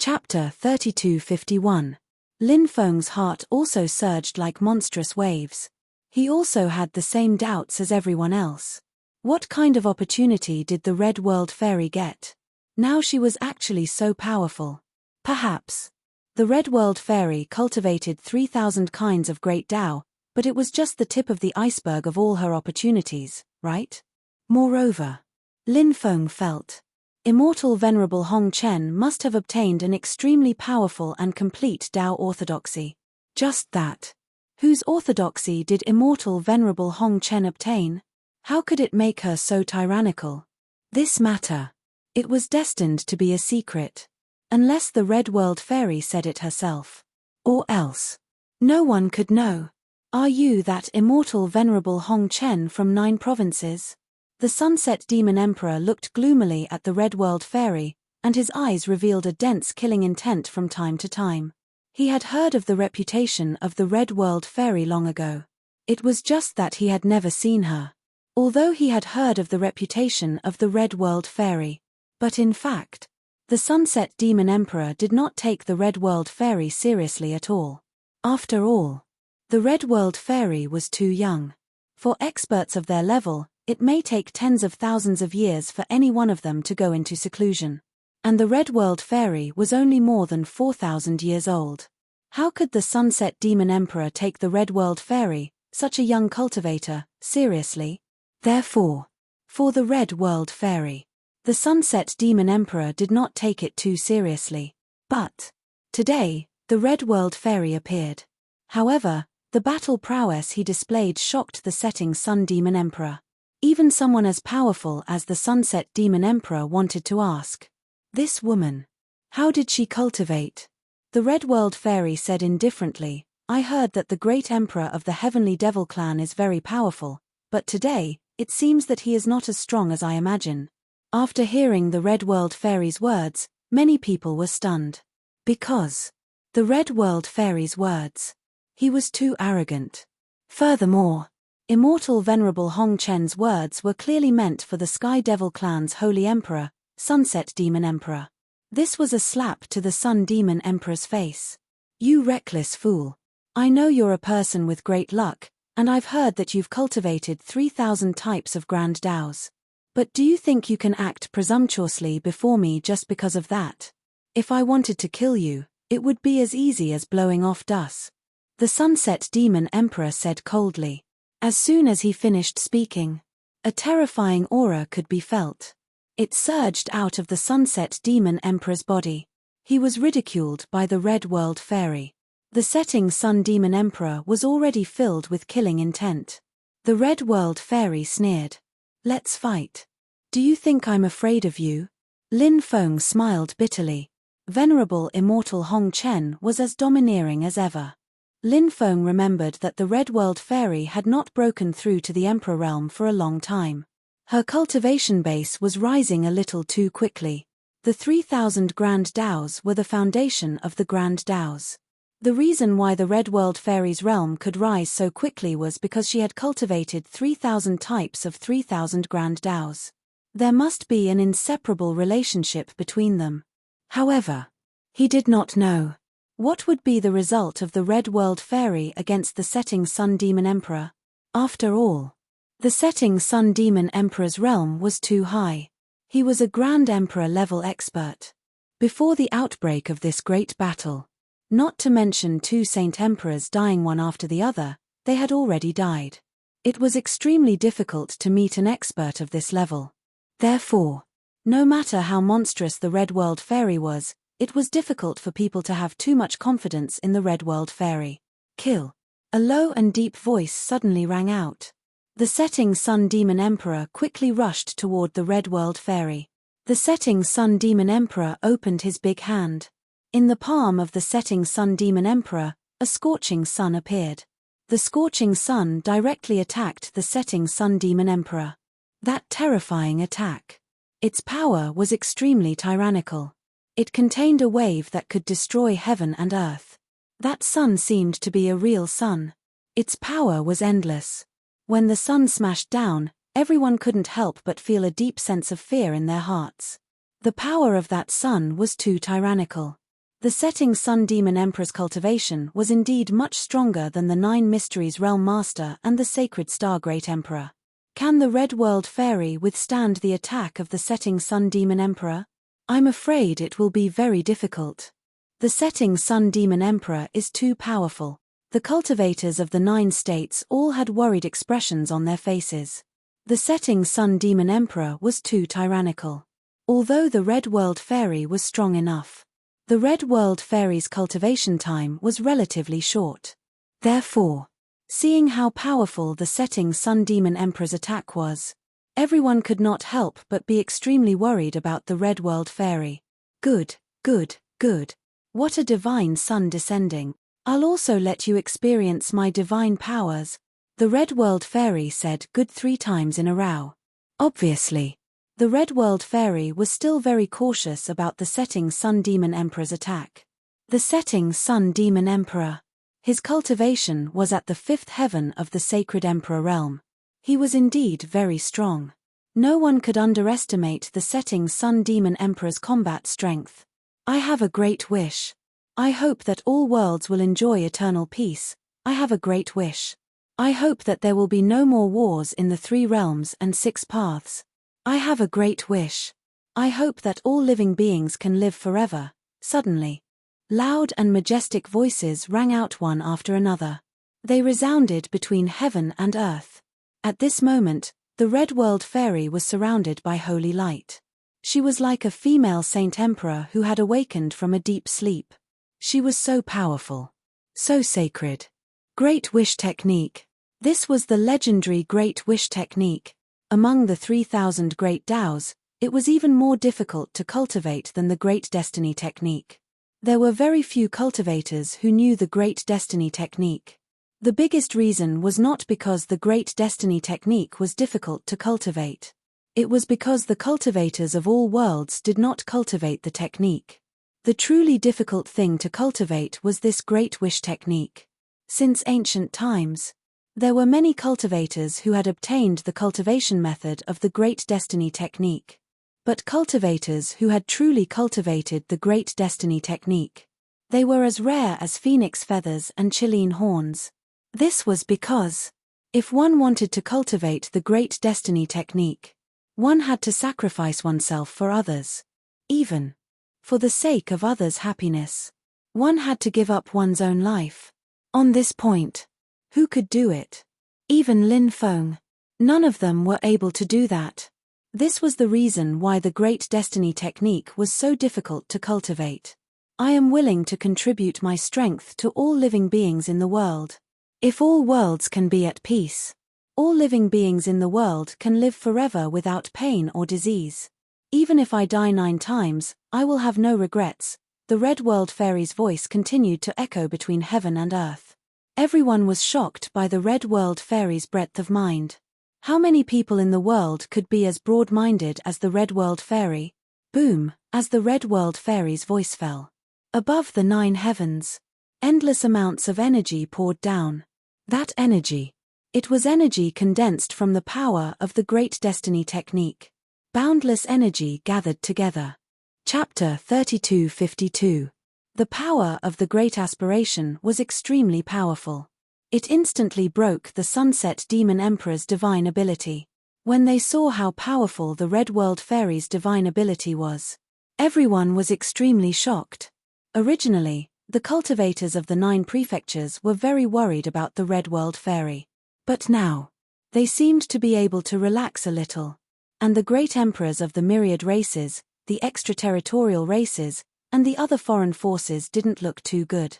Chapter 3251. Lin Feng's heart also surged like monstrous waves. He also had the same doubts as everyone else. What kind of opportunity did the Red World Fairy get? Now she was actually so powerful. Perhaps. The Red World Fairy cultivated 3,000 kinds of great Tao, but it was just the tip of the iceberg of all her opportunities, right? Moreover, Lin Feng felt immortal Venerable Hong Chen must have obtained an extremely powerful and complete Tao orthodoxy. Just that. Whose orthodoxy did immortal Venerable Hong Chen obtain? How could it make her so tyrannical? This matter. It was destined to be a secret. Unless the Red World Fairy said it herself. Or else. No one could know. Are you that immortal Venerable Hong Chen from 9 provinces? The Sunset Demon Emperor looked gloomily at the Red World Fairy, and his eyes revealed a dense killing intent from time to time. He had heard of the reputation of the Red World Fairy long ago. It was just that he had never seen her. Although he had heard of the reputation of the Red World Fairy. But in fact, the Sunset Demon Emperor did not take the Red World Fairy seriously at all. After all, the Red World Fairy was too young. For experts of their level, it may take tens of thousands of years for any one of them to go into seclusion. And the Red World Fairy was only more than 4,000 years old. How could the Sunset Demon Emperor take the Red World Fairy, such a young cultivator, seriously? Therefore, for the Red World Fairy, the Sunset Demon Emperor did not take it too seriously. But today, the Red World Fairy appeared. However, the battle prowess he displayed shocked the setting Sun Demon Emperor. Even someone as powerful as the Sunset Demon Emperor wanted to ask. This woman. How did she cultivate? The Red World Fairy said indifferently, I heard that the great Emperor of the Heavenly Devil clan is very powerful, but today, it seems that he is not as strong as I imagine. After hearing the Red World Fairy's words, many people were stunned. Because the Red World Fairy's words. He was too arrogant. Furthermore, immortal Venerable Hong Chen's words were clearly meant for the Sky Devil clan's Holy Emperor, Sunset Demon Emperor. This was a slap to the Sun Demon Emperor's face. You reckless fool. I know you're a person with great luck, and I've heard that you've cultivated 3,000 types of Grand Daos. But do you think you can act presumptuously before me just because of that? If I wanted to kill you, it would be as easy as blowing off dust. The Sunset Demon Emperor said coldly. As soon as he finished speaking, a terrifying aura could be felt. It surged out of the Sunset Demon Emperor's body. He was ridiculed by the Red World Fairy. The setting Sun Demon Emperor was already filled with killing intent. The Red World Fairy sneered. Let's fight. Do you think I'm afraid of you? Lin Feng smiled bitterly. Venerable Immortal Hong Chen was as domineering as ever. Lin Feng remembered that the Red World Fairy had not broken through to the Emperor realm for a long time. Her cultivation base was rising a little too quickly. The 3,000 Grand Daos were the foundation of the Grand Daos. The reason why the Red World Fairy's realm could rise so quickly was because she had cultivated 3,000 types of 3,000 Grand Daos. There must be an inseparable relationship between them. However, he did not know. What would be the result of the Red World Fairy against the setting Sun Demon Emperor? After all, the setting Sun Demon Emperor's realm was too high. He was a Grand Emperor level expert. Before the outbreak of this great battle, not to mention 2 Saint Emperors dying one after the other, they had already died. It was extremely difficult to meet an expert of this level. Therefore, no matter how monstrous the Red World Fairy was, it was difficult for people to have too much confidence in the Red World Fairy. Kill. A low and deep voice suddenly rang out. The setting Sun Demon Emperor quickly rushed toward the Red World Fairy. The setting Sun Demon Emperor opened his big hand. In the palm of the setting Sun Demon Emperor, a scorching sun appeared. The scorching sun directly attacked the setting Sun Demon Emperor. That terrifying attack. Its power was extremely tyrannical. It contained a wave that could destroy heaven and earth. That sun seemed to be a real sun. Its power was endless. When the sun smashed down, everyone couldn't help but feel a deep sense of fear in their hearts. The power of that sun was too tyrannical. The setting sun demon emperor's cultivation was indeed much stronger than the 9 mysteries realm master and the sacred star great emperor. Can the red world fairy withstand the attack of the setting sun demon emperor? I'm afraid it will be very difficult. The setting sun demon emperor is too powerful. The cultivators of the 9 states all had worried expressions on their faces. The setting sun demon emperor was too tyrannical. Although the red world fairy was strong enough, the red world fairy's cultivation time was relatively short. Therefore, seeing how powerful the setting sun demon emperor's attack was, everyone could not help but be extremely worried about the red world fairy. Good, good, good. What a divine sun descending. I'll also let you experience my divine powers, the red world fairy said good 3 times in a row. Obviously, the red world fairy was still very cautious about the setting sun demon emperor's attack. The setting sun demon emperor. His cultivation was at the 5th heaven of the sacred emperor realm. He was indeed very strong. No one could underestimate the setting sun demon emperor's combat strength. I have a great wish. I hope that all worlds will enjoy eternal peace. I have a great wish. I hope that there will be no more wars in the 3 realms and 6 paths. I have a great wish. I hope that all living beings can live forever. Suddenly, loud and majestic voices rang out one after another. They resounded between heaven and earth. At this moment, the red world fairy was surrounded by holy light. She was like a female saint emperor who had awakened from a deep sleep. She was so powerful, so sacred. Great Wish Technique. This was the legendary Great Wish Technique. Among the 3,000 Great Taos, it was even more difficult to cultivate than the Great Destiny Technique. There were very few cultivators who knew the Great Destiny Technique. The biggest reason was not because the Great Destiny Technique was difficult to cultivate. It was because the cultivators of all worlds did not cultivate the technique. The truly difficult thing to cultivate was this Great Wish Technique. Since ancient times, there were many cultivators who had obtained the cultivation method of the Great Destiny Technique. But cultivators who had truly cultivated the Great Destiny Technique, they were as rare as phoenix feathers and Chilean horns. This was because, if one wanted to cultivate the Great Destiny Technique, one had to sacrifice oneself for others. Even for the sake of others' happiness, one had to give up one's own life. On this point, who could do it? Even Lin Feng. None of them were able to do that. This was the reason why the Great Destiny Technique was so difficult to cultivate. I am willing to contribute my strength to all living beings in the world. If all worlds can be at peace, all living beings in the world can live forever without pain or disease. Even if I die 9 times, I will have no regrets. The red world fairy's voice continued to echo between heaven and earth. Everyone was shocked by the red world fairy's breadth of mind. How many people in the world could be as broad-minded as the red world fairy? Boom, as the red world fairy's voice fell. Above the 9 heavens, endless amounts of energy poured down. That energy. It was energy condensed from the power of the Great Destiny Technique. Boundless energy gathered together. Chapter 3252. The power of the Great Aspiration was extremely powerful. It instantly broke the Sunset Demon Emperor's divine ability. When they saw how powerful the Red World Fairy's divine ability was, everyone was extremely shocked. Originally, the cultivators of the 9 prefectures were very worried about the Red World Fairy. But now, they seemed to be able to relax a little. And the great emperors of the myriad races, the extraterritorial races, and the other foreign forces didn't look too good.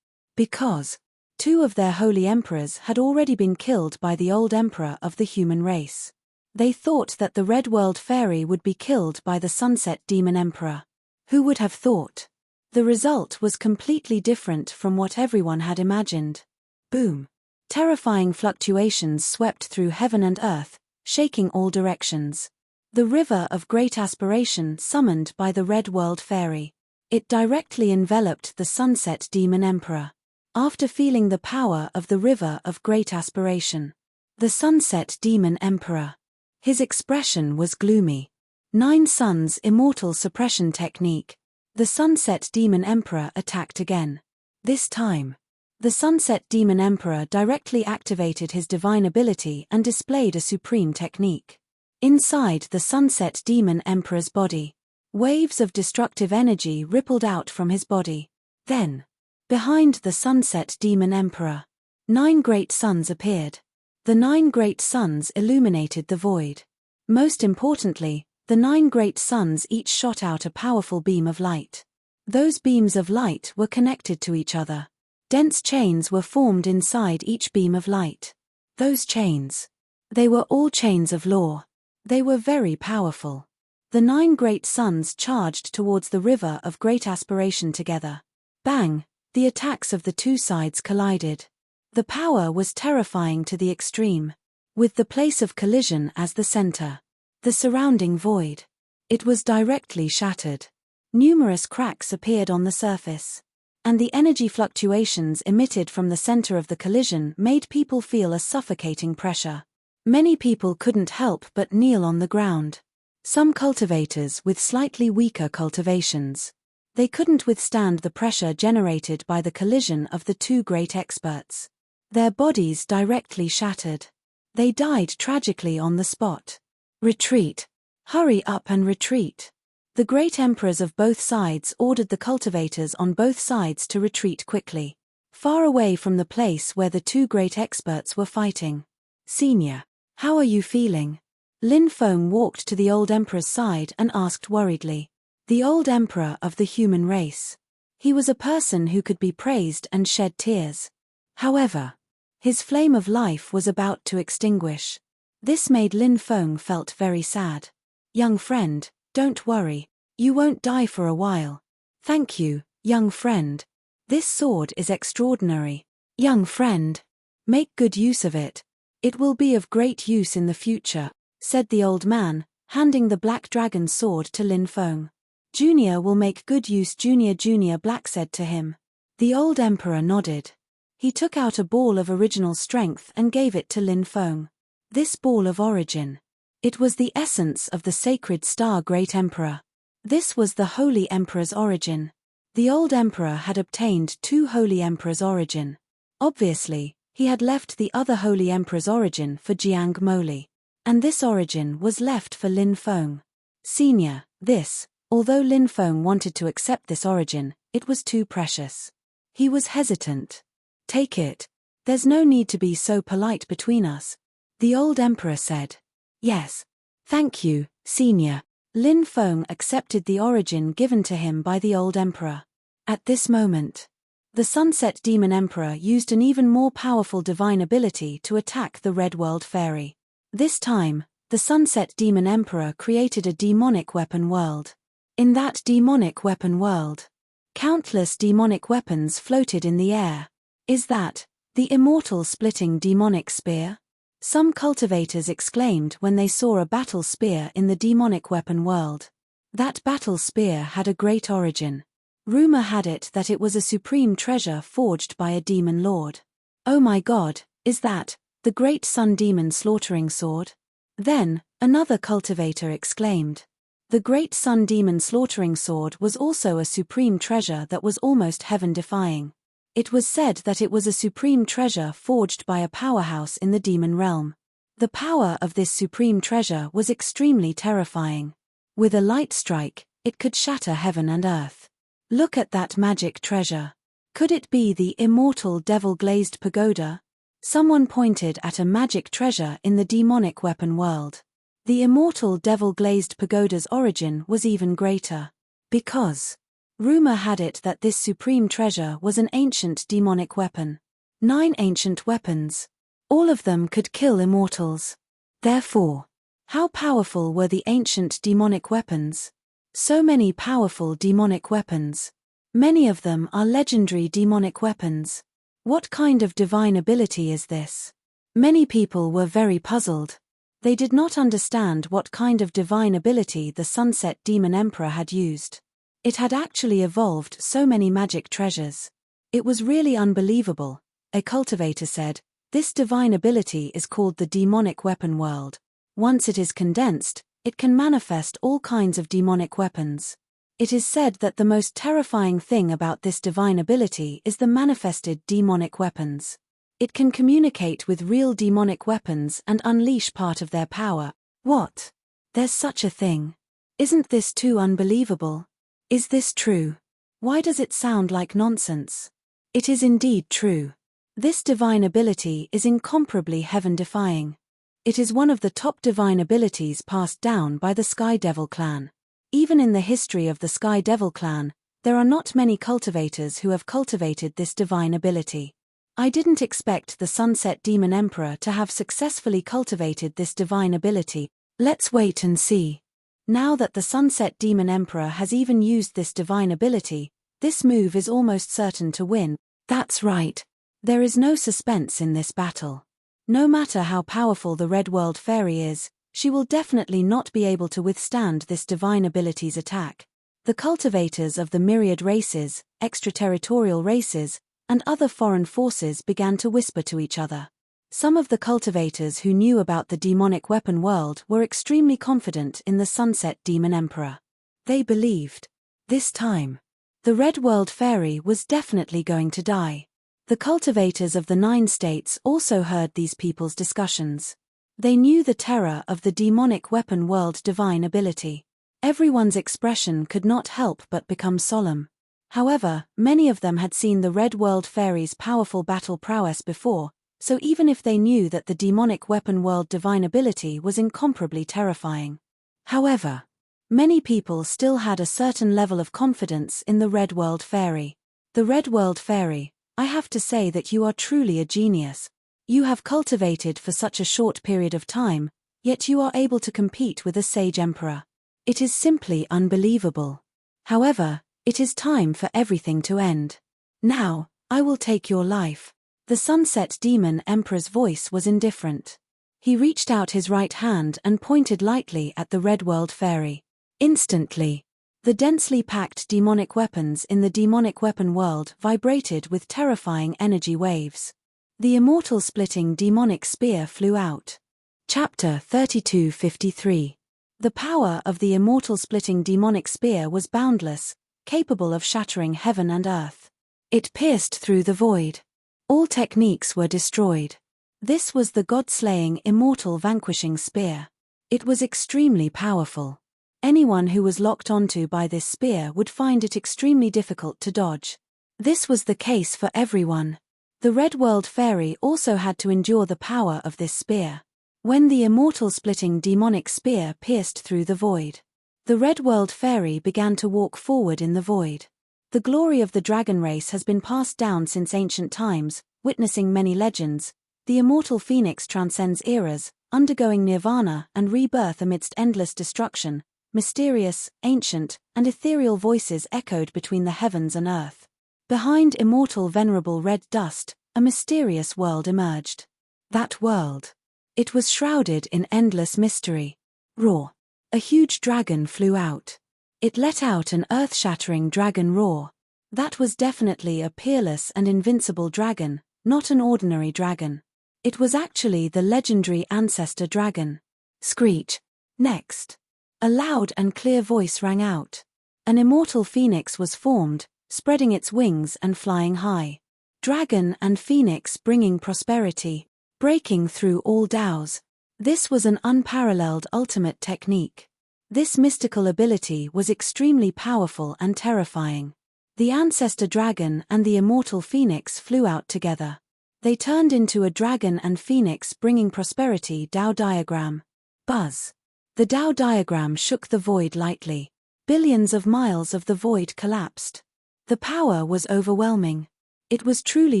Because 2 of their holy emperors had already been killed by the old emperor of the human race. They thought that the Red World Fairy would be killed by the Sunset Demon Emperor. Who would have thought? The result was completely different from what everyone had imagined. Boom! Terrifying fluctuations swept through heaven and earth, shaking all directions. The river of great aspiration summoned by the Red World Fairy. It directly enveloped the Sunset Demon Emperor. After feeling the power of the river of great aspiration, the Sunset Demon Emperor, his expression was gloomy. 9 Suns Immortal Suppression Technique. The Sunset Demon Emperor attacked again. This time, the Sunset Demon Emperor directly activated his divine ability and displayed a supreme technique. Inside the Sunset Demon Emperor's body, waves of destructive energy rippled out from his body. Then, behind the Sunset Demon Emperor, 9 great suns appeared. The 9 great suns illuminated the void. Most importantly, the 9 great suns each shot out a powerful beam of light. Those beams of light were connected to each other. Dense chains were formed inside each beam of light. Those chains, they were all chains of law. They were very powerful. The 9 great suns charged towards the river of great aspiration together. Bang! The attacks of the two sides collided. The power was terrifying to the extreme, with the place of collision as the center. The surrounding void. It was directly shattered. Numerous cracks appeared on the surface. And the energy fluctuations emitted from the center of the collision made people feel a suffocating pressure. Many people couldn't help but kneel on the ground. Some cultivators with slightly weaker cultivations. They couldn't withstand the pressure generated by the collision of the two great experts. Their bodies directly shattered. They died tragically on the spot. Retreat. Hurry up and retreat. The great emperors of both sides ordered the cultivators on both sides to retreat quickly, far away from the place where the two great experts were fighting. Senior, how are you feeling? Lin Feng walked to the old emperor's side and asked worriedly. The old emperor of the human race. He was a person who could be praised and shed tears. However, his flame of life was about to extinguish. This made Lin Feng felt very sad. Young friend, don't worry. You won't die for a while. Thank you, young friend. This sword is extraordinary. Young friend, make good use of it. It will be of great use in the future, said the old man, handing the black dragon sword to Lin Feng. Junior will make good use. Junior Black said to him. The old emperor nodded. He took out a ball of original strength and gave it to Lin Feng. This ball of origin. It was the essence of the sacred star great emperor. This was the holy emperor's origin. The old emperor had obtained 2 holy emperor's origin. Obviously, he had left the other holy emperor's origin for Jiang Moli. And this origin was left for Lin Feng. Senior, this, although Lin Feng wanted to accept this origin, it was too precious. He was hesitant. Take it. There's no need to be so polite between us. The old emperor said. Yes. Thank you, senior. Lin Feng accepted the origin given to him by the old emperor. At this moment, the Sunset Demon Emperor used an even more powerful divine ability to attack the Red World Fairy. This time, the Sunset Demon Emperor created a demonic weapon world. In that demonic weapon world, countless demonic weapons floated in the air. Is that the immortal splitting demonic spear? Some cultivators exclaimed when they saw a battle spear in the demonic weapon world. That battle spear had a great origin. Rumor had it that it was a supreme treasure forged by a demon lord. Oh my god, is that the great sun demon slaughtering sword? Then, another cultivator exclaimed. The great sun demon slaughtering sword was also a supreme treasure that was almost heaven-defying. It was said that it was a supreme treasure forged by a powerhouse in the demon realm. The power of this supreme treasure was extremely terrifying. With a light strike, it could shatter heaven and earth. Look at that magic treasure. Could it be the immortal devil-glazed pagoda? Someone pointed at a magic treasure in the demonic weapon world. The immortal devil-glazed pagoda's origin was even greater. Because rumor had it that this supreme treasure was an ancient demonic weapon. 9 ancient weapons. All of them could kill immortals. Therefore, how powerful were the ancient demonic weapons? So many powerful demonic weapons. Many of them are legendary demonic weapons. What kind of divine ability is this? Many people were very puzzled. They did not understand what kind of divine ability the Sunset Demon Emperor had used. It had actually evolved so many magic treasures. It was really unbelievable, a cultivator said. This divine ability is called the demonic weapon world. Once it is condensed, it can manifest all kinds of demonic weapons. It is said that the most terrifying thing about this divine ability is the manifested demonic weapons. It can communicate with real demonic weapons and unleash part of their power. What? There's such a thing. Isn't this too unbelievable? Is this true? Why does it sound like nonsense? It is indeed true. This divine ability is incomparably heaven-defying. It is one of the top divine abilities passed down by the Sky Devil clan. Even in the history of the Sky Devil clan, there are not many cultivators who have cultivated this divine ability. I didn't expect the Sunset Demon Emperor to have successfully cultivated this divine ability. Let's wait and see. Now that the Sunset Demon Emperor has even used this divine ability, this move is almost certain to win. That's right. There is no suspense in this battle. No matter how powerful the Red World Fairy is, she will definitely not be able to withstand this divine ability's attack. The cultivators of the myriad races, extraterritorial races, and other foreign forces began to whisper to each other. Some of the cultivators who knew about the demonic weapon world were extremely confident in the Sunset Demon Emperor. They believed, this time, the Red World Fairy was definitely going to die. The cultivators of the 9 states also heard these people's discussions. They knew the terror of the demonic weapon world divine ability. Everyone's expression could not help but become solemn. However, many of them had seen the Red World Fairy's powerful battle prowess before, so even if they knew that the demonic weapon world divine ability was incomparably terrifying. However, many people still had a certain level of confidence in the Red World Fairy. The Red World Fairy, I have to say that you are truly a genius. You have cultivated for such a short period of time, yet you are able to compete with a sage emperor. It is simply unbelievable. However, it is time for everything to end. Now, I will take your life. The Sunset Demon Emperor's voice was indifferent. He reached out his right hand and pointed lightly at the Red World Fairy. Instantly, the densely packed demonic weapons in the demonic weapon world vibrated with terrifying energy waves. The immortal-splitting demonic spear flew out. Chapter 3253. The power of the immortal-splitting demonic spear was boundless, capable of shattering heaven and earth. It pierced through the void. All techniques were destroyed. This was the god-slaying immortal vanquishing spear. It was extremely powerful. Anyone who was locked onto by this spear would find it extremely difficult to dodge. This was the case for everyone. The Red World Fairy also had to endure the power of this spear. When the immortal-splitting demonic spear pierced through the void, the Red World Fairy began to walk forward in the void. The glory of the dragon race has been passed down since ancient times, witnessing many legends. The immortal phoenix transcends eras, undergoing nirvana and rebirth amidst endless destruction. Mysterious, ancient, and ethereal voices echoed between the heavens and earth. Behind immortal venerable red dust, a mysterious world emerged. That world. It was shrouded in endless mystery. Roar. A huge dragon flew out. It let out an earth-shattering dragon roar. That was definitely a peerless and invincible dragon, not an ordinary dragon. It was actually the legendary ancestor dragon. Screech. Next. A loud and clear voice rang out. An immortal phoenix was formed, spreading its wings and flying high. Dragon and phoenix bringing prosperity, breaking through all doubts. This was an unparalleled ultimate technique. This mystical ability was extremely powerful and terrifying. The ancestor dragon and the immortal phoenix flew out together. They turned into a dragon and phoenix bringing prosperity Tao diagram. Buzz. The Tao diagram shook the void lightly. Billions of miles of the void collapsed. The power was overwhelming. It was truly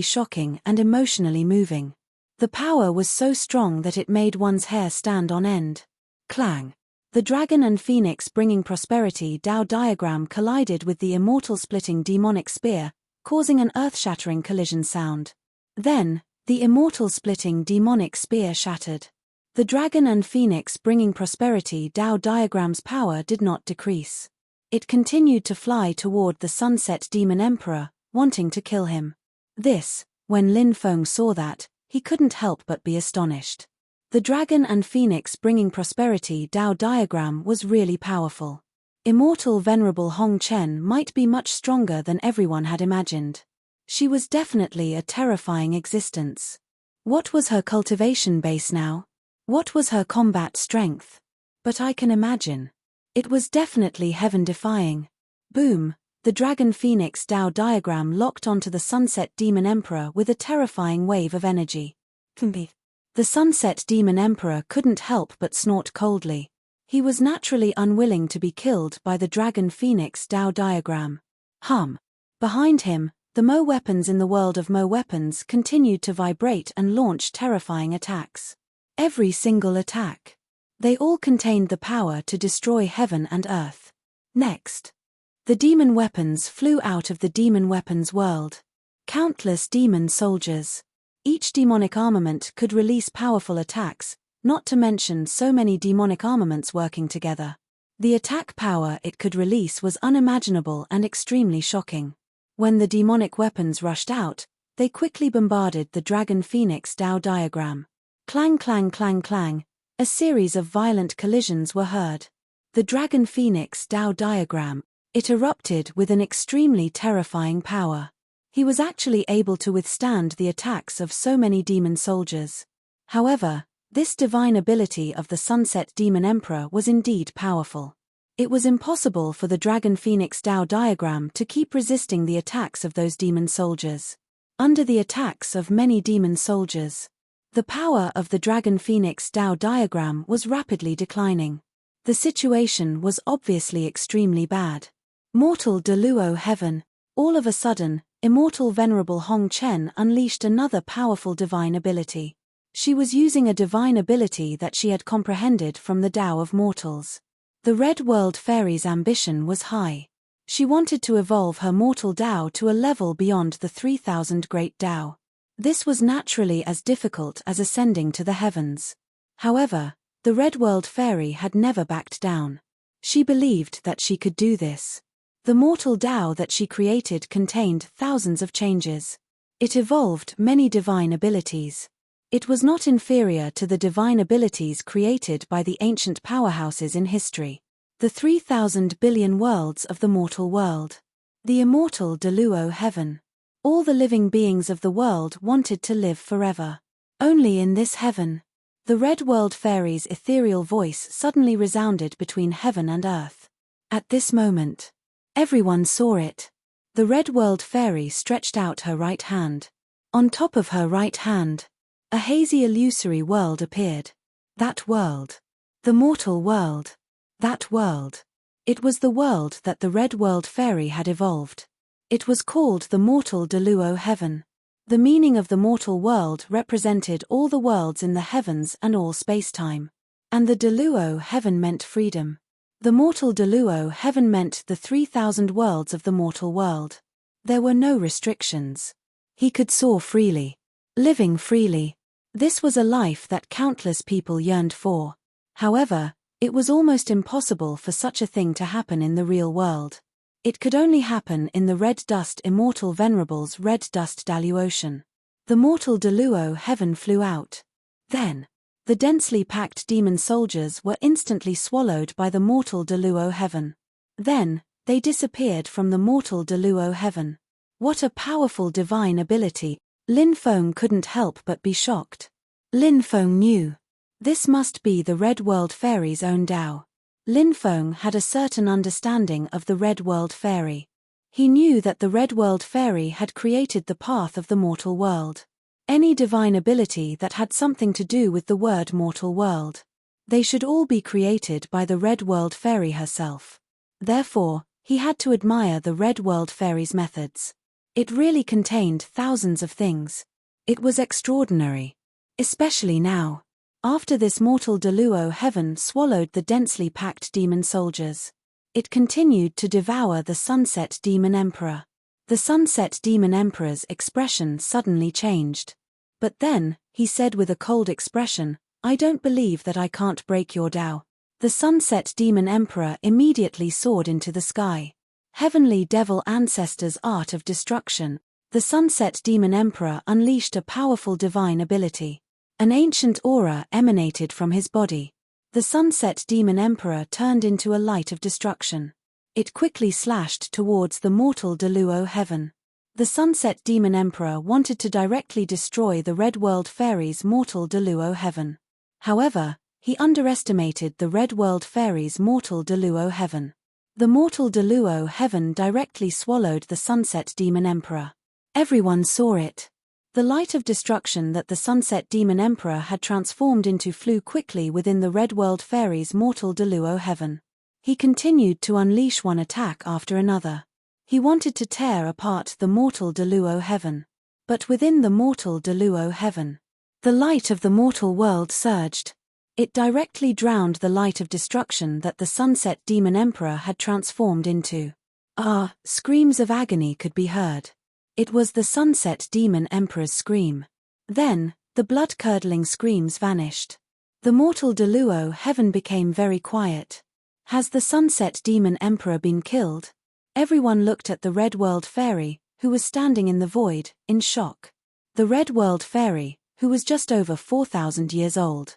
shocking and emotionally moving. The power was so strong that it made one's hair stand on end. Clang. The dragon and phoenix bringing prosperity Tao diagram collided with the immortal-splitting demonic spear, causing an earth-shattering collision sound. Then, the immortal-splitting demonic spear shattered. The dragon and phoenix bringing prosperity Tao diagram's power did not decrease. It continued to fly toward the Sunset Demon Emperor, wanting to kill him. When Lin Feng saw that, he couldn't help but be astonished. The dragon and phoenix bringing prosperity Tao diagram was really powerful. Immortal venerable Hong Chen might be much stronger than everyone had imagined. She was definitely a terrifying existence. What was her cultivation base now? What was her combat strength? But I can imagine. It was definitely heaven-defying. Boom! The Dragon Phoenix Tao diagram locked onto the Sunset Demon Emperor with a terrifying wave of energy. The Sunset Demon Emperor couldn't help but snort coldly. He was naturally unwilling to be killed by the Dragon Phoenix Tao diagram. Behind him, the Mo weapons in the world of Mo weapons continued to vibrate and launch terrifying attacks. Every single attack. They all contained the power to destroy heaven and earth. Next. The demon weapons flew out of the demon weapons world. Countless demon soldiers. Each demonic armament could release powerful attacks, not to mention so many demonic armaments working together. The attack power it could release was unimaginable and extremely shocking. When the demonic weapons rushed out, they quickly bombarded the Dragon Phoenix Tao diagram. Clang clang clang clang, a series of violent collisions were heard. The Dragon Phoenix Tao diagram, it erupted with an extremely terrifying power. He was actually able to withstand the attacks of so many demon soldiers. However, this divine ability of the Sunset Demon Emperor was indeed powerful. It was impossible for the Dragon Phoenix Tao diagram to keep resisting the attacks of those demon soldiers. Under the attacks of many demon soldiers, the power of the Dragon Phoenix Tao diagram was rapidly declining. The situation was obviously extremely bad. Mortal Deluo Heaven. All of a sudden, immortal venerable Hong Chen unleashed another powerful divine ability. She was using a divine ability that she had comprehended from the Tao of mortals. The Red World Fairy's ambition was high. She wanted to evolve her mortal Tao to a level beyond the 3,000 Great Tao. This was naturally as difficult as ascending to the heavens. However, the Red World Fairy had never backed down. She believed that she could do this. The mortal Tao that she created contained thousands of changes. It evolved many divine abilities. It was not inferior to the divine abilities created by the ancient powerhouses in history. The 3,000 billion worlds of the mortal world. The immortal Deluo Heaven. All the living beings of the world wanted to live forever. Only in this heaven. The Red World Fairy's ethereal voice suddenly resounded between heaven and earth. At this moment, everyone saw it. The Red World Fairy stretched out her right hand. On top of her right hand, a hazy illusory world appeared. That world. The mortal world. That world. It was the world that the Red World Fairy had evolved. It was called the Mortal Deluo Heaven. The meaning of the mortal world represented all the worlds in the heavens and all space-time. And the Deluo Heaven meant freedom. The Mortal Deluo Heaven meant the 3,000 worlds of the mortal world. There were no restrictions. He could soar freely. Living freely. This was a life that countless people yearned for. However, it was almost impossible for such a thing to happen in the real world. It could only happen in the Red Dust Immortal Venerable's Red Dust Deluocean. The Mortal Deluo Heaven flew out. Then, the densely packed demon soldiers were instantly swallowed by the Mortal Deluo Heaven. Then, they disappeared from the Mortal Deluo Heaven. What a powerful divine ability! Lin Feng couldn't help but be shocked. Lin Feng knew. This must be the Red World Fairy's own Tao. Lin Feng had a certain understanding of the Red World Fairy. He knew that the Red World Fairy had created the path of the mortal world. Any divine ability that had something to do with the word mortal world. They should all be created by the Red World Fairy herself. Therefore, he had to admire the Red World Fairy's methods. It really contained thousands of things. It was extraordinary. Especially now. After this Mortal Deluo Heaven swallowed the densely packed demon soldiers. It continued to devour the Sunset Demon Emperor. The Sunset Demon Emperor's expression suddenly changed. But then, he said with a cold expression, "I don't believe that I can't break your Tao." The Sunset Demon Emperor immediately soared into the sky. Heavenly Devil Ancestor's art of destruction. The Sunset Demon Emperor unleashed a powerful divine ability. An ancient aura emanated from his body. The The Sunset Demon Emperor turned into a light of destruction. It quickly slashed towards the mortal Deluo heaven. The Sunset Demon Emperor wanted to directly destroy the Red World Fairy's mortal Deluo heaven. However, he underestimated the Red World Fairy's mortal Deluo heaven. The mortal Deluo heaven directly swallowed the Sunset Demon Emperor. Everyone saw it. The light of destruction that the Sunset Demon Emperor had transformed into flew quickly within the Red World Fairy's mortal Deluo heaven. He continued to unleash one attack after another. He wanted to tear apart the mortal Deluo heaven. But within the mortal Deluo heaven, the light of the mortal world surged. It directly drowned the light of destruction that the Sunset Demon Emperor had transformed into. Screams of agony could be heard. It was the Sunset Demon Emperor's scream. Then, the blood-curdling screams vanished. The mortal Deluo heaven became very quiet. Has the Sunset Demon Emperor been killed? Everyone looked at the Red World Fairy, who was standing in the void, in shock. The Red World Fairy, who was just over 4,000 years old.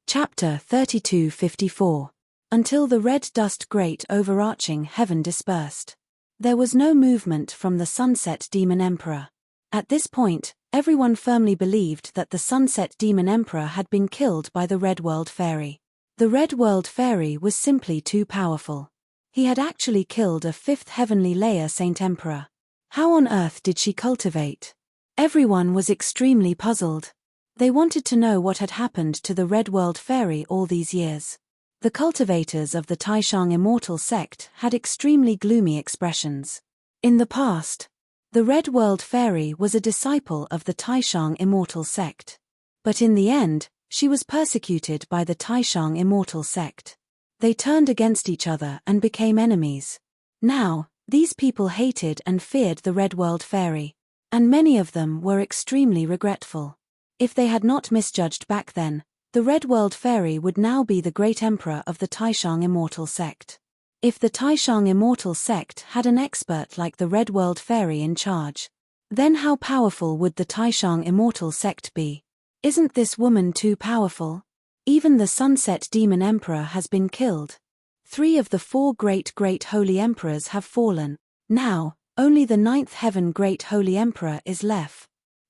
Chapter 3254. Until the red dust great overarching heaven dispersed. There was no movement from the Sunset Demon Emperor. At this point, everyone firmly believed that the Sunset Demon Emperor had been killed by the Red World Fairy. The Red World Fairy was simply too powerful. He had actually killed a fifth heavenly layer Saint Emperor. How on earth did she cultivate? Everyone was extremely puzzled. They wanted to know what had happened to the Red World Fairy all these years. The cultivators of the Taishang Immortal sect had extremely gloomy expressions. In the past, the Red World Fairy was a disciple of the Taishang Immortal sect. But in the end, she was persecuted by the Taishang Immortal sect. They turned against each other and became enemies. Now, these people hated and feared the Red World Fairy. And many of them were extremely regretful. If they had not misjudged back then, the Red World Fairy would now be the great emperor of the Taishang Immortal sect. If the Taishang Immortal sect had an expert like the Red World Fairy in charge, then how powerful would the Taishang Immortal sect be? Isn't this woman too powerful? Even the Sunset Demon Emperor has been killed. 3 of the 4 great holy emperors have fallen. Now, only the 9th heaven great holy emperor is left.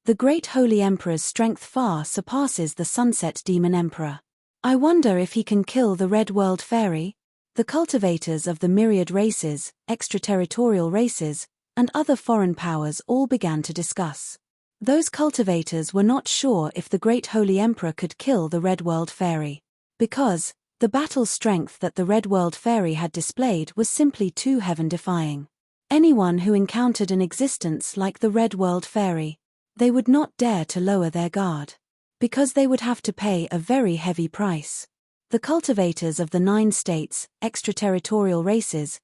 The Great Holy Emperor's strength far surpasses the Sunset Demon Emperor. I wonder if he can kill the Red World Fairy? The cultivators of the myriad races, extraterritorial races, and other foreign powers all began to discuss. Those cultivators were not sure if the Great Holy Emperor could kill the Red World Fairy. Because, the battle strength that the Red World Fairy had displayed was simply too heaven-defying. Anyone who encountered an existence like the Red World Fairy, they would not dare to lower their guard. Because they would have to pay a very heavy price. The cultivators of the 9 states, extraterritorial races,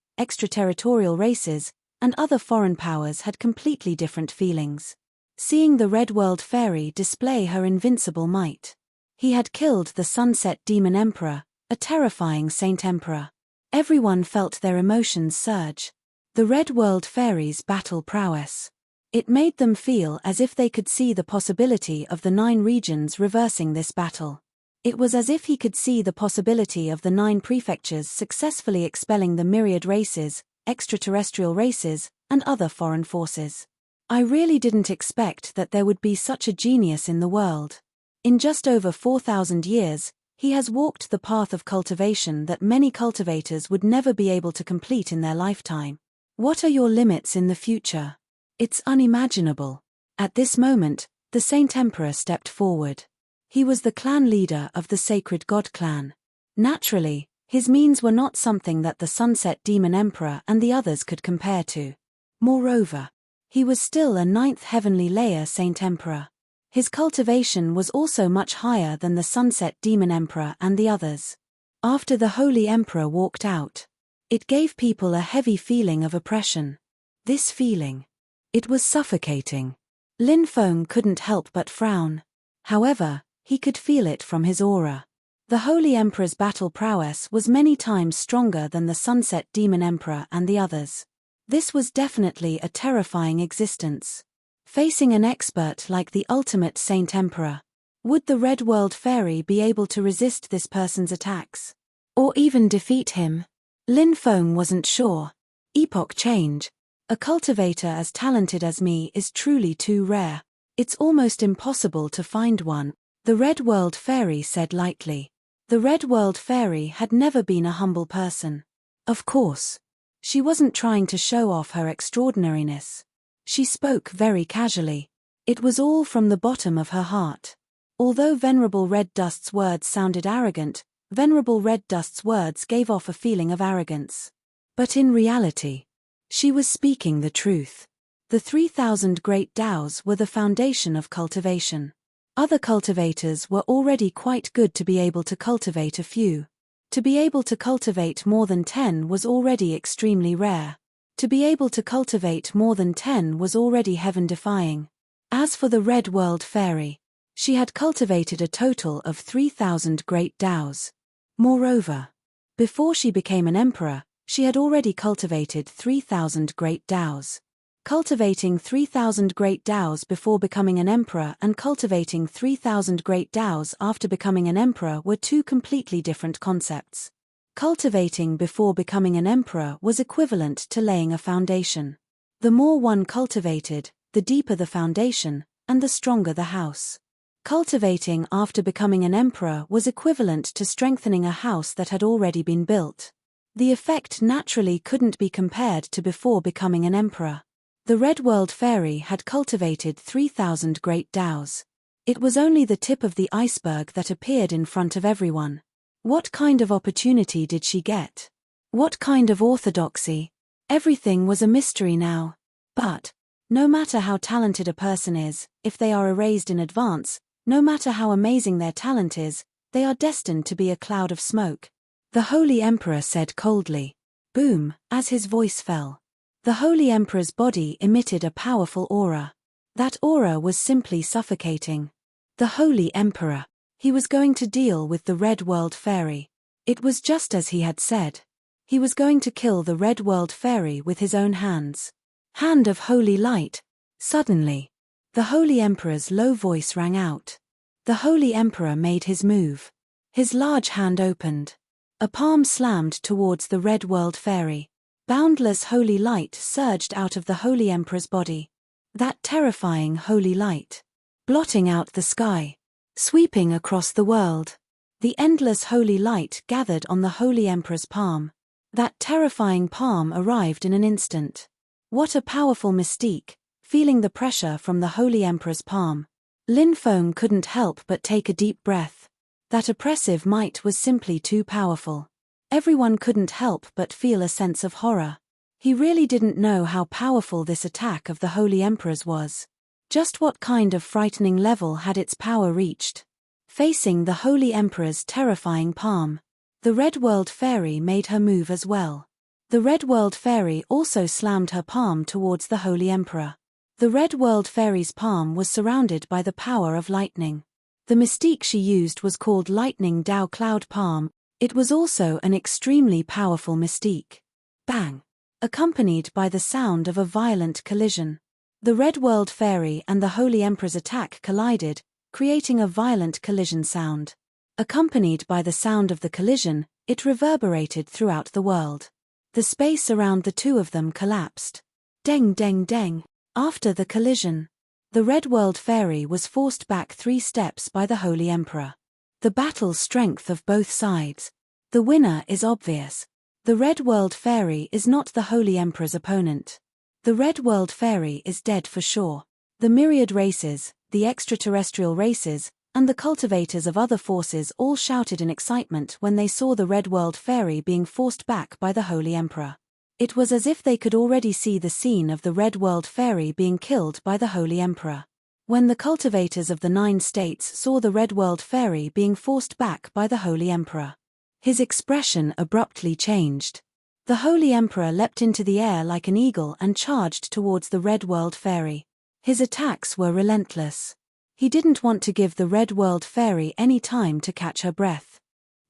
and other foreign powers had completely different feelings. Seeing the Red World Fairy display her invincible might. He had killed the Sunset Demon Emperor, a terrifying Saint Emperor. Everyone felt their emotions surge. The Red World Fairy's battle prowess. It made them feel as if they could see the possibility of the 9 regions reversing this battle. It was as if he could see the possibility of the 9 prefectures successfully expelling the myriad races, extraterrestrial races, and other foreign forces. I really didn't expect that there would be such a genius in the world. In just over 4,000 years, he has walked the path of cultivation that many cultivators would never be able to complete in their lifetime. What are your limits in the future? It's unimaginable. At this moment, the Saint Emperor stepped forward. He was the clan leader of the Sacred God clan. Naturally, his means were not something that the Sunset Demon Emperor and the others could compare to. Moreover, he was still a 9th heavenly layer Saint Emperor. His cultivation was also much higher than the Sunset Demon Emperor and the others. After the Holy Emperor walked out, it gave people a heavy feeling of oppression. This feeling. It was suffocating. Lin Feng couldn't help but frown. However, he could feel it from his aura. The Holy Emperor's battle prowess was many times stronger than the Sunset Demon Emperor and the others. This was definitely a terrifying existence. Facing an expert like the ultimate Saint Emperor. Would the Red World Fairy be able to resist this person's attacks? Or even defeat him? Lin Feng wasn't sure. Epoch change. A cultivator as talented as me is truly too rare. It's almost impossible to find one, the Red World Fairy said lightly. The Red World Fairy had never been a humble person. Of course. She wasn't trying to show off her extraordinariness. She spoke very casually. It was all from the bottom of her heart. Although Venerable Red Dust's words sounded arrogant, Venerable Red Dust's words gave off a feeling of arrogance. But in reality, she was speaking the truth. The 3,000 great Taos were the foundation of cultivation. Other cultivators were already quite good to be able to cultivate a few. To be able to cultivate more than 10 was already extremely rare. To be able to cultivate more than 10 was already heaven-defying. As for the Red World Fairy, she had cultivated a total of 3,000 great Taos. Moreover, before she became an emperor, she had already cultivated 3,000 great Taos. Cultivating 3,000 great Taos before becoming an emperor and cultivating 3,000 great Taos after becoming an emperor were two completely different concepts. Cultivating before becoming an emperor was equivalent to laying a foundation. The more one cultivated, the deeper the foundation, and the stronger the house. Cultivating after becoming an emperor was equivalent to strengthening a house that had already been built. The effect naturally couldn't be compared to before becoming an emperor. The Red World Fairy had cultivated 3,000 great Taos. It was only the tip of the iceberg that appeared in front of everyone. What kind of opportunity did she get? What kind of orthodoxy? Everything was a mystery now. But, no matter how talented a person is, if they are erased in advance, no matter how amazing their talent is, they are destined to be a cloud of smoke. The Holy Emperor said coldly. Boom, as his voice fell. The Holy Emperor's body emitted a powerful aura. That aura was simply suffocating. The Holy Emperor. He was going to deal with the Red World Fairy. It was just as he had said. He was going to kill the Red World Fairy with his own hands. Hand of Holy Light. Suddenly, the Holy Emperor's low voice rang out. The Holy Emperor made his move. His large hand opened. A palm slammed towards the Red World Fairy. Boundless holy light surged out of the Holy Emperor's body. That terrifying holy light. Blotting out the sky. Sweeping across the world. The endless holy light gathered on the Holy Emperor's palm. That terrifying palm arrived in an instant. What a powerful mystique, feeling the pressure from the Holy Emperor's palm. Lin Feng couldn't help but take a deep breath. That oppressive might was simply too powerful. Everyone couldn't help but feel a sense of horror. He really didn't know how powerful this attack of the Holy Emperor's was. Just what kind of frightening level had its power reached? Facing the Holy Emperor's terrifying palm, the Red World Fairy made her move as well. The Red World Fairy also slammed her palm towards the Holy Emperor. The Red World Fairy's palm was surrounded by the power of lightning. The mystique she used was called Lightning Dao Cloud Palm. It was also an extremely powerful mystique. Bang! Accompanied by the sound of a violent collision. The Red World Fairy and the Holy Emperor's attack collided, creating a violent collision sound. Accompanied by the sound of the collision, it reverberated throughout the world. The space around the two of them collapsed. Deng deng deng. After the collision, the Red World Fairy was forced back 3 steps by the Holy Emperor. The battle strength of both sides. The winner is obvious. The Red World Fairy is not the Holy Emperor's opponent. The Red World Fairy is dead for sure. The myriad races, the extraterrestrial races, and the cultivators of other forces all shouted in excitement when they saw the Red World Fairy being forced back by the Holy Emperor. It was as if they could already see the scene of the Red World Fairy being killed by the Holy Emperor. When the cultivators of the 9 states saw the Red World Fairy being forced back by the Holy Emperor, his expression abruptly changed. The Holy Emperor leapt into the air like an eagle and charged towards the Red World Fairy. His attacks were relentless. He didn't want to give the Red World Fairy any time to catch her breath.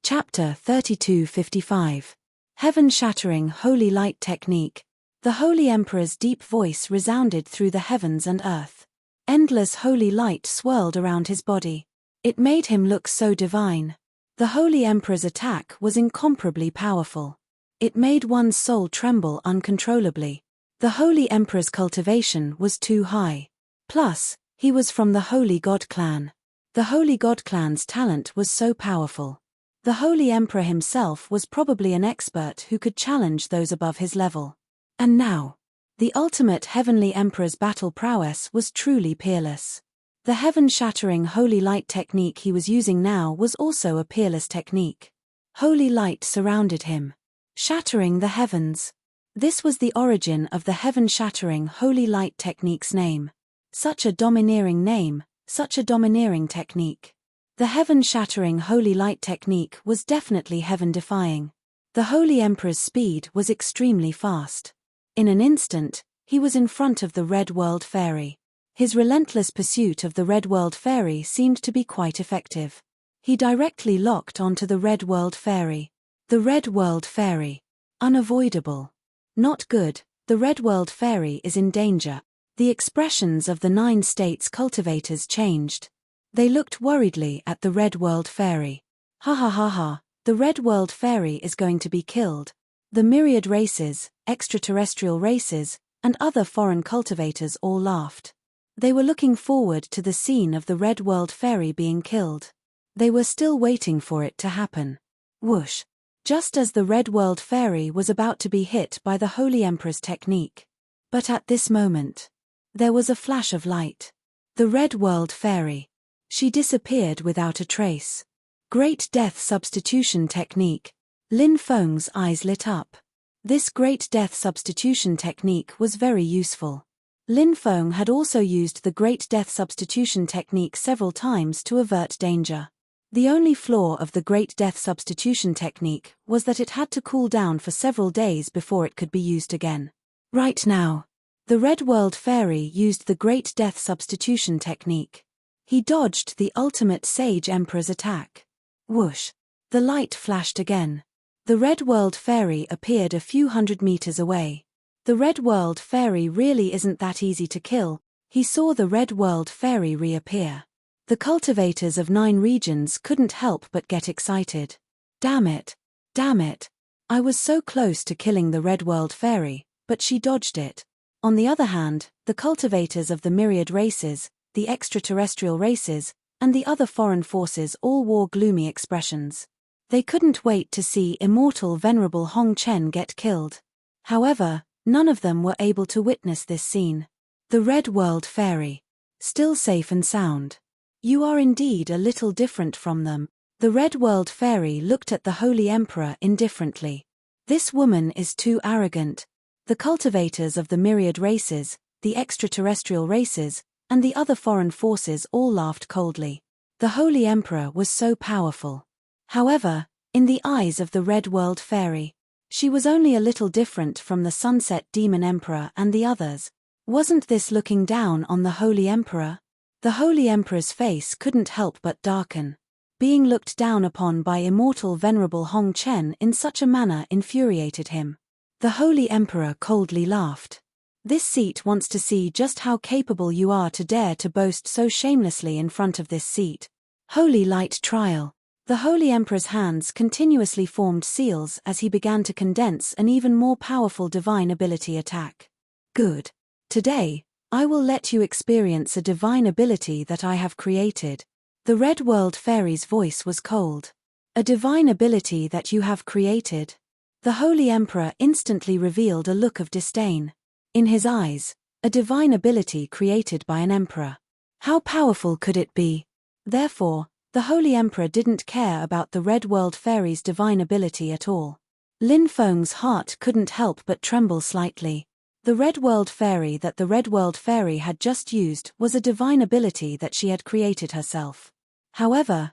Chapter 3255. Heaven-shattering holy light technique. The Holy Emperor's deep voice resounded through the heavens and earth. Endless holy light swirled around his body. It made him look so divine. The Holy Emperor's attack was incomparably powerful. It made one's soul tremble uncontrollably. The Holy Emperor's cultivation was too high. Plus, he was from the Holy God clan. The Holy God clan's talent was so powerful. The Holy Emperor himself was probably an expert who could challenge those above his level. And now, the ultimate Heavenly Emperor's battle prowess was truly peerless. The heaven-shattering holy light technique he was using now was also a peerless technique. Holy light surrounded him, shattering the heavens. This was the origin of the heaven-shattering holy light technique's name. Such a domineering name, such a domineering technique. The heaven-shattering holy light technique was definitely heaven-defying. The Holy Emperor's speed was extremely fast. In an instant, he was in front of the Red World Fairy. His relentless pursuit of the Red World Fairy seemed to be quite effective. He directly locked onto the Red World Fairy. The Red World Fairy. Unavoidable. Not good, the Red World Fairy is in danger. The expressions of the 9 states cultivators changed. They looked worriedly at the Red World Fairy. Ha ha ha ha, the Red World Fairy is going to be killed. The myriad races, extraterrestrial races, and other foreign cultivators all laughed. They were looking forward to the scene of the Red World Fairy being killed. They were still waiting for it to happen. Whoosh! Just as the Red World Fairy was about to be hit by the Holy Emperor's technique. But at this moment, there was a flash of light. The Red World Fairy. She disappeared without a trace. Great Death Substitution Technique. Lin Feng's eyes lit up. This Great Death Substitution Technique was very useful. Lin Feng had also used the Great Death Substitution Technique several times to avert danger. The only flaw of the Great Death Substitution Technique was that it had to cool down for several days before it could be used again. Right now, the Red World Fairy used the Great Death Substitution Technique. He dodged the ultimate Sage Emperor's attack. Whoosh! The light flashed again. The Red World Fairy appeared a few hundred meters away. The Red World Fairy really isn't that easy to kill. He saw the Red World Fairy reappear. The cultivators of 9 regions couldn't help but get excited. Damn it! Damn it! I was so close to killing the Red World Fairy, but she dodged it. On the other hand, the cultivators of the myriad races, the extraterrestrial races, and the other foreign forces all wore gloomy expressions. They couldn't wait to see immortal venerable Hong Chen get killed. However, none of them were able to witness this scene. The Red World Fairy. Still safe and sound. You are indeed a little different from them. The Red World Fairy looked at the Holy Emperor indifferently. This woman is too arrogant. The cultivators of the myriad races, the extraterrestrial races, and the other foreign forces all laughed coldly. The Holy Emperor was so powerful. However, in the eyes of the Red World Fairy, she was only a little different from the Sunset Demon Emperor and the others. Wasn't this looking down on the Holy Emperor? The Holy Emperor's face couldn't help but darken. Being looked down upon by immortal venerable Hong Chen in such a manner infuriated him. The Holy Emperor coldly laughed. This seat wants to see just how capable you are to dare to boast so shamelessly in front of this seat. Holy Light Trial. The Holy Emperor's hands continuously formed seals as he began to condense an even more powerful divine ability attack. Good. Today, I will let you experience a divine ability that I have created. The Red World Fairy's voice was cold. A divine ability that you have created. The Holy Emperor instantly revealed a look of disdain. In his eyes, a divine ability created by an emperor. How powerful could it be? Therefore, the Holy Emperor didn't care about the Red World Fairy's divine ability at all. Lin Feng's heart couldn't help but tremble slightly. The Red World Fairy that the Red World Fairy had just used was a divine ability that she had created herself. However,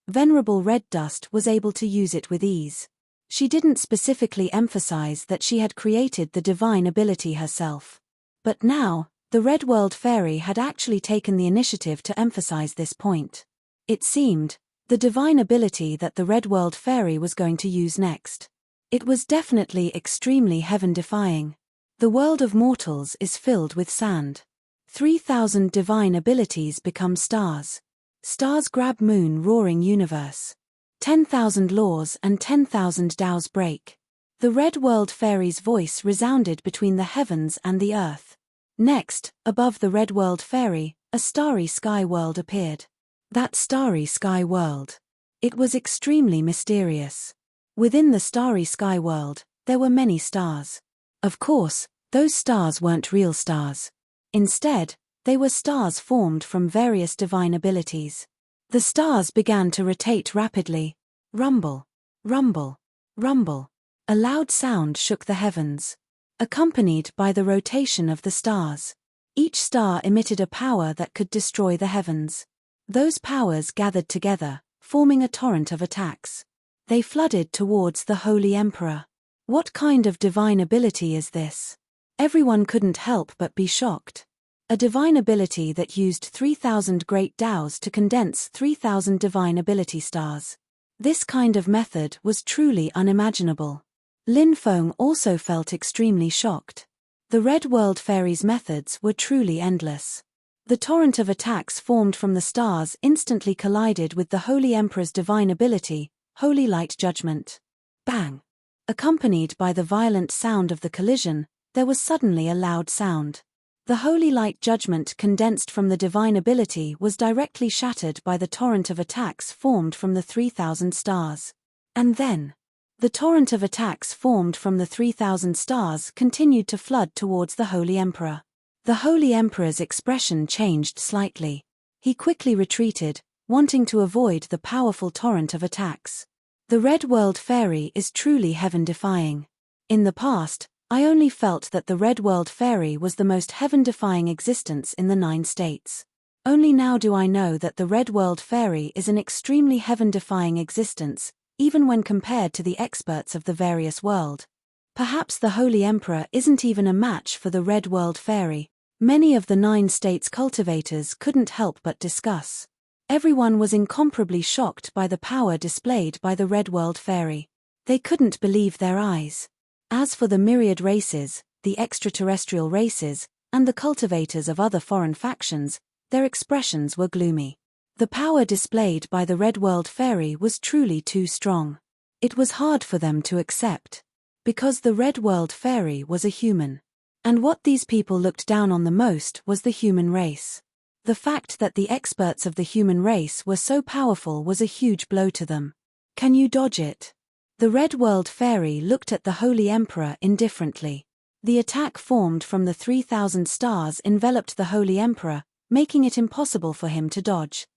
Venerable Red Dust was able to use it with ease. She didn't specifically emphasize that she had created the divine ability herself. But now, the Red World Fairy had actually taken the initiative to emphasize this point. It seemed, the divine ability that the Red World Fairy was going to use next. It was definitely extremely heaven-defying. The world of mortals is filled with sand. 3,000 divine abilities become stars. Stars grab moon roaring universe. 10,000 laws and 10,000 dows break. The red world fairy's voice resounded between the heavens and the earth. Next, above the red world fairy, a starry sky world appeared. That starry sky world. It was extremely mysterious. Within the starry sky world, there were many stars. Of course, those stars weren't real stars. Instead, they were stars formed from various divine abilities. The stars began to rotate rapidly. Rumble, rumble, rumble. A loud sound shook the heavens, accompanied by the rotation of the stars. Each star emitted a power that could destroy the heavens. Those powers gathered together, forming a torrent of attacks. They flooded towards the Holy Emperor. What kind of divine ability is this? Everyone couldn't help but be shocked. A divine ability that used 3,000 great dows to condense 3,000 divine ability stars. This kind of method was truly unimaginable. Lin Feng also felt extremely shocked. The Red World Fairy's methods were truly endless. The torrent of attacks formed from the stars instantly collided with the Holy Emperor's divine ability, Holy Light Judgment. Bang! Accompanied by the violent sound of the collision, there was suddenly a loud sound. The Holy Light Judgment condensed from the divine ability was directly shattered by the torrent of attacks formed from the 3,000 stars. And then, the torrent of attacks formed from the 3,000 stars continued to flood towards the Holy Emperor. The Holy Emperor's expression changed slightly. He quickly retreated, wanting to avoid the powerful torrent of attacks. The Red World Fairy is truly heaven-defying. In the past, I only felt that the Red World Fairy was the most heaven-defying existence in the 9 states. Only now do I know that the Red World Fairy is an extremely heaven-defying existence, even when compared to the experts of the various world. Perhaps the Holy Emperor isn't even a match for the Red World Fairy. Many of the 9 states' cultivators couldn't help but discuss. Everyone was incomparably shocked by the power displayed by the Red World Fairy. They couldn't believe their eyes. As for the myriad races, the extraterrestrial races, and the cultivators of other foreign factions, their expressions were gloomy. The power displayed by the Red World Fairy was truly too strong. It was hard for them to accept. Because the Red World Fairy was a human. And what these people looked down on the most was the human race. The fact that the experts of the human race were so powerful was a huge blow to them. Can you dodge it? The Red World Fairy looked at the Holy Emperor indifferently. The attack formed from the 3,000 stars enveloped the Holy Emperor, making it impossible for him to dodge.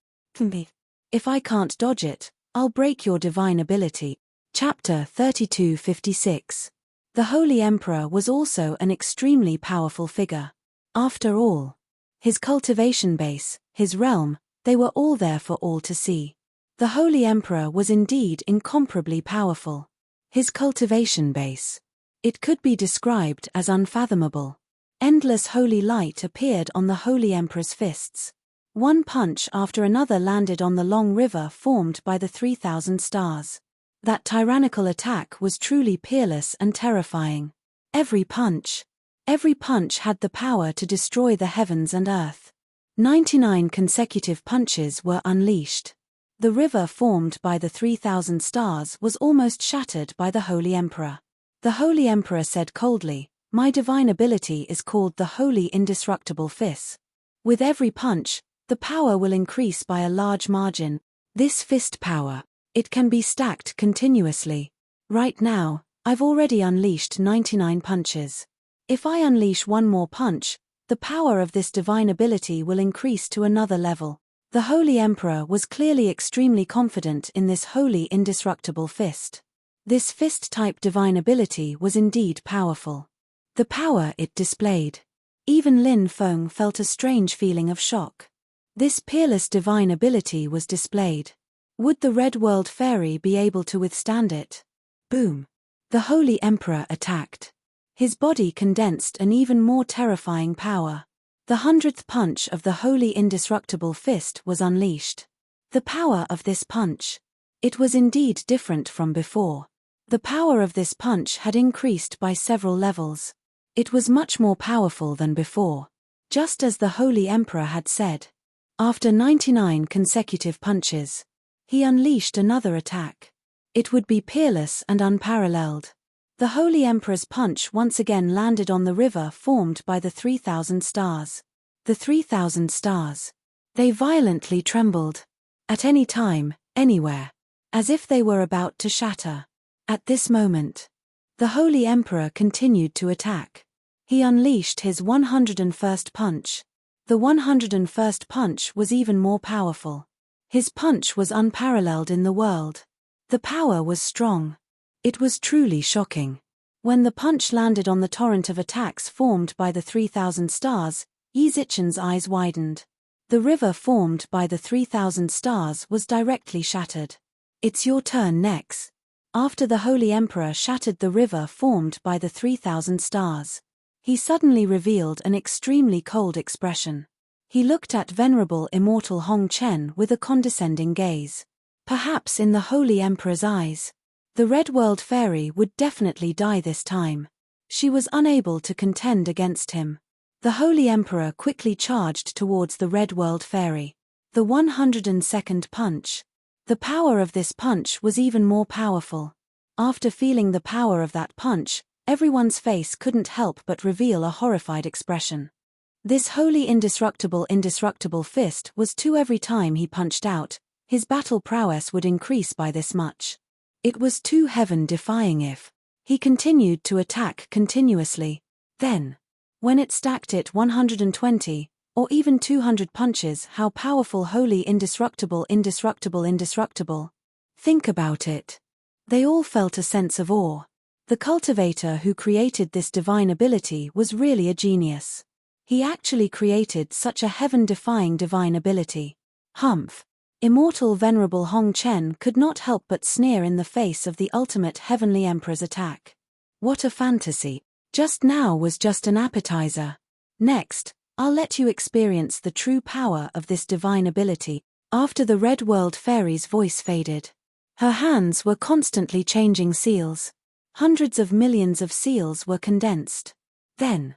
If I can't dodge it, I'll break your divine ability. Chapter 3256. The Holy Emperor was also an extremely powerful figure. After all, his cultivation base, his realm, they were all there for all to see. The Holy Emperor was indeed incomparably powerful. His cultivation base. It could be described as unfathomable. Endless holy light appeared on the Holy Emperor's fists. One punch after another landed on the long river formed by the 3,000 stars. That tyrannical attack was truly peerless and terrifying. Every punch had the power to destroy the heavens and earth. 99 consecutive punches were unleashed. The river formed by the 3,000 stars was almost shattered by the Holy Emperor. The Holy Emperor said coldly, "My divine ability is called the Holy Indestructible Fist. With every punch, the power will increase by a large margin. This fist power, it can be stacked continuously. Right now, I've already unleashed 99 punches. If I unleash one more punch, the power of this divine ability will increase to another level." The Holy Emperor was clearly extremely confident in this holy indestructible fist. This fist-type divine ability was indeed powerful. The power it displayed. Even Lin Feng felt a strange feeling of shock. This peerless divine ability was displayed. Would the Red World Fairy be able to withstand it? Boom! The Holy Emperor attacked. His body condensed an even more terrifying power. The 100th punch of the Holy Indestructible Fist was unleashed. The power of this punch. It was indeed different from before. The power of this punch had increased by several levels. It was much more powerful than before. Just as the Holy Emperor had said. After 99 consecutive punches, he unleashed another attack. It would be peerless and unparalleled. The Holy Emperor's punch once again landed on the river formed by the 3,000 stars. The 3,000 stars. They violently trembled. At any time, anywhere. As if they were about to shatter. At this moment, the Holy Emperor continued to attack. He unleashed his 101st punch. The 101st punch was even more powerful. His punch was unparalleled in the world. The power was strong. It was truly shocking. When the punch landed on the torrent of attacks formed by the 3,000 stars, Yi Zichen's eyes widened. The river formed by the 3,000 stars was directly shattered. It's your turn next. After the Holy Emperor shattered the river formed by the 3,000 stars, he suddenly revealed an extremely cold expression. He looked at venerable immortal Hong Chen with a condescending gaze. Perhaps in the Holy Emperor's eyes, the Red World Fairy would definitely die this time. She was unable to contend against him. The Holy Emperor quickly charged towards the Red World Fairy. The 102nd punch. The power of this punch was even more powerful. After feeling the power of that punch, everyone's face couldn't help but reveal a horrified expression. This holy indestructible fist was 2 every time he punched out, his battle prowess would increase by this much. It was too heaven-defying if he continued to attack continuously. Then, when it stacked it 120, or even 200 punches, how powerful holy indestructible. Think about it. They all felt a sense of awe. The cultivator who created this divine ability was really a genius. He actually created such a heaven-defying divine ability. Humph. Immortal venerable Hong Chen could not help but sneer in the face of the ultimate heavenly emperor's attack. What a fantasy. Just now was just an appetizer. Next, I'll let you experience the true power of this divine ability. After the Red World Fairy's voice faded, her hands were constantly changing seals. Hundreds of millions of seals were condensed. Then,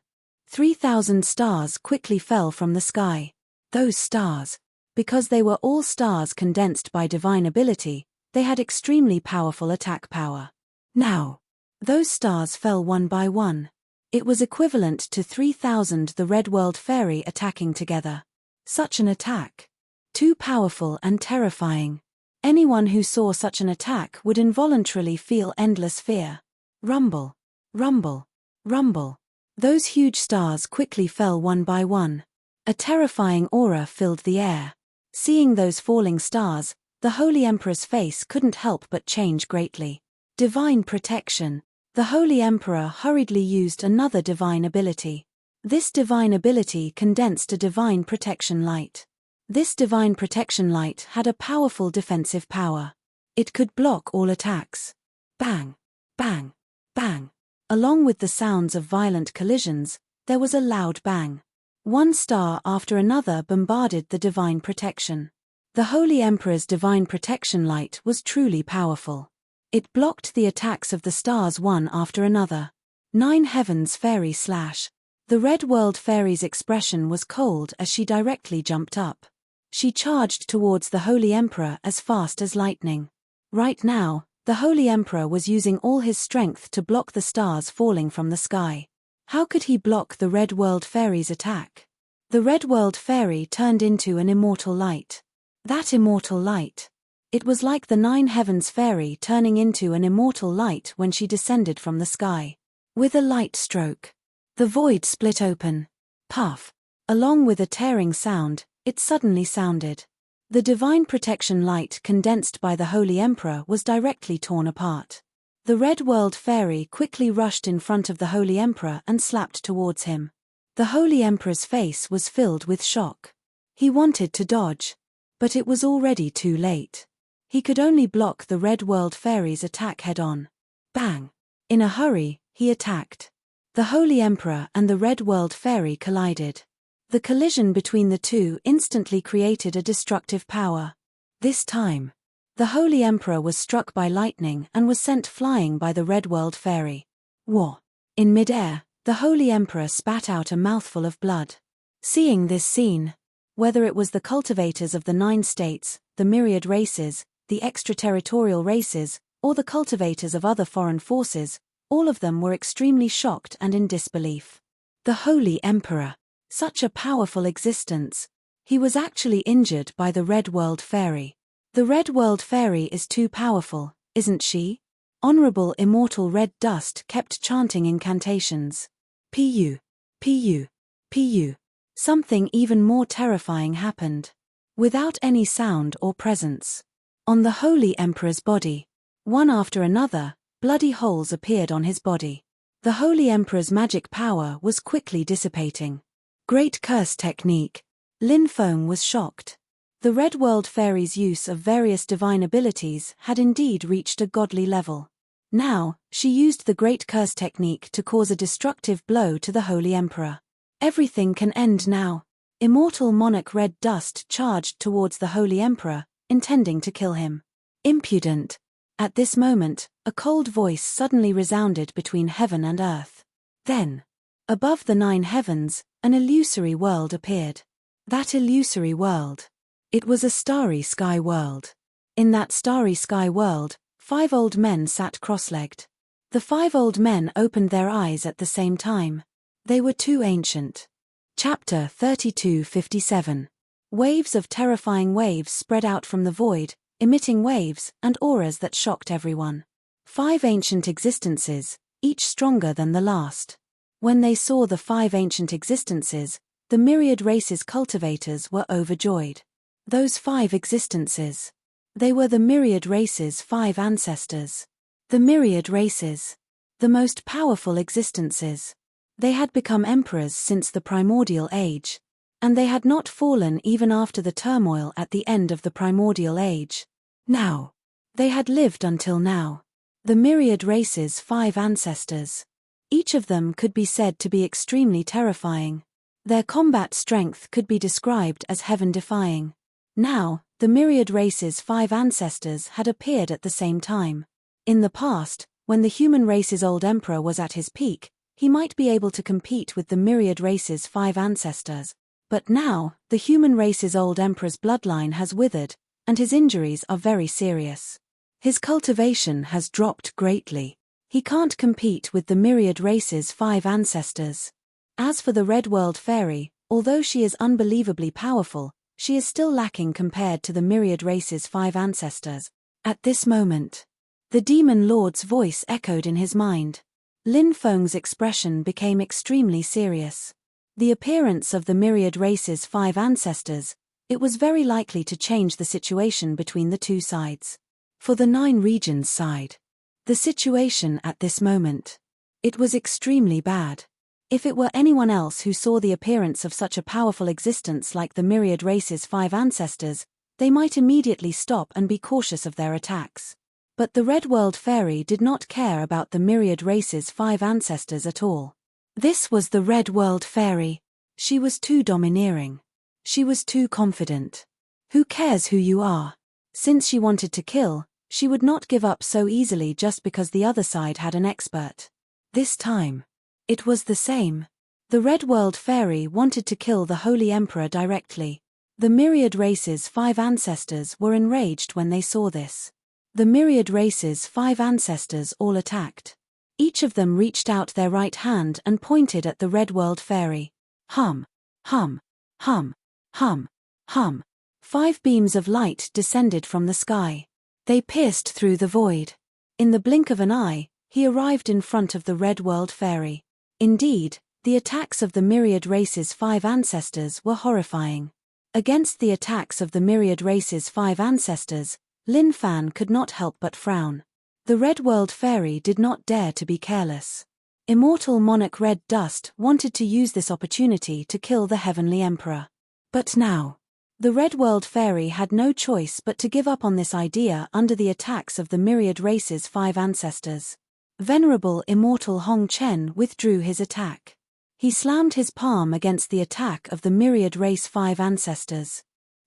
3,000 stars quickly fell from the sky. Those stars, because they were all stars condensed by divine ability, they had extremely powerful attack power. Now, those stars fell one by one. It was equivalent to 3,000 the Red World Fairy attacking together. Such an attack. Too powerful and terrifying. Anyone who saw such an attack would involuntarily feel endless fear. Rumble. Rumble. Rumble. Those huge stars quickly fell one by one. A terrifying aura filled the air. Seeing those falling stars, the Holy Emperor's face couldn't help but change greatly. Divine protection. The Holy Emperor hurriedly used another divine ability. This divine ability condensed a divine protection light. This divine protection light had a powerful defensive power. It could block all attacks. Bang, bang, bang. Along with the sounds of violent collisions, there was a loud bang. One star after another bombarded the divine protection. The Holy Emperor's divine protection light was truly powerful. It blocked the attacks of the stars one after another. 9 Heavens Fairy slash. The Red World Fairy's expression was cold as she directly jumped up. She charged towards the Holy Emperor as fast as lightning. Right now, the Holy Emperor was using all his strength to block the stars falling from the sky. How could he block the Red World Fairy's attack? The Red World Fairy turned into an immortal light. That immortal light. It was like the 9 Heavens Fairy turning into an immortal light when she descended from the sky. With a light stroke, the void split open. Puff. Along with a tearing sound, it suddenly sounded. The divine protection light condensed by the Holy Emperor was directly torn apart. The Red World Fairy quickly rushed in front of the Holy Emperor and slapped towards him. The Holy Emperor's face was filled with shock. He wanted to dodge, but it was already too late. He could only block the Red World Fairy's attack head-on. Bang! In a hurry, he attacked. The Holy Emperor and the Red World Fairy collided. The collision between the two instantly created a destructive power. This time, the Holy Emperor was struck by lightning and was sent flying by the Red World Fairy. Whoa! In midair, the Holy Emperor spat out a mouthful of blood. Seeing this scene, Whether it was the cultivators of the 9 states, the myriad races, the extraterritorial races, or the cultivators of other foreign forces, all of them were extremely shocked and in disbelief. The Holy Emperor. Such a powerful existence. He was actually injured by the Red World Fairy. The Red World Fairy is too powerful, isn't she? Honorable Immortal Red Dust kept chanting incantations. Pu. Pu. Pu. Something even more terrifying happened. Without any sound or presence. On the Holy Emperor's body, one after another, bloody holes appeared on his body. The Holy Emperor's magic power was quickly dissipating. Great curse technique. Lin Feng was shocked. The Red World Fairy's use of various divine abilities had indeed reached a godly level. Now, she used the Great Curse technique to cause a destructive blow to the Holy Emperor. Everything can end now. Immortal Monarch Red Dust charged towards the Holy Emperor, intending to kill him. Impudent. At this moment, a cold voice suddenly resounded between heaven and earth. Then, above the 9 heavens, an illusory world appeared. That illusory world. It was a starry sky world. In that starry sky world, 5 old men sat cross-legged. The 5 old men opened their eyes at the same time. They were too ancient. Chapter 32:57. Waves of terrifying waves spread out from the void, emitting waves and auras that shocked everyone. 5 ancient existences, each stronger than the last. When they saw the 5 ancient existences, the myriad races cultivators were overjoyed. Those 5 existences. They were the myriad races' 5 ancestors. The myriad races. The most powerful existences. They had become emperors since the primordial age. And they had not fallen even after the turmoil at the end of the primordial age. Now. They had lived until now. The myriad races' 5 ancestors. Each of them could be said to be extremely terrifying. Their combat strength could be described as heaven-defying. Now, the myriad races' 5 ancestors had appeared at the same time. In the past, when the human race's old emperor was at his peak, he might be able to compete with the myriad race's 5 ancestors. But now, the human race's old emperor's bloodline has withered, and his injuries are very serious. His cultivation has dropped greatly. He can't compete with the myriad race's 5 ancestors. As for the Red World Fairy, although she is unbelievably powerful, she is still lacking compared to the myriad race's 5 ancestors. At this moment, the Demon Lord's voice echoed in his mind. Lin Feng's expression became extremely serious. The appearance of the myriad race's 5 ancestors, it was very likely to change the situation between the 2 sides. For the 9 regions side, the situation at this moment, it was extremely bad. If it were anyone else who saw the appearance of such a powerful existence like the myriad race's 5 ancestors, they might immediately stop and be cautious of their attacks. But the Red World Fairy did not care about the myriad race's 5 ancestors at all. This was the Red World Fairy. She was too domineering. She was too confident. Who cares who you are? Since she wanted to kill, she would not give up so easily just because the other side had an expert. This time, it was the same. The Red World Fairy wanted to kill the Holy Emperor directly. The myriad race's 5 ancestors were enraged when they saw this. The myriad race's 5 ancestors all attacked. Each of them reached out their right hand and pointed at the Red World Fairy. Hum, hum, hum, hum, hum. 5 beams of light descended from the sky. They pierced through the void. In the blink of an eye, he arrived in front of the Red World Fairy. Indeed, the attacks of the myriad race's 5 ancestors were horrifying. Against the attacks of the myriad race's 5 ancestors, Lin Fan could not help but frown. The Red World Fairy did not dare to be careless. Immortal Monarch Red Dust wanted to use this opportunity to kill the Heavenly Emperor. But now, the Red World Fairy had no choice but to give up on this idea under the attacks of the myriad race's 5 ancestors. Venerable Immortal Hong Chen withdrew his attack. He slammed his palm against the attack of the myriad race 5 ancestors.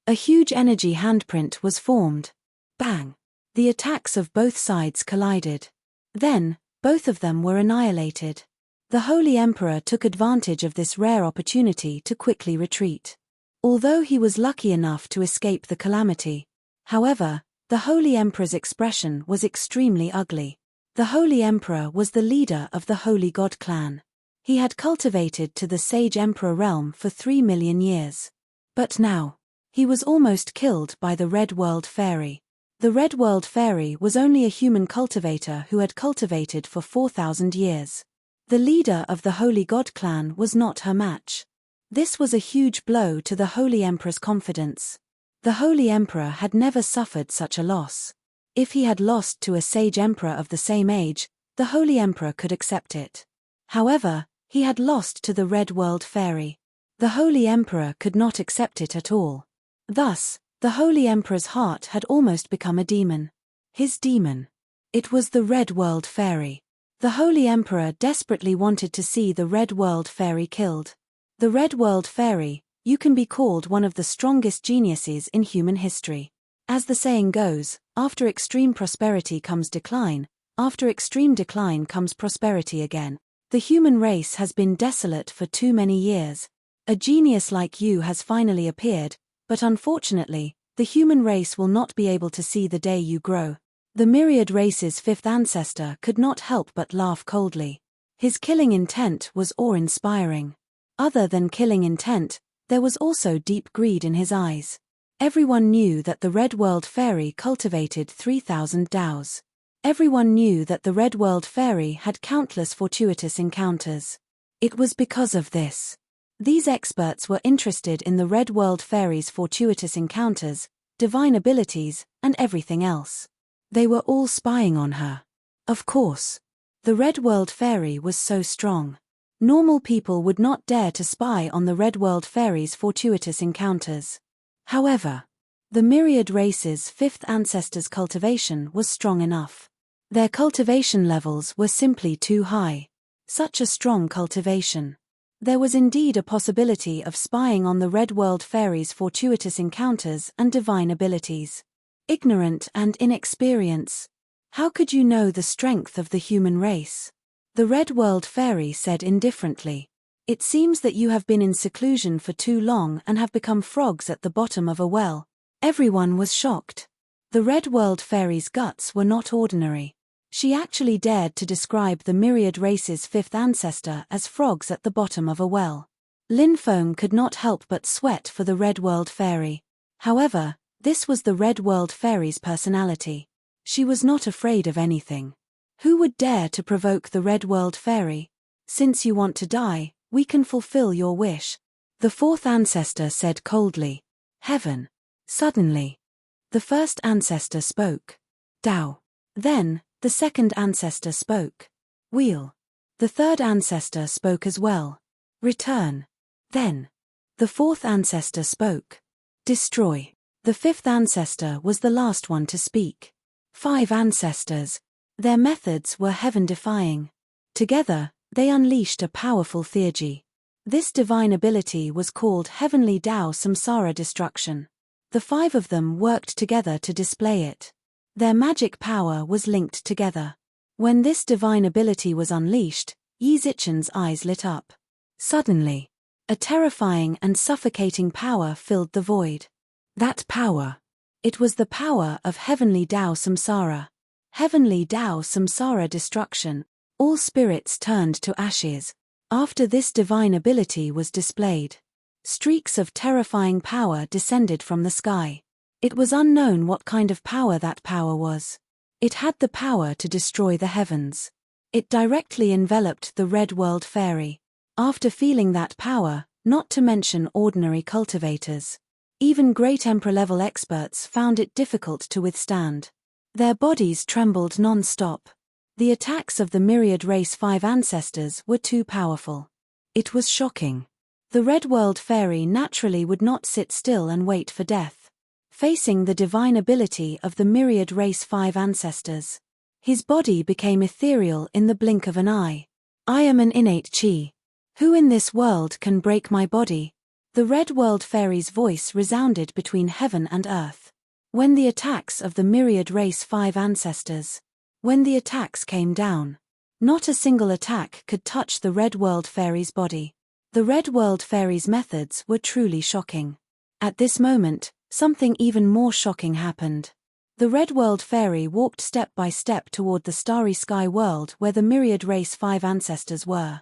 A huge energy handprint was formed. Bang! The attacks of both sides collided. Then, both of them were annihilated. The Holy Emperor took advantage of this rare opportunity to quickly retreat. although he was lucky enough to escape the calamity. However, the Holy Emperor's expression was extremely ugly. The Holy Emperor was the leader of the Holy God clan. He had cultivated to the Sage Emperor realm for 3 million years. But now, he was almost killed by the Red World Fairy. The Red World Fairy was only a human cultivator who had cultivated for 4,000 years. The leader of the Holy God clan was not her match. This was a huge blow to the Holy Emperor's confidence. The Holy Emperor had never suffered such a loss. If he had lost to a Sage Emperor of the same age, the Holy Emperor could accept it. However, he had lost to the Red World Fairy. The Holy Emperor could not accept it at all. Thus, the Holy Emperor's heart had almost become a demon. His demon. It was the Red World Fairy. The Holy Emperor desperately wanted to see the Red World Fairy killed. The Red World Fairy, you can be called one of the strongest geniuses in human history. As the saying goes, after extreme prosperity comes decline, after extreme decline comes prosperity again. The human race has been desolate for too many years. A genius like you has finally appeared, but unfortunately, the human race will not be able to see the day you grow. The myriad race's fifth ancestor could not help but laugh coldly. His killing intent was awe-inspiring. Other than killing intent, there was also deep greed in his eyes. Everyone knew that the Red World Fairy cultivated 3,000 DAOs. Everyone knew that the Red World Fairy had countless fortuitous encounters. It was because of this. These experts were interested in the Red World Fairy's fortuitous encounters, divine abilities, and everything else. They were all spying on her. Of course. The Red World Fairy was so strong. Normal people would not dare to spy on the Red World Fairy's fortuitous encounters. However, the myriad race's fifth ancestor's cultivation was strong enough. Their cultivation levels were simply too high. Such a strong cultivation. There was indeed a possibility of spying on the Red World Fairy's fortuitous encounters and divine abilities. Ignorant and inexperience. How could you know the strength of the human race? The Red World Fairy said indifferently. It seems that you have been in seclusion for too long and have become frogs at the bottom of a well. Everyone was shocked. The Red World Fairy's guts were not ordinary. She actually dared to describe the myriad race's fifth ancestor as frogs at the bottom of a well. Lin Feng could not help but sweat for the Red World Fairy. However, this was the Red World Fairy's personality. She was not afraid of anything. Who would dare to provoke the Red World Fairy? Since you want to die, we can fulfill your wish. The fourth ancestor said coldly. Heaven. Suddenly. The first ancestor spoke. Tao. Then, the second ancestor spoke. Wheel. The third ancestor spoke as well. Return. Then. The fourth ancestor spoke. Destroy. The fifth ancestor was the last one to speak. 5 ancestors. Their methods were heaven-defying. Together, they unleashed a powerful theurgy. This divine ability was called Heavenly Tao Samsara Destruction. The 5 of them worked together to display it. Their magic power was linked together. When this divine ability was unleashed, Yi Zichen's eyes lit up. Suddenly, a terrifying and suffocating power filled the void. That power. It was the power of Heavenly Tao Samsara. Heavenly Tao Samsara Destruction. All spirits turned to ashes. After this divine ability was displayed, streaks of terrifying power descended from the sky. It was unknown what kind of power that power was. It had the power to destroy the heavens. It directly enveloped the Red World Fairy. After feeling that power, not to mention ordinary cultivators, even great Emperor-level experts found it difficult to withstand. Their bodies trembled non-stop. The attacks of the myriad race 5 ancestors were too powerful. It was shocking. The Red World Fairy naturally would not sit still and wait for death. Facing the divine ability of the myriad race 5 ancestors, his body became ethereal in the blink of an eye. I am an innate chi. Who in this world can break my body? The Red World Fairy's voice resounded between heaven and earth. When the attacks of the myriad race 5 ancestors, when the attacks came down, not a single attack could touch the Red World Fairy's body. The Red World Fairy's methods were truly shocking. At this moment, something even more shocking happened. The Red World Fairy walked step by step toward the starry sky world where the Myriad Race 5 ancestors were.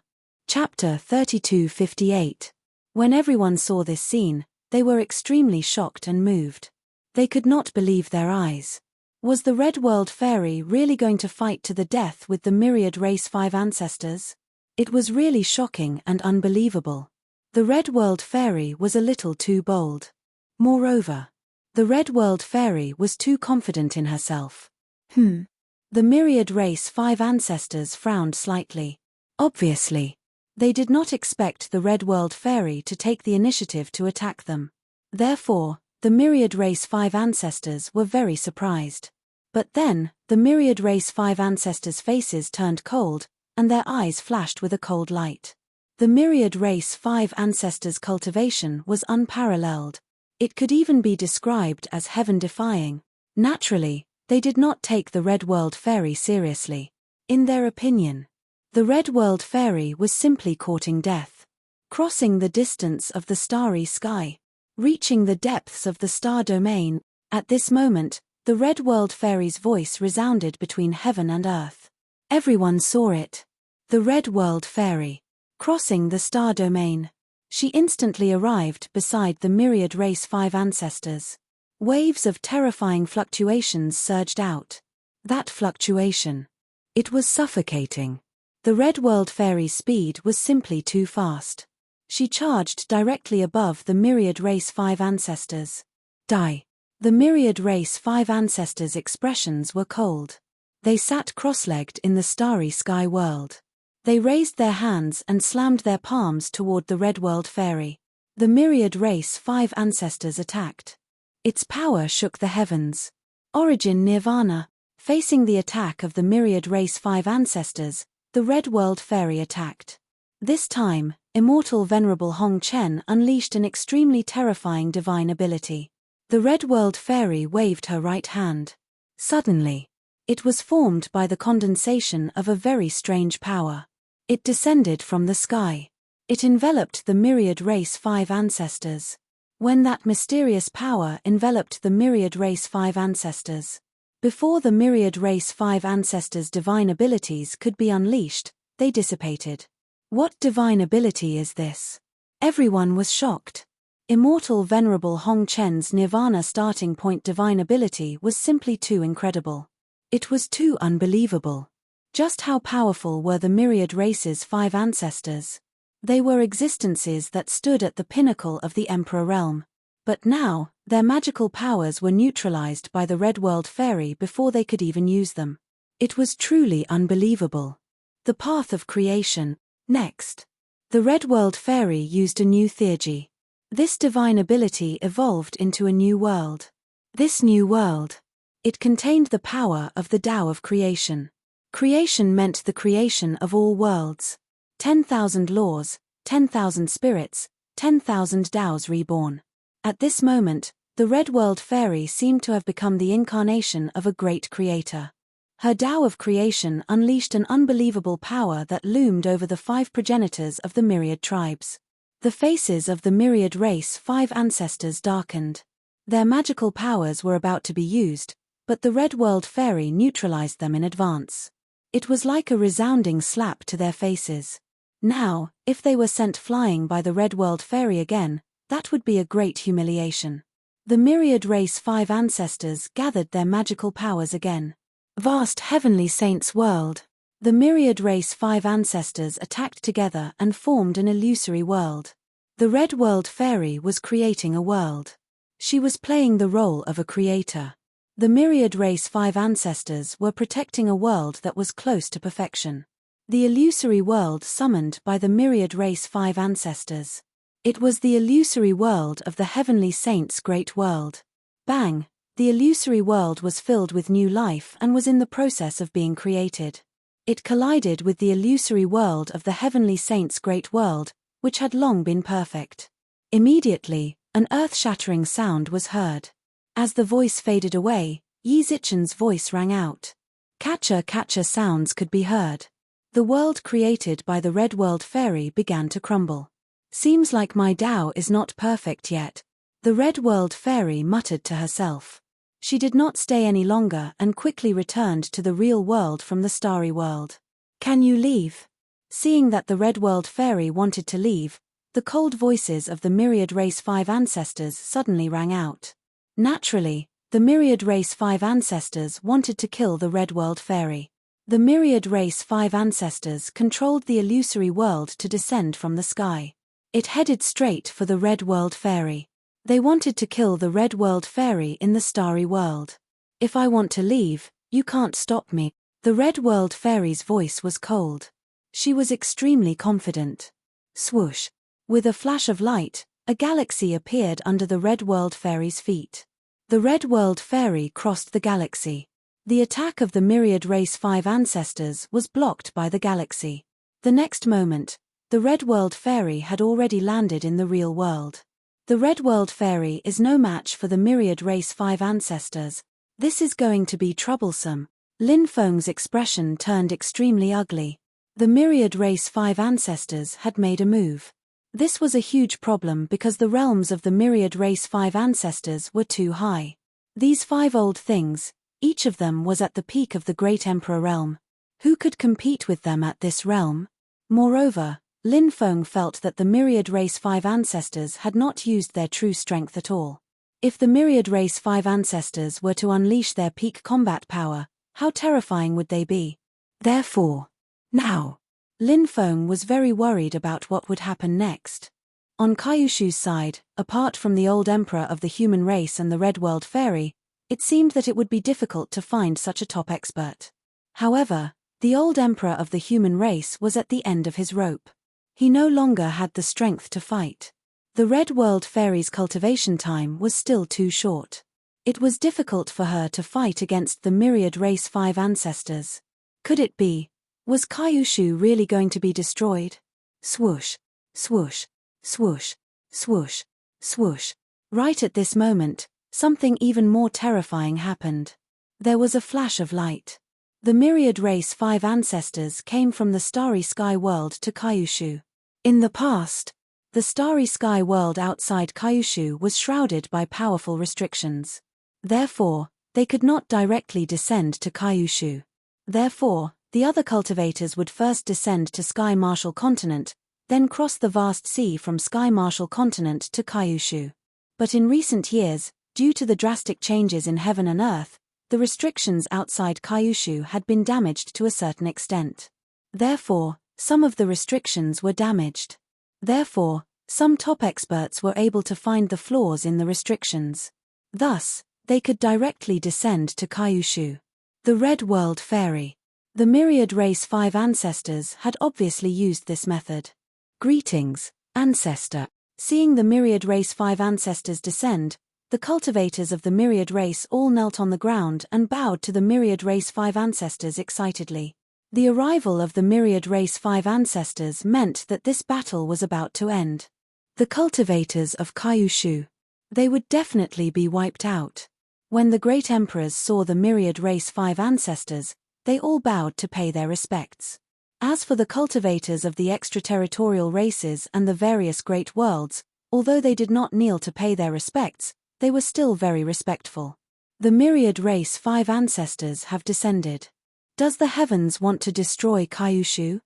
Chapter 3258. When everyone saw this scene, they were extremely shocked and moved. They could not believe their eyes. Was the Red World Fairy really going to fight to the death with the Myriad Race 5 ancestors? It was really shocking and unbelievable. The Red World Fairy was a little too bold. Moreover, the Red World Fairy was too confident in herself. The Myriad Race 5 ancestors frowned slightly. Obviously, they did not expect the Red World Fairy to take the initiative to attack them. Therefore, the Myriad Race 5 ancestors were very surprised. But then, the Myriad Race 5 ancestors' faces turned cold, and their eyes flashed with a cold light. The Myriad Race 5 ancestors' cultivation was unparalleled. It could even be described as heaven-defying. Naturally, they did not take the Red World Fairy seriously. In their opinion, the Red World Fairy was simply courting death. Crossing the distance of the starry sky. Reaching the depths of the star domain. At this moment, the Red World Fairy's voice resounded between heaven and earth. Everyone saw it. The Red World Fairy. Crossing the star domain. She instantly arrived beside the Myriad Race 5 ancestors. Waves of terrifying fluctuations surged out. That fluctuation. It was suffocating. The Red World Fairy's speed was simply too fast. She charged directly above the Myriad Race 5 ancestors. Die. The Myriad Race 5 ancestors' expressions were cold. They sat cross-legged in the starry sky world. They raised their hands and slammed their palms toward the Red World Fairy. The Myriad Race 5 ancestors attacked. Its power shook the heavens. Origin Nirvana. Facing the attack of the Myriad Race 5 ancestors, the Red World Fairy attacked. This time, immortal Venerable Hong Chen unleashed an extremely terrifying divine ability. The Red World Fairy waved her right hand. Suddenly, it was formed by the condensation of a very strange power. It descended from the sky. It enveloped the Myriad Race 5 ancestors. When that mysterious power enveloped the Myriad Race 5 ancestors, before the Myriad Race 5 ancestors' divine abilities could be unleashed, they dissipated. What divine ability is this? Everyone was shocked. Immortal Venerable Hong Chen's Nirvana starting point divine ability was simply too incredible. It was too unbelievable. Just how powerful were the Myriad Race's 5 ancestors? They were existences that stood at the pinnacle of the Emperor realm. But now, their magical powers were neutralized by the Red World Fairy before they could even use them. It was truly unbelievable. The path of creation. Next, the Red World Fairy used a new theurgy. This divine ability evolved into a new world. This new world. It contained the power of the Tao of creation. Creation meant the creation of all worlds. 10,000 laws, 10,000 spirits, 10,000 Taos reborn. At this moment, the Red World Fairy seemed to have become the incarnation of a great creator. Her Tao of creation unleashed an unbelievable power that loomed over the 5 progenitors of the myriad tribes. The faces of the Myriad Race 5 ancestors darkened. Their magical powers were about to be used, but the Red World Fairy neutralized them in advance. It was like a resounding slap to their faces. Now, if they were sent flying by the Red World Fairy again, that would be a great humiliation. The Myriad Race 5 ancestors gathered their magical powers again. Vast heavenly saints' world. The Myriad Race 5 ancestors attacked together and formed an illusory world. The Red World Fairy was creating a world. She was playing the role of a creator. The Myriad Race 5 ancestors were protecting a world that was close to perfection. The illusory world summoned by the Myriad Race 5 ancestors. It was the illusory world of the heavenly saints' great world. Bang! The illusory world was filled with new life and was in the process of being created. It collided with the illusory world of the heavenly saints' great world, which had long been perfect. Immediately, an earth-shattering sound was heard. As the voice faded away, Yi Zichen's voice rang out. Catcher sounds could be heard. The world created by the Red World Fairy began to crumble. Seems like my Tao is not perfect yet. The Red World Fairy muttered to herself. She did not stay any longer and quickly returned to the real world from the starry world. Can you leave? Seeing that the Red World Fairy wanted to leave, the cold voices of the Myriad Race 5 ancestors suddenly rang out. Naturally, the Myriad Race 5 ancestors wanted to kill the Red World Fairy. The Myriad Race 5 ancestors controlled the illusory world to descend from the sky. It headed straight for the Red World Fairy. They wanted to kill the Red World Fairy in the starry world. If I want to leave, you can't stop me. The Red World Fairy's voice was cold. She was extremely confident. Swoosh. With a flash of light, a galaxy appeared under the Red World Fairy's feet. The Red World Fairy crossed the galaxy. The attack of the Myriad Race 5 ancestors was blocked by the galaxy. The next moment, the Red World Fairy had already landed in the real world. The Red World Fairy is no match for the Myriad Race 5 ancestors. This is going to be troublesome. Lin Feng's expression turned extremely ugly. The Myriad Race 5 ancestors had made a move. This was a huge problem because the realms of the Myriad Race 5 ancestors were too high. These 5 old things, each of them was at the peak of the Great Emperor realm. Who could compete with them at this realm? Moreover, Lin Feng felt that the Myriad Race 5 ancestors had not used their true strength at all. If the Myriad Race 5 ancestors were to unleash their peak combat power, how terrifying would they be? Therefore, now, Lin Feng was very worried about what would happen next. On Kyushu's side, apart from the old emperor of the human race and the Red World Fairy, it seemed that it would be difficult to find such a top expert. However, the old emperor of the human race was at the end of his rope. He no longer had the strength to fight. The Red World Fairy's cultivation time was still too short. It was difficult for her to fight against the Myriad Race 5 ancestors. Could it be? Was Kyushu really going to be destroyed? Swoosh, swoosh, swoosh, swoosh, swoosh. Right at this moment, something even more terrifying happened. There was a flash of light. The Myriad Race 5 ancestors came from the Starry Sky world to Kyushu. In the past, the Starry Sky world outside Kyushu was shrouded by powerful restrictions. Therefore, they could not directly descend to Kyushu. Therefore, the other cultivators would first descend to Sky Marshal Continent, then cross the vast sea from Sky Marshal Continent to Kyushu. But in recent years, due to the drastic changes in heaven and earth, the restrictions outside Kyushu had been damaged to a certain extent. Therefore, some of the restrictions were damaged. Therefore, some top experts were able to find the flaws in the restrictions. Thus, they could directly descend to Kyushu. The Red World Fairy. The Myriad Race 5 ancestors had obviously used this method. Greetings, Ancestor. Seeing the Myriad Race 5 ancestors descend, the cultivators of the Myriad Race all knelt on the ground and bowed to the Myriad Race 5 ancestors excitedly. The arrival of the Myriad Race 5 ancestors meant that this battle was about to end. The cultivators of Kyushu. They would definitely be wiped out. When the great emperors saw the Myriad Race 5 ancestors, they all bowed to pay their respects. As for the cultivators of the extraterritorial races and the various great worlds, although they did not kneel to pay their respects, they were still very respectful. The Myriad Race 5 ancestors have descended. Does the heavens want to destroy Kyushu?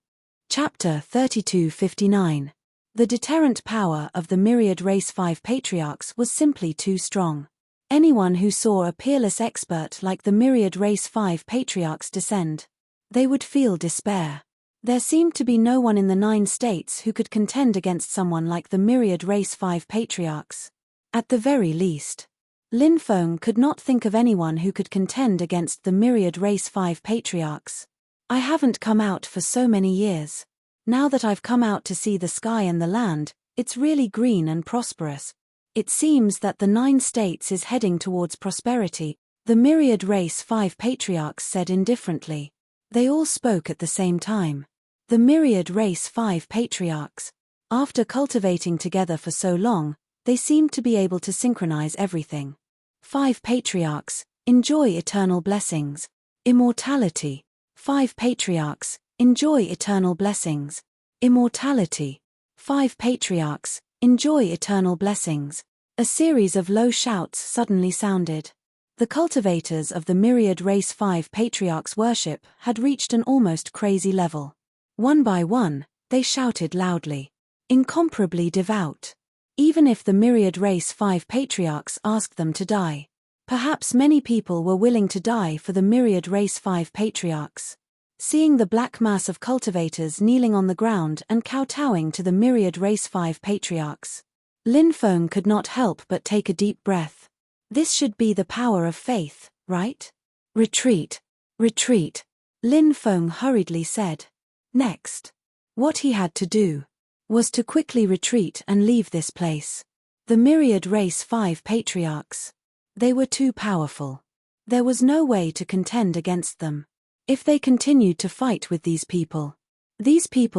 Chapter 3259. The deterrent power of the Myriad Race 5 patriarchs was simply too strong. Anyone who saw a peerless expert like the Myriad Race 5 patriarchs descend, they would feel despair. There seemed to be no one in the 9 states who could contend against someone like the Myriad Race 5 patriarchs. At the very least, Lin Feng could not think of anyone who could contend against the Myriad Race 5 patriarchs. I haven't come out for so many years. Now that I've come out to see the sky and the land, it's really green and prosperous. It seems that the 9 states is heading towards prosperity, the Myriad Race 5 patriarchs said indifferently. They all spoke at the same time. The Myriad Race 5 patriarchs. After cultivating together for so long, they seemed to be able to synchronize everything. 5 patriarchs, enjoy eternal blessings. Immortality. 5 patriarchs, enjoy eternal blessings. Immortality. 5 patriarchs, enjoy eternal blessings. A series of low shouts suddenly sounded. The cultivators of the Myriad Race 5 Patriarchs' worship had reached an almost crazy level. One by one, they shouted loudly. Incomparably devout. Even if the Myriad Race 5 Patriarchs asked them to die. Perhaps many people were willing to die for the Myriad Race 5 Patriarchs. Seeing the black mass of cultivators kneeling on the ground and kowtowing to the Myriad Race 5 Patriarchs, Lin Feng could not help but take a deep breath. This should be the power of faith, right? Retreat. Retreat. Lin Feng hurriedly said. Next. What he had to do was to quickly retreat and leave this place. The Myriad Race 5 Patriarchs. They were too powerful. There was no way to contend against them. If they continued to fight with these people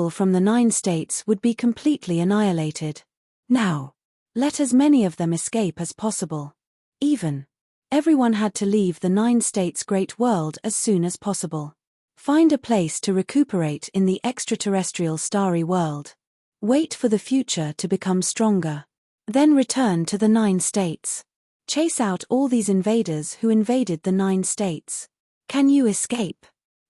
from the 9 states would be completely annihilated. Now, let as many of them escape as possible. Everyone had to leave the 9 states' great world as soon as possible. Find a place to recuperate in the extraterrestrial starry world. Wait for the future to become stronger. Then return to the 9 states. Chase out all these invaders who invaded the 9 states. Can you escape?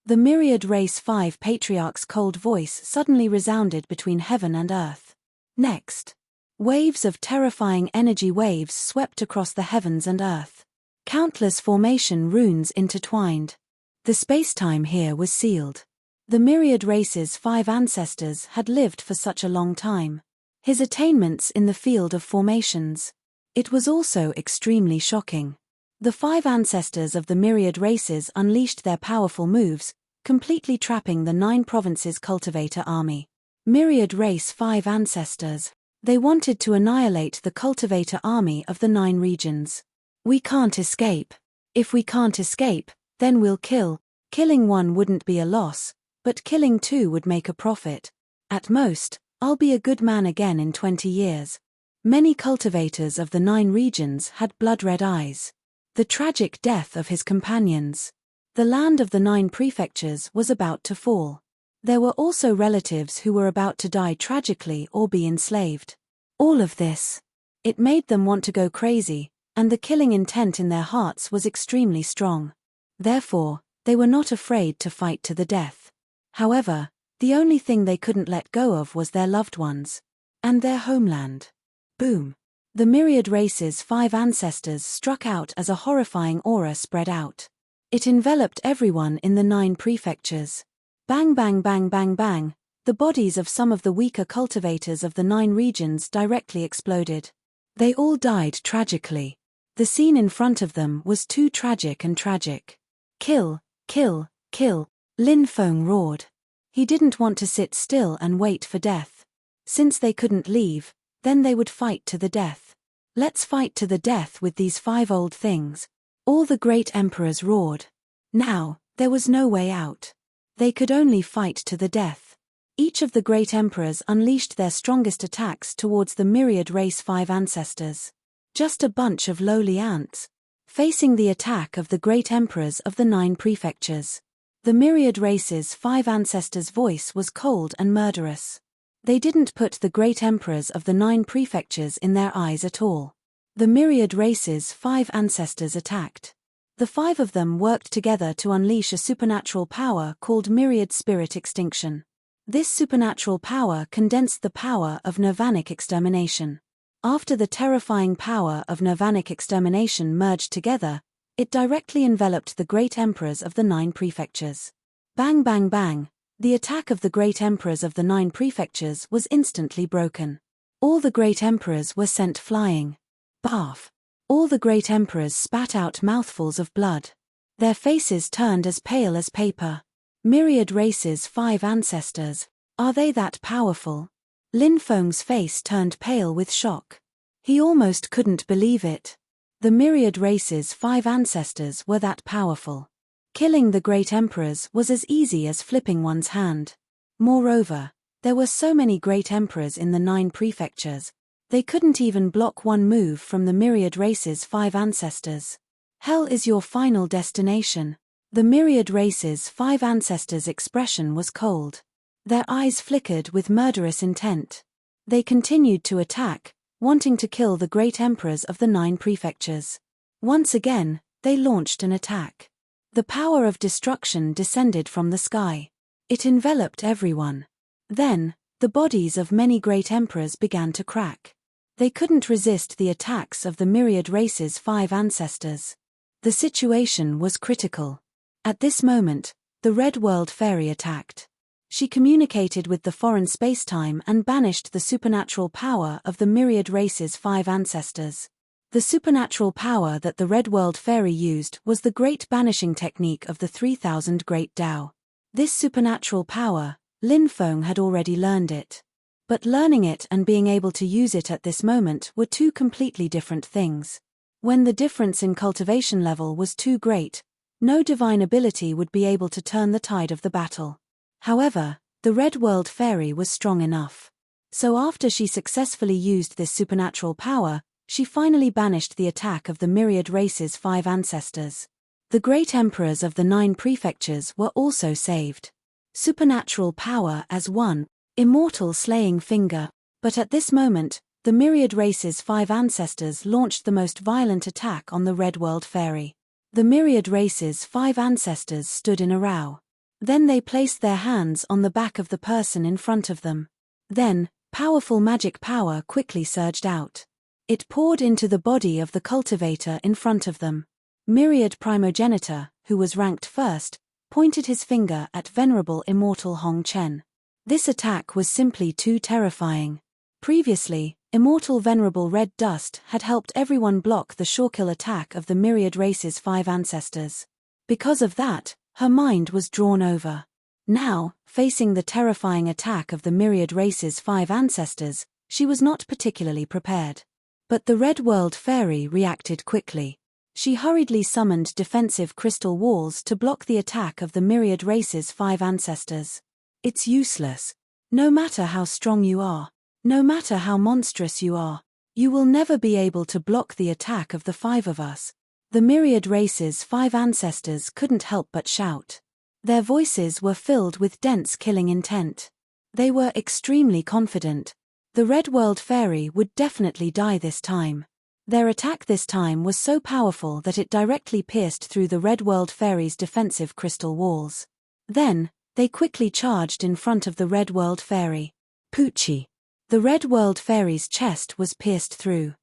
The Myriad Race 5 Patriarch's cold voice suddenly resounded between heaven and earth. Next. Waves of terrifying energy waves swept across the heavens and earth. Countless formation runes intertwined. The space-time here was sealed. The Myriad Race's 5 ancestors had lived for such a long time. His attainments in the field of formations. It was also extremely shocking. The 5 ancestors of the Myriad Races unleashed their powerful moves, completely trapping the 9 provinces' cultivator army. Myriad Race 5 ancestors. They wanted to annihilate the cultivator army of the 9 regions. We can't escape. If we can't escape, then we'll kill. Killing 1 wouldn't be a loss, but killing 2 would make a profit. At most, I'll be a good man again in 20 years. Many cultivators of the 9 regions had blood-red eyes. The tragic death of his companions. The land of the 9 prefectures was about to fall. There were also relatives who were about to die tragically or be enslaved. All of this. It made them want to go crazy, and the killing intent in their hearts was extremely strong. Therefore, they were not afraid to fight to the death. However, the only thing they couldn't let go of was their loved ones. And their homeland. Boom. The Myriad Race's 5 ancestors struck out as a horrifying aura spread out. It enveloped everyone in the 9 prefectures. Bang bang bang bang bang, the bodies of some of the weaker cultivators of the 9 regions directly exploded. They all died tragically. The scene in front of them was too tragic and tragic. Kill, kill, kill, Lin Feng roared. He didn't want to sit still and wait for death. Since they couldn't leave, then they would fight to the death. Let's fight to the death with these 5 old things. All the great emperors roared. Now, there was no way out. They could only fight to the death. Each of the great emperors unleashed their strongest attacks towards the Myriad Race 5 ancestors. Just a bunch of lowly ants. Facing the attack of the great emperors of the 9 prefectures. The Myriad Race's 5 ancestors' voice was cold and murderous. They didn't put the great emperors of the 9 prefectures in their eyes at all. The Myriad Race's 5 ancestors attacked. The 5 of them worked together to unleash a supernatural power called Myriad Spirit Extinction. This supernatural power condensed the power of nirvanic extermination. After the terrifying power of nirvanic extermination merged together, it directly enveloped the great emperors of the 9 prefectures. Bang bang bang, the attack of the great emperors of the 9 prefectures was instantly broken. All the great emperors were sent flying. Barf. All the great emperors spat out mouthfuls of blood. Their faces turned as pale as paper. Myriad Race's 5 ancestors. Are they that powerful? Lin Feng's face turned pale with shock. He almost couldn't believe it. The Myriad Race's 5 ancestors were that powerful. Killing the great emperors was as easy as flipping one's hand. Moreover, there were so many great emperors in the 9 prefectures. They couldn't even block one move from the Myriad Race's 5 ancestors. Hell is your final destination. The Myriad Race's 5 ancestors' expression was cold. Their eyes flickered with murderous intent. They continued to attack, wanting to kill the great emperors of the 9 prefectures. Once again, they launched an attack. The power of destruction descended from the sky. It enveloped everyone. Then, the bodies of many great emperors began to crack. They couldn't resist the attacks of the myriad race's 5 ancestors. The situation was critical. At this moment, the Red World Fairy attacked. She communicated with the foreign spacetime and banished the supernatural power of the myriad race's 5 ancestors. The supernatural power that the Red World Fairy used was the great banishing technique of the 3000 Great Tao. This supernatural power, Lin Feng had already learned it. But learning it and being able to use it at this moment were two completely different things. When the difference in cultivation level was too great, no divine ability would be able to turn the tide of the battle. However, the Red World Fairy was strong enough. So after she successfully used this supernatural power, she finally banished the attack of the myriad race's 5 ancestors. The great emperors of the 9 prefectures were also saved. Supernatural power as one, immortal slaying finger. But at this moment, the myriad race's 5 ancestors launched the most violent attack on the Red World Fairy. The myriad race's 5 ancestors stood in a row. Then they placed their hands on the back of the person in front of them. Then, powerful magic power quickly surged out. It poured into the body of the cultivator in front of them. Myriad Primogenitor, who was ranked first, pointed his finger at venerable immortal Hong Chen. This attack was simply too terrifying. Previously, immortal venerable Red Dust had helped everyone block the Shawkill attack of the myriad race's 5 ancestors. Because of that, her mind was drawn over. Now, facing the terrifying attack of the myriad race's 5 ancestors, she was not particularly prepared. But the Red World Fairy reacted quickly. She hurriedly summoned defensive crystal walls to block the attack of the myriad race's 5 ancestors. It's useless. No matter how strong you are, no matter how monstrous you are, you will never be able to block the attack of the 5 of us. The myriad race's 5 ancestors couldn't help but shout. Their voices were filled with dense killing intent. They were extremely confident. The Red World Fairy would definitely die this time. Their attack this time was so powerful that it directly pierced through the Red World Fairy's defensive crystal walls. Then, they quickly charged in front of the Red World Fairy. Poochie. The Red World Fairy's chest was pierced through.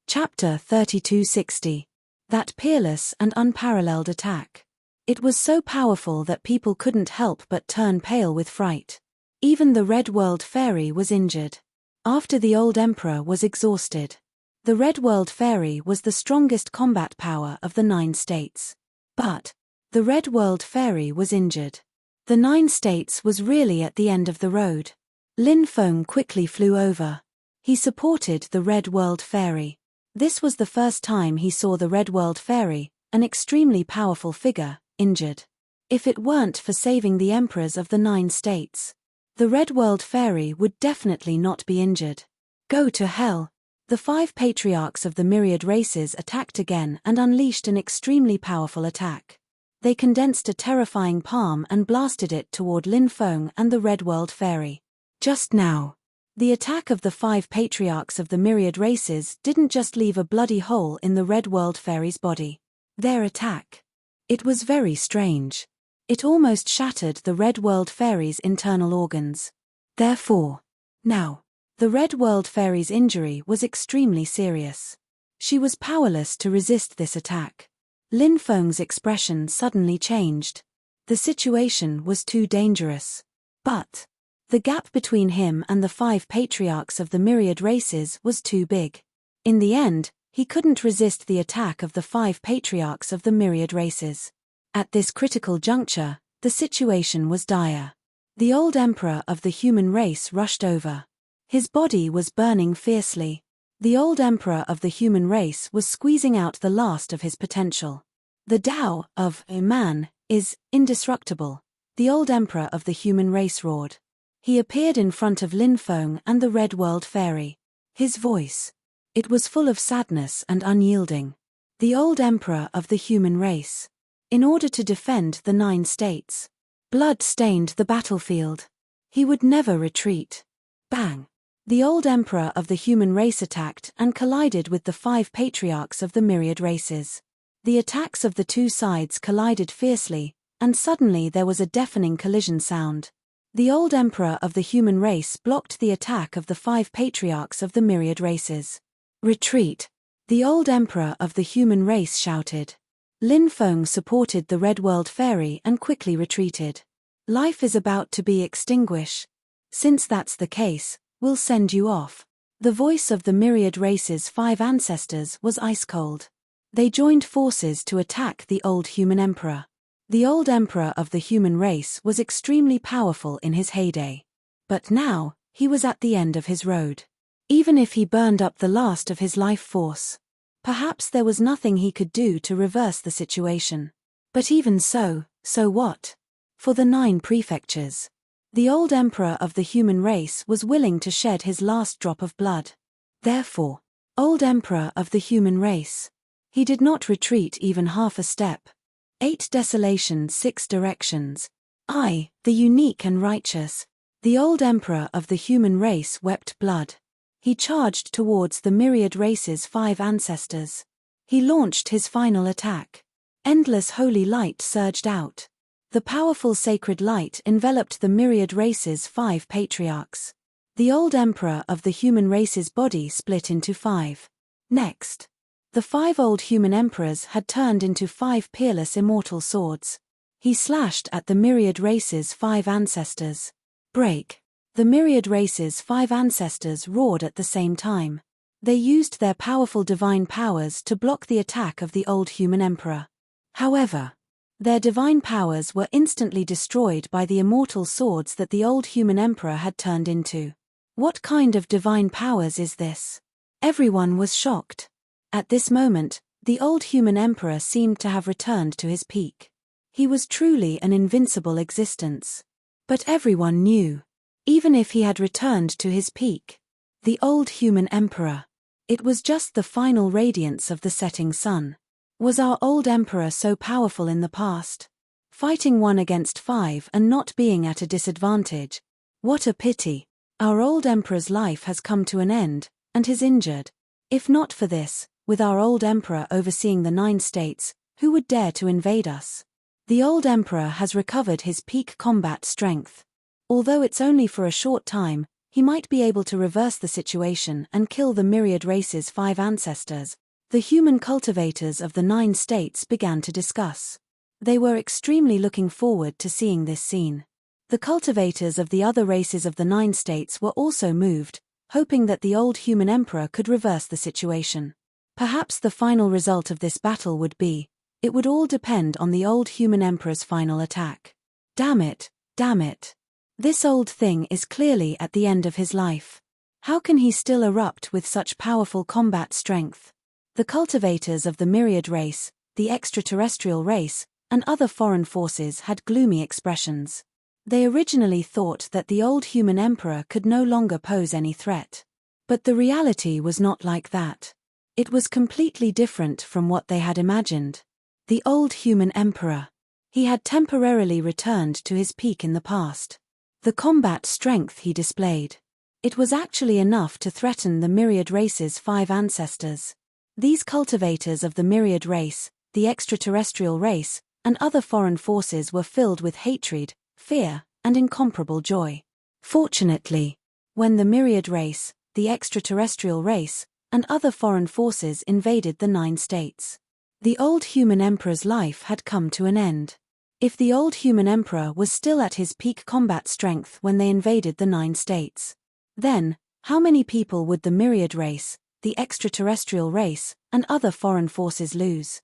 Chapter 3260. That peerless and unparalleled attack. It was so powerful that people couldn't help but turn pale with fright. Even the Red World Fairy was injured. After the old emperor was exhausted. The Red World Fairy was the strongest combat power of the 9 states. But the Red World Fairy was injured. The 9 states was really at the end of the road. Lin Feng quickly flew over. He supported the Red World Fairy. This was the first time he saw the Red World Fairy, an extremely powerful figure, injured. If it weren't for saving the emperors of the 9 states, the Red World Fairy would definitely not be injured. Go to hell. The 5 patriarchs of the myriad races attacked again and unleashed an extremely powerful attack. They condensed a terrifying palm and blasted it toward Lin Feng and the Red World Fairy. Just now, the attack of the 5 patriarchs of the myriad races didn't just leave a bloody hole in the Red World Fairy's body. Their attack. It was very strange. It almost shattered the Red World Fairy's internal organs. Therefore, now, the Red World Fairy's injury was extremely serious. She was powerless to resist this attack. Lin Feng's expression suddenly changed. The situation was too dangerous. But the gap between him and the 5 patriarchs of the myriad races was too big. In the end, he couldn't resist the attack of the 5 patriarchs of the myriad races. At this critical juncture, the situation was dire. The old emperor of the human race rushed over. His body was burning fiercely. The old emperor of the human race was squeezing out the last of his potential. The Tao of a man is indestructible, the old emperor of the human race roared. He appeared in front of Lin Feng and the Red World Fairy. His voice. It was full of sadness and unyielding. The old emperor of the human race. In order to defend the 9 states. Blood stained the battlefield. He would never retreat. Bang. The old emperor of the human race attacked and collided with the 5 patriarchs of the myriad races. The attacks of the two sides collided fiercely, and suddenly there was a deafening collision sound. The old emperor of the human race blocked the attack of the 5 patriarchs of the myriad races. Retreat! The old emperor of the human race shouted. Lin Feng supported the Red World Fairy and quickly retreated. Life is about to be extinguished. Since that's the case, we'll send you off. The voice of the myriad race's 5 ancestors was ice-cold. They joined forces to attack the old human emperor. The old emperor of the human race was extremely powerful in his heyday. But now, he was at the end of his road. Even if he burned up the last of his life force, perhaps there was nothing he could do to reverse the situation. But even so what? For the 9 prefectures, the old emperor of the human race was willing to shed his last drop of blood. Therefore, old emperor of the human race, he did not retreat even half a step. 8 desolation 6 directions. I, the unique and righteous, the old emperor of the human race wept blood. He charged towards the myriad race's 5 ancestors. He launched his final attack. Endless holy light surged out. The powerful sacred light enveloped the myriad race's 5 patriarchs. The old emperor of the human race's body split into 5. Next, the 5 old human emperors had turned into 5 peerless immortal swords. He slashed at the myriad race's 5 ancestors. Break! The myriad race's 5 ancestors roared at the same time. They used their powerful divine powers to block the attack of the old human emperor. However, their divine powers were instantly destroyed by the immortal swords that the old human emperor had turned into. What kind of divine powers is this? Everyone was shocked. At this moment, the old human emperor seemed to have returned to his peak. He was truly an invincible existence. But everyone knew, even if he had returned to his peak, the old human emperor, it was just the final radiance of the setting sun. Was our old emperor so powerful in the past? Fighting 1 against 5 and not being at a disadvantage. What a pity. Our old emperor's life has come to an end, and he's injured. If not for this, with our old emperor overseeing the 9 states, who would dare to invade us? The old emperor has recovered his peak combat strength. Although it's only for a short time, he might be able to reverse the situation and kill the myriad race's 5 ancestors. The human cultivators of the 9 states began to discuss. They were extremely looking forward to seeing this scene. The cultivators of the other races of the 9 states were also moved, hoping that the old human emperor could reverse the situation. Perhaps the final result of this battle would be, it would all depend on the old human emperor's final attack. Damn it. This old thing is clearly at the end of his life. How can he still erupt with such powerful combat strength? The cultivators of the myriad race, the extraterrestrial race, and other foreign forces had gloomy expressions. They originally thought that the old human emperor could no longer pose any threat. But the reality was not like that. It was completely different from what they had imagined. The old human emperor. He had temporarily returned to his peak in the past. The combat strength he displayed. It was actually enough to threaten the myriad race's 5 ancestors. These cultivators of the myriad race, the extraterrestrial race, and other foreign forces were filled with hatred, fear, and incomparable joy. Fortunately, when the myriad race, the extraterrestrial race, and other foreign forces invaded the 9 states, the old human emperor's life had come to an end. If the old human emperor was still at his peak combat strength when they invaded the 9 states, then, how many people would the myriad race, the extraterrestrial race, and other foreign forces lose?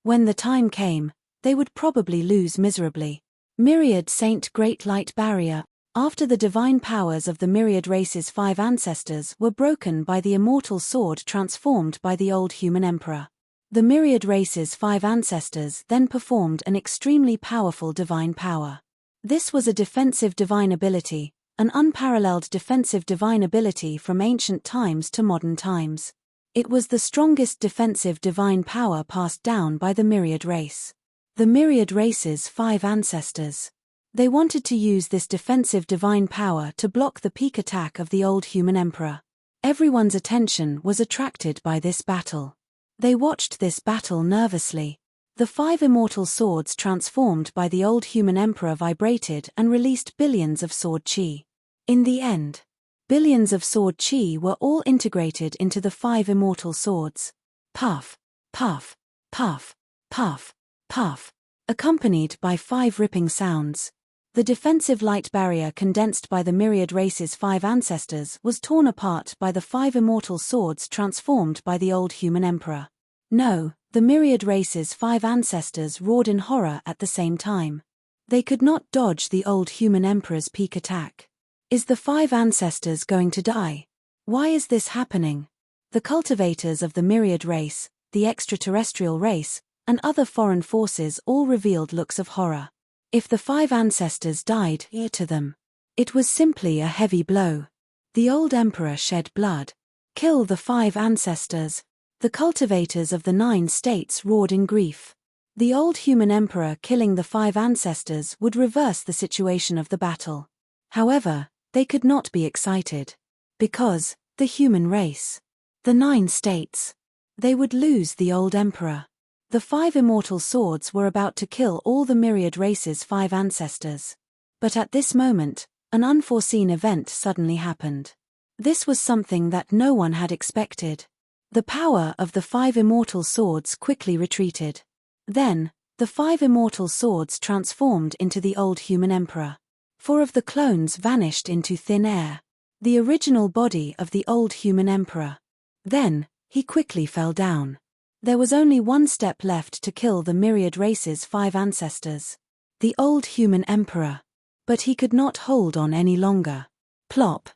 When the time came, they would probably lose miserably. Myriad Saint Great Light Barrier. After the divine powers of the myriad race's 5 ancestors were broken by the immortal sword transformed by the old human emperor, the myriad race's 5 ancestors then performed an extremely powerful divine power. This was a defensive divine ability, an unparalleled defensive divine ability from ancient times to modern times. It was the strongest defensive divine power passed down by the myriad race. The myriad race's 5 ancestors. They wanted to use this defensive divine power to block the peak attack of the old human emperor. Everyone's attention was attracted by this battle. They watched this battle nervously. The 5 immortal swords transformed by the old human emperor vibrated and released billions of sword chi. In the end, billions of sword chi were all integrated into the 5 immortal swords. Puff, puff, puff, puff, puff, accompanied by 5 ripping sounds. The defensive light barrier condensed by the myriad race's 5 ancestors was torn apart by the 5 immortal swords transformed by the old human emperor. No, the myriad race's 5 ancestors roared in horror at the same time. They could not dodge the old human emperor's peak attack. Is the 5 ancestors going to die? Why is this happening? The cultivators of the myriad race, the extraterrestrial race, and other foreign forces all revealed looks of horror. If the 5 ancestors died to them, it was simply a heavy blow. The old emperor shed blood. Kill the 5 ancestors. The cultivators of the 9 states roared in grief. The old human emperor killing the 5 ancestors would reverse the situation of the battle. However, they could not be excited. Because, the human race, the 9 states, they would lose the old emperor. The 5 immortal swords were about to kill all the myriad race's 5 ancestors. But at this moment, an unforeseen event suddenly happened. This was something that no one had expected. The power of the 5 immortal swords quickly retreated. Then, the 5 immortal swords transformed into the old human emperor. 4 of the clones vanished into thin air. The original body of the old human emperor. Then, he quickly fell down. There was only one step left to kill the myriad race's 5 ancestors. The old human emperor. But he could not hold on any longer. Plop.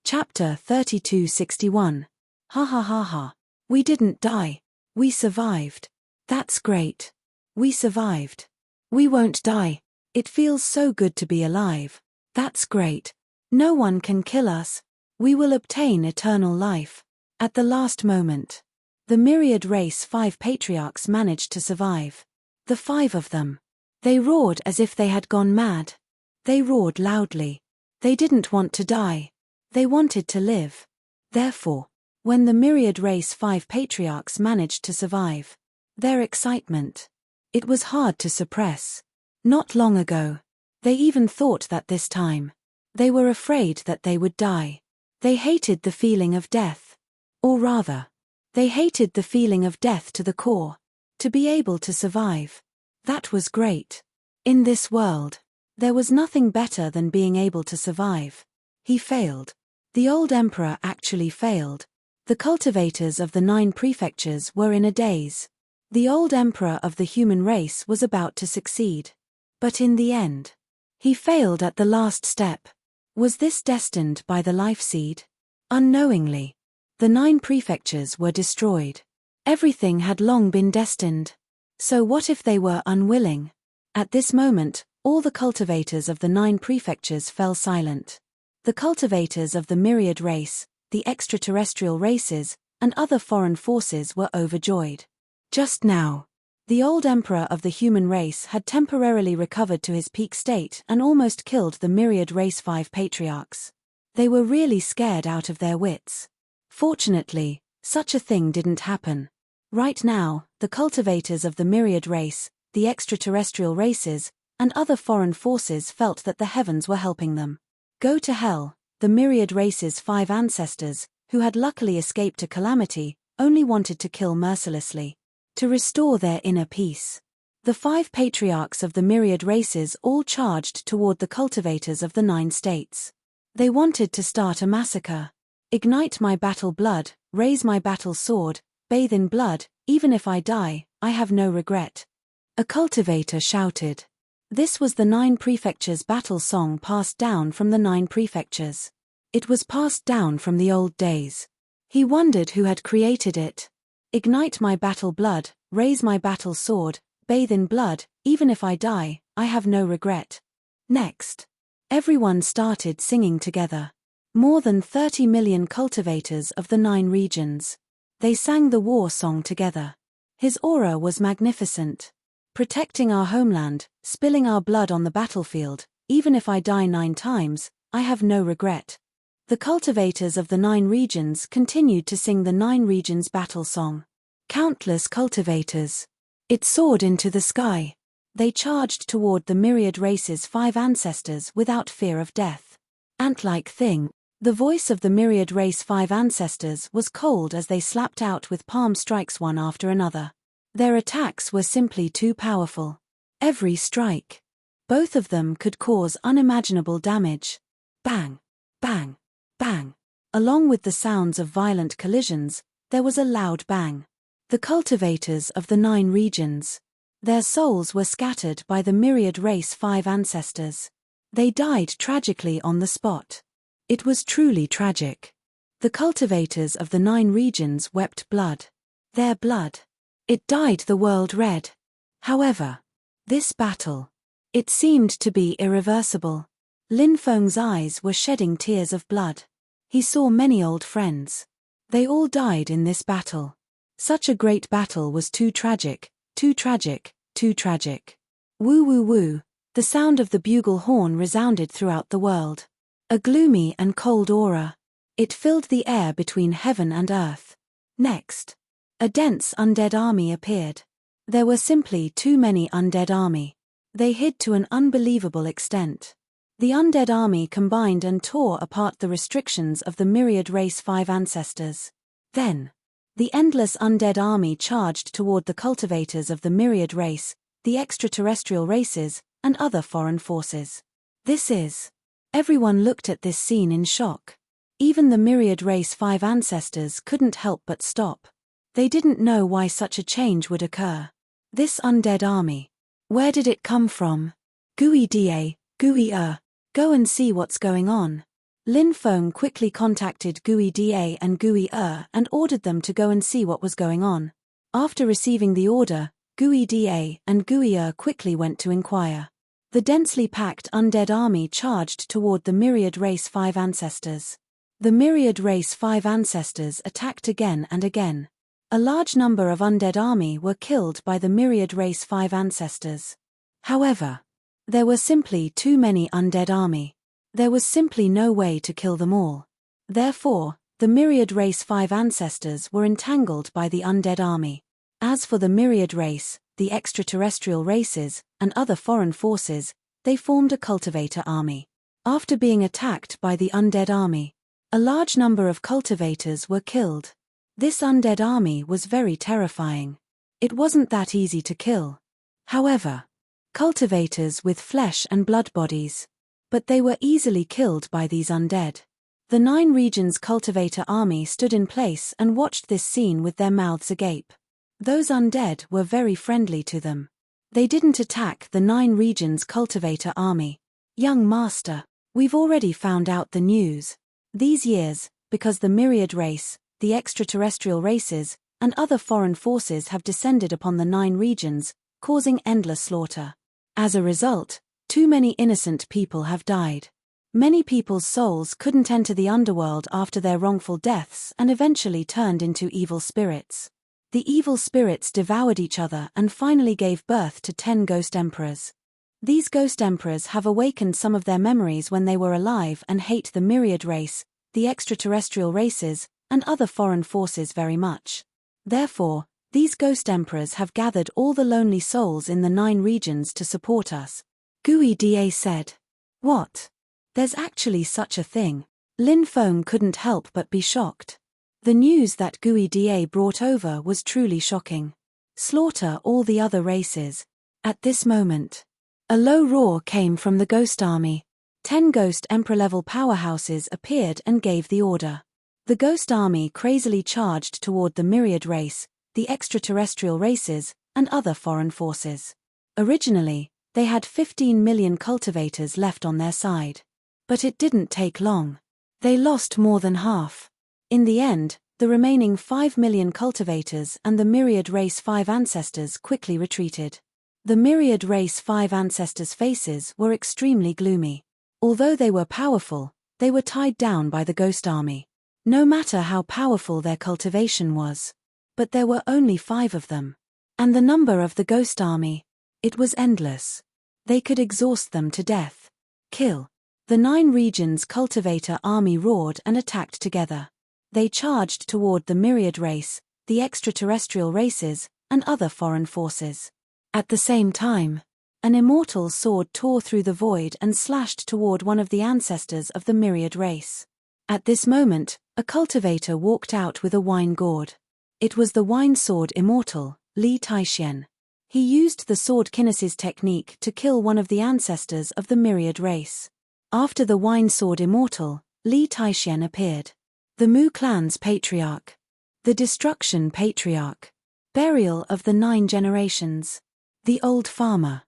Chapter 3261. Ha ha ha ha. We didn't die. We survived. That's great. We survived. We won't die. It feels so good to be alive. That's great. No one can kill us. We will obtain eternal life. At the last moment, the myriad race 5 patriarchs managed to survive. The 5 of them. They roared as if they had gone mad. They roared loudly. They didn't want to die. They wanted to live. Therefore, when the myriad race 5 patriarchs managed to survive, their excitement, it was hard to suppress. Not long ago, they even thought that this time, they were afraid that they would die. They hated the feeling of death. Or rather, they hated the feeling of death to the core. To be able to survive. That was great. In this world, there was nothing better than being able to survive. He failed. The old emperor actually failed. The cultivators of the 9 prefectures were in a daze. The old emperor of the human race was about to succeed. But in the end, he failed at the last step. Was this destined by the life seed? Unknowingly, the 9 prefectures were destroyed. Everything had long been destined. So what if they were unwilling? At this moment, all the cultivators of the 9 prefectures fell silent. The cultivators of the myriad race, the extraterrestrial races, and other foreign forces were overjoyed. Just now, the old emperor of the human race had temporarily recovered to his peak state and almost killed the myriad race 5 patriarchs. They were really scared out of their wits. Fortunately, such a thing didn't happen. Right now, the cultivators of the myriad race, the extraterrestrial races, and other foreign forces felt that the heavens were helping them. Go to hell, the myriad race's 5 ancestors, who had luckily escaped a calamity, only wanted to kill mercilessly. To restore their inner peace. The 5 patriarchs of the myriad races all charged toward the cultivators of the 9 states. They wanted to start a massacre. Ignite my battle blood, raise my battle sword, bathe in blood, even if I die, I have no regret. A cultivator shouted. This was the 9 prefectures battle song passed down from the 9 prefectures. It was passed down from the old days. He wondered who had created it. Ignite my battle blood, raise my battle sword, bathe in blood, even if I die, I have no regret. Next, everyone started singing together. More than 30 million cultivators of the 9 regions. They sang the war song together. His aura was magnificent. Protecting our homeland, spilling our blood on the battlefield, Even if I die 9 times, I have no regret. The cultivators of the 9 regions continued to sing the 9 regions battle song. Countless cultivators. It soared into the sky. They charged toward the myriad race's 5 ancestors without fear of death. Ant-like thing. The voice of the myriad race 5 ancestors was cold as they slapped out with palm strikes one after another. Their attacks were simply too powerful. Every strike. Both of them could cause unimaginable damage. Bang, bang, bang. Along with the sounds of violent collisions, there was a loud bang. The cultivators of the 9 regions. Their souls were scattered by the myriad race 5 ancestors. They died tragically on the spot. It was truly tragic. The cultivators of the 9 regions wept blood. Their blood. It dyed the world red. However, this battle. It seemed to be irreversible. Lin Feng's eyes were shedding tears of blood. He saw many old friends. They all died in this battle. Such a great battle was too tragic, too tragic, too tragic. Woo woo woo, the sound of the bugle horn resounded throughout the world. A gloomy and cold aura. It filled the air between heaven and earth. Next. A dense undead army appeared. There were simply too many undead army. They hid to an unbelievable extent. The undead army combined and tore apart the restrictions of the myriad race 5 ancestors. Then, the endless undead army charged toward the cultivators of the myriad race, the extraterrestrial races, and other foreign forces. This is. Everyone looked at this scene in shock. Even the myriad race 5 ancestors couldn't help but stop. They didn't know why such a change would occur. This undead army. Where did it come from? Gui Da, Gui go and see what's going on. Lin Feng quickly contacted Gui Da and Gui and ordered them to go and see what was going on. After receiving the order, Gui Da and Gui quickly went to inquire. The densely packed undead army charged toward the myriad race 5 ancestors. The myriad race 5 ancestors attacked again and again. A large number of undead army were killed by the myriad race 5 ancestors. However, there were simply too many undead army. There was simply no way to kill them all. Therefore, the myriad race 5 ancestors were entangled by the undead army. As for the myriad race, the extraterrestrial races, and other foreign forces, they formed a cultivator army. After being attacked by the undead army, a large number of cultivators were killed. This undead army was very terrifying. It wasn't that easy to kill. However, cultivators with flesh and blood bodies. But they were easily killed by these undead. The 9 regions cultivator army stood in place and watched this scene with their mouths agape. Those undead were very friendly to them. They didn't attack the 9 regions cultivator army. Young master, we've already found out the news. These years, because the myriad race, the extraterrestrial races, and other foreign forces have descended upon the 9 regions, causing endless slaughter. As a result, too many innocent people have died. Many people's souls couldn't enter the underworld after their wrongful deaths and eventually turned into evil spirits. The evil spirits devoured each other and finally gave birth to 10 ghost emperors. These ghost emperors have awakened some of their memories when they were alive and hate the myriad race, the extraterrestrial races, and other foreign forces very much. Therefore, these ghost emperors have gathered all the lonely souls in the 9 regions to support us. Gui Da said. What? There's actually such a thing. Lin Feng couldn't help but be shocked. The news that Gui Da brought over was truly shocking. Slaughter all the other races. At this moment, a low roar came from the ghost army. 10 ghost emperor-level powerhouses appeared and gave the order. The ghost army crazily charged toward the myriad race, the extraterrestrial races, and other foreign forces. Originally, they had 15 million cultivators left on their side. But it didn't take long. They lost more than half. In the end, the remaining 5 million cultivators and the myriad race 5 ancestors quickly retreated. The myriad race 5 ancestors' faces were extremely gloomy. Although they were powerful, they were tied down by the ghost army. No matter how powerful their cultivation was. But there were only 5 of them. And the number of the ghost army, it was endless. They could exhaust them to death. Kill. The 9 regions cultivator army roared and attacked together. They charged toward the myriad race, the extraterrestrial races, and other foreign forces. At the same time, an immortal sword tore through the void and slashed toward one of the ancestors of the myriad race. At this moment, a cultivator walked out with a wine gourd. It was the wine sword immortal, Li Taixian. He used the sword kinesis technique to kill one of the ancestors of the myriad race. After the wine sword immortal, Li Taixian appeared. The Mu clan's patriarch. The destruction patriarch. Burial of the 9 generations. The old farmer.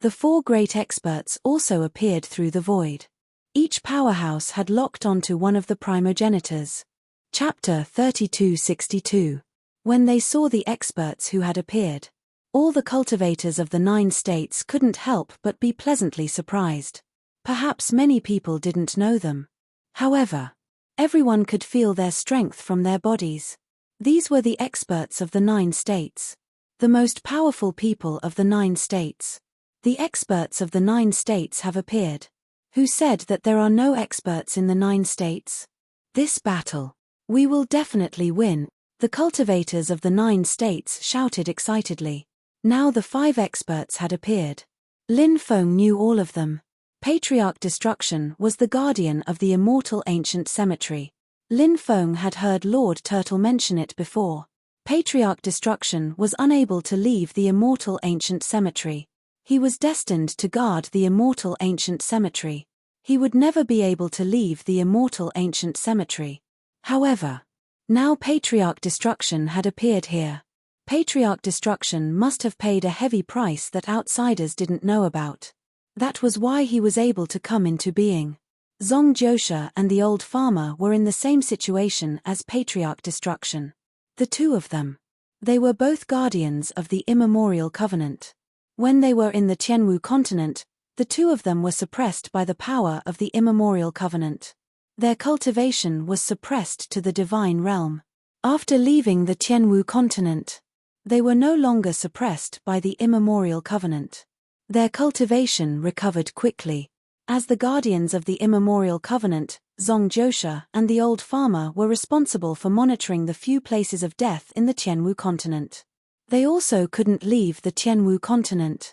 The 4 great experts also appeared through the void. Each powerhouse had locked onto one of the primogenitors. Chapter 3262. When they saw the experts who had appeared, all the cultivators of the 9 states couldn't help but be pleasantly surprised. Perhaps many people didn't know them. However, everyone could feel their strength from their bodies. These were the experts of the 9 states. The most powerful people of the 9 states. The experts of the 9 states have appeared. Who said that there are no experts in the 9 states? This battle. We will definitely win, the cultivators of the 9 states shouted excitedly. Now the 5 experts had appeared. Lin Feng knew all of them. Patriarch Destruction was the guardian of the immortal ancient cemetery. Lin Feng had heard Lord Turtle mention it before. Patriarch Destruction was unable to leave the immortal ancient cemetery. He was destined to guard the immortal ancient cemetery. He would never be able to leave the immortal ancient cemetery. However, now Patriarch Destruction had appeared here. Patriarch Destruction must have paid a heavy price that outsiders didn't know about. That was why he was able to come into being. Zong Jiosha and the old farmer were in the same situation as Patriarch Destruction. The 2 of them. They were both guardians of the immemorial covenant. When they were in the Tianwu continent, the 2 of them were suppressed by the power of the immemorial covenant. Their cultivation was suppressed to the divine realm. After leaving the Tianwu continent, they were no longer suppressed by the immemorial covenant. Their cultivation recovered quickly. As the guardians of the immemorial covenant, Zong Jiosha and the old farmer were responsible for monitoring the few places of death in the Tianwu continent. They also couldn't leave the Tianwu continent.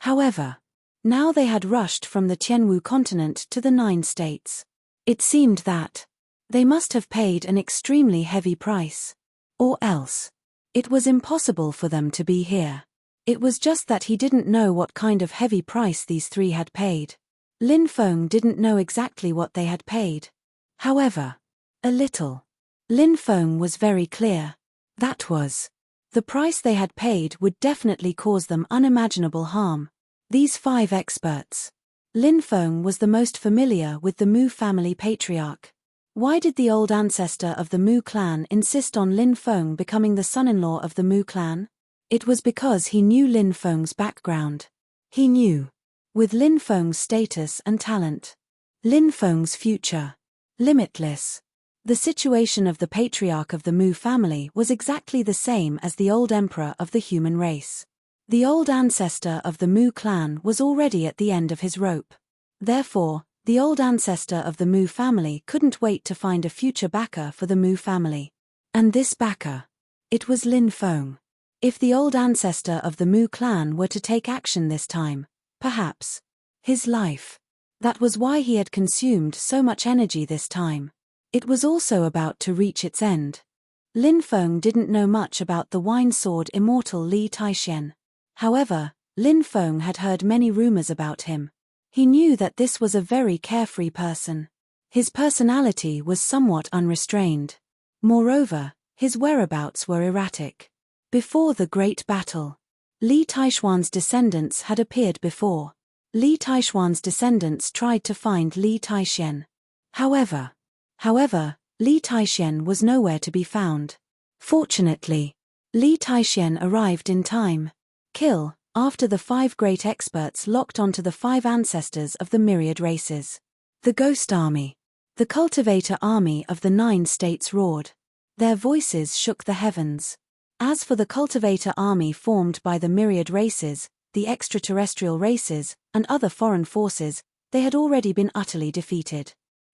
However, now they had rushed from the Tianwu continent to the 9 states. It seemed that they must have paid an extremely heavy price. Or else, it was impossible for them to be here. It was just that he didn't know what kind of heavy price these 3 had paid. Lin Feng didn't know exactly what they had paid. However, a little. Lin Feng was very clear. That was, the price they had paid would definitely cause them unimaginable harm. These 5 experts. Lin Feng was the most familiar with the Mu family patriarch. Why did the old ancestor of the Mu clan insist on Lin Feng becoming the son-in-law of the Mu clan? It was because he knew Lin Feng's background. He knew, with Lin Feng's status and talent, Lin Feng's future, limitless. The situation of the patriarch of the Mu family was exactly the same as the old emperor of the human race. The old ancestor of the Mu clan was already at the end of his rope. Therefore, the old ancestor of the Mu family couldn't wait to find a future backer for the Mu family. And this backer, it was Lin Feng. If the old ancestor of the Mu clan were to take action this time, perhaps his life. That was why he had consumed so much energy this time. It was also about to reach its end. Lin Feng didn't know much about the wine sword immortal Li Taixian. However, Lin Feng had heard many rumors about him. He knew that this was a very carefree person. His personality was somewhat unrestrained. Moreover, his whereabouts were erratic. Before the great battle, Li Taishuan's descendants had appeared before. Li Taishuan's descendants tried to find Li Taixian. However, Li Taixian was nowhere to be found. Fortunately, Li Taixian arrived in time. Kill, after the 5 great experts locked onto the 5 ancestors of the myriad races. The Ghost Army. The Cultivator Army of the 9 states roared. Their voices shook the heavens. As for the Cultivator Army formed by the myriad races, the extraterrestrial races, and other foreign forces, they had already been utterly defeated.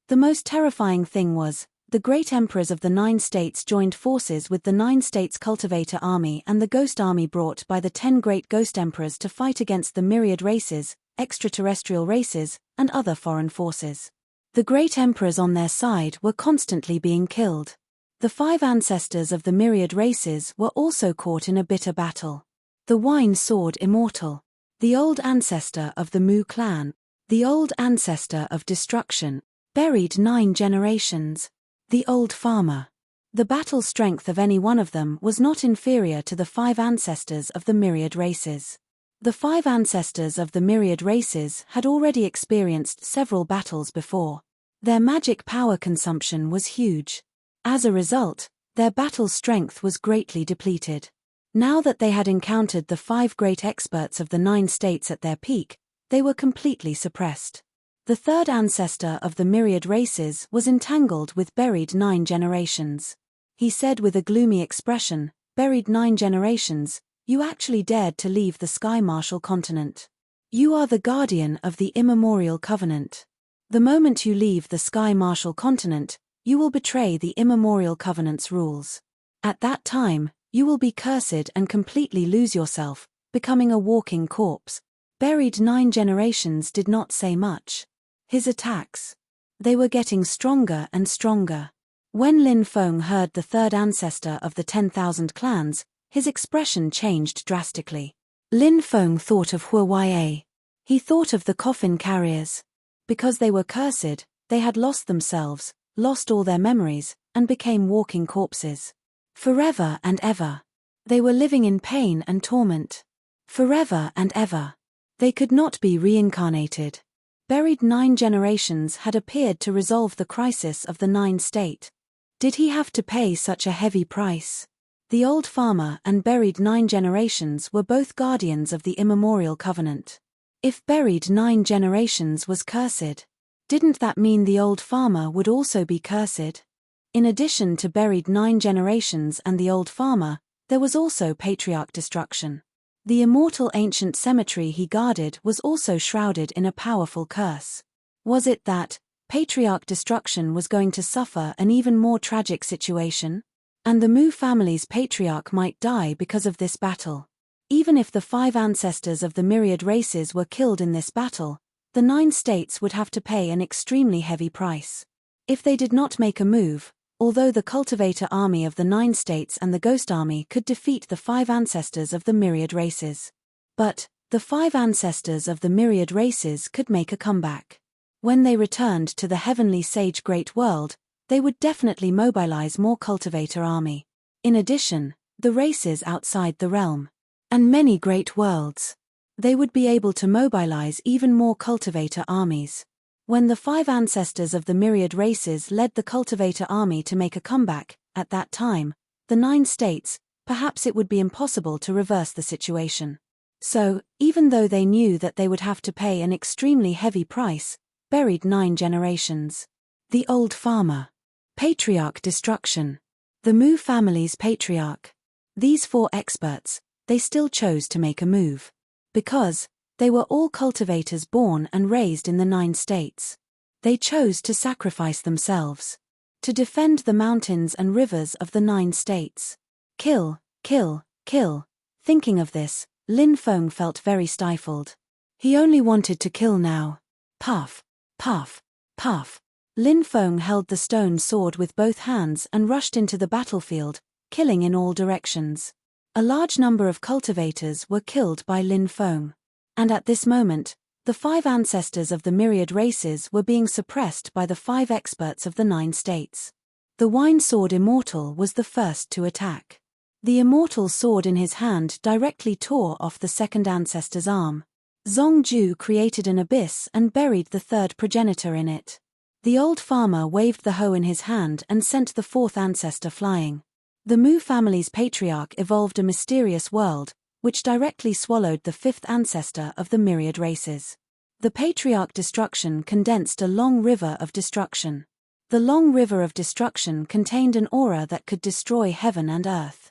The most terrifying thing was, the great emperors of the 9 states joined forces with the 9 states cultivator army and the ghost army brought by the 10 great ghost emperors to fight against the myriad races, extraterrestrial races, and other foreign forces. The great emperors on their side were constantly being killed. The 5 ancestors of the myriad races were also caught in a bitter battle. The Wine Sword Immortal. The old ancestor of the Mu clan. The old ancestor of destruction. Buried 9 generations. The old farmer. The battle strength of any one of them was not inferior to the 5 ancestors of the myriad races. The 5 ancestors of the myriad races had already experienced several battles before. Their magic power consumption was huge. As a result, their battle strength was greatly depleted. Now that they had encountered the 5 great experts of the 9 states at their peak, they were completely suppressed. The 3rd ancestor of the myriad races was entangled with buried 9 generations. He said with a gloomy expression, "Buried 9 generations, you actually dared to leave the Sky Martial continent. You are the guardian of the immemorial covenant. The moment you leave the Sky Martial continent, you will betray the immemorial covenant's rules. At that time, you will be cursed and completely lose yourself, becoming a walking corpse." Buried 9 generations did not say much. His attacks. They were getting stronger and stronger. When Lin Feng heard the 3rd ancestor of the 10,000 clans, his expression changed drastically. Lin Feng thought of Huawei. He thought of the coffin carriers. Because they were cursed, they had lost themselves, lost all their memories, and became walking corpses. Forever and ever. They were living in pain and torment. Forever and ever. They could not be reincarnated. Buried 9 generations had appeared to resolve the crisis of the 9 state. Did he have to pay such a heavy price? The old farmer and buried 9 generations were both guardians of the immemorial covenant. If buried 9 generations was cursed, didn't that mean the old farmer would also be cursed? In addition to buried 9 generations and the old farmer, there was also patriarch destruction. The immortal ancient cemetery he guarded was also shrouded in a powerful curse. Was it that patriarch destruction was going to suffer an even more tragic situation? And the Mu family's patriarch might die because of this battle. Even if the 5 ancestors of the myriad races were killed in this battle, the 9 states would have to pay an extremely heavy price. If they did not make a move, although the cultivator army of the 9 states and the ghost army could defeat the 5 ancestors of the myriad races. But, the 5 ancestors of the myriad races could make a comeback. When they returned to the heavenly sage great world, they would definitely mobilize more cultivator army. In addition, the races outside the realm. And many great worlds. They would be able to mobilize even more cultivator armies. When the 5 ancestors of the myriad races led the cultivator army to make a comeback, at that time, the 9 states, perhaps it would be impossible to reverse the situation. So, even though they knew that they would have to pay an extremely heavy price, buried 9 generations. The old farmer. Patriarch destruction. The Mu family's patriarch. These 4 experts, they still chose to make a move. Because, they were all cultivators born and raised in the 9 states. They chose to sacrifice themselves. To defend the mountains and rivers of the 9 states. Kill, kill, kill. Thinking of this, Lin Feng felt very stifled. He only wanted to kill now. Puff, puff, puff. Lin Feng held the stone sword with both hands and rushed into the battlefield, killing in all directions. A large number of cultivators were killed by Lin Feng. And at this moment, the 5 ancestors of the myriad races were being suppressed by the 5 experts of the 9 states. The Wine Sword Immortal was the first to attack. The immortal sword in his hand directly tore off the 2nd ancestor's arm. Zhongju created an abyss and buried the 3rd progenitor in it. The old farmer waved the hoe in his hand and sent the 4th ancestor flying. The Mu family's patriarch evolved a mysterious world, which directly swallowed the 5th ancestor of the myriad races. The patriarch destruction condensed a long river of destruction. The long river of destruction contained an aura that could destroy heaven and earth.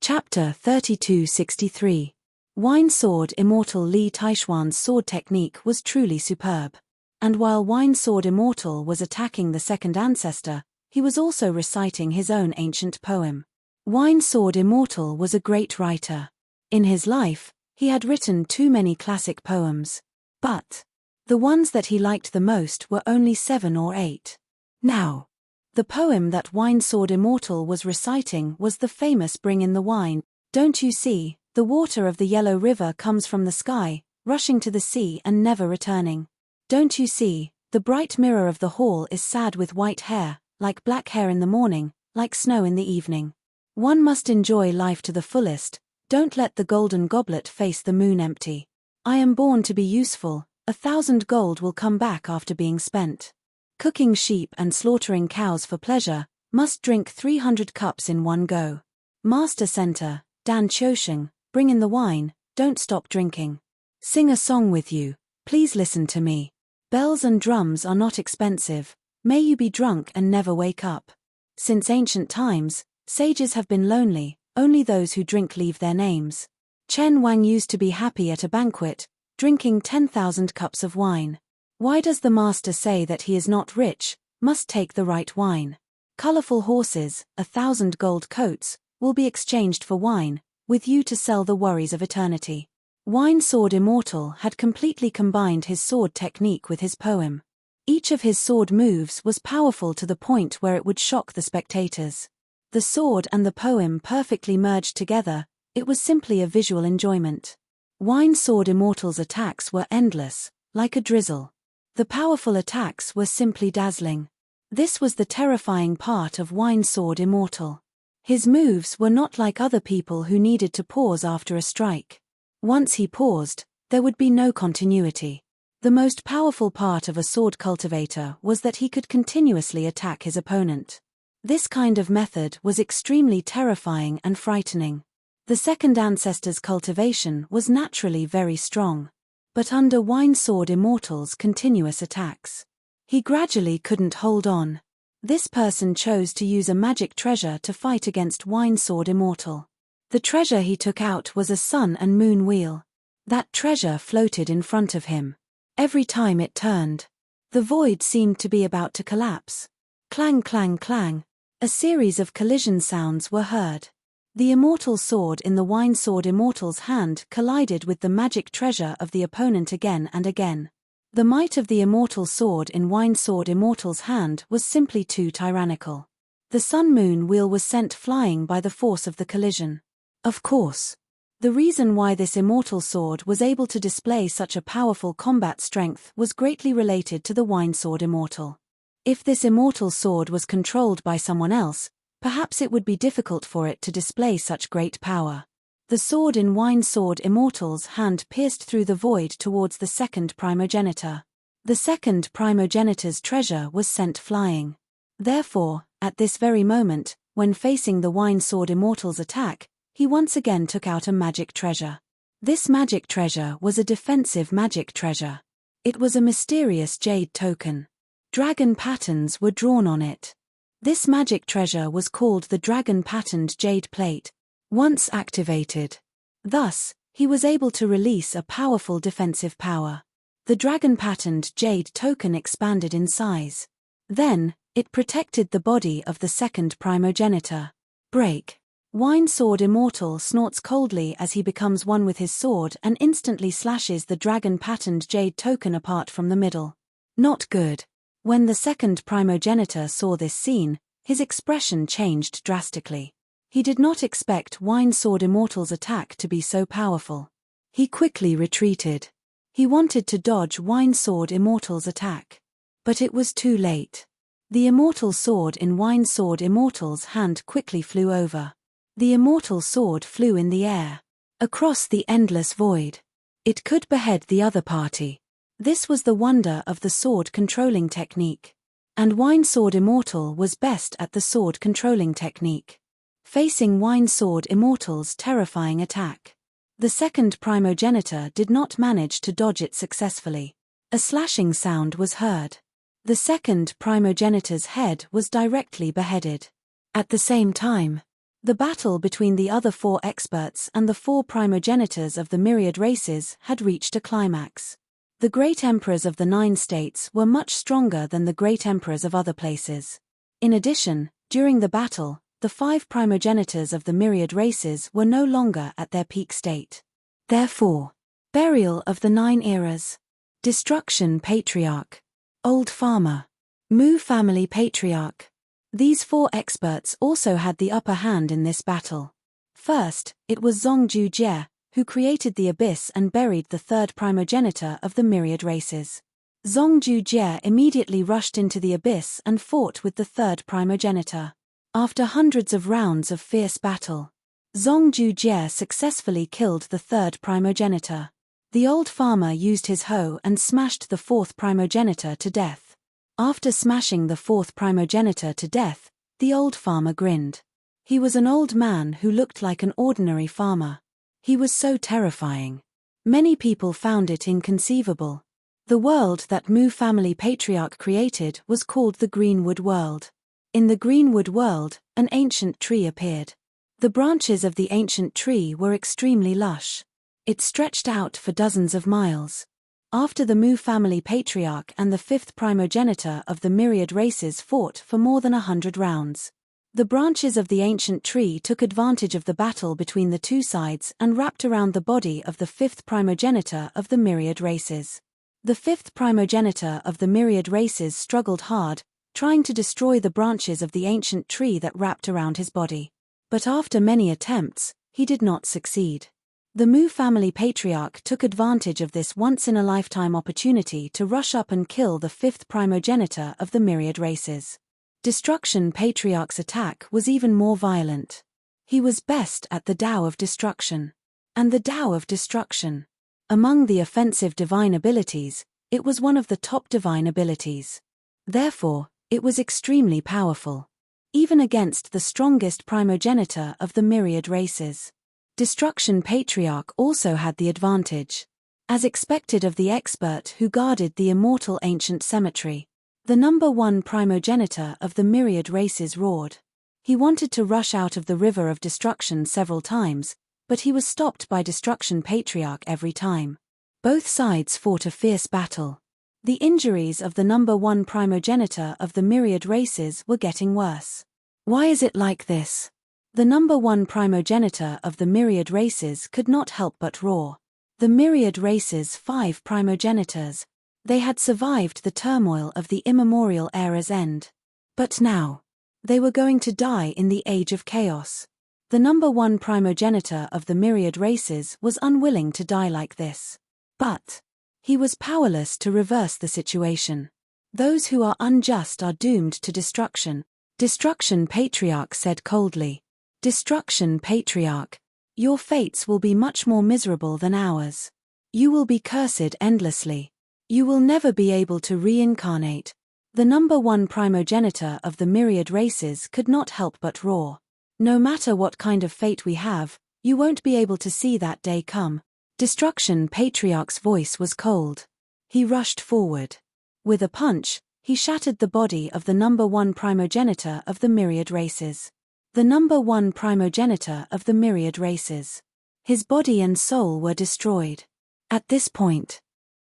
Chapter 3263. Wine Sword Immortal Li Taishuan's sword technique was truly superb. And while Wine Sword Immortal was attacking the second ancestor, he was also reciting his own ancient poem. Wine Sword Immortal was a great writer. In his life, he had written too many classic poems. But the ones that he liked the most were only 7 or 8. Now, the poem that Wine Sword Immortal was reciting was the famous Bring in the Wine. Don't you see, the water of the yellow river comes from the sky, rushing to the sea and never returning. Don't you see, the bright mirror of the hall is sad with white hair, like black hair in the morning, like snow in the evening. One must enjoy life to the fullest, don't let the golden goblet face the moon empty. I am born to be useful, 1,000 gold will come back after being spent. Cooking sheep and slaughtering cows for pleasure, must drink 300 cups in one go. Master Center, Dan Chosheng, bring in the wine, don't stop drinking. Sing a song with you, please listen to me. Bells and drums are not expensive, may you be drunk and never wake up. Since ancient times, sages have been lonely, only those who drink leave their names. Chen Wang used to be happy at a banquet, drinking 10,000 cups of wine. Why does the master say that he is not rich, must take the right wine? Colorful horses, 1,000 gold coats, will be exchanged for wine, with you to sell the worries of eternity. Wine Sword Immortal had completely combined his sword technique with his poem. Each of his sword moves was powerful to the point where it would shock the spectators. The sword and the poem perfectly merged together, it was simply a visual enjoyment. Wine Sword Immortal's attacks were endless, like a drizzle. The powerful attacks were simply dazzling. This was the terrifying part of Wine Sword Immortal. His moves were not like other people who needed to pause after a strike. Once he paused, there would be no continuity. The most powerful part of a sword cultivator was that he could continuously attack his opponent. This kind of method was extremely terrifying and frightening. The second ancestor's cultivation was naturally very strong. But under Wine Sword Immortal's continuous attacks, he gradually couldn't hold on. This person chose to use a magic treasure to fight against Wine Sword Immortal. The treasure he took out was a sun and moon wheel. That treasure floated in front of him. Every time it turned, the void seemed to be about to collapse. Clang, clang, clang. A series of collision sounds were heard. The immortal sword in the Wine Sword Immortal's hand collided with the magic treasure of the opponent again and again. The might of the immortal sword in Wine Sword Immortal's hand was simply too tyrannical. The sun-moon wheel was sent flying by the force of the collision. Of course, the reason why this immortal sword was able to display such a powerful combat strength was greatly related to the Wine Sword Immortal. If this immortal sword was controlled by someone else, perhaps it would be difficult for it to display such great power. The sword in Wine Sword Immortal's hand pierced through the void towards the second primogenitor. The second primogenitor's treasure was sent flying. Therefore, at this very moment, when facing the Wine Sword Immortal's attack, he once again took out a magic treasure. This magic treasure was a defensive magic treasure. It was a mysterious jade token. Dragon patterns were drawn on it. This magic treasure was called the dragon-patterned jade plate. Once activated, thus, he was able to release a powerful defensive power. The dragon-patterned jade token expanded in size. Then, it protected the body of the second primogenitor. Break. Wine Sword Immortal snorts coldly as he becomes one with his sword and instantly slashes the dragon-patterned jade token apart from the middle. Not good. When the second primogenitor saw this scene, his expression changed drastically. He did not expect Wine Sword Immortal's attack to be so powerful. He quickly retreated. He wanted to dodge Wine Sword Immortal's attack. But it was too late. The immortal sword in Wine Sword Immortal's hand quickly flew over. The immortal sword flew in the air, across the endless void. It could behead the other party. This was the wonder of the sword controlling technique. And Wine Sword Immortal was best at the sword controlling technique. Facing Wine Sword Immortal's terrifying attack, the second primogenitor did not manage to dodge it successfully. A slashing sound was heard. The second primogenitor's head was directly beheaded. At the same time, the battle between the other 4 experts and the 4 primogenitors of the myriad races had reached a climax. The great emperors of the 9 states were much stronger than the great emperors of other places. In addition, during the battle, the 5 primogenitors of the myriad races were no longer at their peak state. Therefore, burial of the 9 eras. Destruction Patriarch. Old Farmer. Mu family Patriarch. These 4 experts also had the upper hand in this battle. First, it was Zongju Jie, who created the abyss and buried the 3rd primogenitor of the myriad races. Zongju Jie immediately rushed into the abyss and fought with the 3rd primogenitor. After hundreds of rounds of fierce battle, Zongju Jie successfully killed the 3rd primogenitor. The old farmer used his hoe and smashed the 4th primogenitor to death. After smashing the 4th primogenitor to death, the old farmer grinned. He was an old man who looked like an ordinary farmer. He was so terrifying. Many people found it inconceivable. The world that Mu family patriarch created was called the Greenwood World. In the Greenwood World, an ancient tree appeared. The branches of the ancient tree were extremely lush. It stretched out for dozens of miles. After the Mu family patriarch and the 5th primogenitor of the myriad races fought for more than 100 rounds, the branches of the ancient tree took advantage of the battle between the 2 sides and wrapped around the body of the 5th primogenitor of the myriad races. The 5th primogenitor of the myriad races struggled hard, trying to destroy the branches of the ancient tree that wrapped around his body. But after many attempts, he did not succeed. The Mu family patriarch took advantage of this once-in-a-lifetime opportunity to rush up and kill the 5th primogenitor of the myriad races. Destruction Patriarch's attack was even more violent. He was best at the Tao of Destruction. And the Tao of Destruction. Among the offensive divine abilities, it was one of the top divine abilities. Therefore, it was extremely powerful. Even against the strongest primogenitor of the myriad races. Destruction Patriarch also had the advantage. As expected of the expert who guarded the immortal ancient cemetery, the number 1 primogenitor of the myriad races roared. He wanted to rush out of the river of destruction several times, but he was stopped by Destruction Patriarch every time. Both sides fought a fierce battle. The injuries of the number 1 primogenitor of the myriad races were getting worse. Why is it like this? The number 1 primogenitor of the myriad races could not help but roar. The myriad races' 5 primogenitors. They had survived the turmoil of the immemorial era's end. But now, they were going to die in the age of chaos. The number 1 primogenitor of the myriad races was unwilling to die like this. But he was powerless to reverse the situation. Those who are unjust are doomed to destruction. Destruction Patriarch said coldly. Destruction Patriarch, your fates will be much more miserable than ours. You will be cursed endlessly. You will never be able to reincarnate. The number 1 primogenitor of the myriad races could not help but roar. No matter what kind of fate we have, you won't be able to see that day come. Destruction Patriarch's voice was cold. He rushed forward. With a punch, he shattered the body of the number 1 primogenitor of the myriad races. The number 1 primogenitor of the myriad races. His body and soul were destroyed. At this point,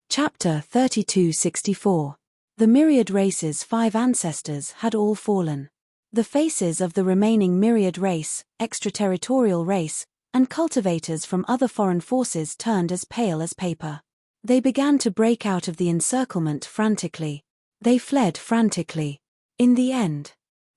Chapter 3264. The myriad races' 5 ancestors had all fallen. The faces of the remaining myriad race, extraterritorial race, and cultivators from other foreign forces turned as pale as paper. They began to break out of the encirclement frantically. They fled frantically. In the end,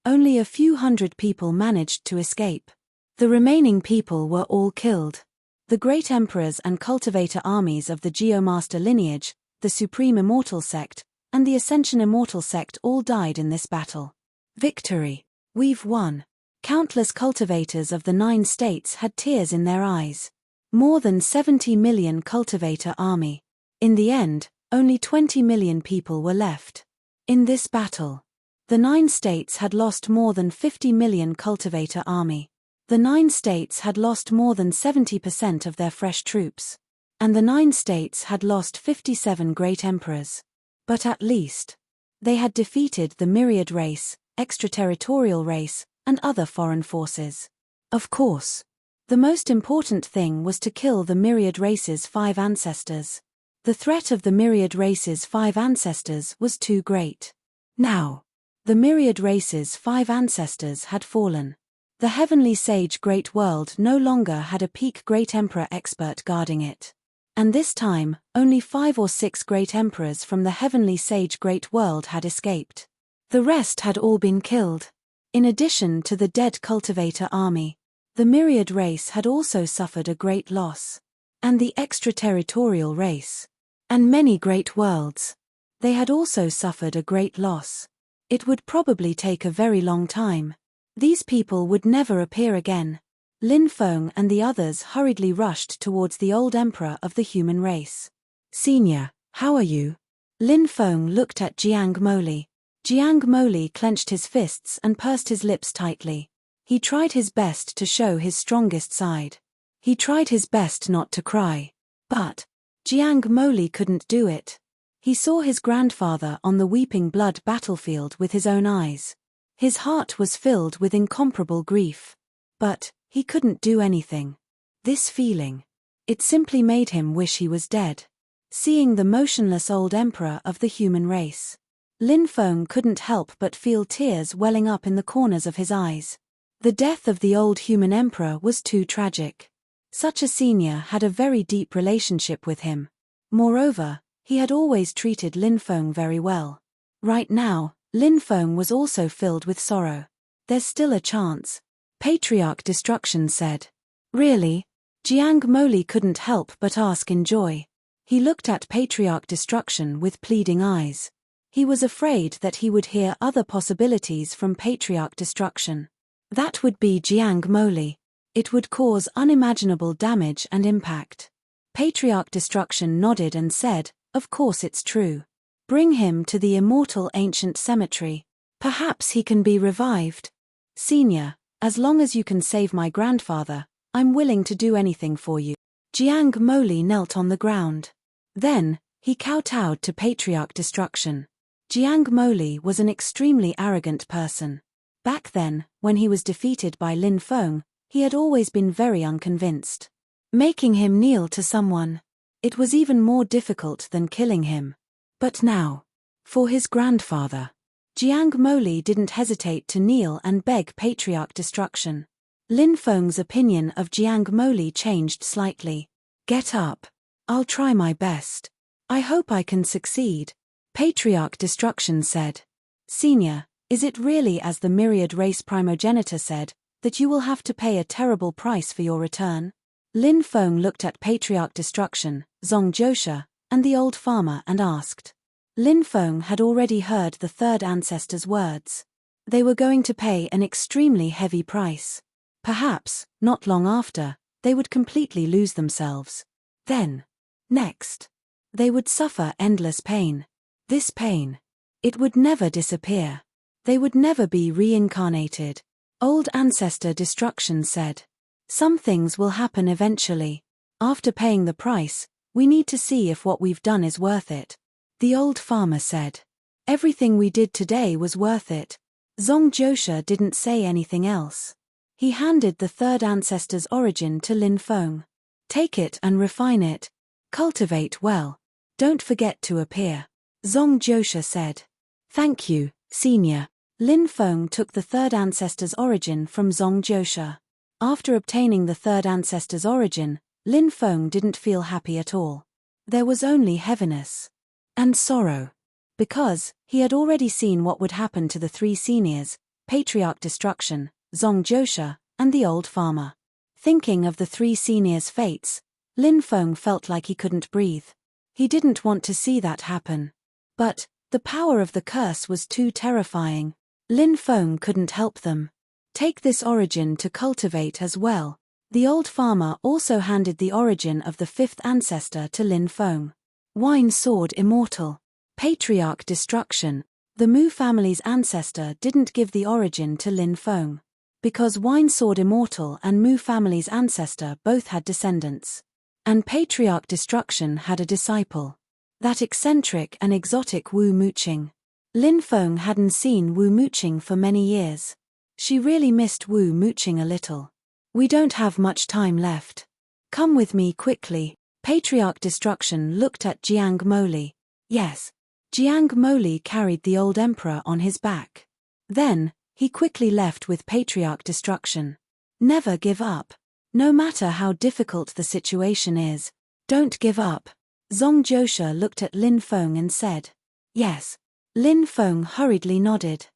only a few hundred people managed to escape. The remaining people were all killed. The great emperors and cultivator armies of the Geomaster lineage, the Supreme Immortal Sect, and the Ascension Immortal Sect all died in this battle. Victory! We've won! Countless cultivators of the 9 states had tears in their eyes. More than 70 million cultivator army. In the end, only 20 million people were left. In this battle, the 9 states had lost more than 50 million cultivator army. The 9 states had lost more than 70% of their fresh troops. And the 9 states had lost 57 great emperors. But at least, they had defeated the myriad race, extraterritorial race, and other foreign forces. Of course, the most important thing was to kill the myriad race's 5 ancestors. The threat of the myriad race's 5 ancestors was too great. Now, the myriad race's 5 ancestors had fallen. The heavenly sage Great World no longer had a peak Great Emperor expert guarding it. And this time, only 5 or 6 Great Emperors from the heavenly sage Great World had escaped. The rest had all been killed. In addition to the dead cultivator army, the myriad race had also suffered a great loss. And the extraterritorial race. And many great worlds. They had also suffered a great loss. It would probably take a very long time. These people would never appear again. Lin Feng and the others hurriedly rushed towards the old emperor of the human race. "Senior, how are you?" Lin Feng looked at Jiang Moli. Jiang Moli clenched his fists and pursed his lips tightly. He tried his best to show his strongest side. He tried his best not to cry. But Jiang Moli couldn't do it. He saw his grandfather on the weeping blood battlefield with his own eyes. His heart was filled with incomparable grief. But he couldn't do anything. This feeling, it simply made him wish he was dead. Seeing the motionless old emperor of the human race, Lin Feng couldn't help but feel tears welling up in the corners of his eyes. The death of the old human emperor was too tragic. Such a senior had a very deep relationship with him. Moreover, he had always treated Lin Feng very well. Right now, Lin Feng was also filled with sorrow. "There's still a chance," Patriarch Destruction said. "Really?" Jiang Moli couldn't help but ask in joy. He looked at Patriarch Destruction with pleading eyes. He was afraid that he would hear other possibilities from Patriarch Destruction. That would be Jiang Moli. It would cause unimaginable damage and impact. Patriarch Destruction nodded and said, "Of course it's true. Bring him to the immortal ancient cemetery. Perhaps he can be revived. Senior, as long as you can save my grandfather, I'm willing to do anything for you." Jiang Moli knelt on the ground. Then, he kowtowed to Patriarch Destruction. Jiang Moli was an extremely arrogant person. Back then, when he was defeated by Lin Feng, he had always been very unconvinced. Making him kneel to someone, it was even more difficult than killing him. But now, for his grandfather, Jiang Moli didn't hesitate to kneel and beg Patriarch Destruction. Lin Feng's opinion of Jiang Moli changed slightly. "Get up. I'll try my best. I hope I can succeed," Patriarch Destruction said. "Senior, is it really as the myriad race primogenitor said, that you will have to pay a terrible price for your return?" Lin Feng looked at Patriarch Destruction, Zong Josha, and the old farmer and asked. Lin Feng had already heard the third ancestor's words. They were going to pay an extremely heavy price. Perhaps, not long after, they would completely lose themselves. Then, next, they would suffer endless pain. This pain, it would never disappear. They would never be reincarnated. Old Ancestor Destruction said. "Some things will happen eventually. After paying the price, we need to see if what we've done is worth it," the old farmer said. "Everything we did today was worth it." Zong Josha didn't say anything else. He handed the third ancestor's origin to Lin Feng. "Take it and refine it. Cultivate well. Don't forget to appear," Zong Josha said. "Thank you, Senior." Lin Feng took the third ancestor's origin from Zong Josha. After obtaining the third ancestor's origin, Lin Feng didn't feel happy at all. There was only heaviness and sorrow. Because he had already seen what would happen to the 3 seniors, Patriarch Destruction, Zong Josha, and the old farmer. Thinking of the 3 seniors' fates, Lin Feng felt like he couldn't breathe. He didn't want to see that happen. But the power of the curse was too terrifying. Lin Feng couldn't help them. "Take this origin to cultivate as well." The old farmer also handed the origin of the 5th ancestor to Lin Feng. Wine Sword Immortal. Patriarch Destruction. The Mu family's ancestor didn't give the origin to Lin Feng. Because Wine Sword Immortal and Mu family's ancestor both had descendants. And Patriarch Destruction had a disciple. That eccentric and exotic Wu Muqing. Lin Feng hadn't seen Wu Muqing for many years. She really missed Wu Muqing a little. "We don't have much time left. Come with me quickly," Patriarch Destruction looked at Jiang Moli. Yes. Jiang Moli carried the old emperor on his back. Then, he quickly left with Patriarch Destruction. Never give up. No matter how difficult the situation is, don't give up. Zong Josha looked at Lin Feng and said, "Yes." Lin Feng hurriedly nodded.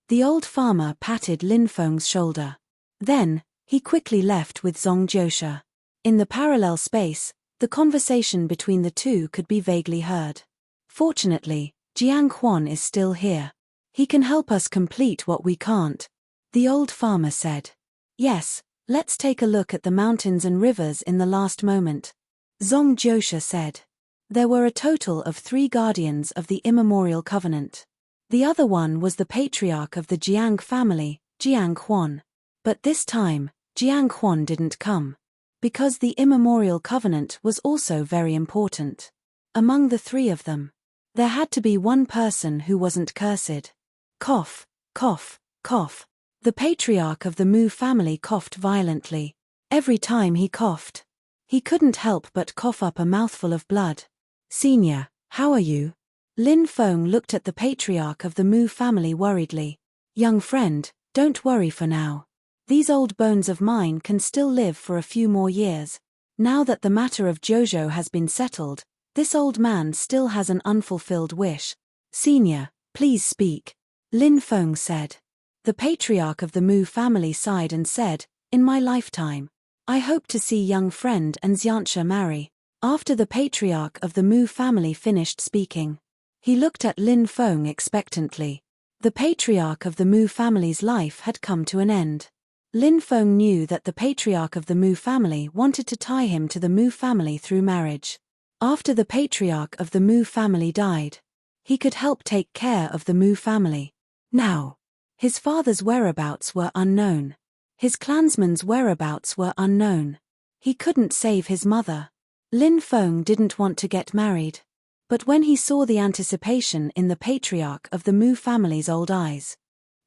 The old farmer patted Lin Feng's shoulder. Then, he quickly left with Zong Josha. In the parallel space, the conversation between the two could be vaguely heard. Fortunately, Jiang Huan is still here. He can help us complete what we can't, the old farmer said. Yes, let's take a look at the mountains and rivers in the last moment, Zong Josha said. There were a total of 3 guardians of the immemorial covenant. The other one was the patriarch of the Jiang family, Jiang Huan. But this time, Jiang Huan didn't come. Because the immemorial covenant was also very important. Among the 3 of them, there had to be one person who wasn't cursed. Cough, cough, cough. The patriarch of the Mu family coughed violently. Every time he coughed, he couldn't help but cough up a mouthful of blood. "Senior, how are you?" Lin Feng looked at the patriarch of the Mu family worriedly. "Young friend, don't worry for now. These old bones of mine can still live for a few more years. Now that the matter of Jojo has been settled, this old man still has an unfulfilled wish. Senior, please speak," Lin Feng said. The patriarch of the Mu family sighed and said, "In my lifetime, I hope to see young friend and Xianxia marry." After the patriarch of the Mu family finished speaking, he looked at Lin Feng expectantly. The patriarch of the Mu family's life had come to an end. Lin Feng knew that the patriarch of the Mu family wanted to tie him to the Mu family through marriage. After the patriarch of the Mu family died, he could help take care of the Mu family. Now, his father's whereabouts were unknown. His clansmen's whereabouts were unknown. He couldn't save his mother. Lin Feng didn't want to get married. But when he saw the anticipation in the patriarch of the Mu family's old eyes.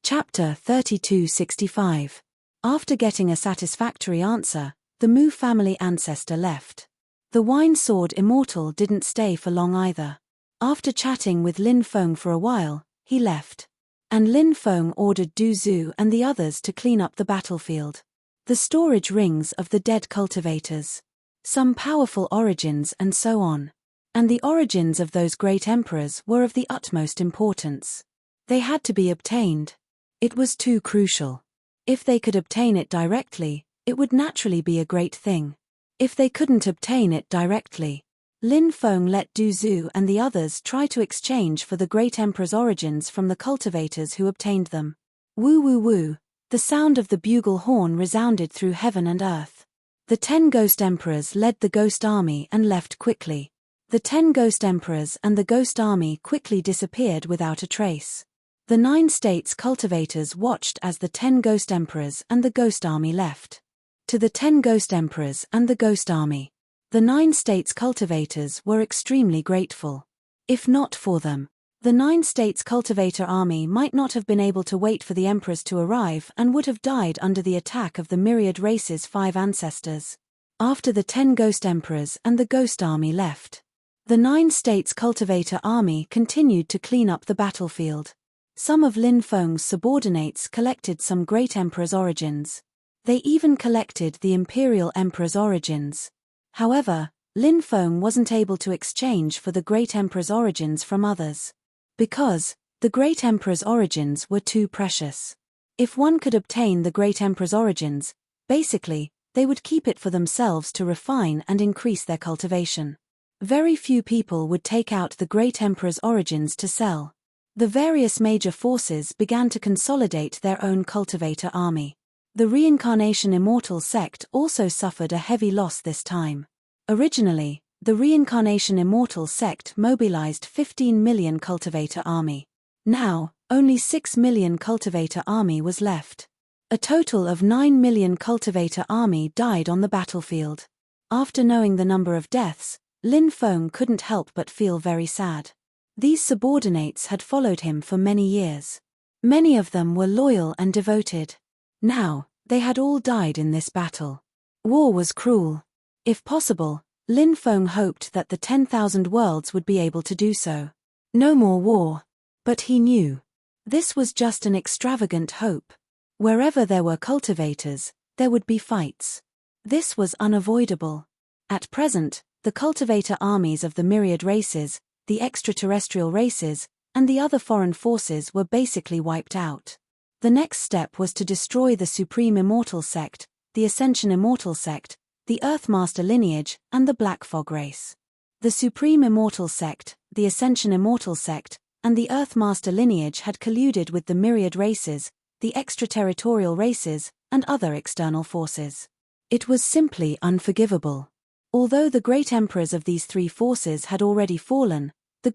Chapter 3265. After getting a satisfactory answer, the Mu family ancestor left. The wine sword immortal didn't stay for long either. After chatting with Lin Feng for a while, he left. And Lin Feng ordered Du Zhu and the others to clean up the battlefield. The storage rings of the dead cultivators. Some powerful origins and so on. And the origins of those great emperors were of the utmost importance. They had to be obtained. It was too crucial. If they could obtain it directly, it would naturally be a great thing. If they couldn't obtain it directly, Lin Feng let Du Zhu and the others try to exchange for the great emperor's origins from the cultivators who obtained them. Woo woo woo, the sound of the bugle horn resounded through heaven and earth. The 10 ghost emperors led the ghost army and left quickly. The 10 ghost emperors and the ghost army quickly disappeared without a trace. The 9 states cultivators watched as the 10 ghost emperors and the ghost army left. To the 10 ghost emperors and the ghost army, the 9 states cultivators were extremely grateful. If not for them, the 9 states cultivator army might not have been able to wait for the emperors to arrive and would have died under the attack of the myriad race's 5 ancestors. After the 10 ghost emperors and the ghost army left, the 9 states cultivator army continued to clean up the battlefield. Some of Lin Feng's subordinates collected some great emperor's origins. They even collected the imperial emperor's origins. However, Lin Feng wasn't able to exchange for the great emperor's origins from others. Because the great emperor's origins were too precious. If one could obtain the great emperor's origins, basically, they would keep it for themselves to refine and increase their cultivation. Very few people would take out the great emperor's origins to sell. The various major forces began to consolidate their own cultivator army. The Reincarnation Immortal sect also suffered a heavy loss this time. Originally, the Reincarnation Immortal sect mobilized 15 million cultivator army. Now, only 6 million cultivator army was left. A total of 9 million cultivator army died on the battlefield. After knowing the number of deaths, Lin Feng couldn't help but feel very sad. These subordinates had followed him for many years. Many of them were loyal and devoted. Now, they had all died in this battle. War was cruel. If possible, Lin Feng hoped that the 10,000 worlds would be able to do so. No more war. But he knew. This was just an extravagant hope. Wherever there were cultivators, there would be fights. This was unavoidable. At present, the cultivator armies of the myriad races, the extraterrestrial races, and the other foreign forces were basically wiped out. The next step was to destroy the Supreme Immortal Sect, the Ascension Immortal Sect, the Earthmaster lineage, and the Black Fog race. The Supreme Immortal Sect, the Ascension Immortal Sect, and the Earthmaster lineage had colluded with the myriad races, the extraterritorial races, and other external forces. It was simply unforgivable. Although the great emperors of these three forces had already fallen, the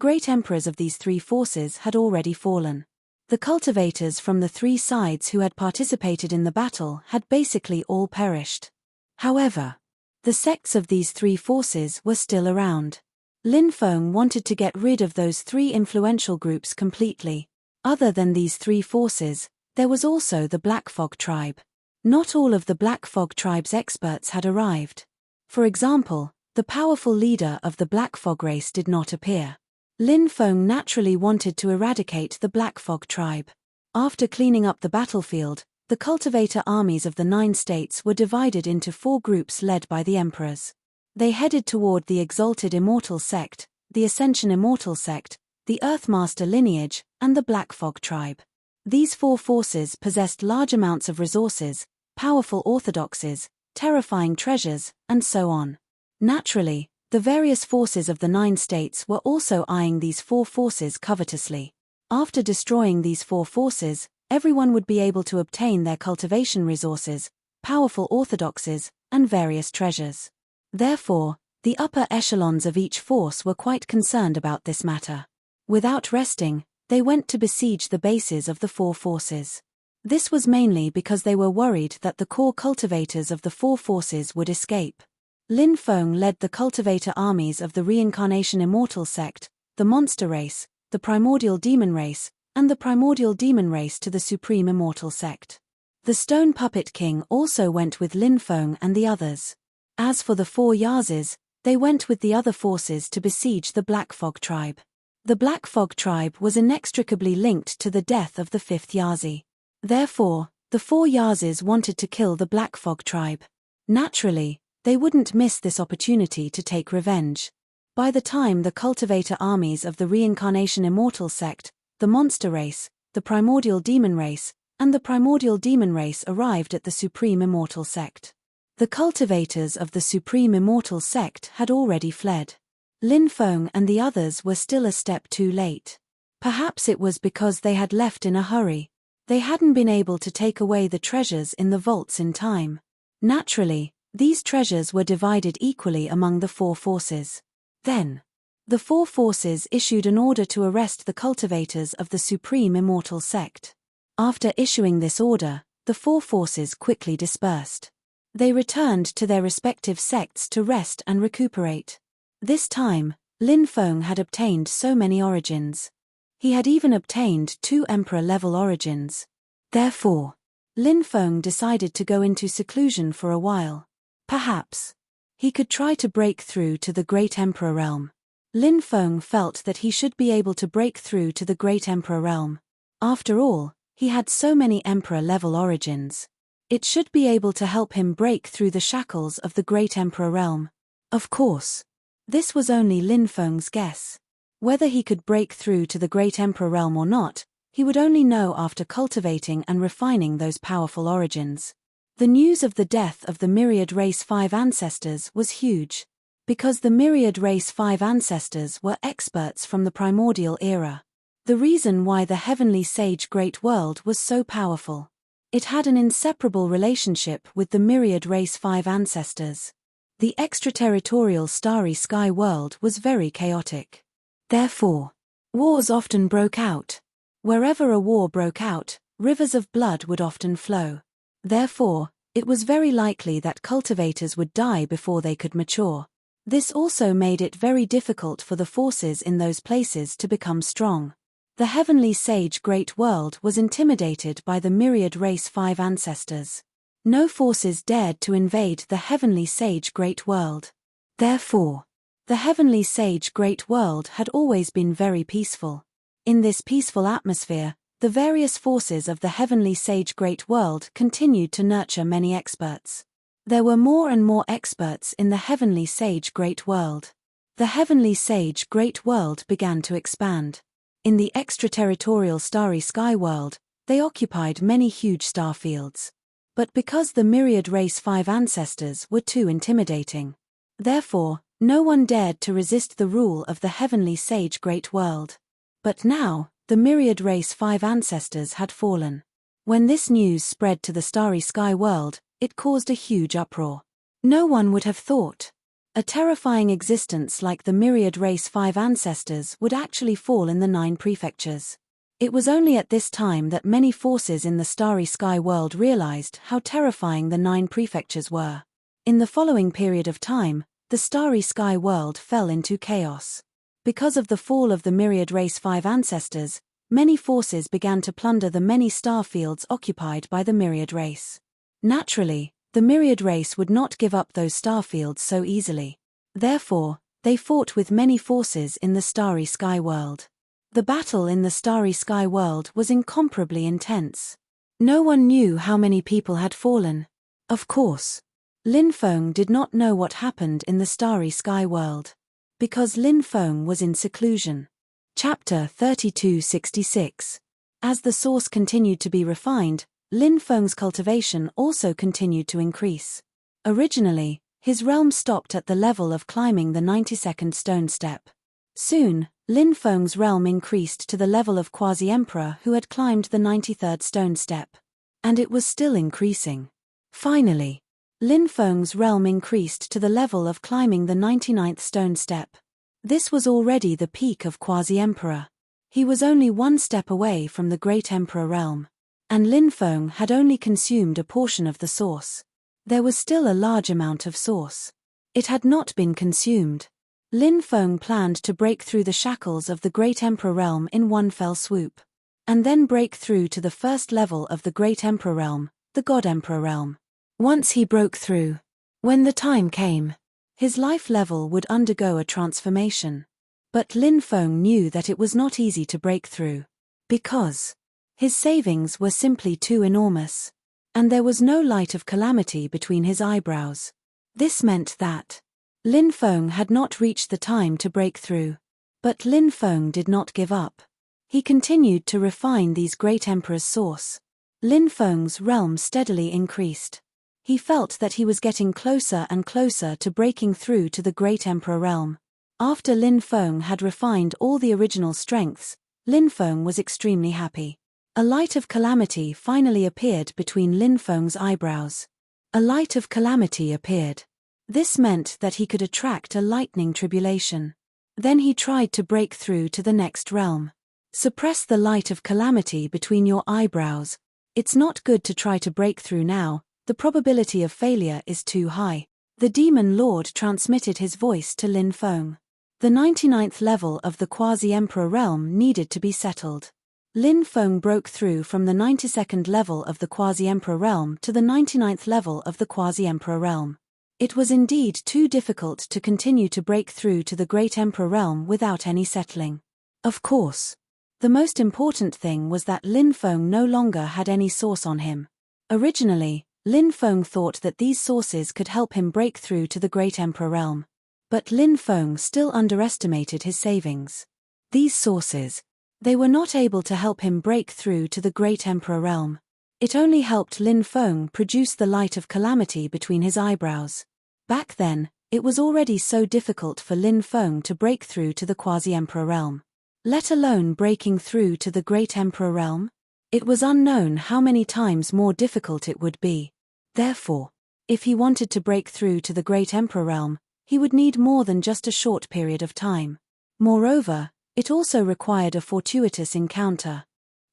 cultivators from the three sides who had participated in the battle had basically all perished. However, the sects of these three forces were still around. Lin Feng wanted to get rid of those three influential groups completely. Other than these three forces, there was also the Black Fog tribe. Not all of the Black Fog tribe's experts had arrived. For example, the powerful leader of the Black Fog race did not appear. Lin Feng naturally wanted to eradicate the Black Fog tribe. After cleaning up the battlefield, the cultivator armies of the 9 states were divided into 4 groups led by the emperors. They headed toward the Exalted Immortal Sect, the Ascension Immortal Sect, the Earthmaster lineage, and the Black Fog tribe. These 4 forces possessed large amounts of resources, powerful orthodoxies, terrifying treasures, and so on. Naturally, the various forces of the 9 states were also eyeing these 4 forces covetously. After destroying these 4 forces, everyone would be able to obtain their cultivation resources, powerful orthodoxies, and various treasures. Therefore, the upper echelons of each force were quite concerned about this matter. Without resting, they went to besiege the bases of the 4 forces. This was mainly because they were worried that the core cultivators of the 4 forces would escape. Lin Feng led the cultivator armies of the Reincarnation Immortal Sect, the Monster Race, the Primordial Demon Race, and the Primordial Demon Race to the Supreme Immortal Sect. The Stone Puppet King also went with Lin Feng and the others. As for the 4 Yazes, they went with the other forces to besiege the Black Fog tribe. The Black Fog tribe was inextricably linked to the death of the 5th Yazi. Therefore, the 4 Yazes wanted to kill the Black Fog tribe. Naturally, they wouldn't miss this opportunity to take revenge. By the time the cultivator armies of the Reincarnation Immortal Sect, the Monster Race, the Primordial Demon Race, and the Primordial Demon Race arrived at the Supreme Immortal Sect, the cultivators of the Supreme Immortal Sect had already fled. Lin Feng and the others were still a step too late. Perhaps it was because they had left in a hurry. They hadn't been able to take away the treasures in the vaults in time. Naturally, these treasures were divided equally among the 4 forces. Then, the 4 forces issued an order to arrest the cultivators of the Supreme Immortal Sect. After issuing this order, the 4 forces quickly dispersed. They returned to their respective sects to rest and recuperate. This time, Lin Feng had obtained so many origins. He had even obtained 2 emperor-level origins. Therefore, Lin Feng decided to go into seclusion for a while. Perhaps he could try to break through to the Great Emperor realm. Lin Feng felt that he should be able to break through to the Great Emperor realm. After all, he had so many emperor-level origins. It should be able to help him break through the shackles of the Great Emperor realm. Of course, this was only Lin Feng's guess. Whether he could break through to the Great Emperor realm or not, he would only know after cultivating and refining those powerful origins. The news of the death of the Myriad Race 5 ancestors was huge. Because the Myriad Race 5 ancestors were experts from the primordial era. The reason why the Heavenly Sage Great World was so powerful. It had an inseparable relationship with the Myriad Race 5 ancestors. The extraterritorial Starry Sky world was very chaotic. Therefore, wars often broke out. Wherever a war broke out, rivers of blood would often flow. Therefore, it was very likely that cultivators would die before they could mature. This also made it very difficult for the forces in those places to become strong. The Heavenly Sage Great World was intimidated by the Myriad Race 5 ancestors. No forces dared to invade the Heavenly Sage Great World. Therefore, the heavenly sage great world had always been very peaceful. In this peaceful atmosphere, the various forces of the heavenly sage great world continued to nurture many experts. There were more and more experts in the heavenly sage great world. The heavenly sage great world began to expand. In the extraterritorial starry sky world, they occupied many huge star fields. But because the myriad race 5 ancestors were too intimidating, therefore, no one dared to resist the rule of the heavenly sage great world. But now, the myriad race 5 ancestors had fallen. When this news spread to the starry sky world, it caused a huge uproar. No one would have thought a terrifying existence like the myriad race 5 ancestors would actually fall in the 9 prefectures. It was only at this time that many forces in the starry sky world realized how terrifying the 9 prefectures were. In the following period of time, the starry sky world fell into chaos. Because of the fall of the myriad race 5 ancestors, many forces began to plunder the many star fields occupied by the myriad race. Naturally, the myriad race would not give up those star fields so easily. Therefore, they fought with many forces in the starry sky world. The battle in the starry sky world was incomparably intense. No one knew how many people had fallen. Of course, Lin Feng did not know what happened in the starry sky world, because Lin Feng was in seclusion. Chapter 3266. As the source continued to be refined, Lin Feng's cultivation also continued to increase. Originally, his realm stopped at the level of climbing the 92nd stone step. Soon, Lin Feng's realm increased to the level of Quasi-Emperor who had climbed the 93rd stone step. And it was still increasing. Finally, Lin Feng's realm increased to the level of climbing the 99th stone step. This was already the peak of Quasi-Emperor. He was only one step away from the Great Emperor realm. And Lin Feng had only consumed a portion of the source. There was still a large amount of source. It had not been consumed. Lin Feng planned to break through the shackles of the Great Emperor realm in one fell swoop. And then break through to the first level of the Great Emperor realm, the God Emperor realm. Once he broke through, when the time came, his life level would undergo a transformation. But Lin Feng knew that it was not easy to break through. Because his savings were simply too enormous. And there was no light of calamity between his eyebrows. This meant that Lin Feng had not reached the time to break through. But Lin Feng did not give up. He continued to refine these great emperor's source. Lin Feng's realm steadily increased. He felt that he was getting closer and closer to breaking through to the great emperor realm. After Lin Feng had refined all the original strengths, Lin Feng was extremely happy. A light of calamity finally appeared between Lin Feng's eyebrows. A light of calamity appeared. This meant that he could attract a lightning tribulation. Then he tried to break through to the next realm. Suppress the light of calamity between your eyebrows. It's not good to try to break through now, the probability of failure is too high. The demon lord transmitted his voice to Lin Feng. The 99th level of the Quasi-Emperor realm needed to be settled. Lin Feng broke through from the 92nd level of the Quasi-Emperor realm to the 99th level of the Quasi-Emperor realm. It was indeed too difficult to continue to break through to the Great Emperor realm without any settling. Of course, the most important thing was that Lin Feng no longer had any source on him. Originally, Lin Feng thought that these sources could help him break through to the Great Emperor realm. But Lin Feng still underestimated his savings. These sources, they were not able to help him break through to the Great Emperor realm. It only helped Lin Feng produce the light of calamity between his eyebrows. Back then, it was already so difficult for Lin Feng to break through to the Quasi-Emperor realm. Let alone breaking through to the Great Emperor realm? It was unknown how many times more difficult it would be. Therefore, if he wanted to break through to the Great Emperor realm, he would need more than just a short period of time. Moreover, it also required a fortuitous encounter.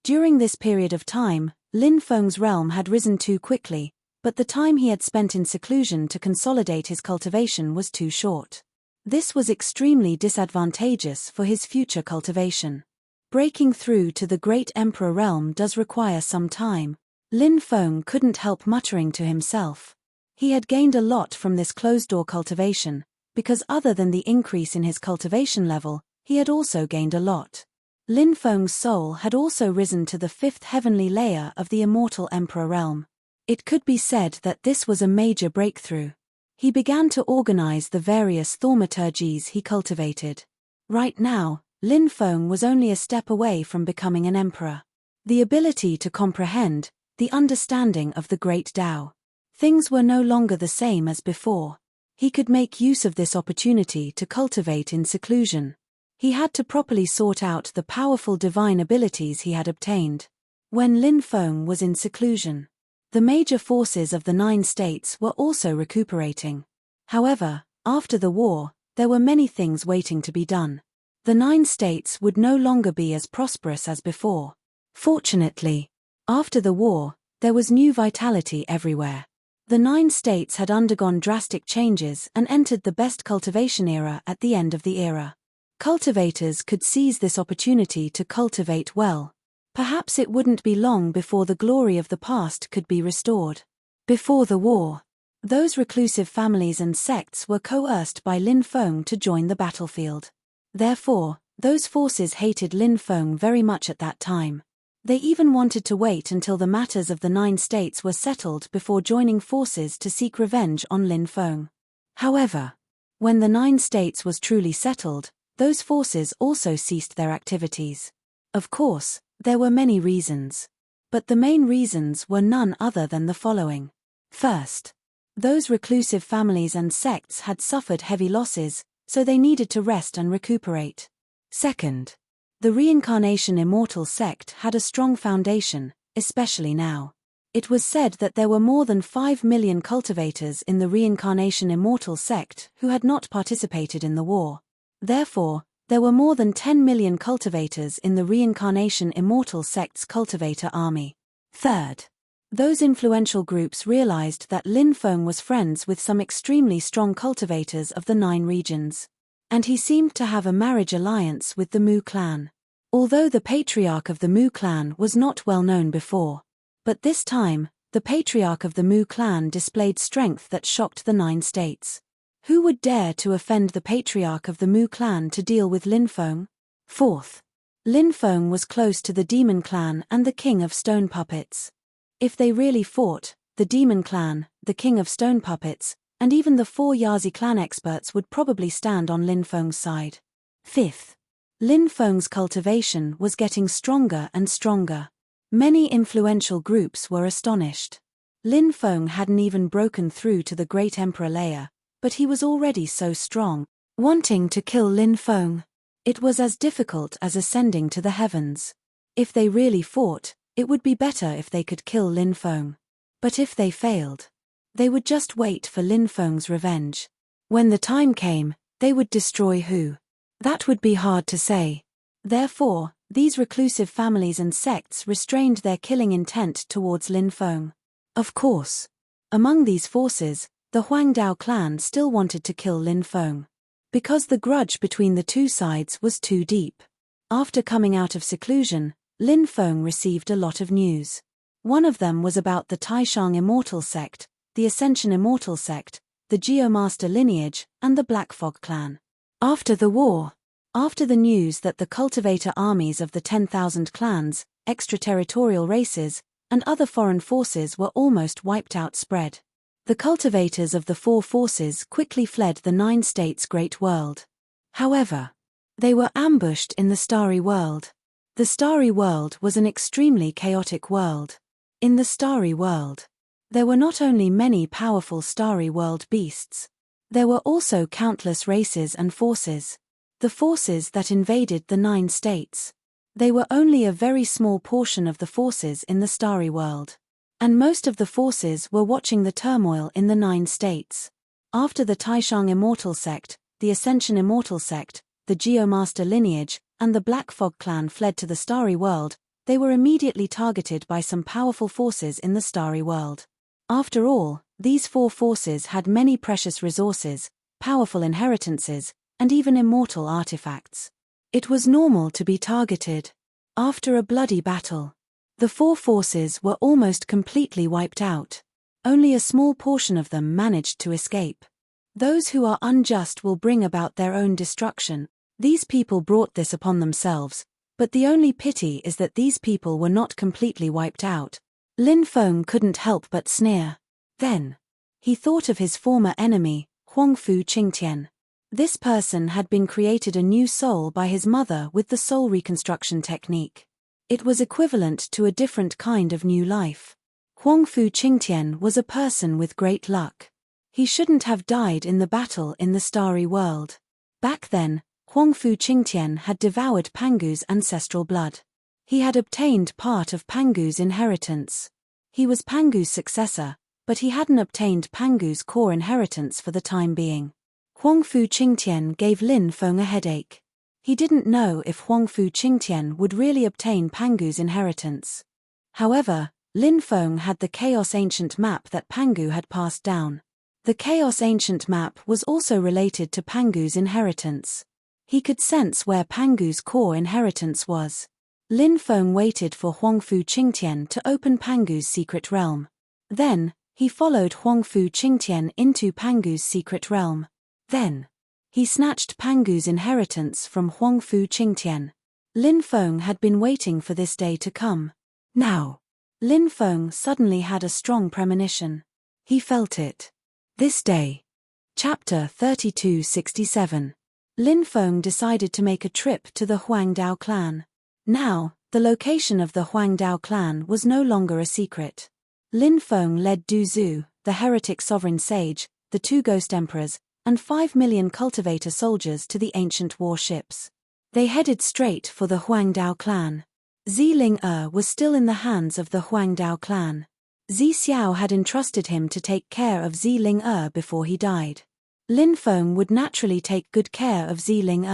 During this period of time, Lin Feng's realm had risen too quickly, but the time he had spent in seclusion to consolidate his cultivation was too short. This was extremely disadvantageous for his future cultivation. Breaking through to the Great Emperor realm does require some time. Lin Feng couldn't help muttering to himself. He had gained a lot from this closed-door cultivation, because other than the increase in his cultivation level, he had also gained a lot. Lin Feng's soul had also risen to the 5th heavenly layer of the immortal emperor realm. It could be said that this was a major breakthrough. He began to organize the various thaumaturgies he cultivated. Right now, Lin Feng was only a step away from becoming an emperor. The ability to comprehend, the understanding of the great Tao. Things were no longer the same as before. He could make use of this opportunity to cultivate in seclusion. He had to properly sort out the powerful divine abilities he had obtained. When Lin Feng was in seclusion, the major forces of the 9 states were also recuperating. However, after the war, there were many things waiting to be done. The 9 states would no longer be as prosperous as before. Fortunately, after the war, there was new vitality everywhere. The 9 states had undergone drastic changes and entered the best cultivation era at the end of the era. Cultivators could seize this opportunity to cultivate well. Perhaps it wouldn't be long before the glory of the past could be restored. Before the war, those reclusive families and sects were coerced by Lin Feng to join the battlefield. Therefore, those forces hated Lin Feng very much at that time. They even wanted to wait until the matters of the 9 states were settled before joining forces to seek revenge on Lin Feng. However, when the 9 states was truly settled, those forces also ceased their activities. Of course, there were many reasons. But the main reasons were none other than the following. First, those reclusive families and sects had suffered heavy losses, so they needed to rest and recuperate. Second, the reincarnation immortal sect had a strong foundation, especially now. It was said that there were more than 5 million cultivators in the reincarnation immortal sect who had not participated in the war. Therefore, there were more than 10 million cultivators in the reincarnation immortal sect's cultivator army. Third, those influential groups realized that Lin Feng was friends with some extremely strong cultivators of the 9 regions. And he seemed to have a marriage alliance with the Mu clan. Although the patriarch of the Mu clan was not well known before. But this time, the patriarch of the Mu clan displayed strength that shocked the 9 states. Who would dare to offend the patriarch of the Mu clan to deal with Lin Feng? Fourth, Lin Feng was close to the demon clan and the king of stone puppets. If they really fought, the demon clan, the king of stone puppets, and even the 4 Yazi clan experts would probably stand on Lin Feng's side. Fifth, Lin Feng's cultivation was getting stronger and stronger. Many influential groups were astonished. Lin Feng hadn't even broken through to the great emperor layer, but he was already so strong. Wanting to kill Lin Feng, it was as difficult as ascending to the heavens. If they really fought, it would be better if they could kill Lin Feng. But if they failed, they would just wait for Lin Feng's revenge. When the time came, they would destroy who? That would be hard to say. Therefore, these reclusive families and sects restrained their killing intent towards Lin Feng. Of course, among these forces, the Huangdao clan still wanted to kill Lin Feng. Because the grudge between the 2 sides was too deep. After coming out of seclusion, Lin Feng received a lot of news. One of them was about the Taishang Immortal Sect, the Ascension Immortal Sect, the Geomaster lineage, and the Black Fog clan. After the war, after the news that the cultivator armies of the 10,000 clans, extraterritorial races, and other foreign forces were almost wiped out spread, the cultivators of the 4 forces quickly fled the 9 states' great world. However, they were ambushed in the Starry World. The Starry World was an extremely chaotic world. In the Starry World, there were not only many powerful Starry World beasts, there were also countless races and forces. The forces that invaded the 9 states. They were only a very small portion of the forces in the Starry World. And most of the forces were watching the turmoil in the 9 states. After the Taishang Immortal Sect, the Ascension Immortal Sect, the Geomaster lineage, and the Black Fog clan fled to the Starry World, they were immediately targeted by some powerful forces in the Starry World. After all, these 4 forces had many precious resources, powerful inheritances, and even immortal artifacts. It was normal to be targeted. After a bloody battle, the 4 forces were almost completely wiped out. Only a small portion of them managed to escape. Those who are unjust will bring about their own destruction. These people brought this upon themselves, but the only pity is that these people were not completely wiped out. Lin Feng couldn't help but sneer. Then he thought of his former enemy, Huangfu Qingtian. This person had been created a new soul by his mother with the soul reconstruction technique. It was equivalent to a different kind of new life. Huangfu Qingtian was a person with great luck. He shouldn't have died in the battle in the starry world. Back then, Huangfu Qingtian had devoured Pangu's ancestral blood. He had obtained part of Pangu's inheritance. He was Pangu's successor, but he hadn't obtained Pangu's core inheritance for the time being. Huangfu Qingtian gave Lin Feng a headache. He didn't know if Huangfu Qingtian would really obtain Pangu's inheritance. However, Lin Feng had the Chaos Ancient map that Pangu had passed down. The Chaos Ancient map was also related to Pangu's inheritance. He could sense where Pangu's core inheritance was. Lin Feng waited for Huangfu Qingtian to open Pangu's secret realm. Then, he followed Huangfu Qingtian into Pangu's secret realm. Then, he snatched Pangu's inheritance from Huangfu Qingtian. Lin Feng had been waiting for this day to come. Now, Lin Feng suddenly had a strong premonition. He felt it. This day. Chapter 3267. Lin Feng decided to make a trip to the Huangdao clan. Now, the location of the Huangdao clan was no longer a secret. Lin Feng led Du Zhu, the heretic sovereign sage, the 2 ghost emperors, and 5 million cultivator soldiers to the ancient warships. They headed straight for the Huangdao clan. Ling was still in the hands of the Huangdao clan. Xiao had entrusted him to take care of Ling before he died. Lin Feng would naturally take good care of Ling.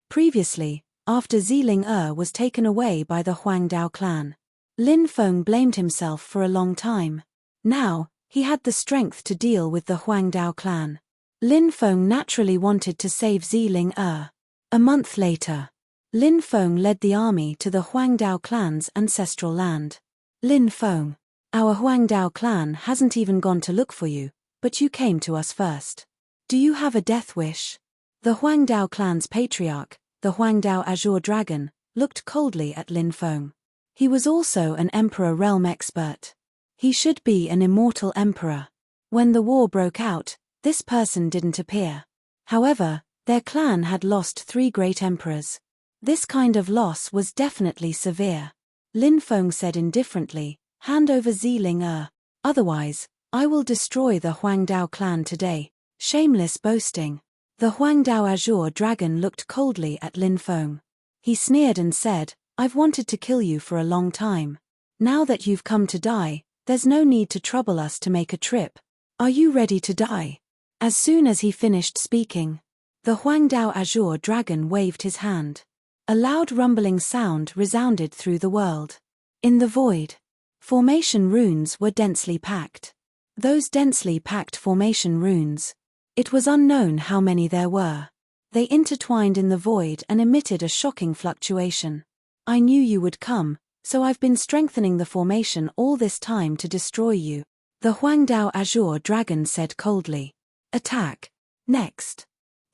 Previously, after Ling was taken away by the Huangdao clan, Lin Feng blamed himself for a long time. Now, he had the strength to deal with the Huangdao clan. Lin Feng naturally wanted to save Ling. A month later, Lin Feng led the army to the Huangdao clan's ancestral land. Lin Feng, our Huangdao clan hasn't even gone to look for you, but you came to us first. Do you have a death wish? The Huangdao clan's patriarch, the Huangdao Azure Dragon, looked coldly at Lin Feng. He was also an emperor realm expert. He should be an immortal emperor. When the war broke out, this person didn't appear. However, their clan had lost 3 great emperors. This kind of loss was definitely severe. Lin Feng said indifferently, "Hand over Ling. Otherwise, I will destroy the Huangdao clan today." Shameless boasting. The Huangdao Azure Dragon looked coldly at Lin Feng. He sneered and said, "I've wanted to kill you for a long time. Now that you've come to die, there's no need to trouble us to make a trip. Are you ready to die?" As soon as he finished speaking, the Huangdao Azure Dragon waved his hand. A loud rumbling sound resounded through the world. In the void, formation runes were densely packed. Those densely packed formation runes. It was unknown how many there were. They intertwined in the void and emitted a shocking fluctuation. "I knew you would come, so I've been strengthening the formation all this time to destroy you," the Huangdao Azure Dragon said coldly. "Attack." Next,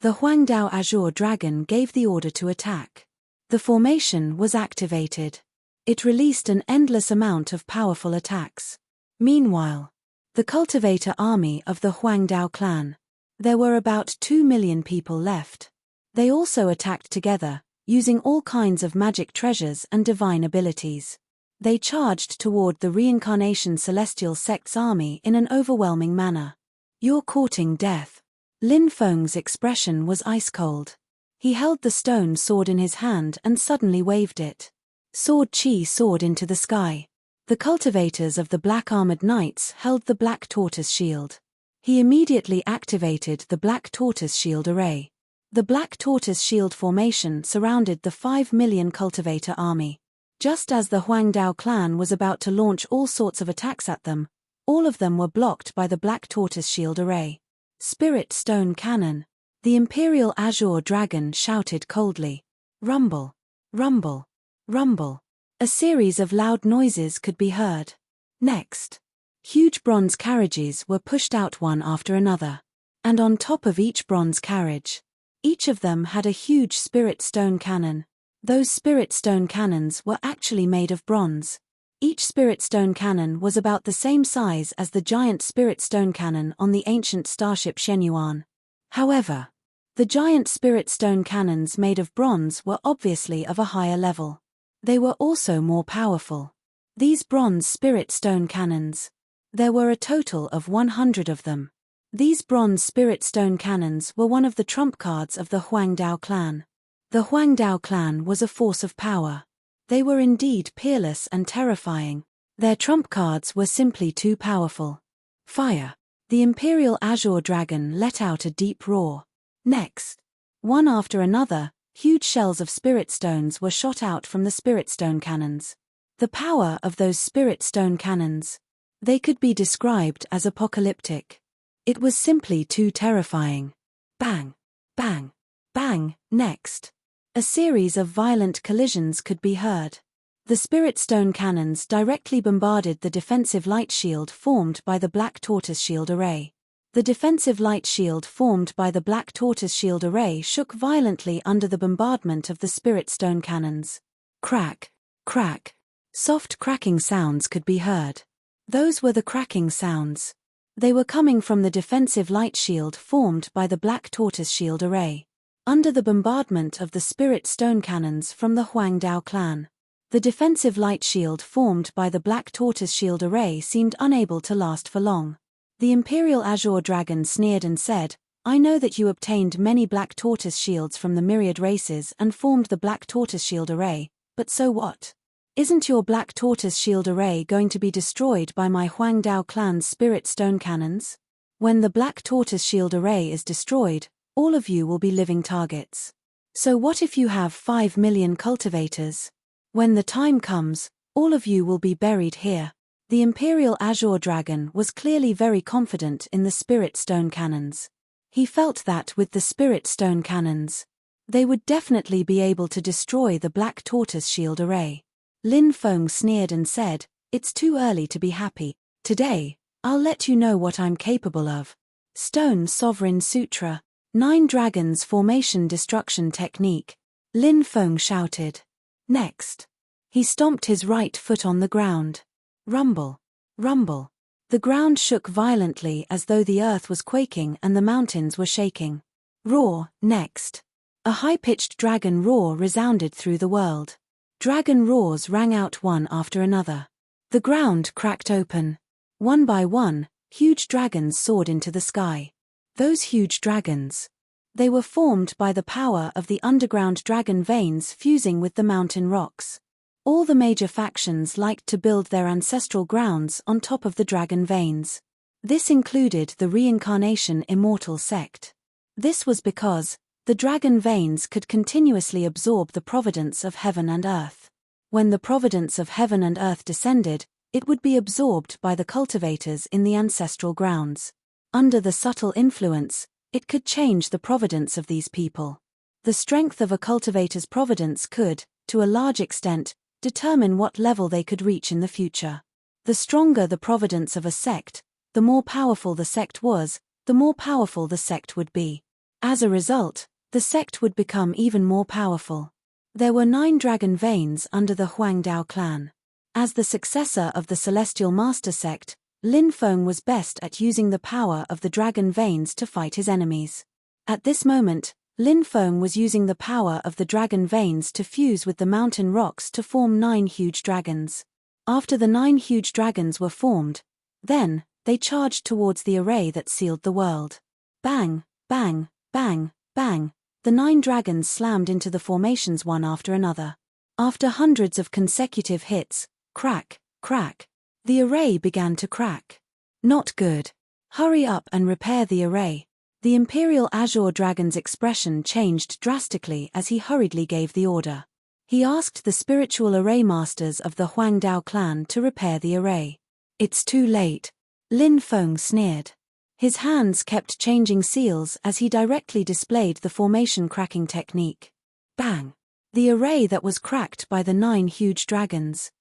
the Huangdao Azure Dragon gave the order to attack. The formation was activated. It released an endless amount of powerful attacks. Meanwhile, the cultivator army of the Huangdao clan. There were about 2 million people left. They also attacked together, using all kinds of magic treasures and divine abilities. They charged toward the Reincarnation Celestial Sect's army in an overwhelming manner. "You're courting death." Lin Feng's expression was ice-cold. He held the stone sword in his hand and suddenly waved it. Sword Chi soared into the sky. The cultivators of the Black Armored Knights held the Black Tortoise Shield. He immediately activated the Black Tortoise Shield array. The Black Tortoise Shield formation surrounded the 5 million cultivator army. Just as the Huangdao clan was about to launch all sorts of attacks at them, all of them were blocked by the Black Tortoise Shield array. "Spirit Stone Cannon." The Imperial Azure Dragon shouted coldly. Rumble, rumble, rumble. A series of loud noises could be heard. Next, huge bronze carriages were pushed out one after another. And on top of each bronze carriage, each of them had a huge spirit stone cannon. Those spirit stone cannons were actually made of bronze. Each spirit stone cannon was about the same size as the giant spirit stone cannon on the ancient starship Shenyuan. However, the giant spirit stone cannons made of bronze were obviously of a higher level. They were also more powerful. These bronze spirit stone cannons. There were a total of 100 of them. These bronze spirit stone cannons were one of the trump cards of the Huangdao clan. The Huangdao clan was a force of power. They were indeed peerless and terrifying. Their trump cards were simply too powerful. Fire. The Imperial Azure Dragon let out a deep roar. Next, one after another, huge shells of spirit stones were shot out from the spirit stone cannons. The power of those spirit stone cannons. They could be described as apocalyptic. It was simply too terrifying. Bang, bang, bang. Next, a series of violent collisions could be heard. The spirit stone cannons directly bombarded the defensive light shield formed by the Black Tortoise Shield Array. The defensive light shield formed by the Black Tortoise Shield Array shook violently under the bombardment of the spirit stone cannons. Crack, crack. Soft cracking sounds could be heard. Those were the cracking sounds. They were coming from the defensive light shield formed by the Black Tortoise Shield Array. Under the bombardment of the spirit stone cannons from the Huangdao clan, the defensive light shield formed by the Black Tortoise Shield Array seemed unable to last for long. The Imperial Azure Dragon sneered and said, "I know that you obtained many Black Tortoise shields from the myriad races and formed the Black Tortoise Shield Array, but so what? Isn't your Black Tortoise Shield Array going to be destroyed by my Huangdao clan's spirit stone cannons? When the Black Tortoise Shield Array is destroyed, all of you will be living targets. So what if you have 5 million cultivators? When the time comes, all of you will be buried here." The Imperial Azure Dragon was clearly very confident in the spirit stone cannons. He felt that with the spirit stone cannons, they would definitely be able to destroy the Black Tortoise Shield Array. Lin Feng sneered and said, "It's too early to be happy. Today, I'll let you know what I'm capable of." Stone Sovereign Sutra. 9 Dragons Formation Destruction Technique. Lin Feng shouted. Next, he stomped his right foot on the ground. Rumble, rumble. The ground shook violently as though the earth was quaking and the mountains were shaking. Roar. Next, a high-pitched dragon roar resounded through the world. Dragon roars rang out one after another. The ground cracked open. One by one, huge dragons soared into the sky. Those huge dragons. They were formed by the power of the underground dragon veins fusing with the mountain rocks. All the major factions liked to build their ancestral grounds on top of the dragon veins. This included the Reincarnation Immortal sect. This was because the dragon veins could continuously absorb the providence of heaven and earth. When the providence of heaven and earth descended, it would be absorbed by the cultivators in the ancestral grounds. Under the subtle influence, it could change the providence of these people. The strength of a cultivator's providence could, to a large extent, determine what level they could reach in the future. The stronger the providence of a sect, the more powerful the sect was, the more powerful the sect would be. As a result, the sect would become even more powerful. There were 9 dragon veins under the Huangdao clan. As the successor of the Celestial Master sect, Lin Feng was best at using the power of the dragon veins to fight his enemies. At this moment, Lin Feng was using the power of the dragon veins to fuse with the mountain rocks to form 9 huge dragons. After the 9 huge dragons were formed, then, they charged towards the array that sealed the world. Bang, bang, bang, bang, the 9 dragons slammed into the formations one after another. After hundreds of consecutive hits, crack, crack, the array began to crack. Not good. Hurry up and repair the array. The Imperial Azure Dragon's expression changed drastically as he hurriedly gave the order. He asked the spiritual array masters of the Huangdao clan to repair the array. "It's too late," Lin Feng sneered. His hands kept changing seals as he directly displayed the formation cracking technique. Bang! The array that was cracked by the 9 huge dragons.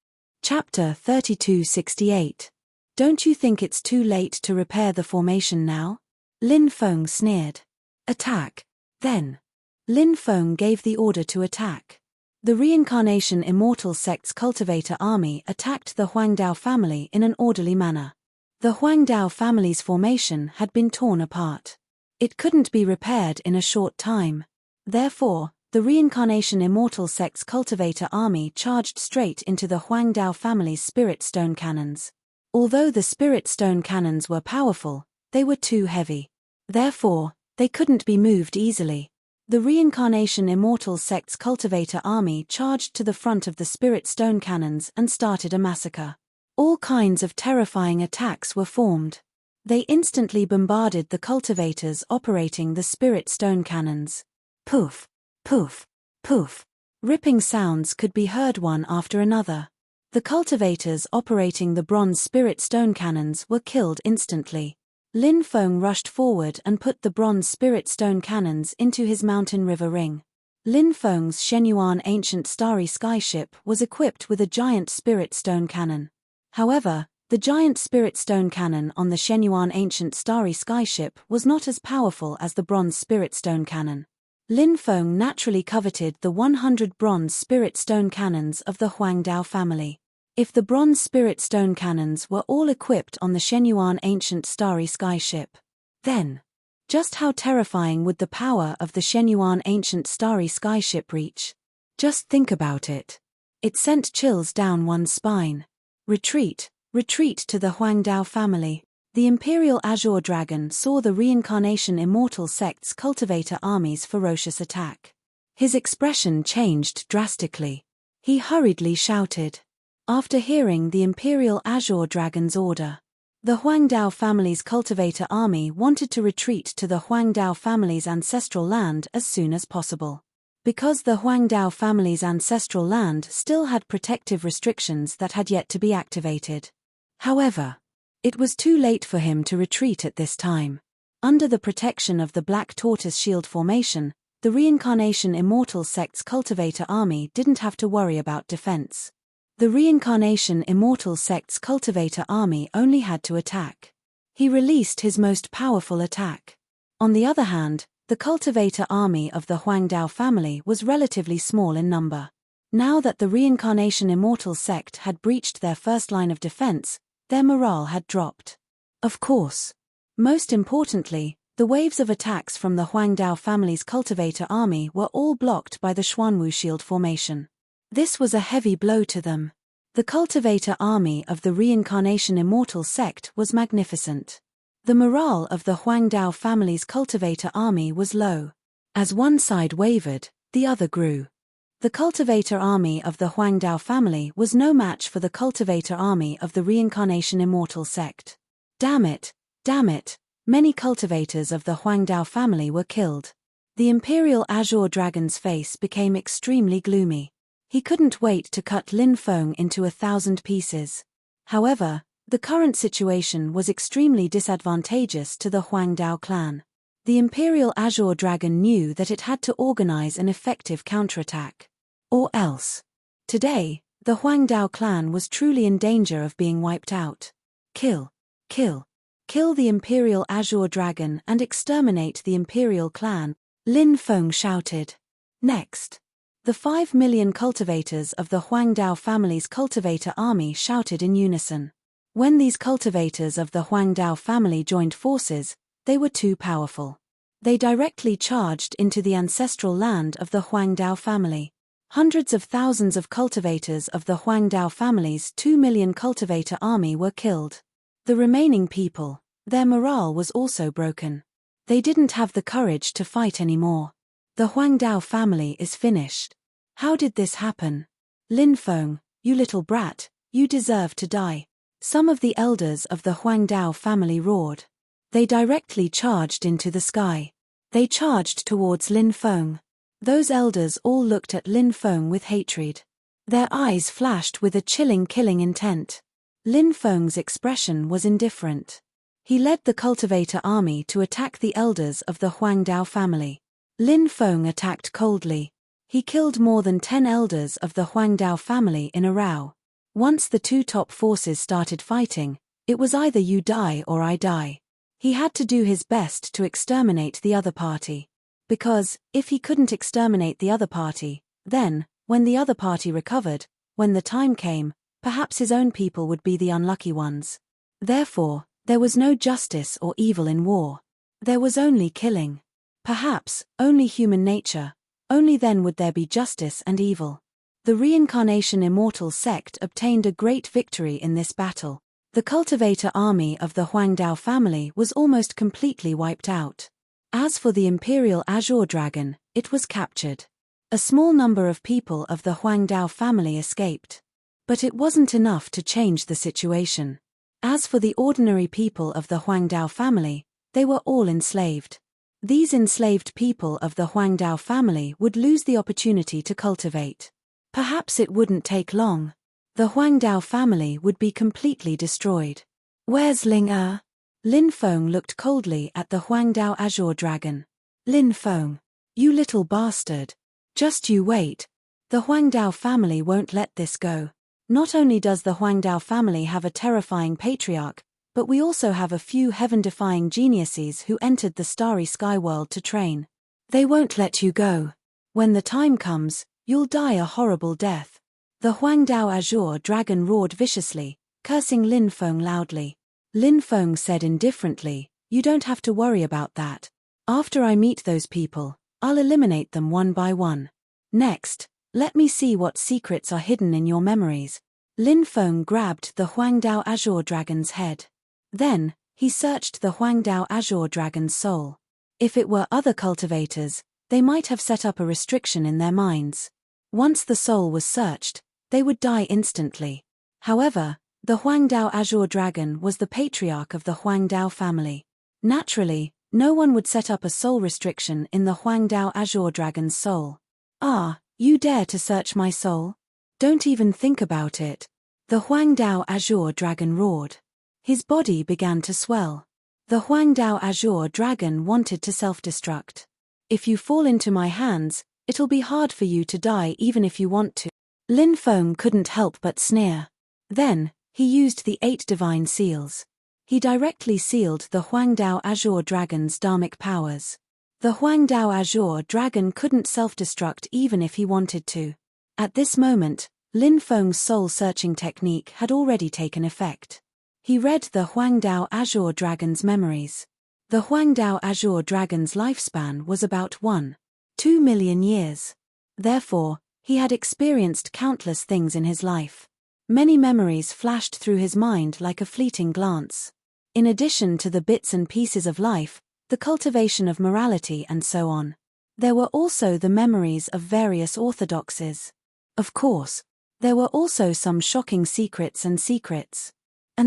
Chapter 3268. Don't you think it's too late to repair the formation now? Lin Feng sneered. Attack. Then. Lin Feng gave the order to attack. The Reincarnation Immortal Sect's cultivator army attacked the Huangdao family in an orderly manner. The Huangdao family's formation had been torn apart. It couldn't be repaired in a short time. Therefore, the Reincarnation Immortal Sect's cultivator army charged straight into the Huangdao family's spirit stone cannons. Although the spirit stone cannons were powerful, they were too heavy. Therefore, they couldn't be moved easily. The Reincarnation Immortal Sect's cultivator army charged to the front of the spirit stone cannons and started a massacre. All kinds of terrifying attacks were formed. They instantly bombarded the cultivators operating the spirit stone cannons. Poof, poof, poof. Ripping sounds could be heard one after another. The cultivators operating the bronze spirit stone cannons were killed instantly. Lin Feng rushed forward and put the bronze spirit stone cannons into his mountain river ring. Lin Feng's Shenyuan ancient starry skyship was equipped with a giant spirit stone cannon. However, the giant spirit stone cannon on the Shenyuan ancient starry skyship was not as powerful as the bronze spirit stone cannon. Lin Feng naturally coveted the 100 bronze spirit stone cannons of the Huangdao family. If the bronze spirit stone cannons were all equipped on the Shenyuan ancient starry skyship, then just how terrifying would the power of the Shenyuan ancient starry skyship reach? Just think about it. It sent chills down one's spine. Retreat, retreat to the Huangdao family. The Imperial Azure Dragon saw the Reincarnation Immortal Sect's cultivator army's ferocious attack. His expression changed drastically. He hurriedly shouted. After hearing the Imperial Azure Dragon's order, the Huangdao family's cultivator army wanted to retreat to the Huangdao family's ancestral land as soon as possible. Because the Huangdao family's ancestral land still had protective restrictions that had yet to be activated. However, it was too late for him to retreat at this time. Under the protection of the Black Tortoise Shield formation, the Reincarnation Immortal Sect's cultivator army didn't have to worry about defense. The Reincarnation Immortal Sect's cultivator army only had to attack. He released his most powerful attack. On the other hand, the cultivator army of the Huangdao family was relatively small in number. Now that the Reincarnation Immortal Sect had breached their first line of defense, their morale had dropped. Of course. Most importantly, the waves of attacks from the Huangdao family's cultivator army were all blocked by the Xuanwu Shield formation. This was a heavy blow to them. The cultivator army of the Reincarnation Immortal Sect was magnificent. The morale of the Huangdao family's cultivator army was low. As one side wavered, the other grew. The cultivator army of the Huangdao family was no match for the cultivator army of the Reincarnation Immortal Sect. Damn it, many cultivators of the Huangdao family were killed. The Imperial Azure Dragon's face became extremely gloomy. He couldn't wait to cut Lin Feng into 1,000 pieces. However, the current situation was extremely disadvantageous to the Huangdao clan. The Imperial Azure Dragon knew that it had to organize an effective counterattack. Or else. Today, the Huangdao clan was truly in danger of being wiped out. Kill the Imperial Azure Dragon and exterminate the Imperial clan, Lin Feng shouted. Next. The 5 million cultivators of the Huangdao family's cultivator army shouted in unison. When these cultivators of the Huangdao family joined forces, they were too powerful. They directly charged into the ancestral land of the Huangdao family. Hundreds of thousands of cultivators of the Huangdao family's 2 million cultivator army were killed. The remaining people, their morale was also broken. They didn't have the courage to fight anymore. The Huangdao family is finished. How did this happen? Lin Feng, you little brat, you deserve to die. Some of the elders of the Huangdao family roared. They directly charged into the sky. They charged towards Lin Feng. Those elders all looked at Lin Feng with hatred. Their eyes flashed with a chilling killing intent. Lin Feng's expression was indifferent. He led the cultivator army to attack the elders of the Huangdao family. Lin Feng attacked coldly. He killed more than 10 elders of the Huangdao family in a row. Once the two top forces started fighting, it was either you die or I die. He had to do his best to exterminate the other party. Because, if he couldn't exterminate the other party, then, when the other party recovered, when the time came, perhaps his own people would be the unlucky ones. Therefore, there was no justice or evil in war. There was only killing. Perhaps, only human nature. Only then would there be justice and evil. The reincarnation immortal sect obtained a great victory in this battle. The cultivator army of the Huangdao family was almost completely wiped out. As for the Imperial Azure Dragon, it was captured. A small number of people of the Huangdao family escaped. But it wasn't enough to change the situation. As for the ordinary people of the Huangdao family, they were all enslaved. These enslaved people of the Huangdao family would lose the opportunity to cultivate. Perhaps it wouldn't take long. The Huangdao family would be completely destroyed. Where's Ling Er? Lin Feng looked coldly at the Huangdao Azure Dragon. Lin Feng, you little bastard. Just you wait. The Huangdao family won't let this go. Not only does the Huangdao family have a terrifying patriarch, but we also have a few heaven-defying geniuses who entered the starry sky world to train. They won't let you go. When the time comes, you'll die a horrible death. The Huangdao Azure Dragon roared viciously, cursing Lin Feng loudly. Lin Feng said indifferently, "You don't have to worry about that. After I meet those people, I'll eliminate them one by one. Next, let me see what secrets are hidden in your memories." Lin Feng grabbed the Huangdao Azure Dragon's head. Then, he searched the Huangdao Azure Dragon's soul. If it were other cultivators, they might have set up a restriction in their minds. Once the soul was searched, they would die instantly. However, the Huangdao Azure Dragon was the patriarch of the Huangdao family. Naturally, no one would set up a soul restriction in the Huangdao Azure Dragon's soul. "Ah, you dare to search my soul? Don't even think about it." The Huangdao Azure Dragon roared. His body began to swell. The Huangdao Azure Dragon wanted to self-destruct. "If you fall into my hands, it'll be hard for you to die even if you want to." Lin Feng couldn't help but sneer. Then, he used the 8 divine seals. He directly sealed the Huangdao Azure Dragon's dharmic powers. The Huangdao Azure Dragon couldn't self-destruct even if he wanted to. At this moment, Lin Feng's soul-searching technique had already taken effect. He read the Huangdao Azure Dragon's memories. The Huangdao Azure Dragon's lifespan was about 1.2 million years. Therefore, he had experienced countless things in his life. Many memories flashed through his mind like a fleeting glance. In addition to the bits and pieces of life, the cultivation of morality and so on, there were also the memories of various orthodoxies. Of course, there were also some shocking secrets, and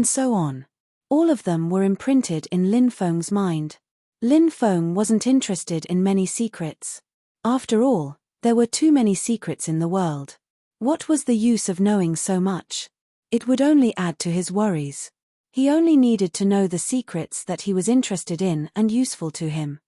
so on. All of them were imprinted in Lin Feng's mind. Lin Feng wasn't interested in many secrets. After all, there were too many secrets in the world. What was the use of knowing so much? It would only add to his worries. He only needed to know the secrets that he was interested in and useful to him.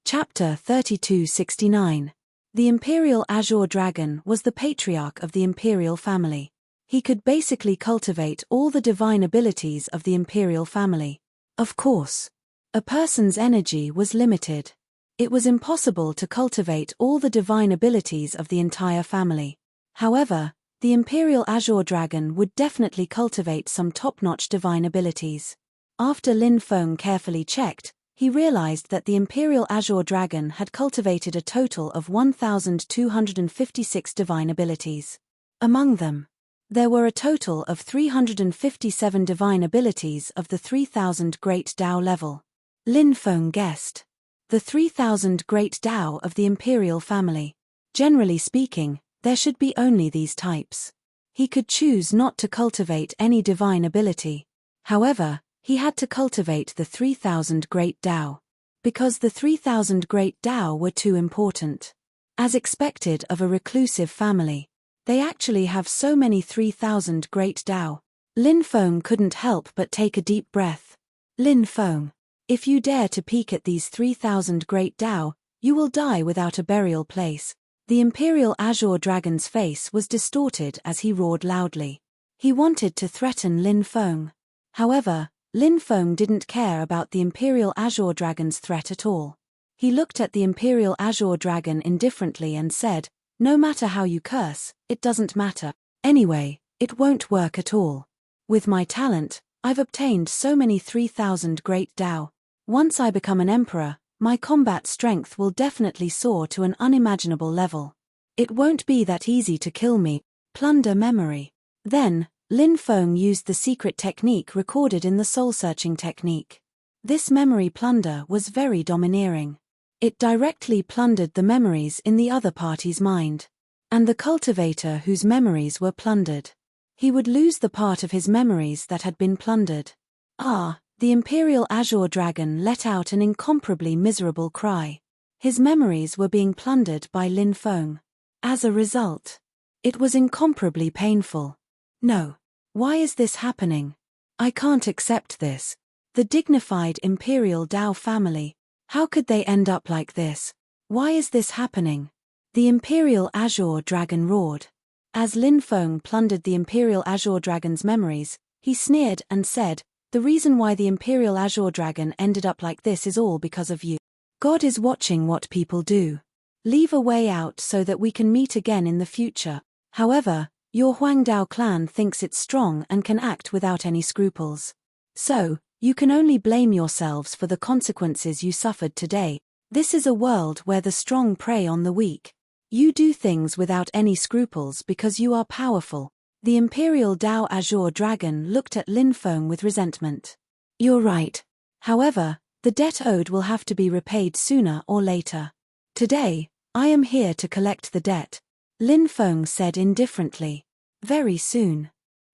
Chapter 3269. The Imperial Azure Dragon was the patriarch of the Imperial family. He could basically cultivate all the divine abilities of the Imperial family. Of course, a person's energy was limited. It was impossible to cultivate all the divine abilities of the entire family. However, the Imperial Azure Dragon would definitely cultivate some top-notch divine abilities. After Lin Feng carefully checked, he realized that the Imperial Azure Dragon had cultivated a total of 1,256 divine abilities. Among them, there were a total of 357 divine abilities of the 3,000 Great Tao level. Lin Feng guessed. The 3,000 Great Tao of the Imperial family. Generally speaking, there should be only these types. He could choose not to cultivate any divine ability. However, he had to cultivate the 3,000 Great Tao. Because the 3,000 Great Tao were too important. As expected of a reclusive family, they actually have so many 3,000 Great Tao. Lin Feng couldn't help but take a deep breath. Lin Feng, if you dare to peek at these 3,000 Great Tao, you will die without a burial place. The Imperial Azure Dragon's face was distorted as he roared loudly. He wanted to threaten Lin Feng. However, Lin Feng didn't care about the Imperial Azure Dragon's threat at all. He looked at the Imperial Azure Dragon indifferently and said, "No matter how you curse, it doesn't matter. Anyway, it won't work at all. With my talent, I've obtained so many 3,000 great Dao. Once I become an emperor, my combat strength will definitely soar to an unimaginable level. It won't be that easy to kill me." Plunder memory. Then, Lin Feng used the secret technique recorded in the soul-searching technique. This memory plunder was very domineering. It directly plundered the memories in the other party's mind. And the cultivator whose memories were plundered, he would lose the part of his memories that had been plundered. The Imperial Azure Dragon let out an incomparably miserable cry. His memories were being plundered by Lin Feng. As a result, it was incomparably painful. No. Why is this happening? I can't accept this. The dignified Imperial Dao family. How could they end up like this? Why is this happening? The Imperial Azure Dragon roared. As Lin Feng plundered the Imperial Azure Dragon's memories, he sneered and said, "The reason why the Imperial Azure Dragon ended up like this is all because of you. God is watching what people do. Leave a way out so that we can meet again in the future. However, your Huangdao clan thinks it's strong and can act without any scruples. So, you can only blame yourselves for the consequences you suffered today. This is a world where the strong prey on the weak. You do things without any scruples because you are powerful." The Imperial Dao Azure Dragon looked at Lin Feng with resentment. "You're right. However, the debt owed will have to be repaid sooner or later. Today, I am here to collect the debt," Lin Feng said indifferently. Very soon.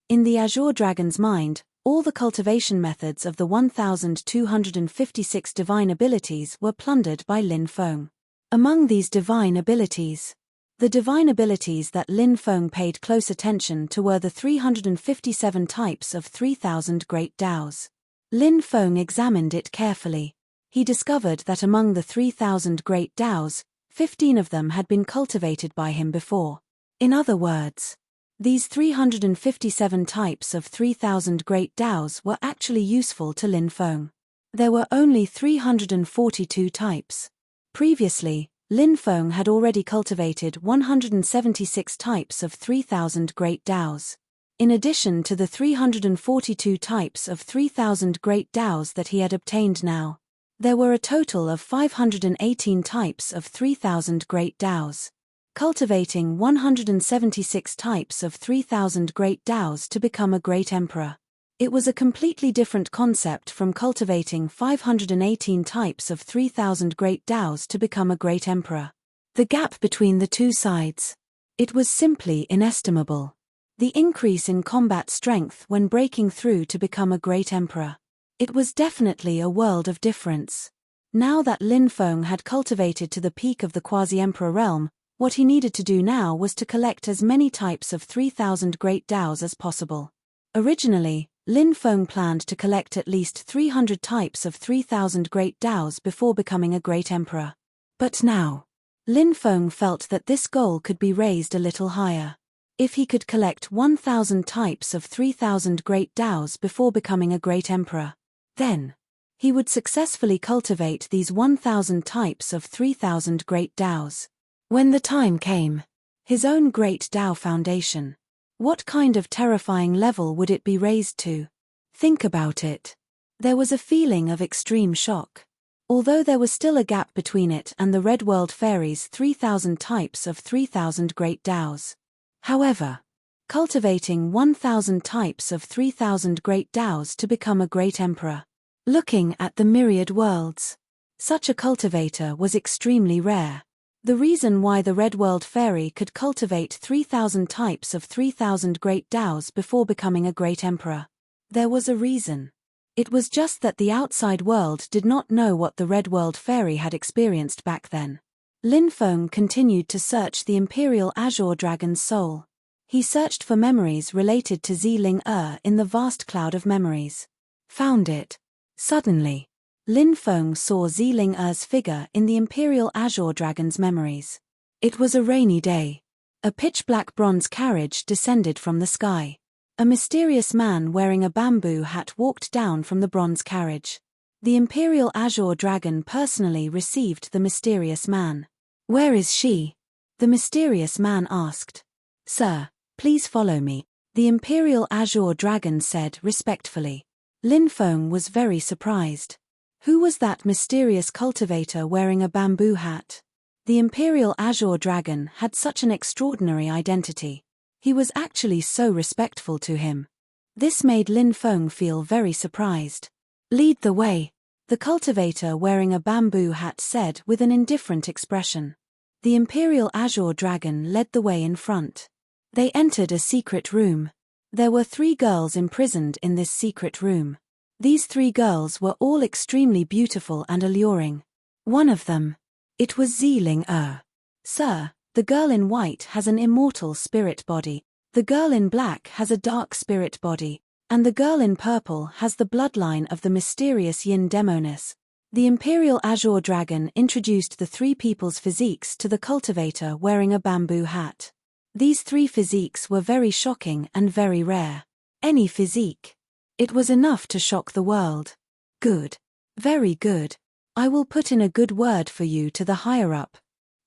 In the Azure Dragon's mind, all the cultivation methods of the 1,256 divine abilities were plundered by Lin Feng. Among these divine abilities, the divine abilities that Lin Feng paid close attention to were the 357 types of 3,000 great Daos. Lin Feng examined it carefully. He discovered that among the 3,000 great Daos, 15 of them had been cultivated by him before. In other words, these 357 types of 3,000 great Daos were actually useful to Lin Feng. There were only 342 types. Previously, Lin Feng had already cultivated 176 types of 3,000 great Daos. In addition to the 342 types of 3,000 great Daos that he had obtained now, there were a total of 518 types of 3,000 great Daos. Cultivating 176 types of 3,000 great Daos to become a great emperor. It was a completely different concept from cultivating 518 types of 3,000 great Daos to become a great emperor. The gap between the two sides. It was simply inestimable. The increase in combat strength when breaking through to become a great emperor. It was definitely a world of difference. Now that Lin Feng had cultivated to the peak of the quasi-emperor realm, what he needed to do now was to collect as many types of 3,000 great Daos as possible. Originally, Lin Feng planned to collect at least 300 types of 3,000 great Daos before becoming a great emperor. But now, Lin Feng felt that this goal could be raised a little higher. If he could collect 1,000 types of 3,000 great Daos before becoming a great emperor, then he would successfully cultivate these 1,000 types of 3,000 great Daos. When the time came, his own great Dao foundation. What kind of terrifying level would it be raised to? Think about it. There was a feeling of extreme shock. Although there was still a gap between it and the Red World Fairy's 3,000 types of 3,000 great Daos. However, cultivating 1,000 types of 3,000 great Daos to become a great emperor. Looking at the myriad worlds. Such a cultivator was extremely rare. The reason why the Red World Fairy could cultivate 3,000 types of 3,000 great Daos before becoming a great emperor. There was a reason. It was just that the outside world did not know what the Red World Fairy had experienced back then. Lin Feng continued to search the Imperial Azure Dragon's soul. He searched for memories related to Ziling in the vast cloud of memories. Found it. Suddenly, Lin Feng saw Ziling figure in the Imperial Azure Dragon's memories. It was a rainy day. A pitch-black bronze carriage descended from the sky. A mysterious man wearing a bamboo hat walked down from the bronze carriage. The Imperial Azure Dragon personally received the mysterious man. "Where is she?" the mysterious man asked. "Sir, please follow me," the Imperial Azure Dragon said respectfully. Lin Feng was very surprised. Who was that mysterious cultivator wearing a bamboo hat? The Imperial Azure Dragon had such an extraordinary identity. He was actually so respectful to him. This made Lin Feng feel very surprised. "Lead the way," the cultivator wearing a bamboo hat said with an indifferent expression. The Imperial Azure Dragon led the way in front. They entered a secret room. There were 3 girls imprisoned in this secret room. These 3 girls were all extremely beautiful and alluring. One of them. It was Ziling Er. "Sir, the girl in white has an immortal spirit body, the girl in black has a dark spirit body, and the girl in purple has the bloodline of the mysterious Yin Demoness." The Imperial Azure Dragon introduced the 3 people's physiques to the cultivator wearing a bamboo hat. These 3 physiques were very shocking and very rare. Any physique. It was enough to shock the world. "Good. Very good. I will put in a good word for you to the higher-up,"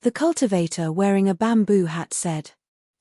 the cultivator wearing a bamboo hat said.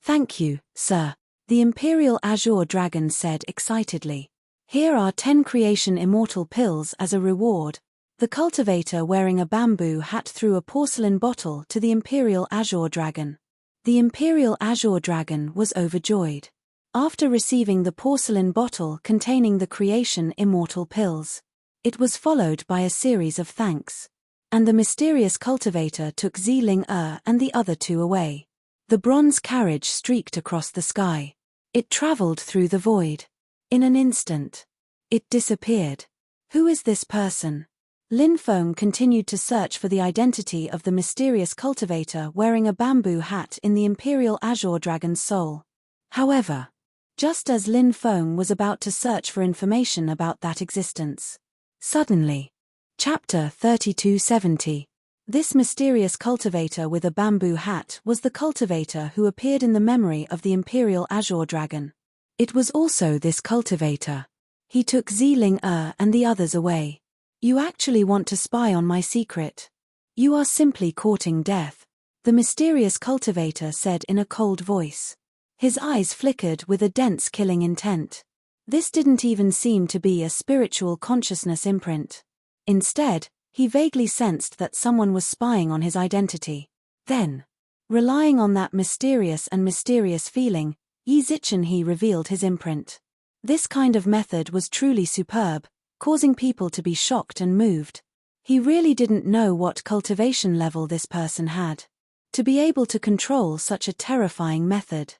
"Thank you, sir," the Imperial Azure Dragon said excitedly. "Here are 10 creation immortal pills as a reward." The cultivator wearing a bamboo hat threw a porcelain bottle to the Imperial Azure Dragon. The Imperial Azure Dragon was overjoyed. After receiving the porcelain bottle containing the creation immortal pills, it was followed by a series of thanks. And the mysterious cultivator took Ziling Er and the other 2 away. The bronze carriage streaked across the sky. It traveled through the void. In an instant, it disappeared. Who is this person? Lin Feng continued to search for the identity of the mysterious cultivator wearing a bamboo hat in the Imperial Azure Dragon's soul. However, just as Lin Feng was about to search for information about that existence, suddenly, Chapter 3270. This mysterious cultivator with a bamboo hat was the cultivator who appeared in the memory of the Imperial Azure Dragon. It was also this cultivator. He took Ziling Er and the others away. "You actually want to spy on my secret? You are simply courting death," the mysterious cultivator said in a cold voice. His eyes flickered with a dense killing intent. This didn't even seem to be a spiritual consciousness imprint. Instead, he vaguely sensed that someone was spying on his identity. Then, relying on that mysterious feeling, Yi Zichen he revealed his imprint. This kind of method was truly superb, causing people to be shocked and moved. He really didn't know what cultivation level this person had to be able to control such a terrifying method.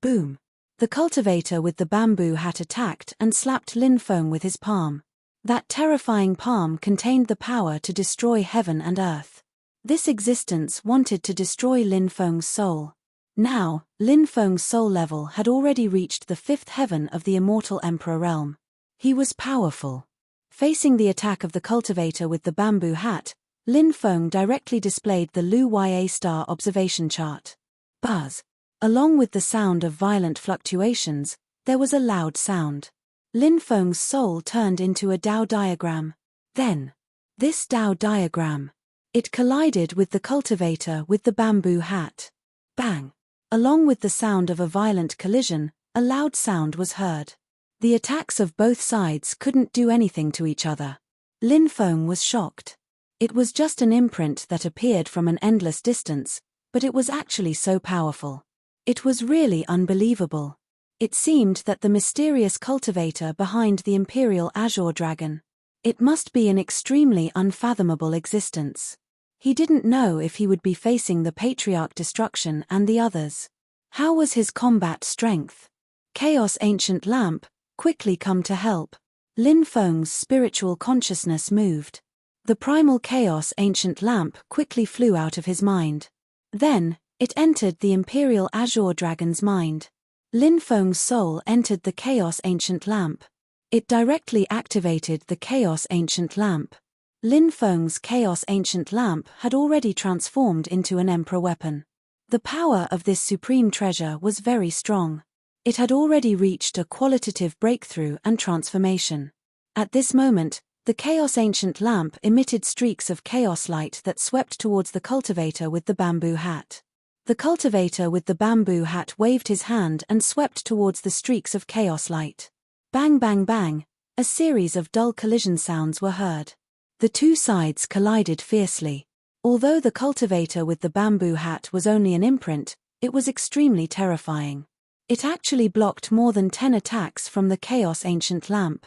Boom! The cultivator with the bamboo hat attacked and slapped Lin Feng with his palm. That terrifying palm contained the power to destroy heaven and earth. This existence wanted to destroy Lin Feng's soul. Now, Lin Feng's soul level had already reached the 5th heaven of the immortal Emperor realm. He was powerful. Facing the attack of the cultivator with the bamboo hat, Lin Feng directly displayed the Lu Ya star observation chart. Buzz! Along with the sound of violent fluctuations, there was a loud sound. Lin Feng's soul turned into a Dao diagram. Then, this Dao diagram. It collided with the cultivator with the bamboo hat. Bang! Along with the sound of a violent collision, a loud sound was heard. The attacks of both sides couldn't do anything to each other. Lin Feng was shocked. It was just an imprint that appeared from an endless distance, but it was actually so powerful. It was really unbelievable. It seemed that the mysterious cultivator behind the Imperial Azure Dragon. It must be an extremely unfathomable existence. He didn't know if he would be facing the Patriarch Destruction and the others. How was his combat strength? Chaos Ancient Lamp, quickly come to help. Lin Feng's spiritual consciousness moved. The primal Chaos Ancient Lamp quickly flew out of his mind. Then, it entered the Imperial Azure Dragon's mind. Lin Feng's soul entered the Chaos Ancient Lamp. It directly activated the Chaos Ancient Lamp. Lin Feng's Chaos Ancient Lamp had already transformed into an Emperor weapon. The power of this supreme treasure was very strong. It had already reached a qualitative breakthrough and transformation. At this moment, the Chaos Ancient Lamp emitted streaks of chaos light that swept towards the cultivator with the bamboo hat. The cultivator with the bamboo hat waved his hand and swept towards the streaks of chaos light. Bang bang bang, a series of dull collision sounds were heard. The two sides collided fiercely. Although the cultivator with the bamboo hat was only an imprint, it was extremely terrifying. It actually blocked more than 10 attacks from the Chaos Ancient Lamp.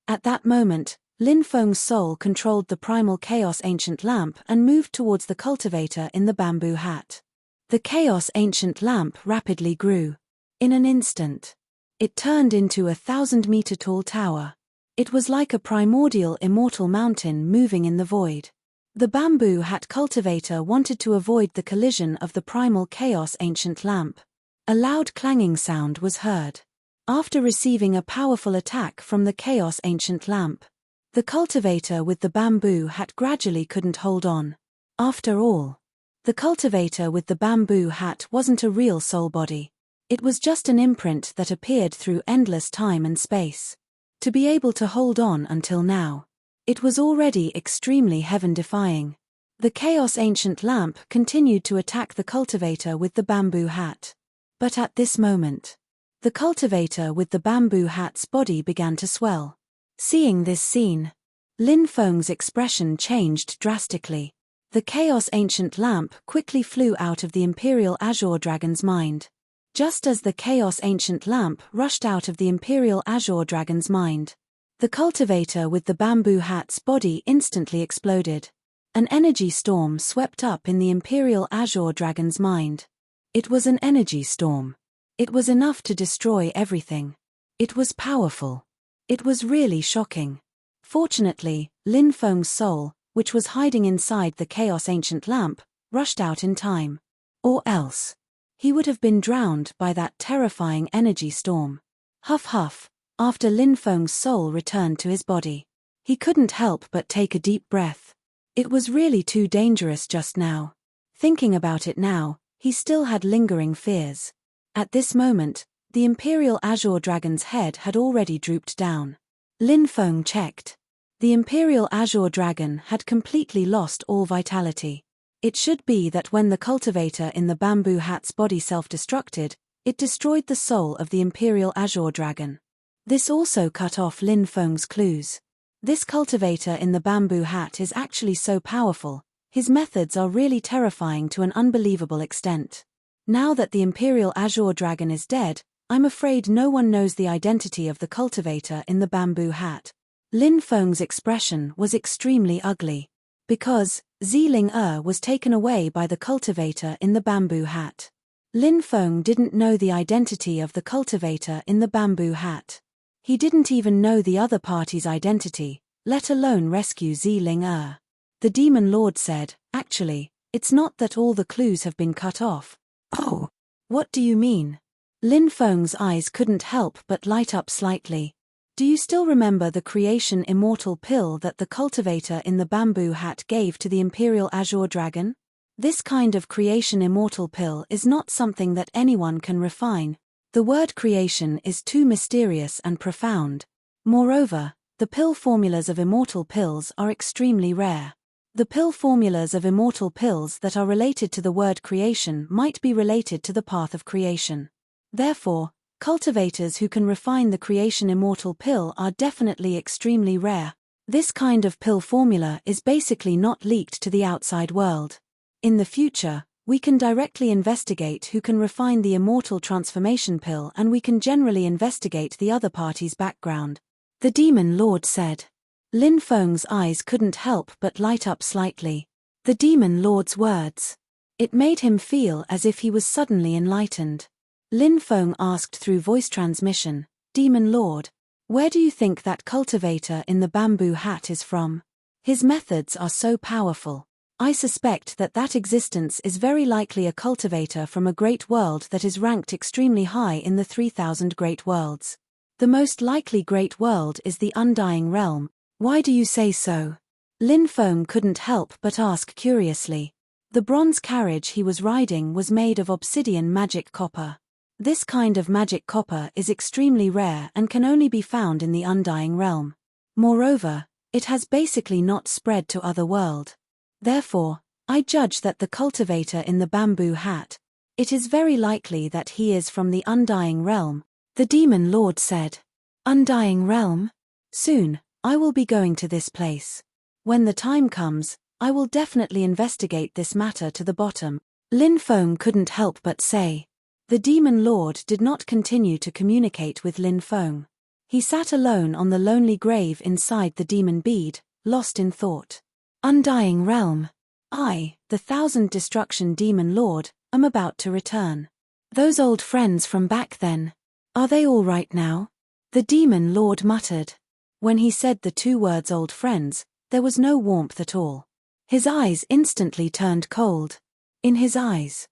At that moment, Lin Feng's soul controlled the primal Chaos Ancient Lamp and moved towards the cultivator in the bamboo hat. The Chaos Ancient Lamp rapidly grew. In an instant, it turned into a 1,000-meter-tall tower. It was like a primordial immortal mountain moving in the void. The bamboo hat cultivator wanted to avoid the collision of the primal Chaos Ancient Lamp. A loud clanging sound was heard. After receiving a powerful attack from the Chaos Ancient Lamp, the cultivator with the bamboo hat gradually couldn't hold on. After all, the cultivator with the bamboo hat wasn't a real soul body. It was just an imprint that appeared through endless time and space. To be able to hold on until now, it was already extremely heaven-defying. The Chaos Ancient Lamp continued to attack the cultivator with the bamboo hat. But at this moment, the cultivator with the bamboo hat's body began to swell. Seeing this scene, Lin Feng's expression changed drastically. The Chaos Ancient Lamp quickly flew out of the Imperial Azure Dragon's mind. Just as the Chaos Ancient Lamp rushed out of the Imperial Azure Dragon's mind, the cultivator with the bamboo hat's body instantly exploded. An energy storm swept up in the Imperial Azure Dragon's mind. It was an energy storm. It was enough to destroy everything. It was powerful. It was really shocking. Fortunately, Lin Feng's soul, which was hiding inside the Chaos Ancient Lamp, rushed out in time. Or else, he would have been drowned by that terrifying energy storm. Huff huff, after Lin Feng's soul returned to his body, he couldn't help but take a deep breath. It was really too dangerous just now. Thinking about it now, he still had lingering fears. At this moment, the Imperial Azure Dragon's head had already drooped down. Lin Feng checked. The Imperial Azure Dragon had completely lost all vitality. It should be that when the cultivator in the bamboo hat's body self-destructed, it destroyed the soul of the Imperial Azure Dragon. This also cut off Lin Feng's clues. This cultivator in the bamboo hat is actually so powerful. His methods are really terrifying to an unbelievable extent. Now that the Imperial Azure Dragon is dead, I'm afraid no one knows the identity of the cultivator in the bamboo hat. Lin Feng's expression was extremely ugly. Because Ziling was taken away by the cultivator in the bamboo hat. Lin Feng didn't know the identity of the cultivator in the bamboo hat. He didn't even know the other party's identity, let alone rescue Ziling. The Demon Lord said, "Actually, it's not that all the clues have been cut off." "Oh, what do you mean?" Lin Feng's eyes couldn't help but light up slightly. "Do you still remember the creation immortal pill that the cultivator in the bamboo hat gave to the Imperial Azure Dragon? This kind of creation immortal pill is not something that anyone can refine. The word creation is too mysterious and profound. Moreover, the pill formulas of immortal pills are extremely rare. The pill formulas of immortal pills that are related to the word creation might be related to the path of creation. Therefore, cultivators who can refine the creation immortal pill are definitely extremely rare. This kind of pill formula is basically not leaked to the outside world. In the future, we can directly investigate who can refine the immortal transformation pill, and we can generally investigate the other party's background," the Demon Lord said. Lin Feng's eyes couldn't help but light up slightly. The Demon Lord's words. It made him feel as if he was suddenly enlightened. Lin Feng asked through voice transmission, "Demon Lord, where do you think that cultivator in the bamboo hat is from? His methods are so powerful. I suspect that existence is very likely a cultivator from a great world that is ranked extremely high in the 3,000 great worlds. The most likely great world is the Undying Realm. Why do you say so?" Lin Feng couldn't help but ask curiously. The bronze carriage he was riding was made of obsidian magic copper. This kind of magic copper is extremely rare and can only be found in the undying realm. Moreover, it has basically not spread to other world. Therefore, I judge that the cultivator in the bamboo hat, it is very likely that he is from the undying realm, the demon lord said. Undying realm? Soon, I will be going to this place. When the time comes, I will definitely investigate this matter to the bottom, Lin Feng couldn't help but say. The demon lord did not continue to communicate with Lin Feng. He sat alone on the lonely grave inside the demon bead, lost in thought. Undying realm. I, the Thousand Destruction Demon Lord, am about to return. Those old friends from back then, are they all right now? The demon lord muttered. When he said the two words old friends, there was no warmth at all. His eyes instantly turned cold. In his eyes.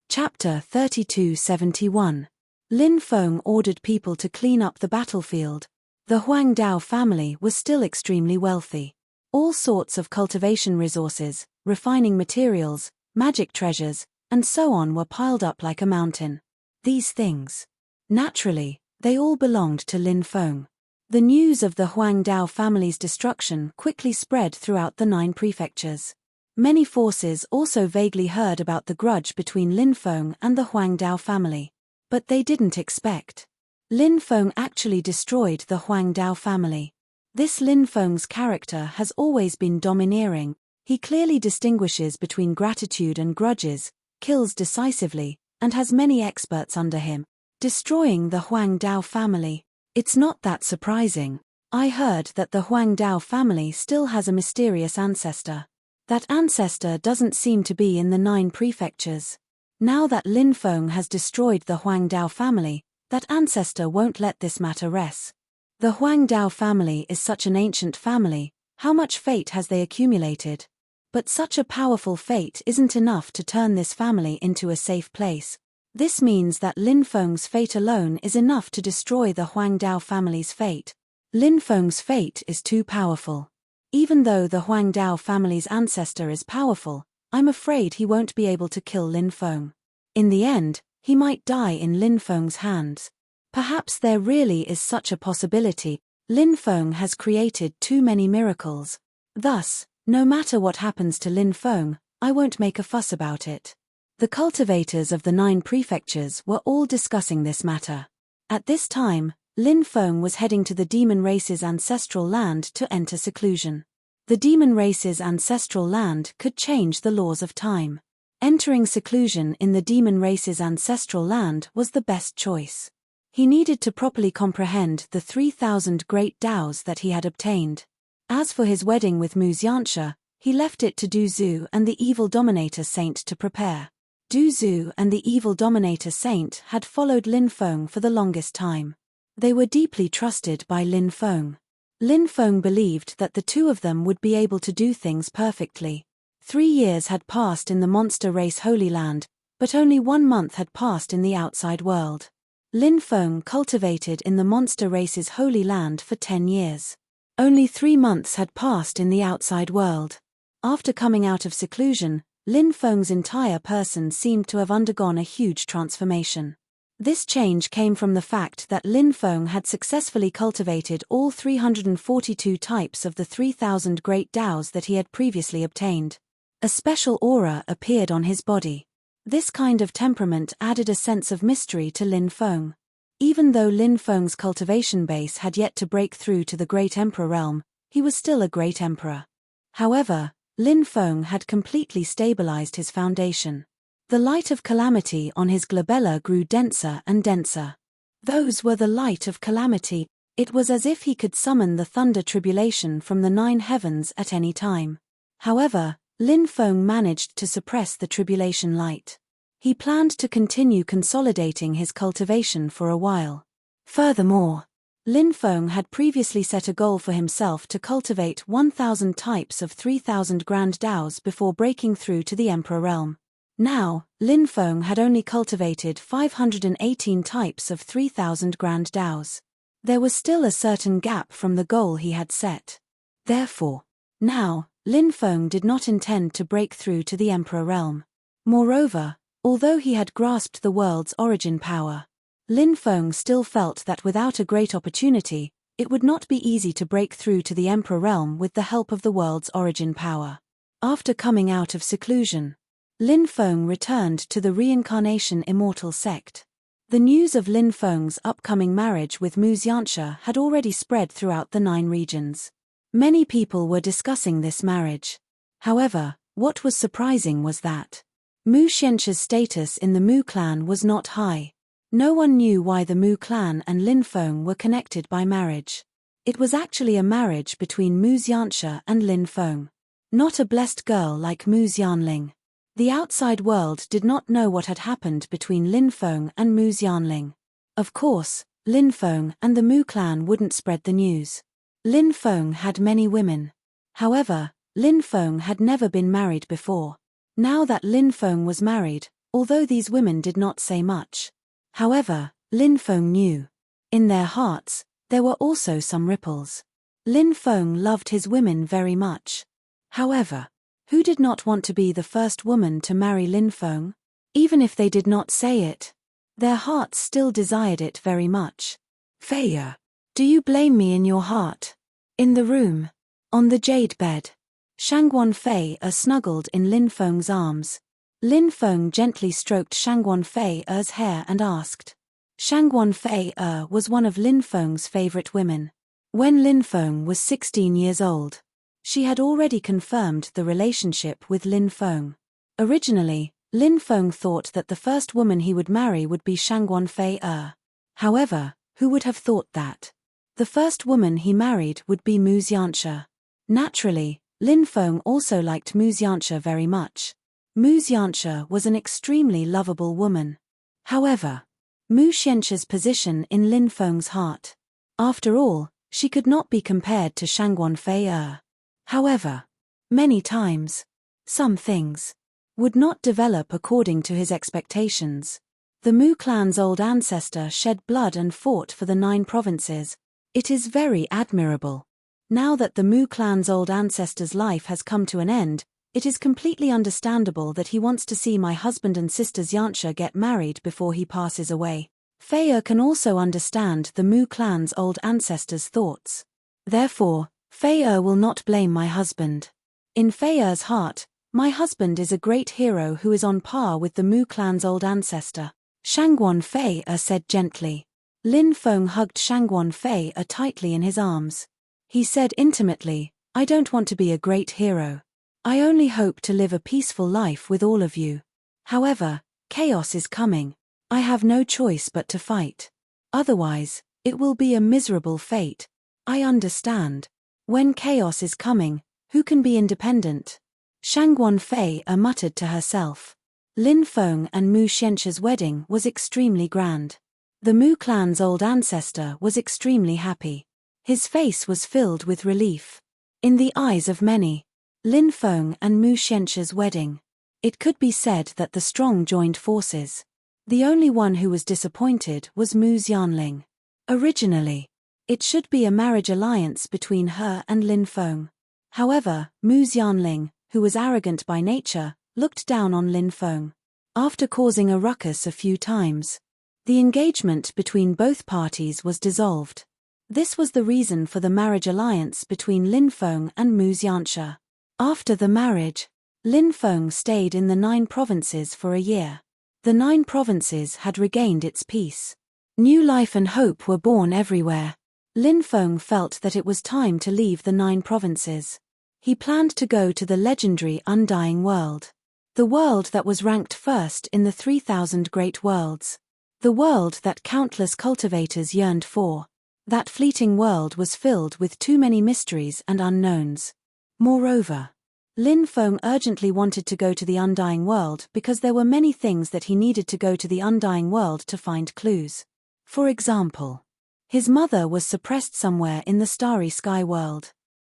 Chapter 3271. Lin Feng ordered people to clean up the battlefield. The Huangdao family was still extremely wealthy. All sorts of cultivation resources, refining materials, magic treasures, and so on were piled up like a mountain. These things. Naturally, they all belonged to Lin Feng. The news of the Huangdao family's destruction quickly spread throughout the 9 prefectures. Many forces also vaguely heard about the grudge between Lin Feng and the Huangdao family. But they didn't expect. Lin Feng actually destroyed the Huangdao family. This Lin Feng's character has always been domineering. He clearly distinguishes between gratitude and grudges, kills decisively, and has many experts under him. Destroying the Huangdao family. It's not that surprising. I heard that the Huangdao family still has a mysterious ancestor. That ancestor doesn't seem to be in the 9 prefectures. Now that Lin Feng has destroyed the Huangdao family, that ancestor won't let this matter rest. The Huangdao family is such an ancient family, how much fate has they accumulated? But such a powerful fate isn't enough to turn this family into a safe place. This means that Lin Feng's fate alone is enough to destroy the Huangdao family's fate. Lin Feng's fate is too powerful. Even though the Huangdao family's ancestor is powerful, I'm afraid he won't be able to kill Lin Feng. In the end, he might die in Lin Feng's hands. Perhaps there really is such a possibility. Lin Feng has created too many miracles. Thus, no matter what happens to Lin Feng, I won't make a fuss about it. The cultivators of the 9 prefectures were all discussing this matter. At this time, Lin Feng was heading to the demon race's ancestral land to enter seclusion. The demon race's ancestral land could change the laws of time. Entering seclusion in the demon race's ancestral land was the best choice. He needed to properly comprehend the 3,000 great Daos that he had obtained. As for his wedding with Mu Xianxia, he left it to Du Zhu and the evil dominator saint to prepare. Du Zhu and the evil dominator saint had followed Lin Feng for the longest time. They were deeply trusted by Lin Feng. Lin Feng believed that the two of them would be able to do things perfectly. 3 years had passed in the monster race Holy Land, but only 1 month had passed in the outside world. Lin Feng cultivated in the monster race's Holy Land for 10 years. Only 3 months had passed in the outside world. After coming out of seclusion, Lin Feng's entire person seemed to have undergone a huge transformation. This change came from the fact that Lin Feng had successfully cultivated all 342 types of the 3,000 great Daos that he had previously obtained. A special aura appeared on his body. This kind of temperament added a sense of mystery to Lin Feng. Even though Lin Feng's cultivation base had yet to break through to the Great Emperor realm, he was still a great emperor. However, Lin Feng had completely stabilized his foundation. The light of calamity on his glabella grew denser and denser. Those were the light of calamity. It was as if he could summon the thunder tribulation from the 9 heavens at any time. However, Lin Feng managed to suppress the tribulation light. He planned to continue consolidating his cultivation for a while. Furthermore, Lin Feng had previously set a goal for himself to cultivate 1,000 types of 3,000 grand Daos before breaking through to the Emperor realm. Now, Lin Feng had only cultivated 518 types of 3,000 grand Daos. There was still a certain gap from the goal he had set. Therefore, now, Lin Feng did not intend to break through to the Emperor realm. Moreover, although he had grasped the world's origin power, Lin Feng still felt that without a great opportunity, it would not be easy to break through to the Emperor realm with the help of the world's origin power. After coming out of seclusion, Lin Feng returned to the reincarnation immortal sect. The news of Lin Feng's upcoming marriage with Mu Xianxia had already spread throughout the 9 regions. Many people were discussing this marriage. However, what was surprising was that Mu Xianxia's status in the Mu clan was not high. No one knew why the Mu clan and Lin Feng were connected by marriage. It was actually a marriage between Mu Xianxia and Lin Feng. Not a blessed girl like Mu Xianling. The outside world did not know what had happened between Lin Feng and Mu Xianling. Of course, Lin Feng and the Mu clan wouldn't spread the news. Lin Feng had many women. However, Lin Feng had never been married before. Now that Lin Feng was married, although these women did not say much. However, Lin Feng knew. In their hearts, there were also some ripples. Lin Feng loved his women very much. However, who did not want to be the first woman to marry Lin Feng? Even if they did not say it, their hearts still desired it very much. Feiya, do you blame me in your heart? In the room, on the jade bed, Shangguan Feiya snuggled in Lin Feng's arms. Lin Feng gently stroked Shangguan Feiya's hair and asked. Shangguan Feiya was one of Lin Feng's favorite women. When Lin Feng was 16 years old, she had already confirmed the relationship with Lin Feng. Originally, Lin Feng thought that the first woman he would marry would be Shangguan Feiya. However, who would have thought that the first woman he married would be Mu Xianxia? Naturally, Lin Feng also liked Mu Xianxia very much. Mu Xianxia was an extremely lovable woman. However, Mu Xianxia's position in Lin Feng's heart. After all, she could not be compared to Shangguan Feiya. However, many times, some things would not develop according to his expectations. The Mu clan's old ancestor shed blood and fought for the 9 provinces. It is very admirable. Now that the Mu clan's old ancestor's life has come to an end, it is completely understandable that he wants to see my husband and sister Xianxia get married before he passes away. Feiya can also understand the Mu clan's old ancestor's thoughts. Therefore, Feiya will not blame my husband. In Feiya's heart, my husband is a great hero who is on par with the Mu clan's old ancestor. Shangguan Feiya said gently. Lin Feng hugged Shangguan Feiya tightly in his arms. He said intimately, I don't want to be a great hero. I only hope to live a peaceful life with all of you. However, chaos is coming. I have no choice but to fight. Otherwise, it will be a miserable fate. I understand. When chaos is coming, who can be independent? Shangguan Feiya muttered to herself. Lin Feng and Mu Xianxia's wedding was extremely grand. The Mu clan's old ancestor was extremely happy. His face was filled with relief. In the eyes of many, Lin Feng and Mu Xianxia's wedding. It could be said that the strong joined forces. The only one who was disappointed was Mu Xianling. Originally, it should be a marriage alliance between her and Lin Feng. However, Mu Xianling, who was arrogant by nature, looked down on Lin Feng. After causing a ruckus a few times, the engagement between both parties was dissolved. This was the reason for the marriage alliance between Lin Feng and Mu Xianxia. After the marriage, Lin Feng stayed in the 9 provinces for a year. The 9 provinces had regained its peace. New life and hope were born everywhere. Lin Feng felt that it was time to leave the 9 provinces. He planned to go to the legendary Undying World. The world that was ranked first in the 3,000 great worlds. The world that countless cultivators yearned for. That fleeting world was filled with too many mysteries and unknowns. Moreover, Lin Feng urgently wanted to go to the Undying World because there were many things that he needed to go to the Undying World to find clues. For example, his mother was suppressed somewhere in the Starry Sky World.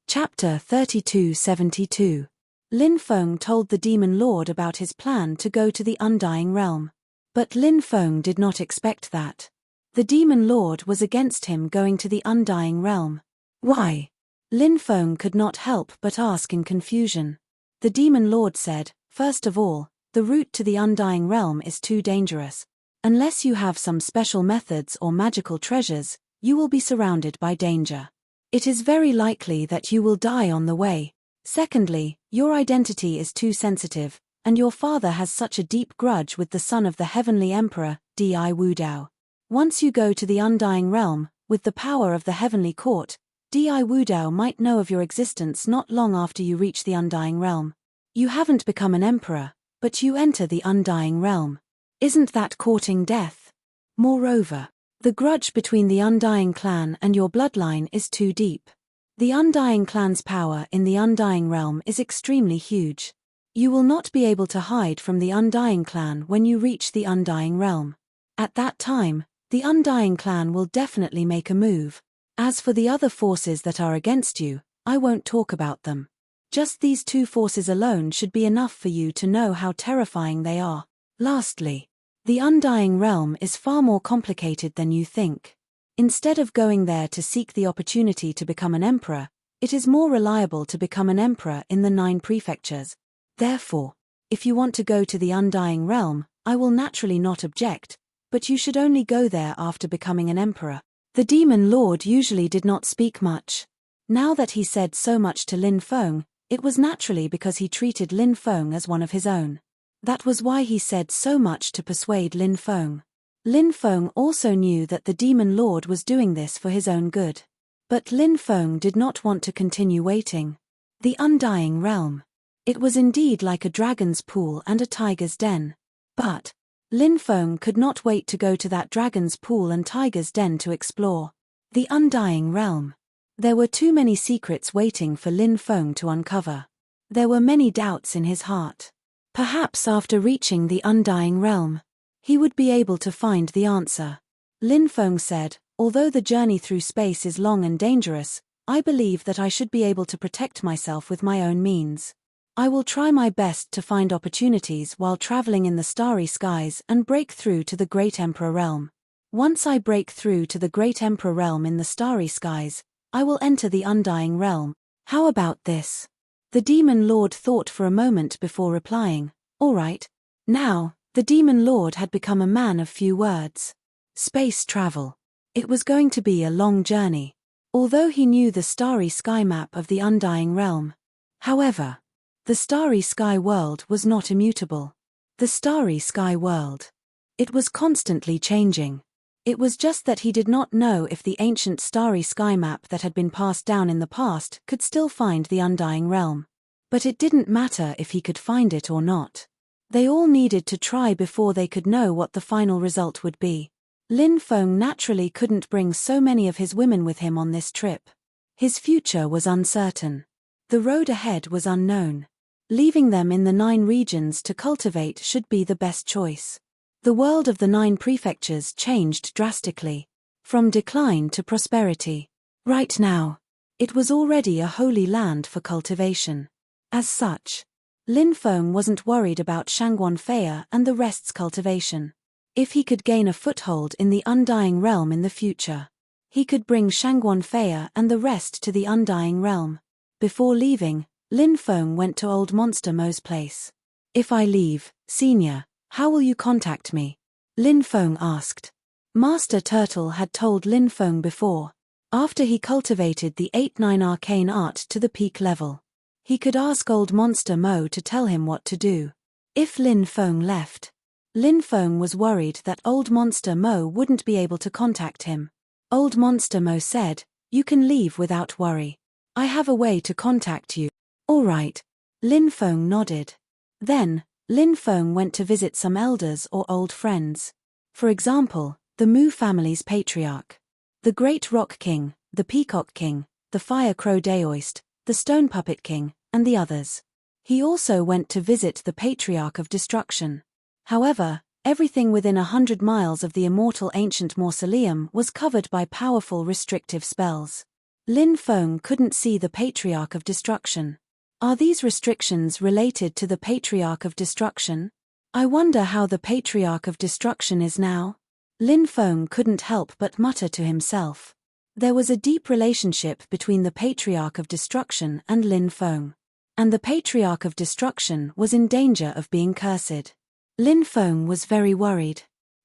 Chapter 3272. Lin Feng told the Demon Lord about his plan to go to the Undying Realm. But Lin Feng did not expect that. The Demon Lord was against him going to the Undying Realm. Why? Lin Feng could not help but ask in confusion. The Demon Lord said, first of all, the route to the Undying Realm is too dangerous. Unless you have some special methods or magical treasures, you will be surrounded by danger. It is very likely that you will die on the way. Secondly, your identity is too sensitive, and your father has such a deep grudge with the son of the Heavenly Emperor, Di Wudao. Once you go to the Undying Realm, with the power of the Heavenly Court, Di Wudao might know of your existence not long after you reach the Undying Realm. You haven't become an emperor, but you enter the Undying Realm. Isn't that courting death? Moreover, the grudge between the Undying clan and your bloodline is too deep. The Undying clan's power in the Undying Realm is extremely huge. You will not be able to hide from the Undying clan when you reach the Undying Realm. At that time, the Undying clan will definitely make a move. As for the other forces that are against you, I won't talk about them. Just these two forces alone should be enough for you to know how terrifying they are. Lastly, the Undying Realm is far more complicated than you think. Instead of going there to seek the opportunity to become an emperor, it is more reliable to become an emperor in the 9 prefectures. Therefore, if you want to go to the Undying Realm, I will naturally not object, but you should only go there after becoming an emperor. The Demon Lord usually did not speak much. Now that he said so much to Lin Feng, it was naturally because he treated Lin Feng as one of his own. That was why he said so much to persuade Lin Feng. Lin Feng also knew that the Demon Lord was doing this for his own good. But Lin Feng did not want to continue waiting. The Undying Realm. It was indeed like a dragon's pool and a tiger's den. But Lin Feng could not wait to go to that dragon's pool and tiger's den to explore. The Undying Realm. There were too many secrets waiting for Lin Feng to uncover. There were many doubts in his heart. Perhaps after reaching the Undying Realm, he would be able to find the answer. Lin Feng said, "Although the journey through space is long and dangerous, I believe that I should be able to protect myself with my own means. I will try my best to find opportunities while traveling in the starry skies and break through to the Great Emperor Realm. Once I break through to the Great Emperor Realm in the starry skies, I will enter the Undying Realm. How about this?" The Demon Lord thought for a moment before replying, "All right." Now, the Demon Lord had become a man of few words. Space travel. It was going to be a long journey. Although he knew the starry sky map of the Undying Realm. However, the starry sky world was not immutable. The starry sky world. It was constantly changing. It was just that he did not know if the ancient starry sky map that had been passed down in the past could still find the Undying Realm. But it didn't matter if he could find it or not. They all needed to try before they could know what the final result would be. Lin Feng naturally couldn't bring so many of his women with him on this trip. His future was uncertain. The road ahead was unknown. Leaving them in the 9 regions to cultivate should be the best choice. The world of the 9 prefectures changed drastically. From decline to prosperity. Right now, it was already a holy land for cultivation. As such, Lin Feng wasn't worried about Shangguan Feia and the rest's cultivation. If he could gain a foothold in the Undying Realm in the future, he could bring Shangguan Feia and the rest to the Undying Realm. Before leaving, Lin Feng went to Old Monster Mo's place. "If I leave, Senior, how will you contact me?" Lin Feng asked. Master Turtle had told Lin Feng before. After he cultivated the 8-9 arcane art to the peak level, he could ask Old Monster Mo to tell him what to do. If Lin Feng left, Lin Feng was worried that Old Monster Mo wouldn't be able to contact him. Old Monster Mo said, "You can leave without worry. I have a way to contact you." "All right." Lin Feng nodded. Then, Lin Feng went to visit some elders or old friends. For example, the Mu family's patriarch, the Great Rock King, the Peacock King, the Fire Crow Daoist, the Stone Puppet King, and the others. He also went to visit the Patriarch of Destruction. However, everything within 100 miles of the immortal ancient mausoleum was covered by powerful restrictive spells. Lin Feng couldn't see the Patriarch of Destruction. Are these restrictions related to the Patriarch of Destruction? I wonder how the Patriarch of Destruction is now. Lin Feng couldn't help but mutter to himself. There was a deep relationship between the Patriarch of Destruction and Lin Feng. And the Patriarch of Destruction was in danger of being cursed. Lin Feng was very worried.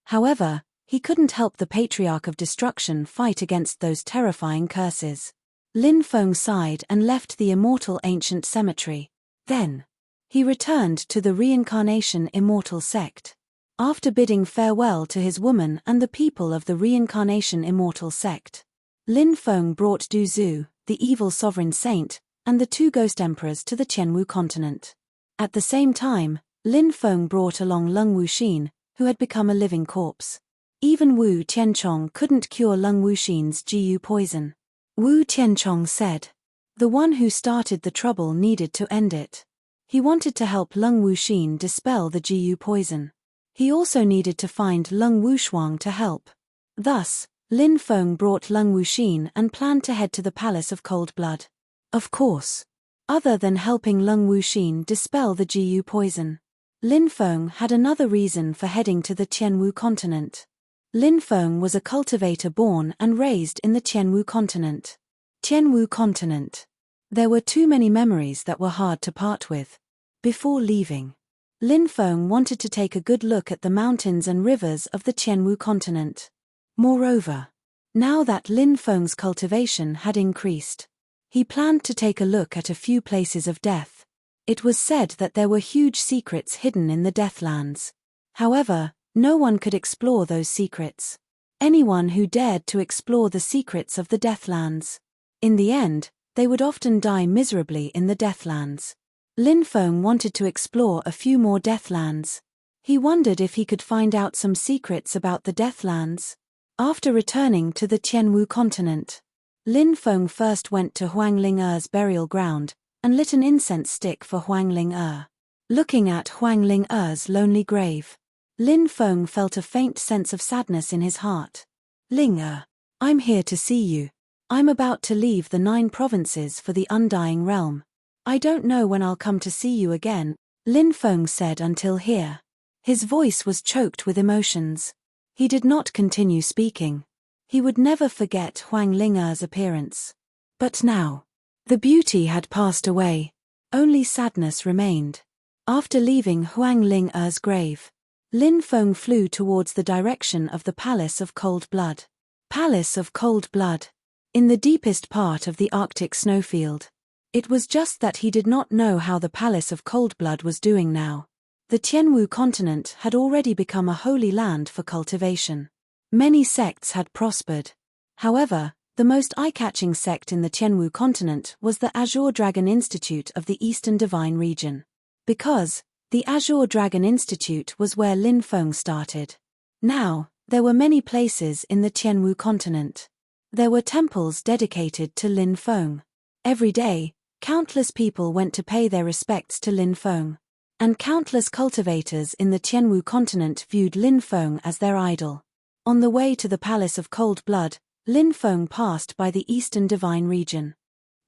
However, he couldn't help the Patriarch of Destruction fight against those terrifying curses. Lin Feng sighed and left the immortal ancient cemetery. Then, he returned to the Reincarnation Immortal sect. After bidding farewell to his woman and the people of the Reincarnation Immortal sect, Lin Feng brought Du Zhu, the evil sovereign saint, and the 2 ghost emperors to the Qianwu continent. At the same time, Lin Feng brought along Lung Wuxin, who had become a living corpse. Even Wu Tianchong couldn't cure Lung Wuxin's Jiyu poison. Wu Tianchong said, "The one who started the trouble needed to end it." He wanted to help Lung Wuxin dispel the Jiyu poison. He also needed to find Lung Wushuang to help. Thus, Lin Feng brought Lung Wuxin and planned to head to the Palace of Cold Blood. Of course, other than helping Lung Wuxin dispel the Jiyu poison, Lin Feng had another reason for heading to the Qianwu continent. Lin Feng was a cultivator born and raised in the Qianwu continent. Qianwu continent. There were too many memories that were hard to part with. Before leaving, Lin Feng wanted to take a good look at the mountains and rivers of the Qianwu continent. Moreover, now that Lin Feng's cultivation had increased, he planned to take a look at a few places of death. It was said that there were huge secrets hidden in the Deathlands. However, no one could explore those secrets. Anyone who dared to explore the secrets of the Deathlands, in the end, they would often die miserably in the Deathlands. Lin Feng wanted to explore a few more Deathlands. He wondered if he could find out some secrets about the Deathlands. After returning to the Qianwu continent, Lin Feng first went to Huang Ling-er's burial ground and lit an incense stick for Huang Ling-er. Looking at Huang Ling-er's lonely grave, Lin Feng felt a faint sense of sadness in his heart. "Ling-er, I'm here to see you. I'm about to leave the 9 provinces for the Undying Realm. I don't know when I'll come to see you again," Lin Feng said until here. His voice was choked with emotions. He did not continue speaking. He would never forget Huang Ling-er's appearance. But now, the beauty had passed away. Only sadness remained. After leaving Huang Ling-er's grave, Lin Feng flew towards the direction of the Palace of Cold Blood. Palace of Cold Blood. In the deepest part of the Arctic snowfield. It was just that he did not know how the Palace of Cold Blood was doing now. The Qianwu continent had already become a holy land for cultivation. Many sects had prospered. However, the most eye-catching sect in the Qianwu continent was the Azure Dragon Institute of the Eastern Divine Region. Because, the Azure Dragon Institute was where Lin Feng started. Now, there were many places in the Qianwu continent. There were temples dedicated to Lin Feng. Every day, countless people went to pay their respects to Lin Feng. And countless cultivators in the Qianwu continent viewed Lin Feng as their idol. On the way to the Palace of Cold Blood, Lin Feng passed by the Eastern Divine Region.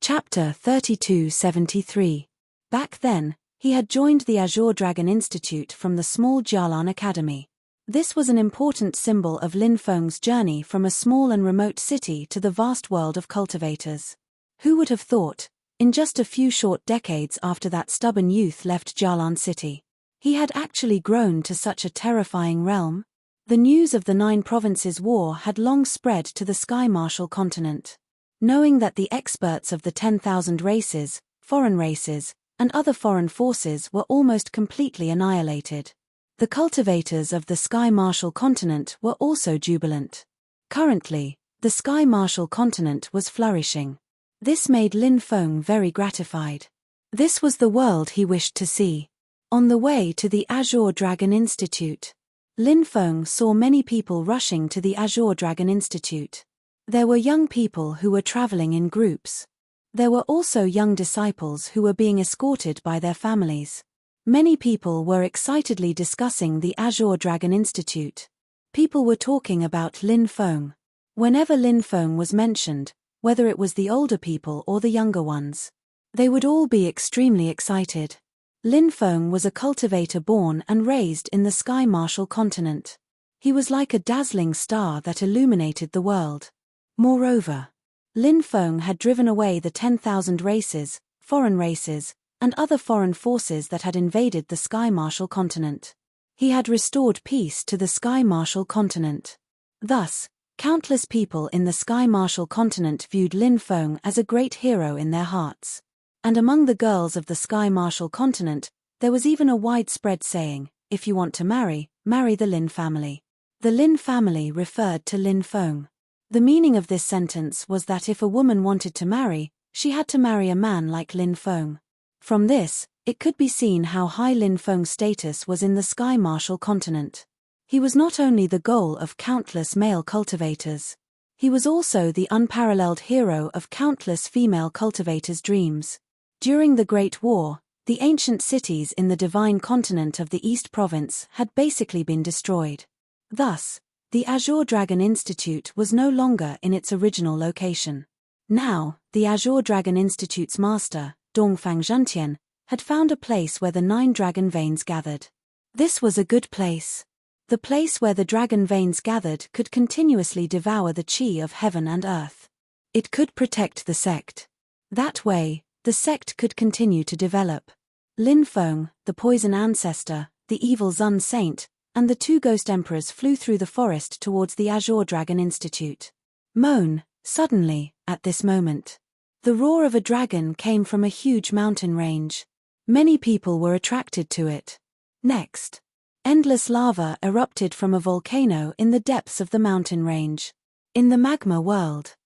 Chapter 3273. Back then, he had joined the Azure Dragon Institute from the small Jialan Academy. This was an important symbol of Lin Feng's journey from a small and remote city to the vast world of cultivators. Who would have thought, in just a few short decades after that stubborn youth left Jialan City, he had actually grown to such a terrifying realm? The news of the 9 provinces war had long spread to the Sky Martial continent. Knowing that the experts of the 10,000 races, foreign races, and other foreign forces were almost completely annihilated, the cultivators of the Sky Martial continent were also jubilant. Currently, the Sky Martial continent was flourishing. This made Lin Feng very gratified. This was the world he wished to see. On the way to the Azure Dragon Institute, Lin Feng saw many people rushing to the Azure Dragon Institute. There were young people who were traveling in groups. There were also young disciples who were being escorted by their families. Many people were excitedly discussing the Azure Dragon Institute. People were talking about Lin Feng. Whenever Lin Feng was mentioned, whether it was the older people or the younger ones, they would all be extremely excited. Lin Feng was a cultivator born and raised in the Sky Martial continent. He was like a dazzling star that illuminated the world. Moreover, Lin Feng had driven away the 10,000 races, foreign races, and other foreign forces that had invaded the Sky Martial continent. He had restored peace to the Sky Marshal continent. Thus, countless people in the Sky Marshal continent viewed Lin Feng as a great hero in their hearts. And among the girls of the Sky Marshal continent, there was even a widespread saying, "If you want to marry, marry the Lin family." The Lin family referred to Lin Feng. The meaning of this sentence was that if a woman wanted to marry, she had to marry a man like Lin Feng. From this, it could be seen how high Lin Feng's status was in the Sky Marshal continent. He was not only the goal of countless male cultivators. He was also the unparalleled hero of countless female cultivators' dreams. During the Great War, the ancient cities in the divine continent of the East Province had basically been destroyed. Thus, the Azure Dragon Institute was no longer in its original location. Now, the Azure Dragon Institute's master, Dongfang Zhentian, had found a place where the 9 dragon veins gathered. This was a good place. The place where the dragon veins gathered could continuously devour the chi of heaven and earth. It could protect the sect. That way, the sect could continue to develop. Lin Feng, the poison ancestor, the evil Zun saint, and the 2 ghost emperors flew through the forest towards the Azure Dragon Institute. Moan, suddenly, at this moment. The roar of a dragon came from a huge mountain range. Many people were attracted to it. Next, endless lava erupted from a volcano in the depths of the mountain range. In the magma world,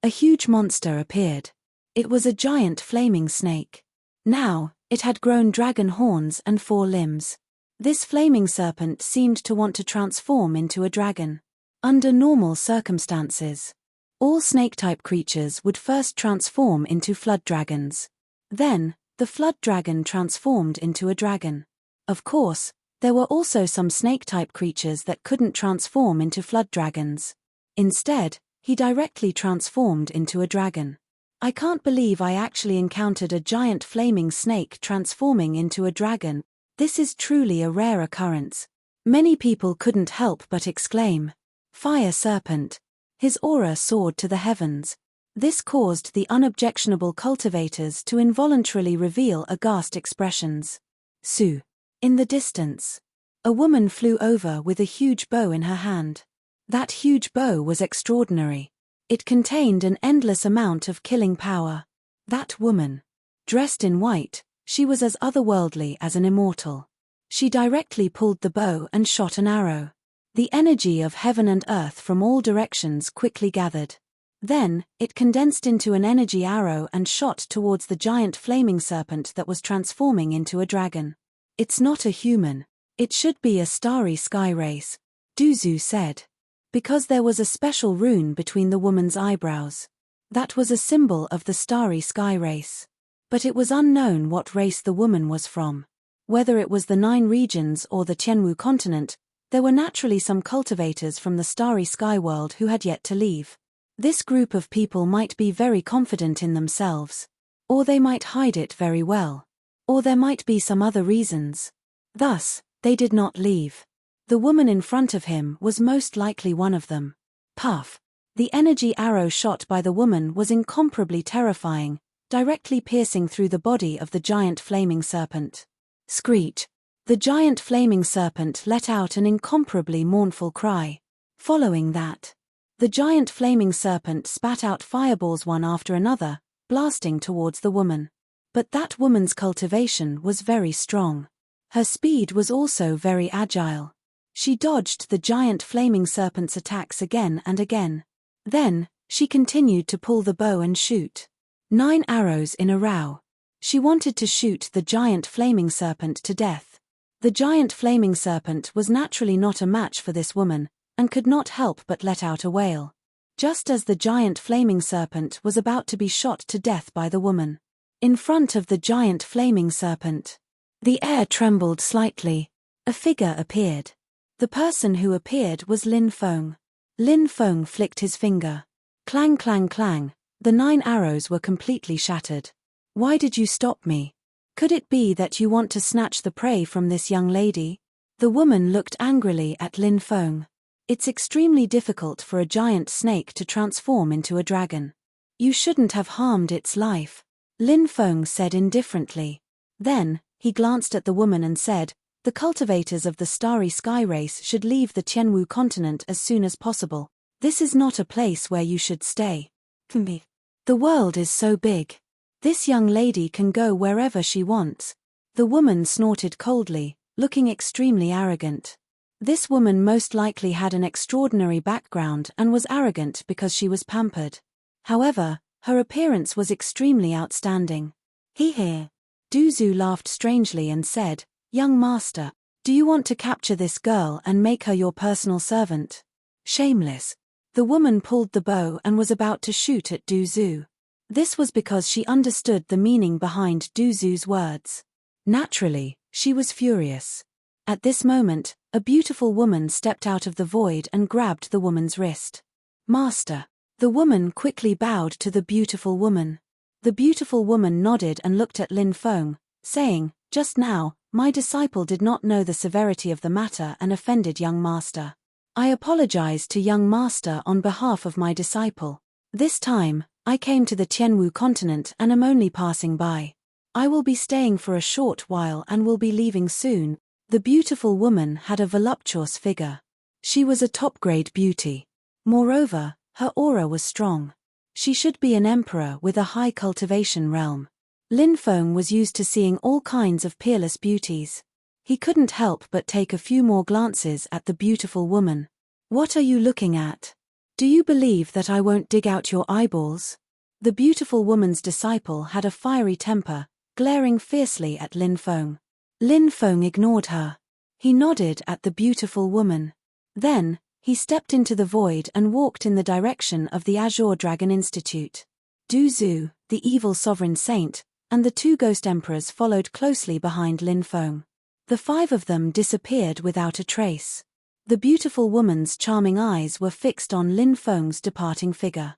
a huge monster appeared. It was a giant flaming snake. Now, it had grown dragon horns and 4 limbs. This flaming serpent seemed to want to transform into a dragon. Under normal circumstances, all snake-type creatures would first transform into flood dragons. Then, the flood dragon transformed into a dragon. Of course, there were also some snake-type creatures that couldn't transform into flood dragons. Instead, he directly transformed into a dragon. I can't believe I actually encountered a giant flaming snake transforming into a dragon. This is truly a rare occurrence. Many people couldn't help but exclaim, "Fire serpent." His aura soared to the heavens. This caused the unobjectionable cultivators to involuntarily reveal aghast expressions. Su. In the distance, a woman flew over with a huge bow in her hand. That huge bow was extraordinary. It contained an endless amount of killing power. That woman, dressed in white, she was as otherworldly as an immortal. She directly pulled the bow and shot an arrow. The energy of heaven and earth from all directions quickly gathered. Then, it condensed into an energy arrow and shot towards the giant flaming serpent that was transforming into a dragon. "It's not a human. It should be a starry sky race," Duzu said. Because there was a special rune between the woman's eyebrows. That was a symbol of the starry sky race. But it was unknown what race the woman was from. Whether it was the 9 regions or the Tianwu continent, there were naturally some cultivators from the starry sky world who had yet to leave. This group of people might be very confident in themselves. Or they might hide it very well. Or there might be some other reasons. Thus, they did not leave. The woman in front of him was most likely one of them. Puff. The energy arrow shot by the woman was incomparably terrifying, directly piercing through the body of the giant flaming serpent. Screech. The giant flaming serpent let out an incomparably mournful cry. Following that, the giant flaming serpent spat out fireballs one after another, blasting towards the woman. But that woman's cultivation was very strong. Her speed was also very agile. She dodged the giant flaming serpent's attacks again and again. Then, she continued to pull the bow and shoot 9 arrows in a row. She wanted to shoot the giant flaming serpent to death. The giant flaming serpent was naturally not a match for this woman, and could not help but let out a wail. Just as the giant flaming serpent was about to be shot to death by the woman. In front of the giant flaming serpent, the air trembled slightly. A figure appeared. The person who appeared was Lin Feng. Lin Feng flicked his finger. Clang clang clang, the 9 arrows were completely shattered. "Why did you stop me? Could it be that you want to snatch the prey from this young lady?" The woman looked angrily at Lin Feng. "It's extremely difficult for a giant snake to transform into a dragon. You shouldn't have harmed its life," Lin Feng said indifferently. Then, he glanced at the woman and said, The cultivators of the starry sky race should leave the Tianwu continent as soon as possible. This is not a place where you should stay. The world is so big. This young lady can go wherever she wants. The woman snorted coldly, looking extremely arrogant. This woman most likely had an extraordinary background and was arrogant because she was pampered. However, her appearance was extremely outstanding. He. Duzu laughed strangely and said, "Young master, do you want to capture this girl and make her your personal servant?" Shameless. The woman pulled the bow and was about to shoot at Duzu. This was because she understood the meaning behind Duzu's words. Naturally, she was furious. At this moment, a beautiful woman stepped out of the void and grabbed the woman's wrist. "Master." The woman quickly bowed to the beautiful woman. The beautiful woman nodded and looked at Lin Feng, saying, "Just now, my disciple did not know the severity of the matter and offended young master. I apologize to young master on behalf of my disciple. This time, I came to the Tianwu continent and am only passing by. I will be staying for a short while and will be leaving soon." The beautiful woman had a voluptuous figure. She was a top-grade beauty. Moreover, her aura was strong. She should be an emperor with a high cultivation realm. Lin Feng was used to seeing all kinds of peerless beauties. He couldn't help but take a few more glances at the beautiful woman. "What are you looking at? Do you believe that I won't dig out your eyeballs?" The beautiful woman's disciple had a fiery temper, glaring fiercely at Lin Feng. Lin Feng ignored her. He nodded at the beautiful woman. Then, he stepped into the void and walked in the direction of the Azure Dragon Institute. Duzu, the evil sovereign saint, and the two ghost emperors followed closely behind Lin Feng. The five of them disappeared without a trace. The beautiful woman's charming eyes were fixed on Lin Feng's departing figure.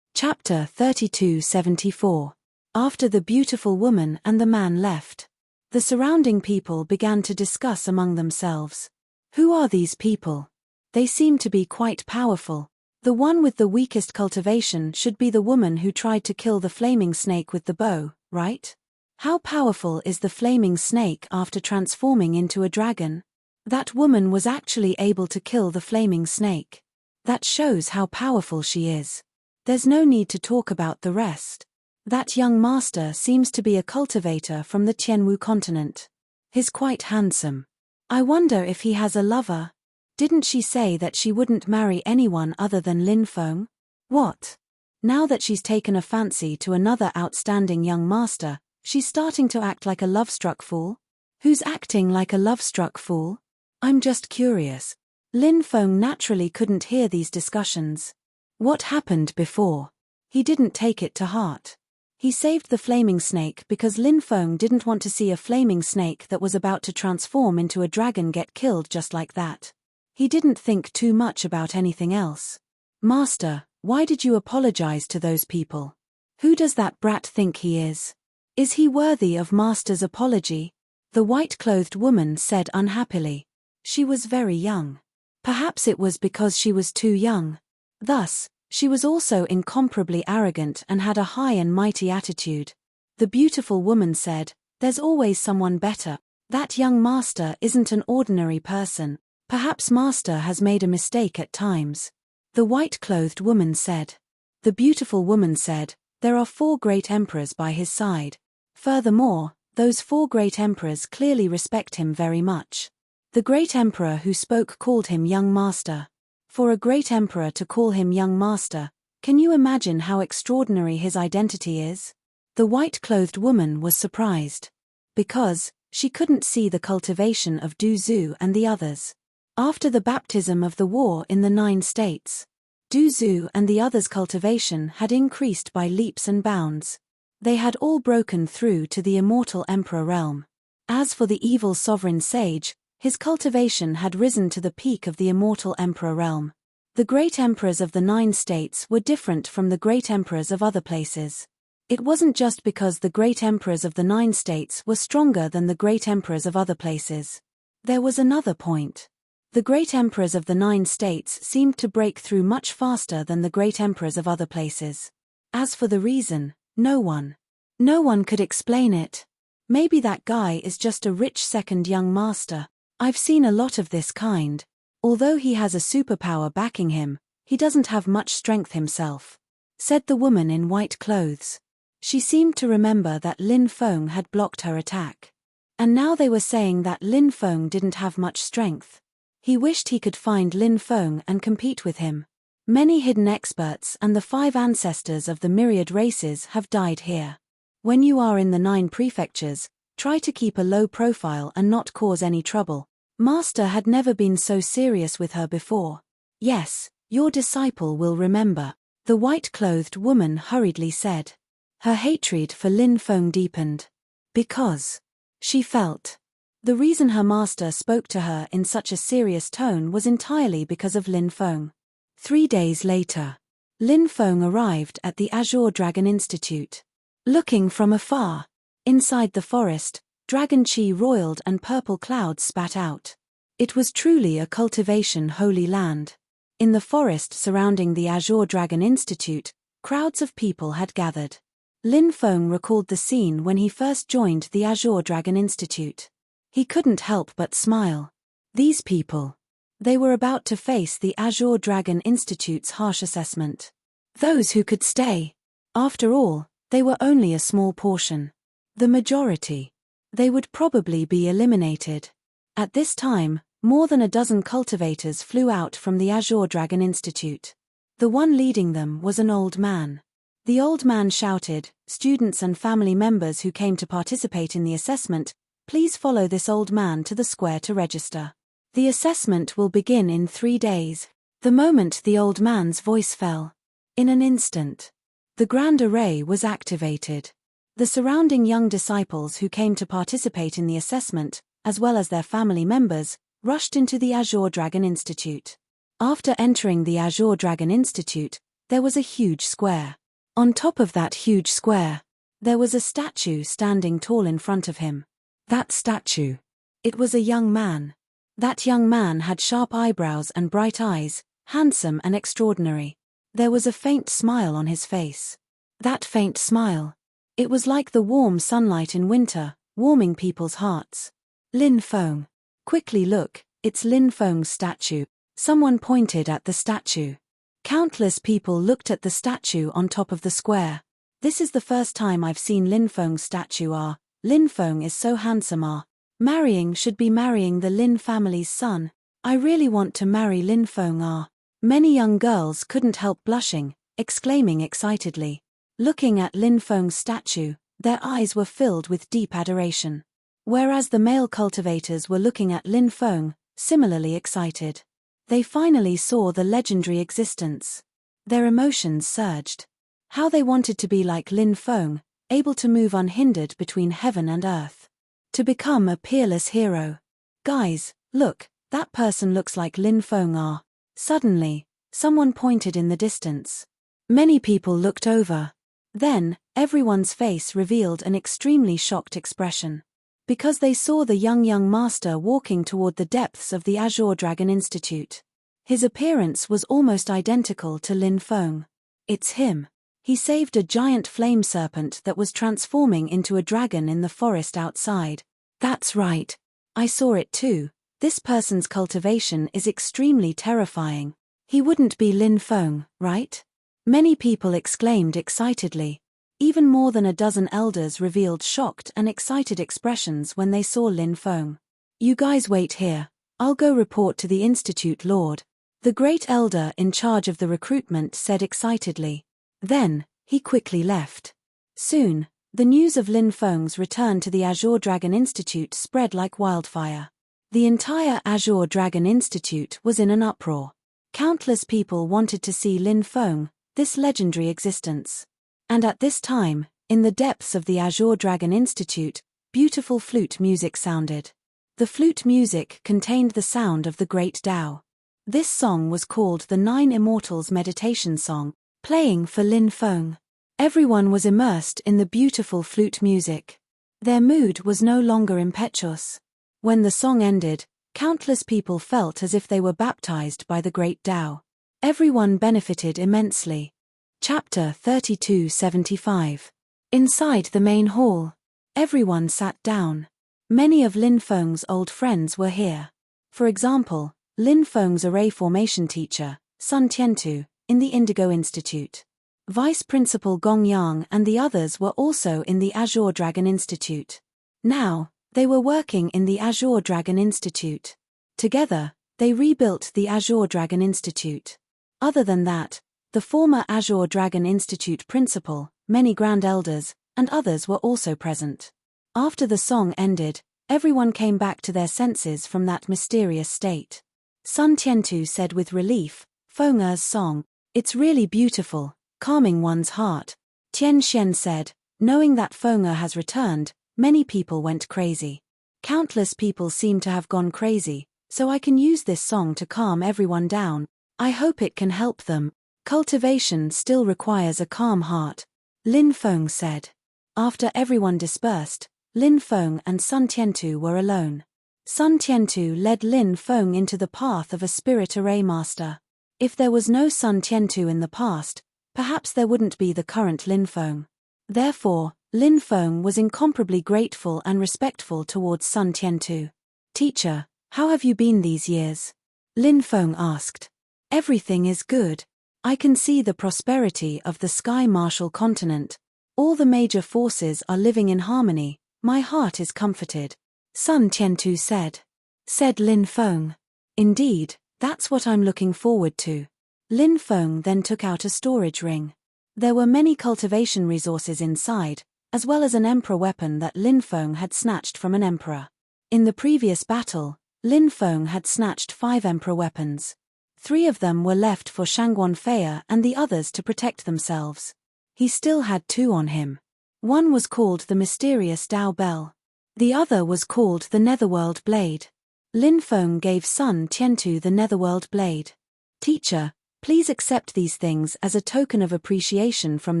Chapter 3274. After the beautiful woman and the man left, the surrounding people began to discuss among themselves. Who are these people? They seem to be quite powerful. The one with the weakest cultivation should be the woman who tried to kill the flaming snake with the bow, right? How powerful is the flaming snake after transforming into a dragon? That woman was actually able to kill the flaming snake. That shows how powerful she is. There's no need to talk about the rest. That young master seems to be a cultivator from the Tianwu continent. He's quite handsome. I wonder if he has a lover. Didn't she say that she wouldn't marry anyone other than Lin Feng? What? Now that she's taken a fancy to another outstanding young master, she's starting to act like a love-struck fool? Who's acting like a love-struck fool? I'm just curious. Lin Feng naturally couldn't hear these discussions. What happened before? He didn't take it to heart. He saved the flaming snake because Lin Feng didn't want to see a flaming snake that was about to transform into a dragon get killed just like that. He didn't think too much about anything else. "Master, why did you apologize to those people? Who does that brat think he is? Is he worthy of Master's apology?" The white-clothed woman said unhappily. She was very young. Perhaps it was because she was too young. Thus, she was also incomparably arrogant and had a high and mighty attitude. The beautiful woman said, "There's always someone better. That young master isn't an ordinary person. Perhaps master has made a mistake at times." The white-clothed woman said. The beautiful woman said, "There are 4 great emperors by his side. Furthermore, those 4 great emperors clearly respect him very much." The great emperor who spoke called him young master. For a great emperor to call him young master, can you imagine how extraordinary his identity is? The white-clothed woman was surprised. Because, she couldn't see the cultivation of Duzu and the others. After the baptism of the war in the 9 states, Duzu and the others' cultivation had increased by leaps and bounds. They had all broken through to the immortal emperor realm. As for the evil sovereign sage, his cultivation had risen to the peak of the immortal emperor realm. The great emperors of the 9 states were different from the great emperors of other places. It wasn't just because the great emperors of the 9 states were stronger than the great emperors of other places. There was another point. The great emperors of the 9 states seemed to break through much faster than the great emperors of other places. As for the reason, no one could explain it. Maybe that guy is just a rich second young master. I've seen a lot of this kind. Although he has a superpower backing him, he doesn't have much strength himself," said the woman in white clothes. She seemed to remember that Lin Feng had blocked her attack. And now they were saying that Lin Feng didn't have much strength. He wished he could find Lin Feng and compete with him. Many hidden experts and the 5 ancestors of the myriad races have died here. When you are in the 9 prefectures, try to keep a low profile and not cause any trouble. Master had never been so serious with her before. "Yes, your disciple will remember," the white-clothed woman hurriedly said. Her hatred for Lin Feng deepened. Because she felt the reason her master spoke to her in such a serious tone was entirely because of Lin Feng. 3 days later, Lin Feng arrived at the Azure Dragon Institute. Looking from afar, inside the forest, dragon chi roiled and purple clouds spat out. It was truly a cultivation holy land. In the forest surrounding the Azure Dragon Institute, crowds of people had gathered. Lin Feng recalled the scene when he first joined the Azure Dragon Institute. He couldn't help but smile. These people. They were about to face the Azure Dragon Institute's harsh assessment. Those who could stay. After all, they were only a small portion. The majority. They would probably be eliminated. At this time, more than a dozen cultivators flew out from the Azure Dragon Institute. The one leading them was an old man. The old man shouted, "Students and family members who came to participate in the assessment, please follow this old man to the square to register. The assessment will begin in 3 days." The moment the old man's voice fell, in an instant, the grand array was activated. The surrounding young disciples who came to participate in the assessment, as well as their family members, rushed into the Azure Dragon Institute. After entering the Azure Dragon Institute, there was a huge square. On top of that huge square, there was a statue standing tall in front of him. That statue. It was a young man. That young man had sharp eyebrows and bright eyes, handsome and extraordinary. There was a faint smile on his face. That faint smile. It was like the warm sunlight in winter, warming people's hearts. Lin Feng. Quickly look, it's Lin Feng's statue. Someone pointed at the statue. Countless people looked at the statue on top of the square. This is the first time I've seen Lin Feng's statue. Lin Feng is so handsome. Marrying should be marrying the Lin family's son. I really want to marry Lin Feng. Many young girls couldn't help blushing, exclaiming excitedly. Looking at Lin Feng's statue, their eyes were filled with deep adoration. Whereas the male cultivators were looking at Lin Feng, similarly excited. They finally saw the legendary existence. Their emotions surged. How they wanted to be like Lin Feng, able to move unhindered between heaven and earth. To become a peerless hero. Guys, look, that person looks like Lin Feng. Suddenly, someone pointed in the distance. Many people looked over. Then, everyone's face revealed an extremely shocked expression. Because they saw the young master walking toward the depths of the Azure Dragon Institute. His appearance was almost identical to Lin Feng. It's him. He saved a giant flame serpent that was transforming into a dragon in the forest outside. That's right. I saw it too. This person's cultivation is extremely terrifying. He wouldn't be Lin Feng, right? Many people exclaimed excitedly. Even more than a dozen elders revealed shocked and excited expressions when they saw Lin Feng. You guys wait here. I'll go report to the Institute Lord. The great elder in charge of the recruitment said excitedly. Then, he quickly left. Soon, the news of Lin Feng's return to the Azure Dragon Institute spread like wildfire. The entire Azure Dragon Institute was in an uproar. Countless people wanted to see Lin Feng, this legendary existence. And at this time, in the depths of the Azure Dragon Institute, beautiful flute music sounded. The flute music contained the sound of the great Tao. This song was called the 9 Immortals Meditation Song, playing for Lin Feng. Everyone was immersed in the beautiful flute music. Their mood was no longer impetuous. When the song ended, countless people felt as if they were baptized by the great Tao. Everyone benefited immensely. Chapter 3275. Inside the main hall. Everyone sat down. Many of Lin Feng's old friends were here. For example, Lin Feng's array formation teacher, Sun Tiantu, in the Indigo Institute. Vice Principal Gong Yang and the others were also in the Azure Dragon Institute. Now, they were working in the Azure Dragon Institute. Together, they rebuilt the Azure Dragon Institute. Other than that, the former Azure Dragon Institute principal, many Grand Elders, and others were also present. After the song ended, everyone came back to their senses from that mysterious state. Sun Tiantu said with relief, "Feng Er's song, it's really beautiful, calming one's heart." Tian Xian said, "Knowing that Feng Er has returned, many people went crazy. Countless people seem to have gone crazy, so I can use this song to calm everyone down. I hope it can help them. Cultivation still requires a calm heart," Lin Feng said. After everyone dispersed, Lin Feng and Sun Tiantu were alone. Sun Tiantu led Lin Feng into the path of a spirit array master. If there was no Sun Tiantu in the past, perhaps there wouldn't be the current Lin Feng. Therefore, Lin Feng was incomparably grateful and respectful towards Sun Tiantu. "Teacher, how have you been these years?" Lin Feng asked. "Everything is good. I can see the prosperity of the Sky Martial continent. All the major forces are living in harmony. My heart is comforted," Sun Tiantu said. Said Lin Feng. "Indeed, that's what I'm looking forward to." Lin Feng then took out a storage ring. There were many cultivation resources inside, as well as an emperor weapon that Lin Feng had snatched from an emperor. In the previous battle, Lin Feng had snatched 5 emperor weapons. 3 of them were left for Shangguan Fei'er and the others to protect themselves. He still had 2 on him. One was called the mysterious Dao Bell. The other was called the Netherworld Blade. Lin Feng gave Sun Tiantu the Netherworld Blade. "Teacher, please accept these things as a token of appreciation from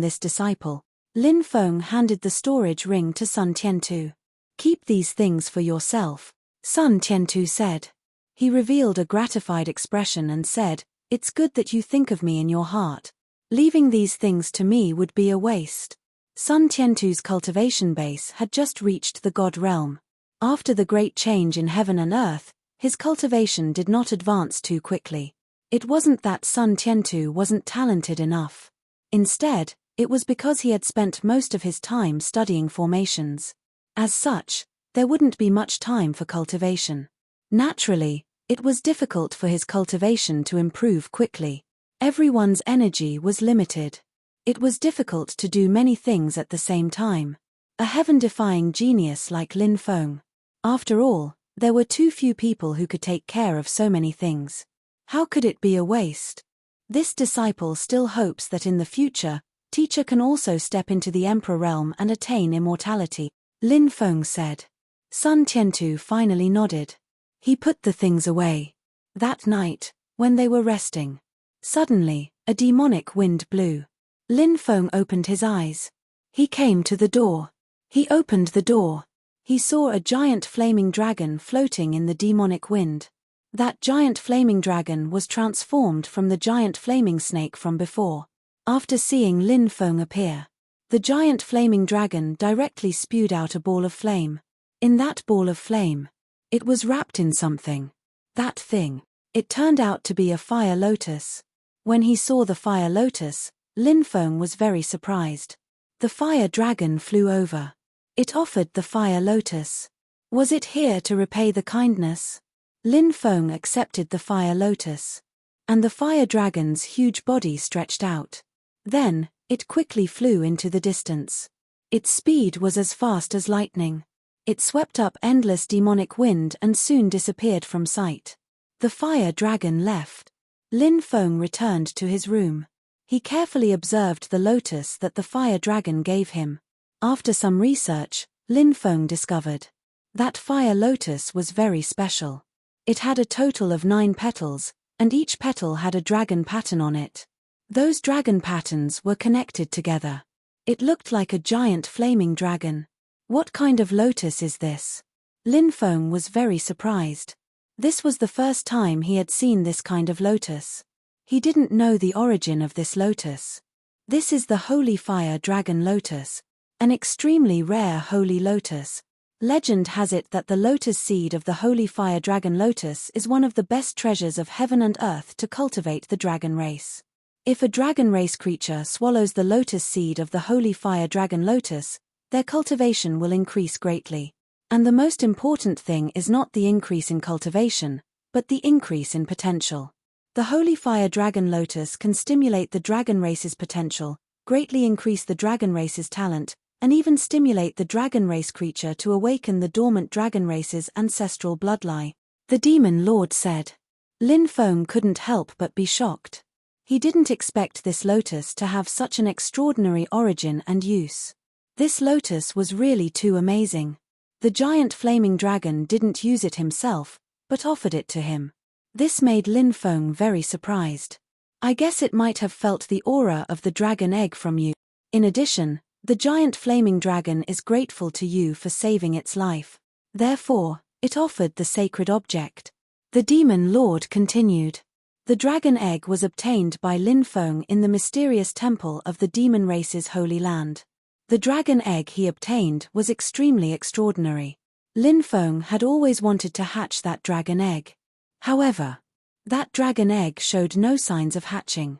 this disciple." Lin Feng handed the storage ring to Sun Tiantu. "Keep these things for yourself," Sun Tiantu said. He revealed a gratified expression and said, "It's good that you think of me in your heart. Leaving these things to me would be a waste." Sun Tiantu's cultivation base had just reached the God realm. After the great change in heaven and earth, his cultivation did not advance too quickly. It wasn't that Sun Tiantu wasn't talented enough. Instead, it was because he had spent most of his time studying formations. As such, there wouldn't be much time for cultivation. Naturally, it was difficult for his cultivation to improve quickly. Everyone's energy was limited. It was difficult to do many things at the same time. A heaven-defying genius like Lin Feng. After all, there were too few people who could take care of so many things. How could it be a waste? This disciple still hopes that in the future, teacher can also step into the emperor realm and attain immortality, Lin Feng said. Sun Tiantu finally nodded. He put the things away. That night, when they were resting, suddenly, a demonic wind blew. Lin Feng opened his eyes. He came to the door. He opened the door. He saw a giant flaming dragon floating in the demonic wind. That giant flaming dragon was transformed from the giant flaming snake from before. After seeing Lin Feng appear, the giant flaming dragon directly spewed out a ball of flame. In that ball of flame, it was wrapped in something. That thing. It turned out to be a fire lotus. When he saw the fire lotus, Lin Feng was very surprised. The fire dragon flew over. It offered the fire lotus. Was it here to repay the kindness? Lin Feng accepted the fire lotus. And the fire dragon's huge body stretched out. Then, it quickly flew into the distance. Its speed was as fast as lightning. It swept up endless demonic wind and soon disappeared from sight. The fire dragon left. Lin Feng returned to his room. He carefully observed the lotus that the fire dragon gave him. After some research, Lin Feng discovered that fire lotus was very special. It had a total of 9 petals, and each petal had a dragon pattern on it. Those dragon patterns were connected together. It looked like a giant flaming dragon. What kind of lotus is this? Lin Feng was very surprised. This was the first time he had seen this kind of lotus. He didn't know the origin of this lotus. This is the holy fire dragon lotus, an extremely rare holy lotus. Legend has it that the lotus seed of the holy fire dragon lotus is one of the best treasures of heaven and earth to cultivate the dragon race. If a dragon race creature swallows the lotus seed of the holy fire dragon lotus, their cultivation will increase greatly. And the most important thing is not the increase in cultivation, but the increase in potential. The holy fire dragon lotus can stimulate the dragon race's potential, greatly increase the dragon race's talent, and even stimulate the dragon race creature to awaken the dormant dragon race's ancestral bloodline. The demon lord said. Lin Feng couldn't help but be shocked. He didn't expect this lotus to have such an extraordinary origin and use. This lotus was really too amazing. The giant flaming dragon didn't use it himself, but offered it to him. This made Lin Feng very surprised. I guess it might have felt the aura of the dragon egg from you. In addition, the giant flaming dragon is grateful to you for saving its life. Therefore, it offered the sacred object. The demon lord continued. The dragon egg was obtained by Lin Feng in the mysterious temple of the demon race's holy land. The dragon egg he obtained was extremely extraordinary. Lin Feng had always wanted to hatch that dragon egg. However, that dragon egg showed no signs of hatching.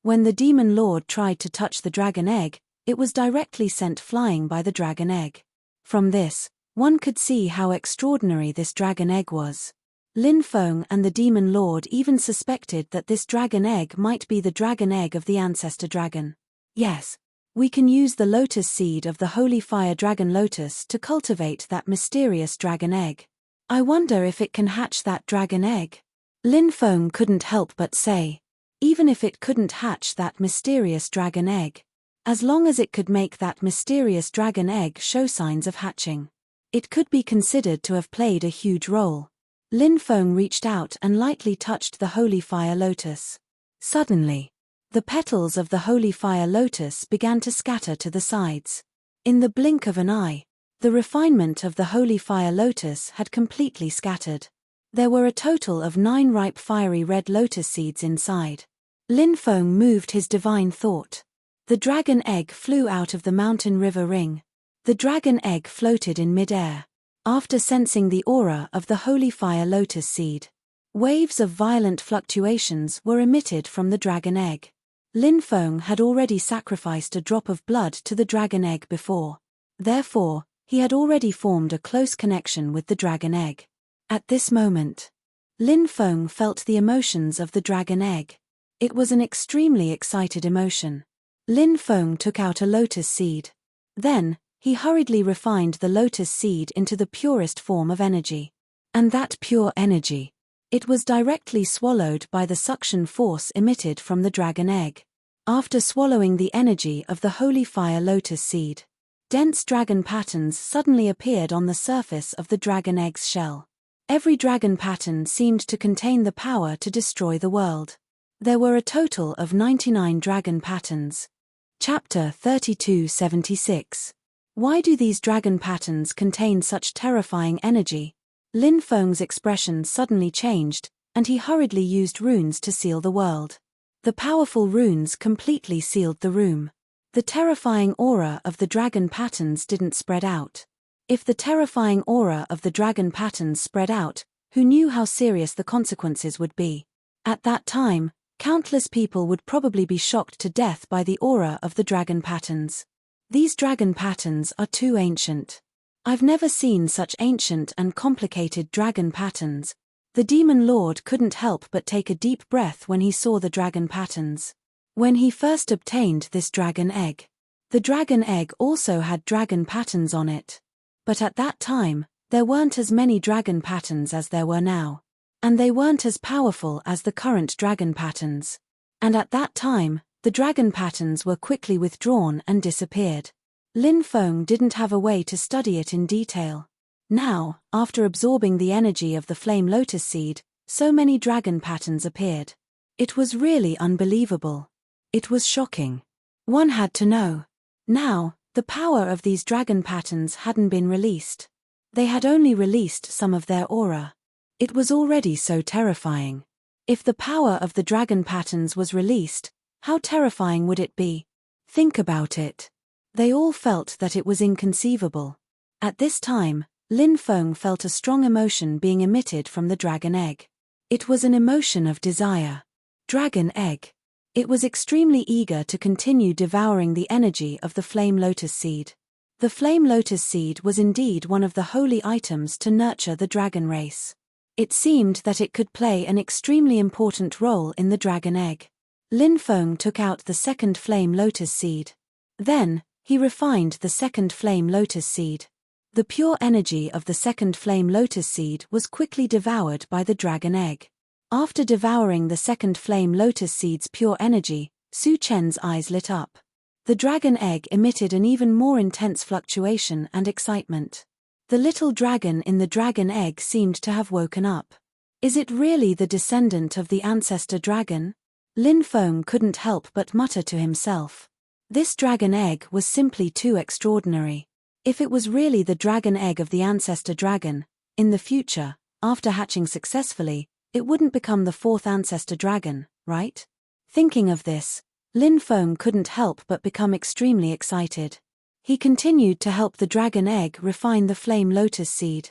When the demon lord tried to touch the dragon egg, it was directly sent flying by the dragon egg. From this, one could see how extraordinary this dragon egg was. Lin Feng and the demon lord even suspected that this dragon egg might be the dragon egg of the ancestor dragon. Yes, we can use the lotus seed of the holy fire dragon lotus to cultivate that mysterious dragon egg. I wonder if it can hatch that dragon egg. Lin Feng couldn't help but say. Even if it couldn't hatch that mysterious dragon egg, as long as it could make that mysterious dragon egg show signs of hatching, it could be considered to have played a huge role. Lin Feng reached out and lightly touched the holy fire lotus. Suddenly, the petals of the holy fire lotus began to scatter to the sides. In the blink of an eye, the refinement of the holy fire lotus had completely scattered. There were a total of 9 ripe fiery red lotus seeds inside. Lin Feng moved his divine thought. The dragon egg flew out of the mountain river ring. The dragon egg floated in mid-air. After sensing the aura of the holy fire lotus seed, waves of violent fluctuations were emitted from the dragon egg. Lin Feng had already sacrificed a drop of blood to the dragon egg before. Therefore, he had already formed a close connection with the dragon egg. At this moment, Lin Feng felt the emotions of the dragon egg. It was an extremely excited emotion. Lin Feng took out a lotus seed. Then, he hurriedly refined the lotus seed into the purest form of energy. And that pure energy, it was directly swallowed by the suction force emitted from the dragon egg. After swallowing the energy of the holy fire lotus seed, dense dragon patterns suddenly appeared on the surface of the dragon egg's shell. Every dragon pattern seemed to contain the power to destroy the world. There were a total of 99 dragon patterns. Chapter 3276. Why do these dragon patterns contain such terrifying energy? Lin Feng's expression suddenly changed, and he hurriedly used runes to seal the world. The powerful runes completely sealed the room. The terrifying aura of the dragon patterns didn't spread out. If the terrifying aura of the dragon patterns spread out, who knew how serious the consequences would be? At that time, countless people would probably be shocked to death by the aura of the dragon patterns. These dragon patterns are too ancient. I've never seen such ancient and complicated dragon patterns. The demon lord couldn't help but take a deep breath when he saw the dragon patterns. When he first obtained this dragon egg, the dragon egg also had dragon patterns on it. But at that time, there weren't as many dragon patterns as there were now. And they weren't as powerful as the current dragon patterns. And at that time, the dragon patterns were quickly withdrawn and disappeared. Lin Feng didn't have a way to study it in detail. Now, after absorbing the energy of the flame lotus seed, so many dragon patterns appeared. It was really unbelievable. It was shocking. One had to know. Now, the power of these dragon patterns hadn't been released. They had only released some of their aura. It was already so terrifying. If the power of the dragon patterns was released, how terrifying would it be? Think about it. They all felt that it was inconceivable. At this time, Lin Feng felt a strong emotion being emitted from the dragon egg. It was an emotion of desire. Dragon egg. It was extremely eager to continue devouring the energy of the flame lotus seed. The flame lotus seed was indeed one of the holy items to nurture the dragon race. It seemed that it could play an extremely important role in the dragon egg. Lin Feng took out the second flame lotus seed. Then, he refined the second flame lotus seed. The pure energy of the second flame lotus seed was quickly devoured by the dragon egg. After devouring the second flame lotus seed's pure energy, Su Chen's eyes lit up. The dragon egg emitted an even more intense fluctuation and excitement. The little dragon in the dragon egg seemed to have woken up. Is it really the descendant of the ancestor dragon? Lin Feng couldn't help but mutter to himself. This dragon egg was simply too extraordinary. If it was really the dragon egg of the ancestor dragon, in the future, after hatching successfully, it wouldn't become the fourth ancestor dragon, right? Thinking of this, Lin Feng couldn't help but become extremely excited. He continued to help the dragon egg refine the flame lotus seed.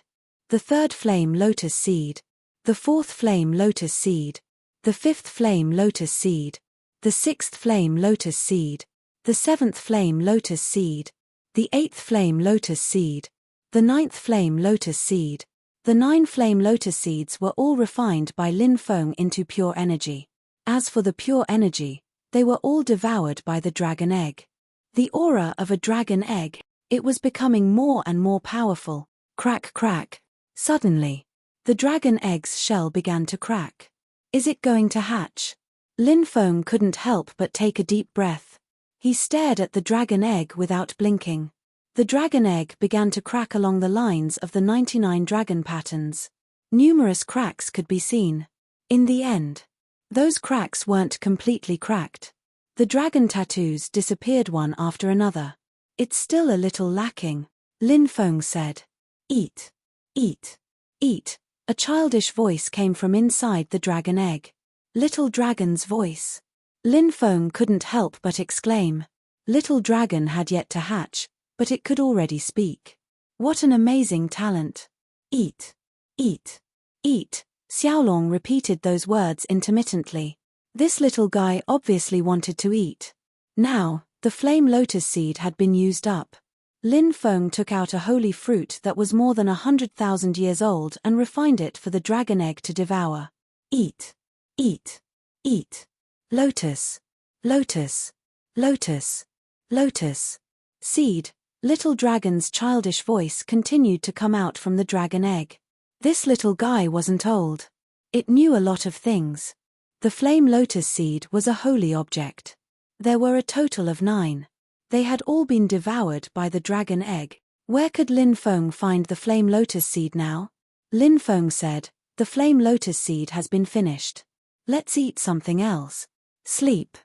The third flame lotus seed. The fourth flame lotus seed. The fifth flame lotus seed. The sixth flame lotus seed. The seventh flame lotus seed. The eighth flame lotus seed. The ninth flame lotus seed. The 9 flame lotus seeds were all refined by Lin Feng into pure energy. As for the pure energy, they were all devoured by the dragon egg. The aura of a dragon egg, it was becoming more and more powerful. Crack, crack. Suddenly, the dragon egg's shell began to crack. Is it going to hatch? Lin Feng couldn't help but take a deep breath. He stared at the dragon egg without blinking. The dragon egg began to crack along the lines of the 99 dragon patterns. Numerous cracks could be seen. In the end, those cracks weren't completely cracked. The dragon tattoos disappeared one after another. It's still a little lacking, Lin Feng said. Eat. Eat. Eat. A childish voice came from inside the dragon egg. Little dragon's voice. Lin Feng couldn't help but exclaim. Little dragon had yet to hatch, but it could already speak. What an amazing talent. Eat. Eat. Eat. Xiaolong repeated those words intermittently. This little guy obviously wanted to eat. Now, the flame lotus seed had been used up. Lin Feng took out a holy fruit that was more than 100,000 years old and refined it for the dragon egg to devour. Eat. Eat. Eat. Lotus. Lotus. Lotus. Lotus. Seed. Little dragon's childish voice continued to come out from the dragon egg. This little guy wasn't old. It knew a lot of things. The flame lotus seed was a holy object. There were a total of 9. They had all been devoured by the dragon egg. Where could Lin Feng find the flame lotus seed now? Lin Feng said, the flame lotus seed has been finished. Let's eat something else. Sleep.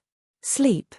Sleep.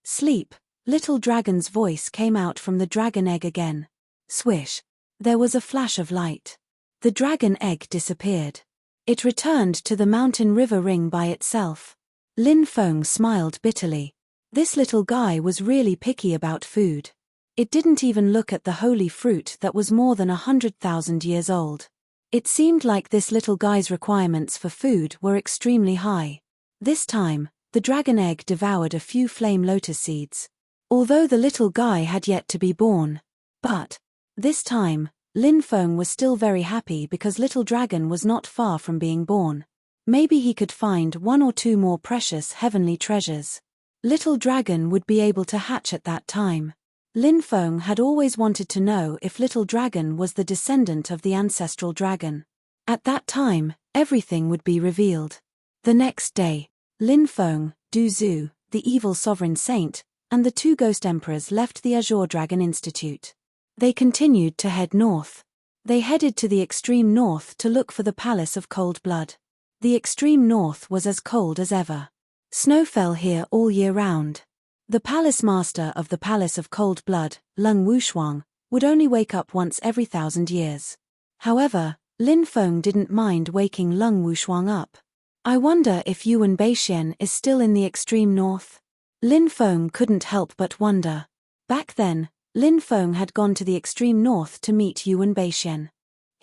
Sleep. Little dragon's voice came out from the dragon egg again. Swish. There was a flash of light. The dragon egg disappeared. It returned to the mountain river ring by itself. Lin Feng smiled bitterly. This little guy was really picky about food. It didn't even look at the holy fruit that was more than 100,000 years old. It seemed like this little guy's requirements for food were extremely high. This time, the dragon egg devoured a few flame lotus seeds. Although the little guy had yet to be born. But, this time, Lin Feng was still very happy because little dragon was not far from being born. Maybe he could find 1 or 2 more precious heavenly treasures. Little dragon would be able to hatch at that time. Lin Feng had always wanted to know if little dragon was the descendant of the ancestral dragon. At that time, everything would be revealed. The next day, Lin Feng, Du Zhu, the evil sovereign saint, and the 2 ghost emperors left the Azure Dragon Institute. They continued to head north. They headed to the extreme north to look for the Palace of Cold Blood. The extreme north was as cold as ever. Snow fell here all year round. The palace master of the Palace of Cold Blood, Lung Wushuang, would only wake up once every 1,000 years. However, Lin Feng didn't mind waking Lung Wushuang up. I wonder if Yuan Beixian is still in the extreme north? Lin Feng couldn't help but wonder. Back then, Lin Feng had gone to the extreme north to meet Yuan Beixian.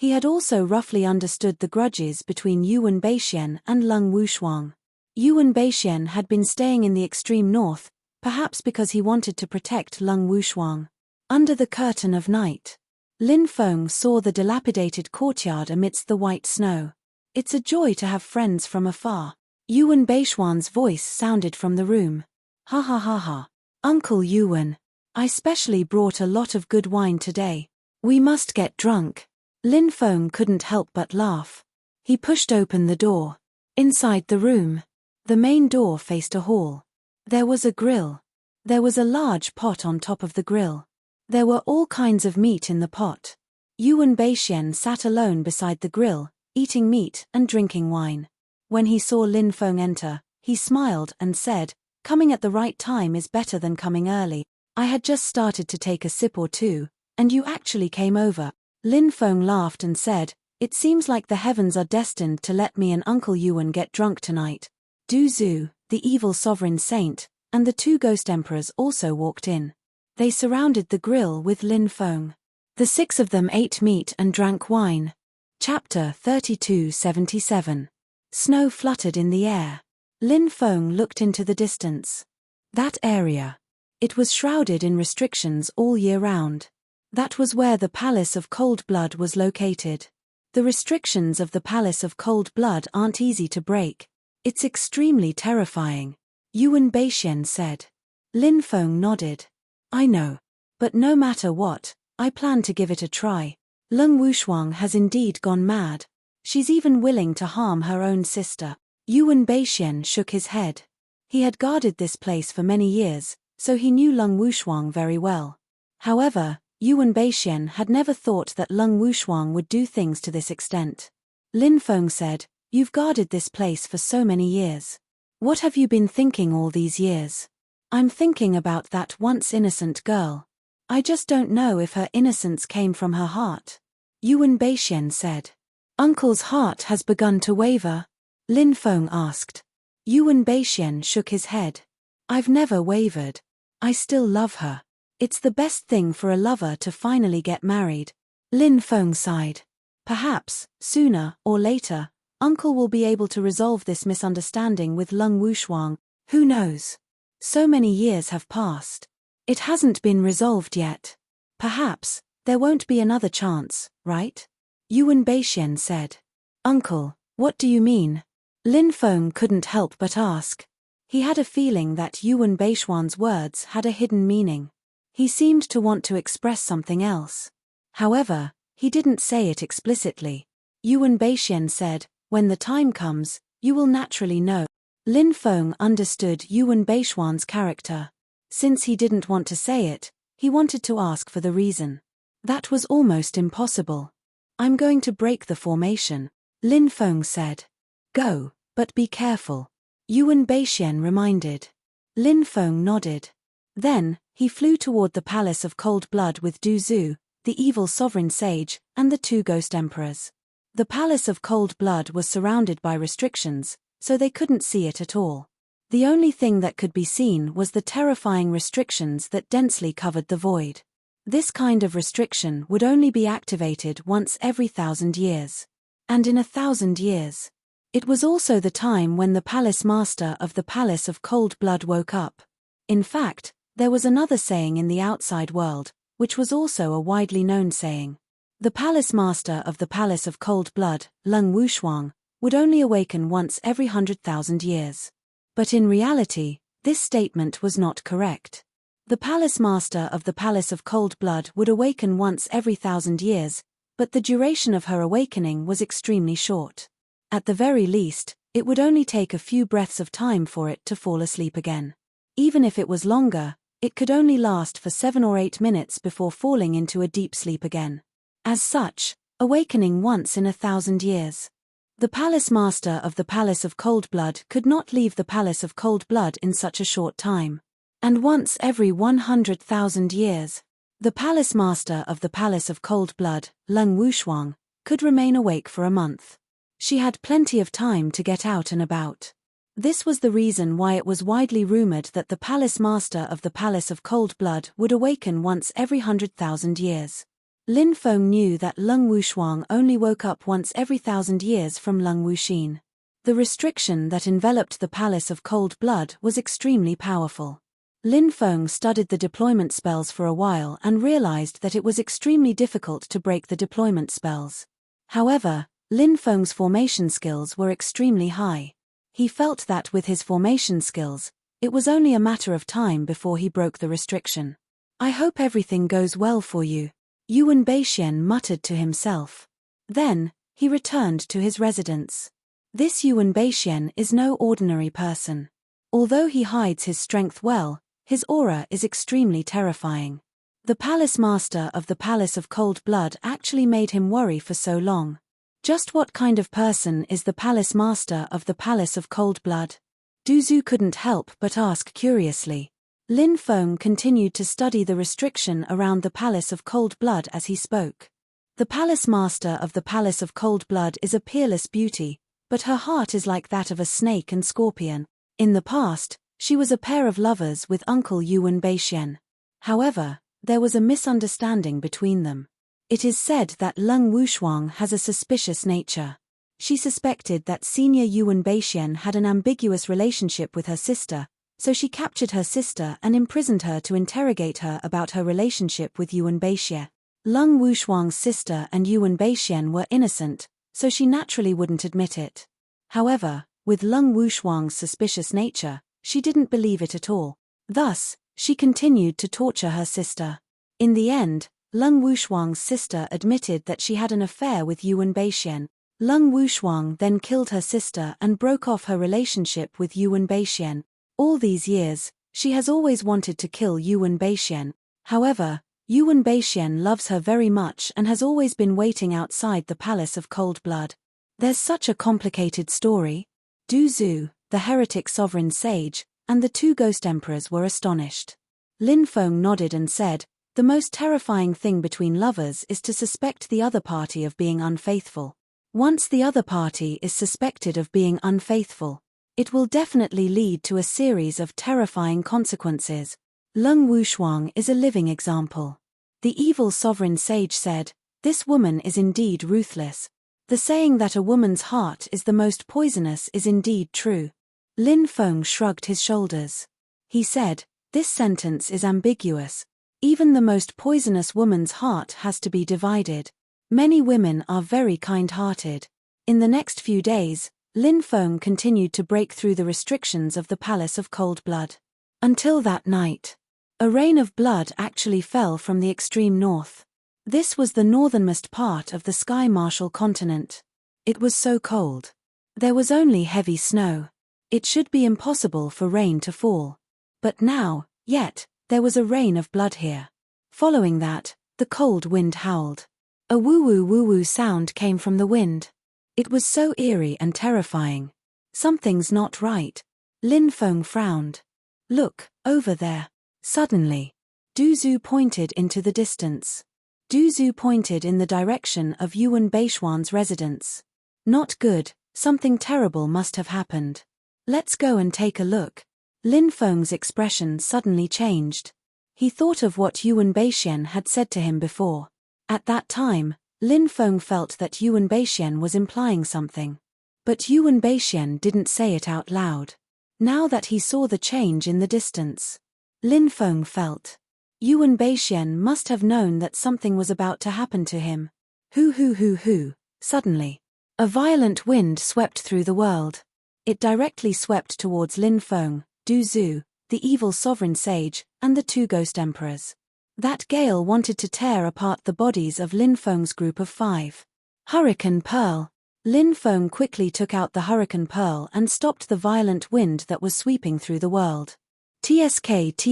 He had also roughly understood the grudges between Yuan Beixian and Leng Wushuang. Yuan Beixian had been staying in the extreme north, perhaps because he wanted to protect Leng Wushuang. Under the curtain of night, Lin Feng saw the dilapidated courtyard amidst the white snow. It's a joy to have friends from afar. Yuan Beixuan's voice sounded from the room. Ha ha ha ha. Uncle Yuan, I specially brought a lot of good wine today. We must get drunk. Lin Feng couldn't help but laugh. He pushed open the door. Inside the room, the main door faced a hall. There was a grill. There was a large pot on top of the grill. There were all kinds of meat in the pot. Yuan Beixian sat alone beside the grill, eating meat and drinking wine. When he saw Lin Feng enter, he smiled and said, "Coming at the right time is better than coming early. I had just started to take a sip or two, and you actually came over." Lin Feng laughed and said, "It seems like the heavens are destined to let me and Uncle Yuan get drunk tonight." Du Zhu, the evil sovereign saint, and the two ghost emperors also walked in. They surrounded the grill with Lin Feng. The six of them ate meat and drank wine. Chapter 3277. Snow fluttered in the air. Lin Feng looked into the distance. That area. It was shrouded in restrictions all year round. That was where the Palace of Cold Blood was located. The restrictions of the Palace of Cold Blood aren't easy to break. It's extremely terrifying, Yuan Beixian said. Lin Feng nodded. I know. But no matter what, I plan to give it a try. Leng Wushuang has indeed gone mad. She's even willing to harm her own sister. Yuan Beixian shook his head. He had guarded this place for many years, so he knew Leng Wushuang very well. However, Yuan Beixian had never thought that Leng Wushuang would do things to this extent. Lin Feng said, "You've guarded this place for so many years. What have you been thinking all these years?" "I'm thinking about that once innocent girl. I just don't know if her innocence came from her heart," Yuan Beixian said. "Uncle's heart has begun to waver?" Lin Feng asked. Yuan Beixian shook his head. "I've never wavered. I still love her. It's the best thing for a lover to finally get married." Lin Feng sighed. "Perhaps, sooner or later, Uncle will be able to resolve this misunderstanding with Leng Wushuang. Who knows? So many years have passed. It hasn't been resolved yet. Perhaps, there won't be another chance, right?" Yuan Beixian said. "Uncle, what do you mean?" Lin Feng couldn't help but ask. He had a feeling that Yuan Beixuan's words had a hidden meaning. He seemed to want to express something else. However, he didn't say it explicitly. Yuan Beixian said, "When the time comes, you will naturally know." Lin Feng understood Yuan Beixuan's character. Since he didn't want to say it, he wanted to ask for the reason. That was almost impossible. "I'm going to break the formation," Lin Feng said. "Go, but be careful," Yuan Beixian reminded. Lin Feng nodded. Then, he flew toward the Palace of Cold Blood with Du Zhu, the evil sovereign sage, and the two ghost emperors. The Palace of Cold Blood was surrounded by restrictions, so they couldn't see it at all. The only thing that could be seen was the terrifying restrictions that densely covered the void. This kind of restriction would only be activated once every 1,000 years. And in 1,000 years. It was also the time when the Palace Master of the Palace of Cold Blood woke up. In fact, there was another saying in the outside world, which was also a widely known saying. The Palace Master of the Palace of Cold Blood, Leng Wushuang, would only awaken once every 100,000 years. But in reality, this statement was not correct. The Palace Master of the Palace of Cold Blood would awaken once every 1,000 years, but the duration of her awakening was extremely short. At the very least, it would only take a few breaths of time for it to fall asleep again. Even if it was longer, it could only last for 7 or 8 minutes before falling into a deep sleep again. As such, awakening once in 1,000 years. The Palace Master of the Palace of Cold Blood could not leave the Palace of Cold Blood in such a short time. And once every 100,000 years, the Palace Master of the Palace of Cold Blood, Leng Wushuang, could remain awake for a month. She had plenty of time to get out and about. This was the reason why it was widely rumored that the Palace Master of the Palace of Cold Blood would awaken once every 100,000 years. Lin Feng knew that Lung Wushuang only woke up once every 1,000 years from Lung Wuxin. The restriction that enveloped the Palace of Cold Blood was extremely powerful. Lin Feng studied the deployment spells for a while and realized that it was extremely difficult to break the deployment spells. However, Lin Feng's formation skills were extremely high. He felt that with his formation skills, it was only a matter of time before he broke the restriction. "I hope everything goes well for you," Yuan Beixian muttered to himself. Then, he returned to his residence. This Yuan Beixian is no ordinary person. Although he hides his strength well, his aura is extremely terrifying. The palace master of the Palace of Cold Blood actually made him worry for so long. Just what kind of person is the palace master of the Palace of Cold Blood? Du Zhu couldn't help but ask curiously. Lin Feng continued to study the restriction around the Palace of Cold Blood as he spoke. The palace master of the Palace of Cold Blood is a peerless beauty, but her heart is like that of a snake and scorpion. In the past, she was a pair of lovers with Uncle Yuan Beixian. However, there was a misunderstanding between them. It is said that Lung Wushuang has a suspicious nature. She suspected that senior Yuan Beixian had an ambiguous relationship with her sister, so she captured her sister and imprisoned her to interrogate her about her relationship with Yuan Beixian. Lung Wushuang's sister and Yuan Beixian were innocent, so she naturally wouldn't admit it. However, with Lung Wushuang's suspicious nature, she didn't believe it at all. Thus, she continued to torture her sister. In the end, Lung Wushuang's sister admitted that she had an affair with Yuan Beixian. Lung Wushuang then killed her sister and broke off her relationship with Yuan Beixian. All these years, she has always wanted to kill Yuan Beixian. However, Yuan Beixian loves her very much and has always been waiting outside the Palace of Cold Blood. There's such a complicated story. Du Zhu, the heretic sovereign sage, and the two ghost emperors were astonished. Lin Feng nodded and said, "The most terrifying thing between lovers is to suspect the other party of being unfaithful. Once the other party is suspected of being unfaithful, it will definitely lead to a series of terrifying consequences. Lung Wushuang is a living example." The evil sovereign sage said, "This woman is indeed ruthless. The saying that a woman's heart is the most poisonous is indeed true." Lin Feng shrugged his shoulders. He said, "This sentence is ambiguous. Even the most poisonous woman's heart has to be divided. Many women are very kind-hearted." In the next few days, Lin Feng continued to break through the restrictions of the Palace of Cold Blood. Until that night, a rain of blood actually fell from the extreme north. This was the northernmost part of the Sky Marshal continent. It was so cold. There was only heavy snow. It should be impossible for rain to fall. But now, yet, there was a rain of blood here. Following that, the cold wind howled. A woo-woo sound came from the wind. It was so eerie and terrifying. "Something's not right." Lin Feng frowned. "Look, over there." Suddenly, Du Zhu pointed into the distance. Du Zhu pointed in the direction of Yuan Beixian's residence. "Not good, something terrible must have happened. Let's go and take a look." Lin Feng's expression suddenly changed. He thought of what Yuan Beixian had said to him before. At that time, Lin Feng felt that Yuan Beixian was implying something. But Yuan Beixian didn't say it out loud. Now that he saw the change in the distance, Lin Feng felt Yuan Beixian must have known that something was about to happen to him. Hoo. Suddenly, a violent wind swept through the world. It directly swept towards Lin Feng, Du Zhu, the evil sovereign sage, and the two ghost emperors. That gale wanted to tear apart the bodies of Lin Feng's group of 5. Hurricane Pearl. Lin Feng quickly took out the Hurricane Pearl and stopped the violent wind that was sweeping through the world. TSK.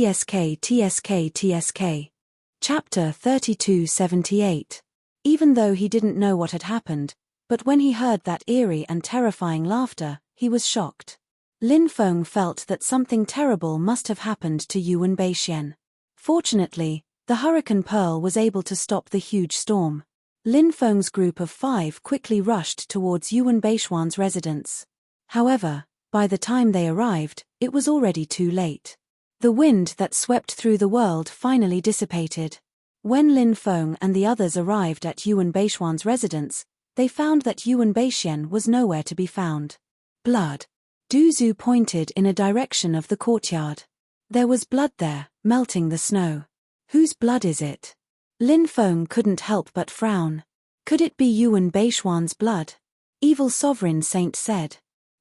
Chapter 3278. Even though he didn't know what had happened, but when he heard that eerie and terrifying laughter, he was shocked. Lin Feng felt that something terrible must have happened to Yuan Beixian. Fortunately, the Hurricane Pearl was able to stop the huge storm. Lin Feng's group of 5 quickly rushed towards Yuan Beixian's residence. However, by the time they arrived, it was already too late. The wind that swept through the world finally dissipated. When Lin Feng and the others arrived at Yuan Beishuan's residence, they found that Yuan Beixian was nowhere to be found. Blood. Du Zhu pointed in a direction of the courtyard. There was blood there, melting the snow. Whose blood is it? Lin Feng couldn't help but frown. Could it be Yuan Beishuan's blood? Evil Sovereign Saint said.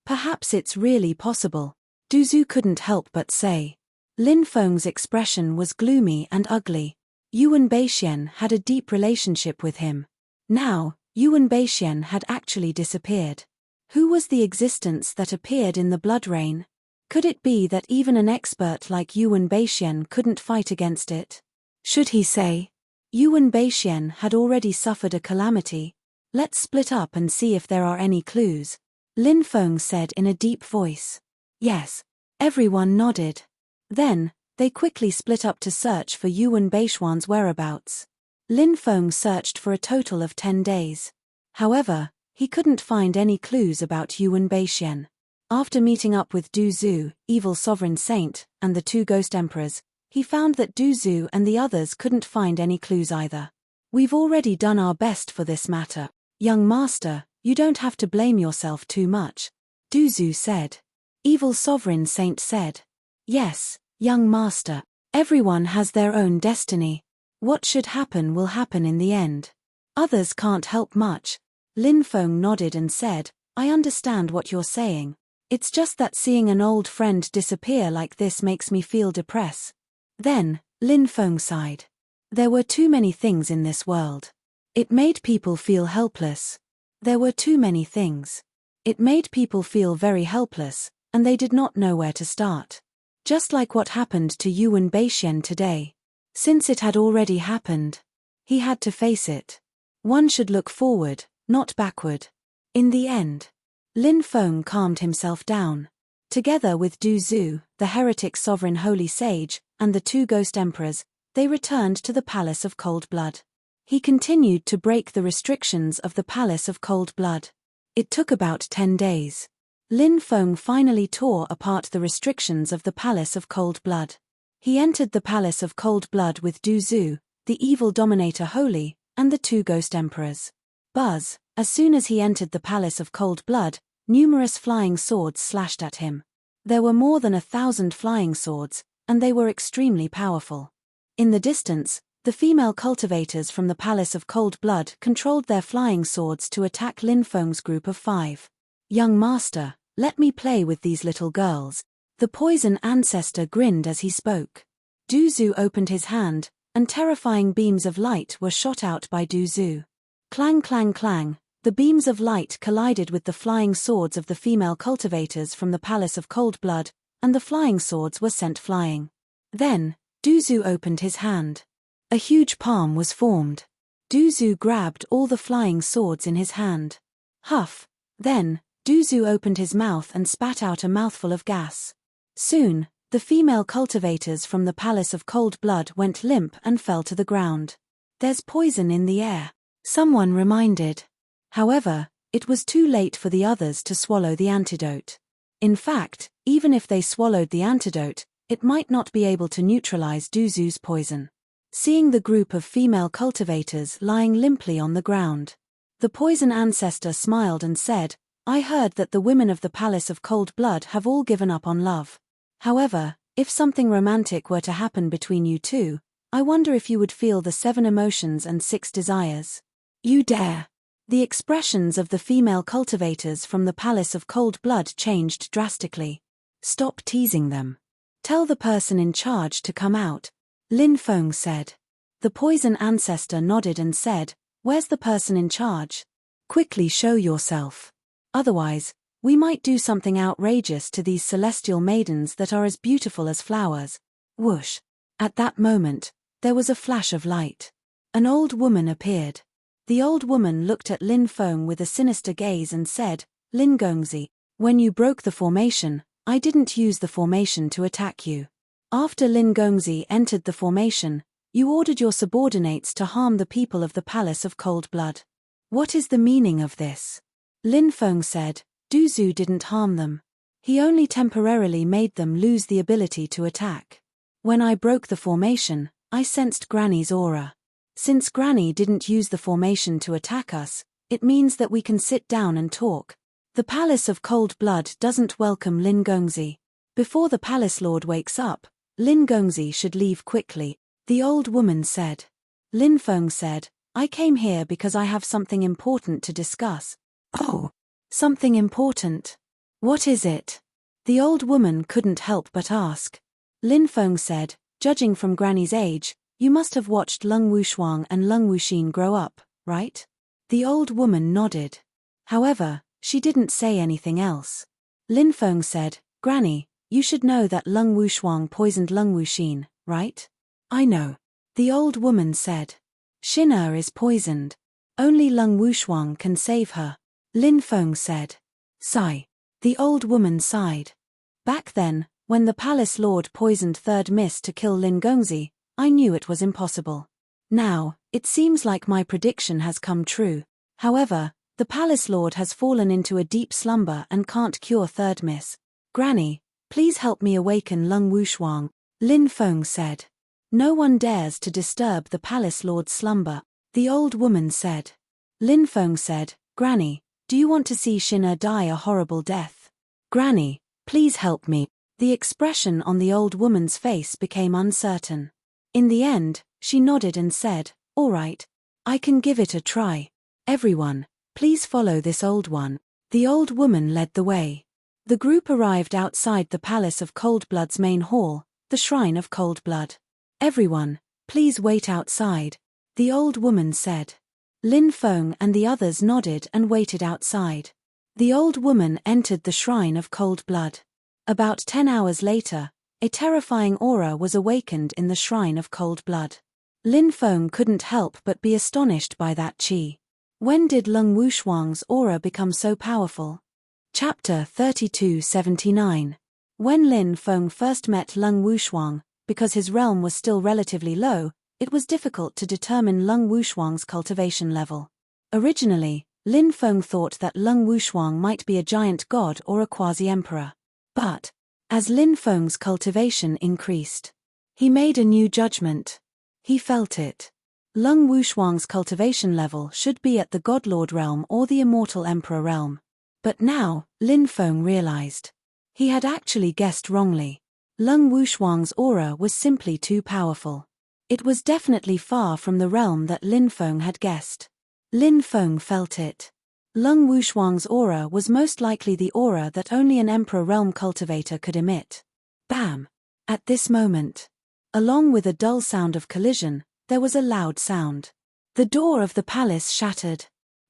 Perhaps it's really possible. Du Zhu couldn't help but say. Lin Feng's expression was gloomy and ugly. Yuan Beixian had a deep relationship with him. Now, Yuan Beixian had actually disappeared. Who was the existence that appeared in the blood rain? Could it be that even an expert like Yuan Beixian couldn't fight against it? Should he say? Yuan Beixian had already suffered a calamity. Let's split up and see if there are any clues. Lin Feng said in a deep voice. Yes. Everyone nodded. Then, they quickly split up to search for Yuan Beishuan's whereabouts. Lin Feng searched for a total of 10 days. However, he couldn't find any clues about Yuan Beixian. After meeting up with Du Zhu, Evil Sovereign Saint, and the 2 Ghost Emperors, he found that Du Zhu and the others couldn't find any clues either. We've already done our best for this matter. Young master, you don't have to blame yourself too much. Du Zhu said. Evil Sovereign Saint said. Yes, young master. Everyone has their own destiny. What should happen will happen in the end. Others can't help much. Lin Feng nodded and said, I understand what you're saying. It's just that seeing an old friend disappear like this makes me feel depressed. Then, Lin Feng sighed. There were too many things in this world. It made people feel helpless. There were too many things. It made people feel very helpless, and they did not know where to start. Just like what happened to Yuan Beixian today. Since it had already happened, he had to face it. One should look forward, not backward. In the end, Lin Feng calmed himself down. Together with Du Zhu, the heretic sovereign holy sage, and the 2 Ghost Emperors, they returned to the Palace of Cold Blood. He continued to break the restrictions of the Palace of Cold Blood. It took about 10 days. Lin Feng finally tore apart the restrictions of the Palace of Cold Blood. He entered the Palace of Cold Blood with Du Zhu, the evil dominator holy, and the 2 Ghost Emperors. Buzz, as soon as he entered the Palace of Cold Blood, numerous flying swords slashed at him. There were more than 1,000 flying swords, and they were extremely powerful. In the distance, the female cultivators from the Palace of Cold Blood controlled their flying swords to attack Lin Feng's group of 5. Young master, let me play with these little girls. The poison ancestor grinned as he spoke. Du Zhu opened his hand, and terrifying beams of light were shot out by Du Zhu. Clang clang clang, the beams of light collided with the flying swords of the female cultivators from the Palace of Cold Blood, and the flying swords were sent flying. Then, Du Zhu opened his hand. A huge palm was formed. Du Zhu grabbed all the flying swords in his hand. Huff. Then, Du Zhu opened his mouth and spat out a mouthful of gas. Soon, the female cultivators from the Palace of Cold Blood went limp and fell to the ground. There's poison in the air, someone reminded. However, it was too late for the others to swallow the antidote. In fact, even if they swallowed the antidote, it might not be able to neutralize Du Zhu's poison. Seeing the group of female cultivators lying limply on the ground, the poison ancestor smiled and said, I heard that the women of the Palace of Cold Blood have all given up on love. However, if something romantic were to happen between you two, I wonder if you would feel the 7 emotions and 6 desires. You dare. The expressions of the female cultivators from the Palace of Cold Blood changed drastically. Stop teasing them. Tell the person in charge to come out, Lin Feng said. The poison ancestor nodded and said, Where's the person in charge? Quickly show yourself. Otherwise, we might do something outrageous to these celestial maidens that are as beautiful as flowers. Whoosh. At that moment, there was a flash of light. An old woman appeared. The old woman looked at Lin Feng with a sinister gaze and said, Lin Gongzi, when you broke the formation, I didn't use the formation to attack you. After Lin Gongzi entered the formation, you ordered your subordinates to harm the people of the Palace of Cold Blood. What is the meaning of this? Lin Feng said, Du Zhu didn't harm them. He only temporarily made them lose the ability to attack. When I broke the formation, I sensed Granny's aura. Since Granny didn't use the formation to attack us, it means that we can sit down and talk. The Palace of Cold Blood doesn't welcome Lin Gongzi. Before the Palace Lord wakes up, Lin Gongzi should leave quickly, the old woman said. Lin Feng said, I came here because I have something important to discuss. Oh, something important? What is it? The old woman couldn't help but ask. Lin Feng said, judging from Granny's age, you must have watched Lung Wushuang and Lung Wuxin grow up, right? The old woman nodded. However, she didn't say anything else. Lin Feng said, Granny, you should know that Lung Wushuang poisoned Lung Wuxin, right? I know. The old woman said. Xin Er is poisoned. Only Lung Wushuang can save her. Lin Feng said. Sigh. The old woman sighed. Back then, when the Palace Lord poisoned Third Mist to kill Lin Gongzi, I knew it was impossible. Now, it seems like my prediction has come true. However, the Palace Lord has fallen into a deep slumber and can't cure Third Mist. Granny, please help me awaken Lung Wushuang, Lin Feng said. No one dares to disturb the Palace Lord's slumber, the old woman said. Lin Feng said, Granny, do you want to see Xin Er die a horrible death? Granny, please help me. The expression on the old woman's face became uncertain. In the end, she nodded and said, all right, I can give it a try. Everyone, please follow this old one. The old woman led the way. The group arrived outside the Palace of Coldblood's main hall, the Shrine of Coldblood. Everyone, please wait outside, the old woman said. Lin Feng and the others nodded and waited outside. The old woman entered the Shrine of Coldblood. About 10 hours later, a terrifying aura was awakened in the Shrine of Coldblood. Lin Feng couldn't help but be astonished by that qi. When did Lung Wushuang's aura become so powerful? Chapter 3279. When Lin Feng first met Lung Wushuang, because his realm was still relatively low, it was difficult to determine Lung Wushuang's cultivation level. Originally, Lin Feng thought that Lung Wushuang might be a giant god or a quasi-emperor. But, as Lin Feng's cultivation increased, he made a new judgment. He felt it. Lung Wushuang's cultivation level should be at the Godlord realm or the Immortal Emperor realm. But now, Lin Feng realized. He had actually guessed wrongly. Lung Wushuang's aura was simply too powerful. It was definitely far from the realm that Lin Feng had guessed. Lin Feng felt it. Lung Wushuang's aura was most likely the aura that only an Emperor realm cultivator could emit. Bam! At this moment, along with a dull sound of collision, there was a loud sound. The door of the palace shattered.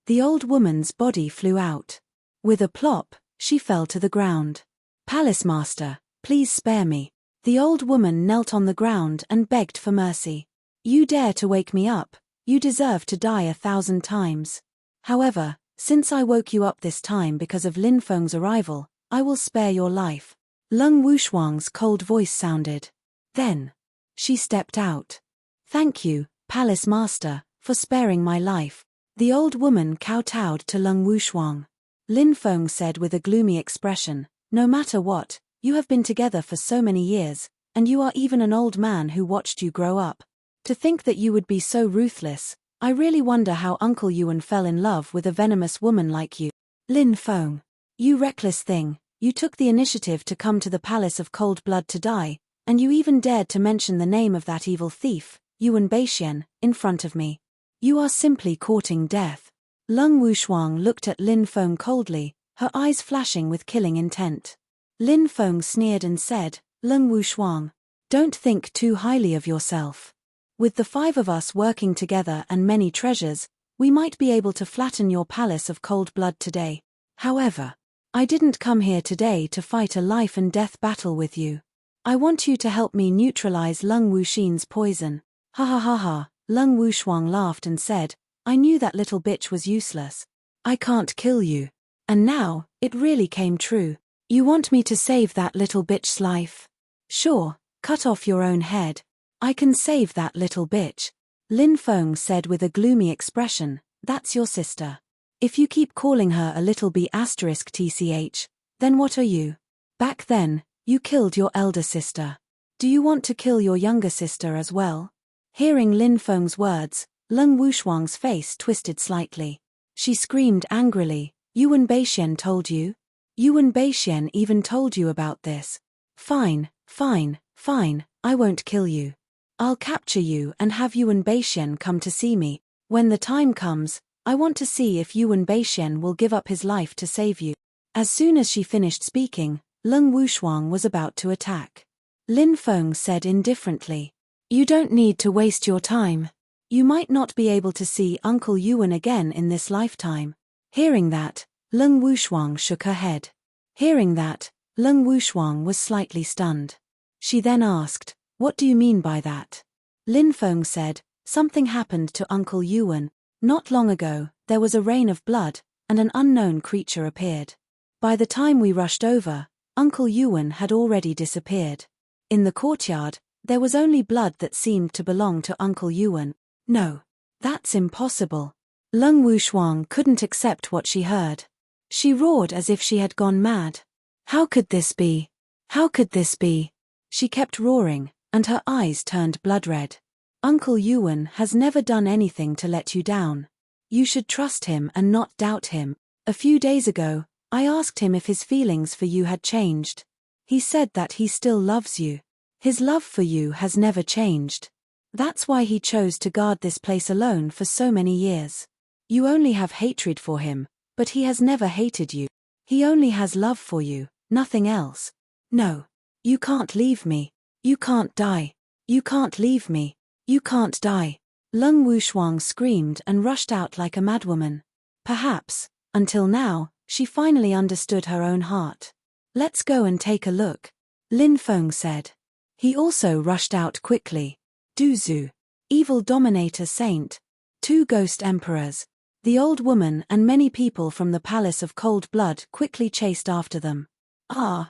The old woman's body flew out. With a plop, she fell to the ground. Palace Master, please spare me. The old woman knelt on the ground and begged for mercy. You dare to wake me up, you deserve to die 1,000 times. However, since I woke you up this time because of Lin Feng's arrival, I will spare your life. Lung Wushuang's cold voice sounded. Then, she stepped out. Thank you, Palace Master, for sparing my life. The old woman kowtowed to Lung Wushuang. Lin Feng said with a gloomy expression, no matter what, you have been together for so many years, and you are even an old man who watched you grow up. To think that you would be so ruthless, I really wonder how Uncle Yuan fell in love with a venomous woman like you. Lin Feng. You reckless thing, you took the initiative to come to the Palace of Cold Blood to die, and you even dared to mention the name of that evil thief, Yuan Beixian, in front of me. You are simply courting death. Lung Wushuang looked at Lin Feng coldly, her eyes flashing with killing intent. Lin Feng sneered and said, Lung Wushuang, don't think too highly of yourself. With the 5 of us working together and many treasures, we might be able to flatten your Palace of Cold Blood today. However, I didn't come here today to fight a life and death battle with you. I want you to help me neutralize Lung Wuxin's poison. Ha ha ha ha, Lung Wushuang laughed and said, I knew that little bitch was useless. I can't kill you. And now, it really came true. You want me to save that little bitch's life? Sure, cut off your own head. I can save that little bitch. Lin Feng said with a gloomy expression, that's your sister. If you keep calling her a little b*tch, then what are you? Back then, you killed your elder sister. Do you want to kill your younger sister as well? Hearing Lin Feng's words, Lung Wushuang's face twisted slightly. She screamed angrily, Yuan Beixian told you? Yuan Beixian even told you about this. Fine, fine, fine, I won't kill you. I'll capture you and have Yuan Beixian come to see me. When the time comes, I want to see if Yuan Beixian will give up his life to save you. As soon as she finished speaking, Lung Wushuang was about to attack. Lin Feng said indifferently, You don't need to waste your time. You might not be able to see Uncle Yuan again in this lifetime. Hearing that, Lung Wushuang shook her head. Hearing that, Lung Wushuang was slightly stunned. She then asked, What do you mean by that? Lin Feng said, Something happened to Uncle Yuan. Not long ago, there was a rain of blood, and an unknown creature appeared. By the time we rushed over, Uncle Yuan had already disappeared. In the courtyard, there was only blood that seemed to belong to Uncle Yuan. No. That's impossible. Lung Wushuang couldn't accept what she heard. She roared as if she had gone mad. How could this be? How could this be? She kept roaring, and her eyes turned blood-red. Uncle Yuan has never done anything to let you down. You should trust him and not doubt him. A few days ago, I asked him if his feelings for you had changed. He said that he still loves you. His love for you has never changed. That's why he chose to guard this place alone for so many years. You only have hatred for him, but he has never hated you. He only has love for you, nothing else. No. You can't leave me. You can't die. You can't leave me. You can't die. Lung Wushuang screamed and rushed out like a madwoman. Perhaps, until now, she finally understood her own heart. Let's go and take a look, Lin Feng said. He also rushed out quickly. Duzu, evil dominator saint, 2 ghost emperors, the old woman and many people from the Palace of Cold Blood quickly chased after them.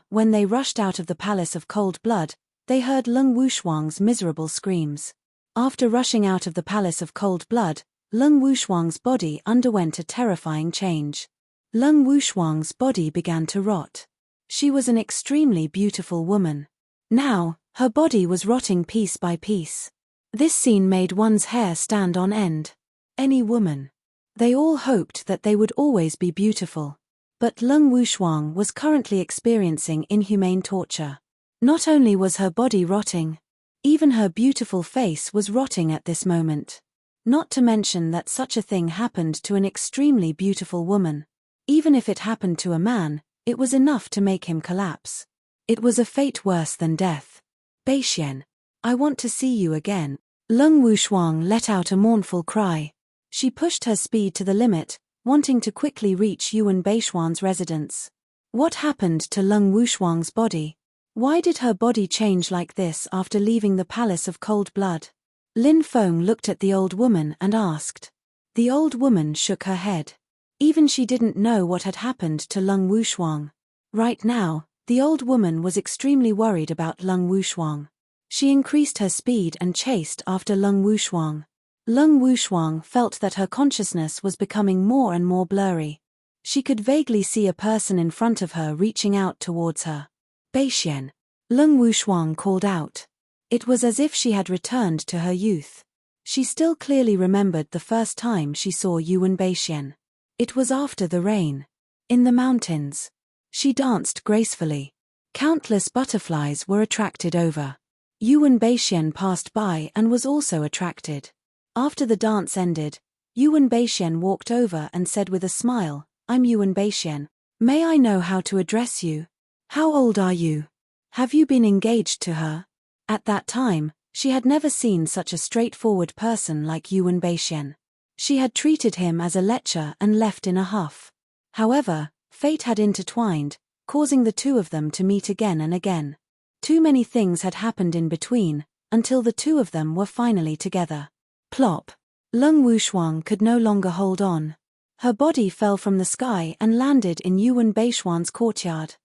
When they rushed out of the Palace of Cold Blood, they heard Lung Wushuang's miserable screams. After rushing out of the Palace of Cold Blood, Lung Wushuang's body underwent a terrifying change. Lung Wushuang's body began to rot. She was an extremely beautiful woman. Now, her body was rotting piece by piece. This scene made one's hair stand on end. Any woman. They all hoped that they would always be beautiful. But Lung Wushuang was currently experiencing inhumane torture. Not only was her body rotting, even her beautiful face was rotting at this moment. Not to mention that such a thing happened to an extremely beautiful woman. Even if it happened to a man, it was enough to make him collapse. It was a fate worse than death. Beixian, I want to see you again. Lung Wushuang let out a mournful cry. She pushed her speed to the limit, wanting to quickly reach Yuan Beixian's residence. What happened to Lung Wushuang's body? Why did her body change like this after leaving the Palace of Cold Blood? Lin Feng looked at the old woman and asked. The old woman shook her head. Even she didn't know what had happened to Lung Wushuang. Right now, the old woman was extremely worried about Lung Wushuang. She increased her speed and chased after Lung Wushuang. Lung Wushuang felt that her consciousness was becoming more and more blurry. She could vaguely see a person in front of her reaching out towards her. Beixian, Lung Wushuang called out. It was as if she had returned to her youth. She still clearly remembered the first time she saw Yuan Beixian. It was after the rain. In the mountains. She danced gracefully. Countless butterflies were attracted over. Yuan Beixian passed by and was also attracted. After the dance ended, Yuan Beixian walked over and said with a smile, I'm Yuan Beixian. May I know how to address you? How old are you? Have you been engaged to her? At that time, she had never seen such a straightforward person like Yuan Beixian. She had treated him as a lecher and left in a huff. However, fate had intertwined, causing the two of them to meet again and again. Too many things had happened in between, until the two of them were finally together. Plop. Lung Wushuang could no longer hold on. Her body fell from the sky and landed in Yuan Beixian's courtyard.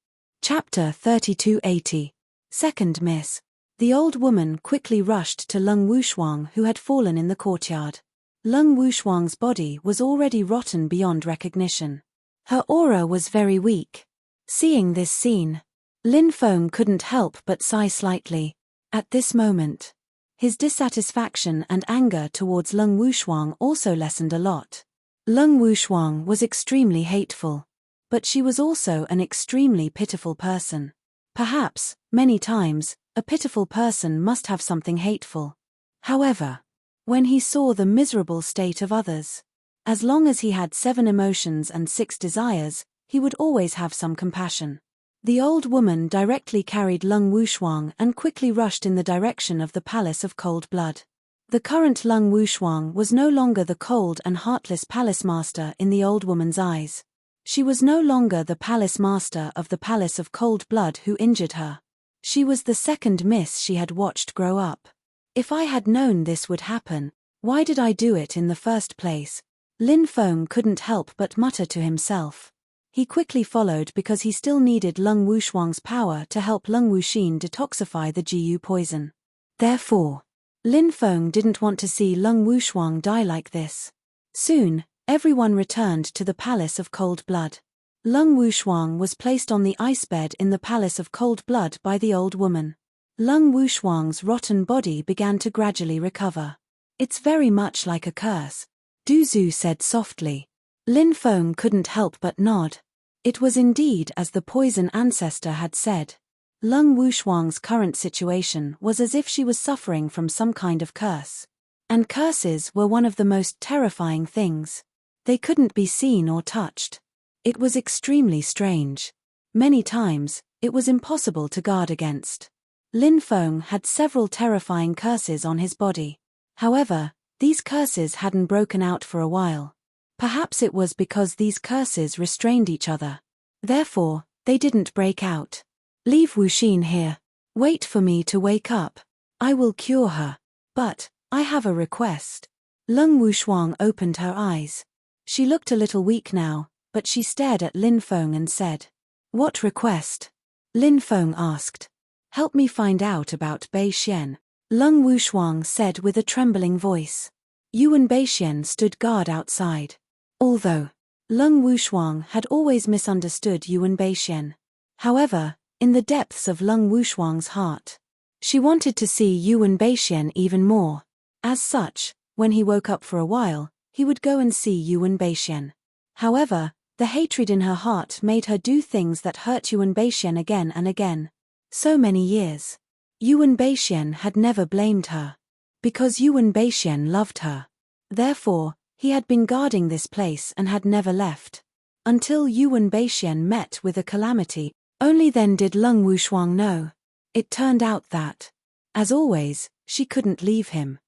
Chapter 3280. Second Miss. The old woman quickly rushed to Lung Wushuang who had fallen in the courtyard. Lung Wushuang's body was already rotten beyond recognition. Her aura was very weak. Seeing this scene, Lin Feng couldn't help but sigh slightly. At this moment, His dissatisfaction and anger towards Lung Wushuang also lessened a lot. Lung Wushuang was extremely hateful. But she was also an extremely pitiful person. Perhaps, many times, a pitiful person must have something hateful. However, when he saw the miserable state of others, as long as he had 7 emotions and 6 desires, he would always have some compassion. The old woman directly carried Lung Wushuang and quickly rushed in the direction of the Palace of Cold Blood. The current Lung Wushuang was no longer the cold and heartless palace master in the old woman's eyes. She was no longer the palace master of the Palace of Cold Blood who injured her. She was the second miss she had watched grow up. If I had known this would happen, why did I do it in the first place? Lin Feng couldn't help but mutter to himself. He quickly followed because he still needed Lung Wushuang's power to help Lung Wuxin detoxify the Jiyu poison. Therefore, Lin Feng didn't want to see Lung Wushuang die like this. Soon, everyone returned to the Palace of Cold Blood. Lung Wushuang was placed on the ice bed in the Palace of Cold Blood by the old woman. Lung Wushuang's rotten body began to gradually recover. It's very much like a curse, Du Zhu said softly. Lin Feng couldn't help but nod. It was indeed as the poison ancestor had said. Lung Wushuang's current situation was as if she was suffering from some kind of curse. And curses were one of the most terrifying things. They couldn't be seen or touched. It was extremely strange. Many times, it was impossible to guard against. Lin Feng had several terrifying curses on his body. However, these curses hadn't broken out for a while. Perhaps it was because these curses restrained each other. Therefore, they didn't break out. Leave Wuxin here. Wait for me to wake up. I will cure her. But, I have a request. Lung Wushuang opened her eyes. She looked a little weak now, but she stared at Lin Feng and said, "What request?" Lin Feng asked. "Help me find out about Bei Xian," Lung Wushuang said with a trembling voice. Yuan Beixian stood guard outside. Although Lung Wushuang had always misunderstood Yuan Beixian. However, in the depths of Lung Wushuang's heart, she wanted to see Yuan Beixian even more. As such, when he woke up for a while, he would go and see Yuan Beixian. However, the hatred in her heart made her do things that hurt Yuan Beixian again and again. So many years. Yuan Beixian had never blamed her. Because Yuan Beixian loved her. Therefore, he had been guarding this place and had never left. Until Yuan Beixian met with a calamity, only then did Lung Wushuang know. It turned out that, as always, she couldn't leave him.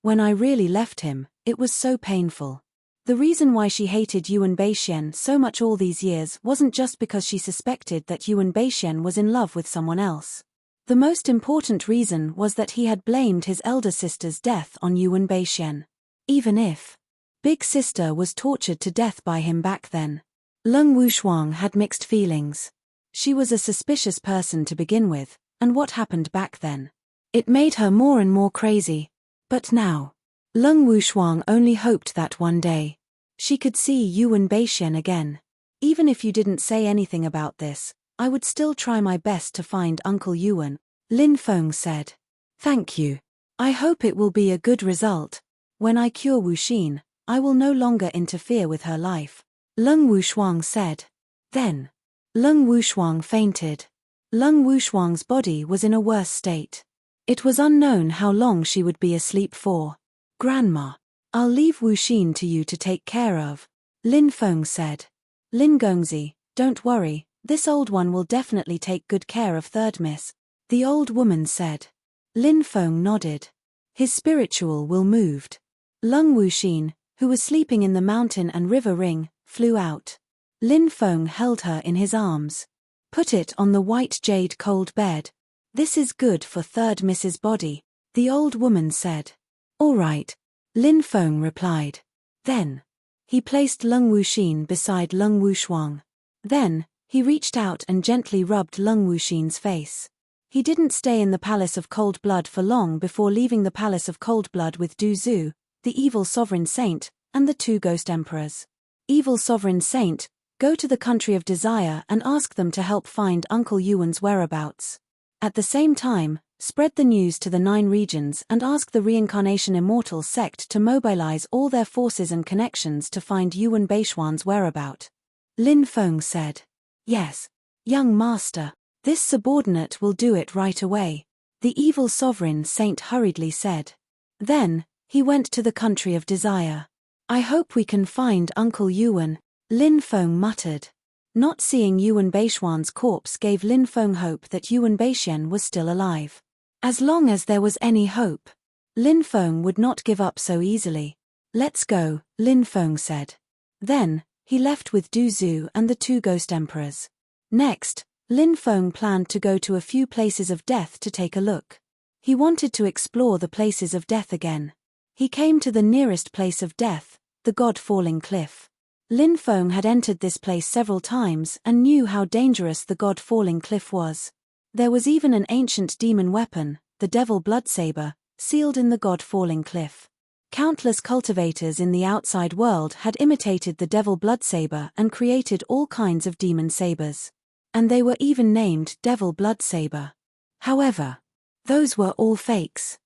When I really left him, it was so painful. The reason why she hated Yuan Beixian so much all these years wasn't just because she suspected that Yuan Beixian was in love with someone else. The most important reason was that he had blamed his elder sister's death on Yuan Beixian. Even if Big Sister was tortured to death by him back then, Lung Wushuang had mixed feelings. She was a suspicious person to begin with, and what happened back then? It made her more and more crazy. But now, Lung Wushuang only hoped that one day, she could see Yuan Beixian again. Even if you didn't say anything about this, I would still try my best to find Uncle Yuan, Lin Feng said. Thank you. I hope it will be a good result. When I cure Wuxin, I will no longer interfere with her life, Lung Wushuang said. Then, Lung Wushuang fainted. Lung Wushuang's body was in a worse state. It was unknown how long she would be asleep for. Grandma, I'll leave Wuxin to you to take care of, Lin Feng said. Lin Gongzi, don't worry, this old one will definitely take good care of third miss, the old woman said. Lin Feng nodded. His spiritual will moved. Lung Wuxin, who was sleeping in the mountain and river ring, flew out. Lin Feng held her in his arms. Put it on the white jade cold bed. This is good for third Miss's body, the old woman said. All right, Lin Feng replied. Then, he placed Lung Wuxin beside Lung Wushuang. Then, he reached out and gently rubbed Lung Wuxin's face. He didn't stay in the Palace of Cold Blood for long before leaving the Palace of Cold Blood with Du Zhu, the evil sovereign saint, and the 2 ghost emperors. Evil sovereign saint, go to the country of desire and ask them to help find Uncle Yuan's whereabouts. At the same time, Spread the news to the 9 regions and ask the Reincarnation Immortal sect to mobilize all their forces and connections to find Yuan Beishuan's whereabout. Lin Feng said. Yes, young master, this subordinate will do it right away, the evil sovereign saint hurriedly said. Then, he went to the country of desire. I hope we can find Uncle Yuan, Lin Feng muttered. Not seeing Yuan Beishuan's corpse gave Lin Feng hope that Yuan Beishuan was still alive. As long as there was any hope, Lin Feng would not give up so easily. Let's go, Lin Feng said. Then, he left with Du Zhu and the 2 ghost emperors. Next, Lin Feng planned to go to a few places of death to take a look. He wanted to explore the places of death again. He came to the nearest place of death, the God-Falling Cliff. Lin Feng had entered this place several times and knew how dangerous the God-Falling Cliff was. There was even an ancient demon weapon, the Devil Bloodsaber, sealed in the God-Falling Cliff. Countless cultivators in the outside world had imitated the Devil Bloodsaber and created all kinds of demon sabers. And they were even named Devil Bloodsaber. However, those were all fakes.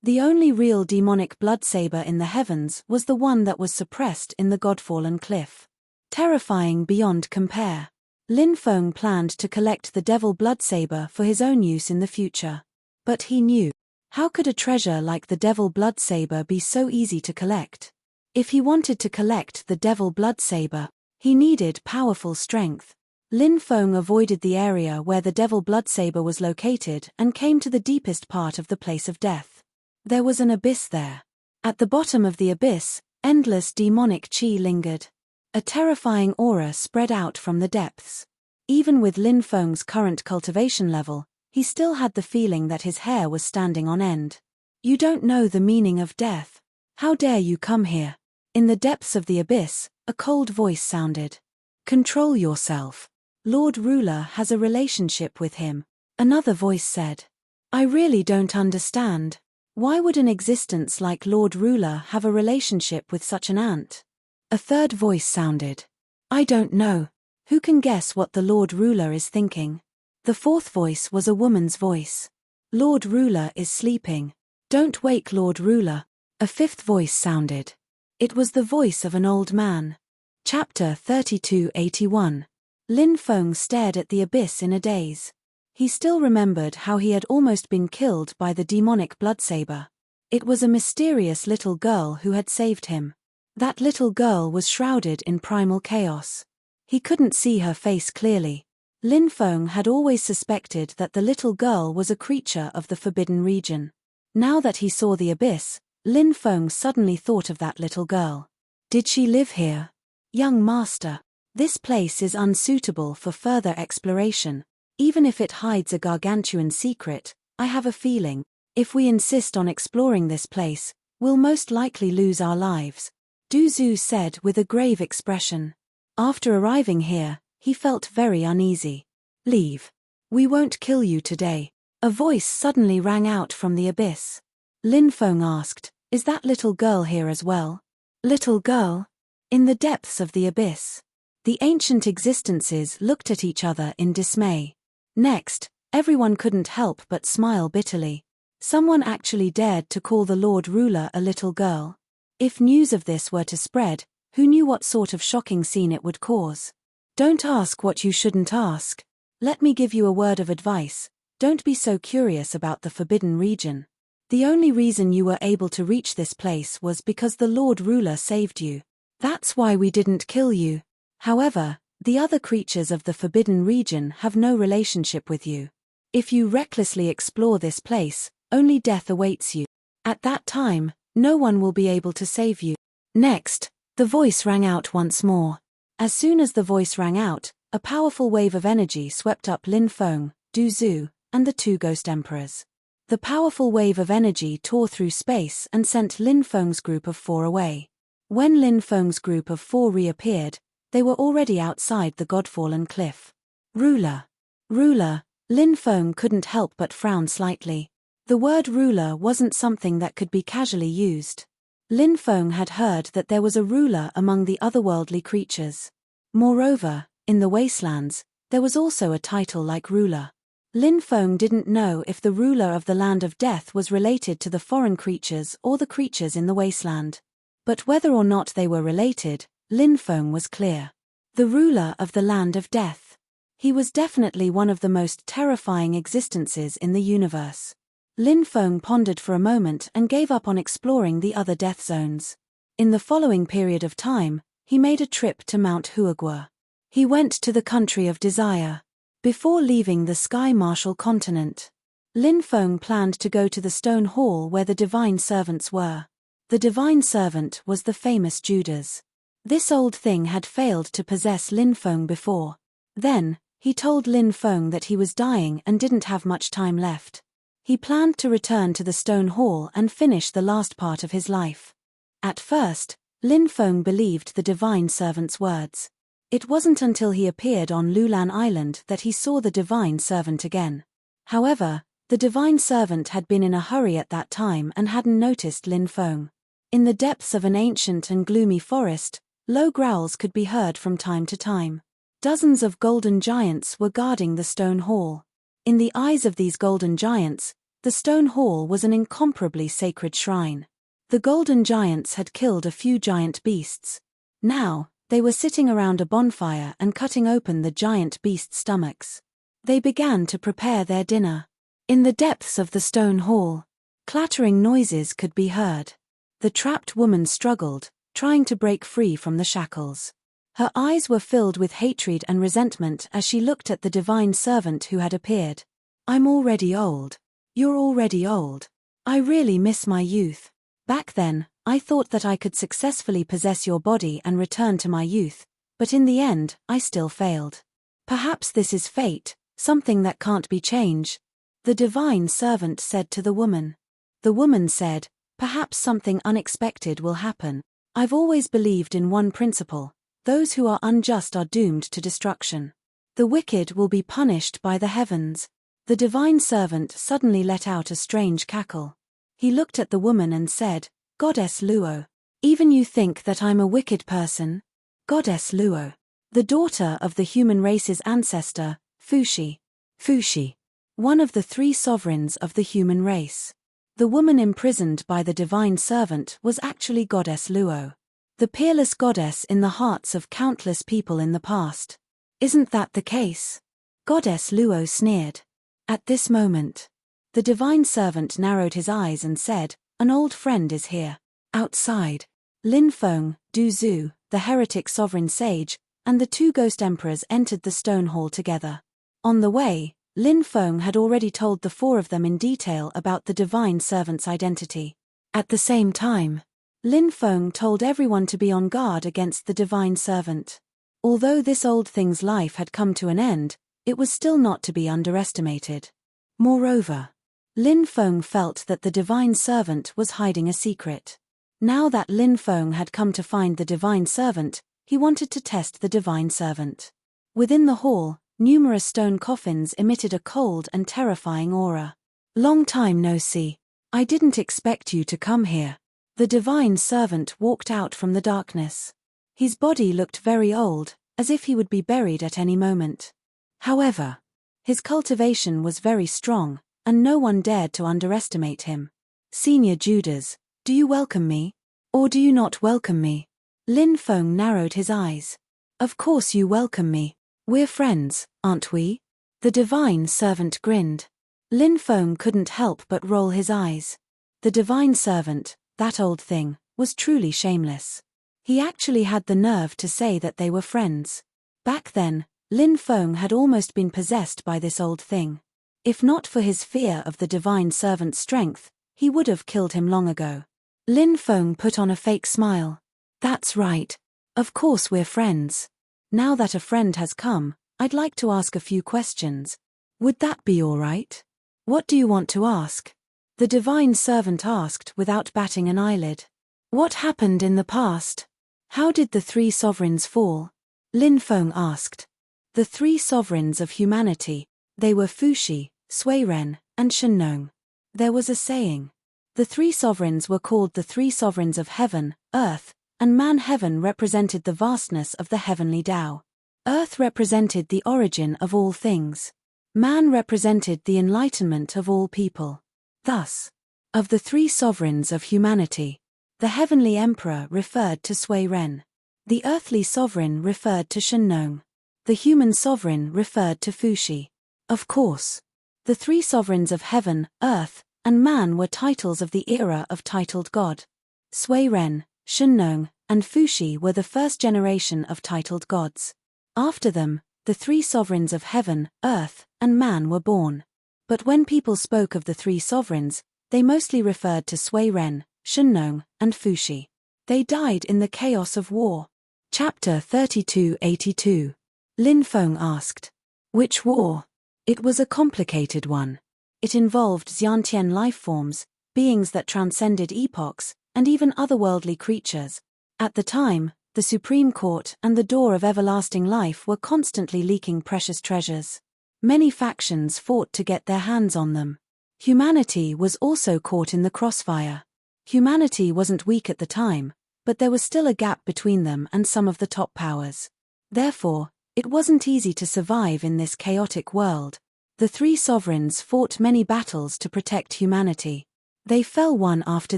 The only real demonic bloodsaber in the heavens was the one that was suppressed in the God-Fallen Cliff. Terrifying beyond compare. Lin Feng planned to collect the Devil Bloodsaber for his own use in the future. But he knew, how could a treasure like the Devil Bloodsaber be so easy to collect? If he wanted to collect the Devil Bloodsaber, he needed powerful strength. Lin Feng avoided the area where the Devil Bloodsaber was located and came to the deepest part of the place of death. There was an abyss there. At the bottom of the abyss, endless demonic qi lingered. A terrifying aura spread out from the depths. Even with Lin Feng's current cultivation level, he still had the feeling that his hair was standing on end. You don't know the meaning of death. How dare you come here? In the depths of the abyss, a cold voice sounded. Control yourself. Lord Ruler has a relationship with him. Another voice said. I really don't understand. Why would an existence like Lord Ruler have a relationship with such an ant? A third voice sounded. I don't know. Who can guess what the Lord Ruler is thinking? The fourth voice was a woman's voice. Lord Ruler is sleeping. Don't wake Lord Ruler. A fifth voice sounded. It was the voice of an old man. Chapter 3281. Lin Feng stared at the abyss in a daze. He still remembered how he had almost been killed by the demonic bloodsaber. It was a mysterious little girl who had saved him. That little girl was shrouded in primal chaos. He couldn't see her face clearly. Lin Feng had always suspected that the little girl was a creature of the Forbidden Region. Now that he saw the abyss, Lin Feng suddenly thought of that little girl. Did she live here? Young master, this place is unsuitable for further exploration. Even if it hides a gargantuan secret, I have a feeling, if we insist on exploring this place, we'll most likely lose our lives. Du Zhu said with a grave expression. After arriving here, he felt very uneasy. Leave. We won't kill you today. A voice suddenly rang out from the abyss. Lin Feng asked, is that little girl here as well? Little girl? In the depths of the abyss. The ancient existences looked at each other in dismay. Next, everyone couldn't help but smile bitterly. Someone actually dared to call the Lord Ruler a little girl. If news of this were to spread, who knew what sort of shocking scene it would cause? Don't ask what you shouldn't ask. Let me give you a word of advice. Don't be so curious about the Forbidden Region. The only reason you were able to reach this place was because the Lord Ruler saved you. That's why we didn't kill you. However, the other creatures of the Forbidden Region have no relationship with you. If you recklessly explore this place, only death awaits you. At that time, no one will be able to save you. Next, the voice rang out once more. As soon as the voice rang out, a powerful wave of energy swept up Lin Feng, Du Zhu, and the 2 ghost emperors. The powerful wave of energy tore through space and sent Lin Feng's group of 4 away. When Lin Feng's group of 4 reappeared, they were already outside the God-Fallen Cliff. Ruler. Ruler, Lin Feng couldn't help but frown slightly. The word ruler wasn't something that could be casually used. Lin Feng had heard that there was a ruler among the otherworldly creatures. Moreover, in the wastelands, there was also a title like ruler. Lin Feng didn't know if the ruler of the land of death was related to the foreign creatures or the creatures in the wasteland. But whether or not they were related, Lin Feng was clear. The ruler of the land of death. He was definitely one of the most terrifying existences in the universe. Lin Feng pondered for a moment and gave up on exploring the other death zones. In the following period of time, he made a trip to Mount Huagua. He went to the country of desire. Before leaving the Sky Martial continent, Lin Feng planned to go to the stone hall where the divine servants were. The divine servant was the famous Judas. This old thing had failed to possess Lin Feng before. Then, he told Lin Feng that he was dying and didn't have much time left. He planned to return to the stone hall and finish the last part of his life. At first, Lin Feng believed the divine servant's words. It wasn't until he appeared on Lulan Island that he saw the divine servant again. However, the divine servant had been in a hurry at that time and hadn't noticed Lin Feng. In the depths of an ancient and gloomy forest, low growls could be heard from time to time. Dozens of golden giants were guarding the stone hall. In the eyes of these golden giants, the stone hall was an incomparably sacred shrine. The golden giants had killed a few giant beasts. Now, they were sitting around a bonfire and cutting open the giant beasts' stomachs. They began to prepare their dinner. In the depths of the stone hall, clattering noises could be heard. The trapped woman struggled, trying to break free from the shackles. Her eyes were filled with hatred and resentment as she looked at the divine servant who had appeared. "I'm already old. You're already old. I really miss my youth. Back then, I thought that I could successfully possess your body and return to my youth, but in the end, I still failed. Perhaps this is fate, something that can't be changed," the divine servant said to the woman. The woman said, "Perhaps something unexpected will happen. I've always believed in one principle: those who are unjust are doomed to destruction. The wicked will be punished by the heavens." The divine servant suddenly let out a strange cackle. He looked at the woman and said, "Goddess Luo, even you think that I'm a wicked person?" Goddess Luo, the daughter of the human race's ancestor, Fuxi. Fuxi, one of the three sovereigns of the human race. The woman imprisoned by the divine servant was actually Goddess Luo, the peerless goddess in the hearts of countless people in the past. "Isn't that the case?" Goddess Luo sneered. At this moment, the divine servant narrowed his eyes and said, "An old friend is here." Outside, Lin Feng, Du Zhu, the heretic sovereign sage, and the two ghost emperors entered the stone hall together. On the way, Lin Feng had already told the four of them in detail about the divine servant's identity. At the same time, Lin Feng told everyone to be on guard against the divine servant. Although this old thing's life had come to an end, it was still not to be underestimated. Moreover, Lin Feng felt that the divine servant was hiding a secret. Now that Lin Feng had come to find the divine servant, he wanted to test the divine servant. Within the hall, numerous stone coffins emitted a cold and terrifying aura. "Long time no see. I didn't expect you to come here." The divine servant walked out from the darkness. His body looked very old, as if he would be buried at any moment. However, his cultivation was very strong, and no one dared to underestimate him. "Senior Judas, do you welcome me? Or do you not welcome me?" Lin Feng narrowed his eyes. "Of course you welcome me. We're friends, aren't we?" The divine servant grinned. Lin Feng couldn't help but roll his eyes. The divine servant, that old thing, was truly shameless. He actually had the nerve to say that they were friends. Back then, Lin Feng had almost been possessed by this old thing. If not for his fear of the divine servant's strength, he would have killed him long ago. Lin Feng put on a fake smile. "That's right. Of course we're friends. Now that a friend has come, I'd like to ask a few questions. Would that be all right?" "What do you want to ask?" the divine servant asked without batting an eyelid. "What happened in the past? How did the three sovereigns fall?" Lin Feng asked. The three sovereigns of humanity, they were Fuxi, Suiren, and Shenong. There was a saying. The three sovereigns were called the three sovereigns of heaven, earth, and man. Heaven represented the vastness of the heavenly Tao. Earth represented the origin of all things. Man represented the enlightenment of all people. Thus, of the three sovereigns of humanity, the heavenly emperor referred to Sui Ren. The earthly sovereign referred to Shengnong. The human sovereign referred to Fuxi. Of course, the three sovereigns of heaven, earth, and man were titles of the era of titled God. Sui Ren, Shengnong, and Fuxi were the first generation of titled gods. After them, the three sovereigns of heaven, earth, and man were born. But when people spoke of the three sovereigns, they mostly referred to Sui Ren, Shengnong, and Fuxi. They died in the chaos of war. Chapter 3282. Lin Feng asked. Which war? It was a complicated one. It involved Xiantian lifeforms, beings that transcended epochs, and even otherworldly creatures. At the time, the Supreme Court and the Door of Everlasting Life were constantly leaking precious treasures. Many factions fought to get their hands on them. Humanity was also caught in the crossfire. Humanity wasn't weak at the time, but there was still a gap between them and some of the top powers. Therefore, it wasn't easy to survive in this chaotic world. The three sovereigns fought many battles to protect humanity. They fell one after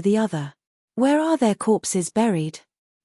the other. Where are their corpses buried?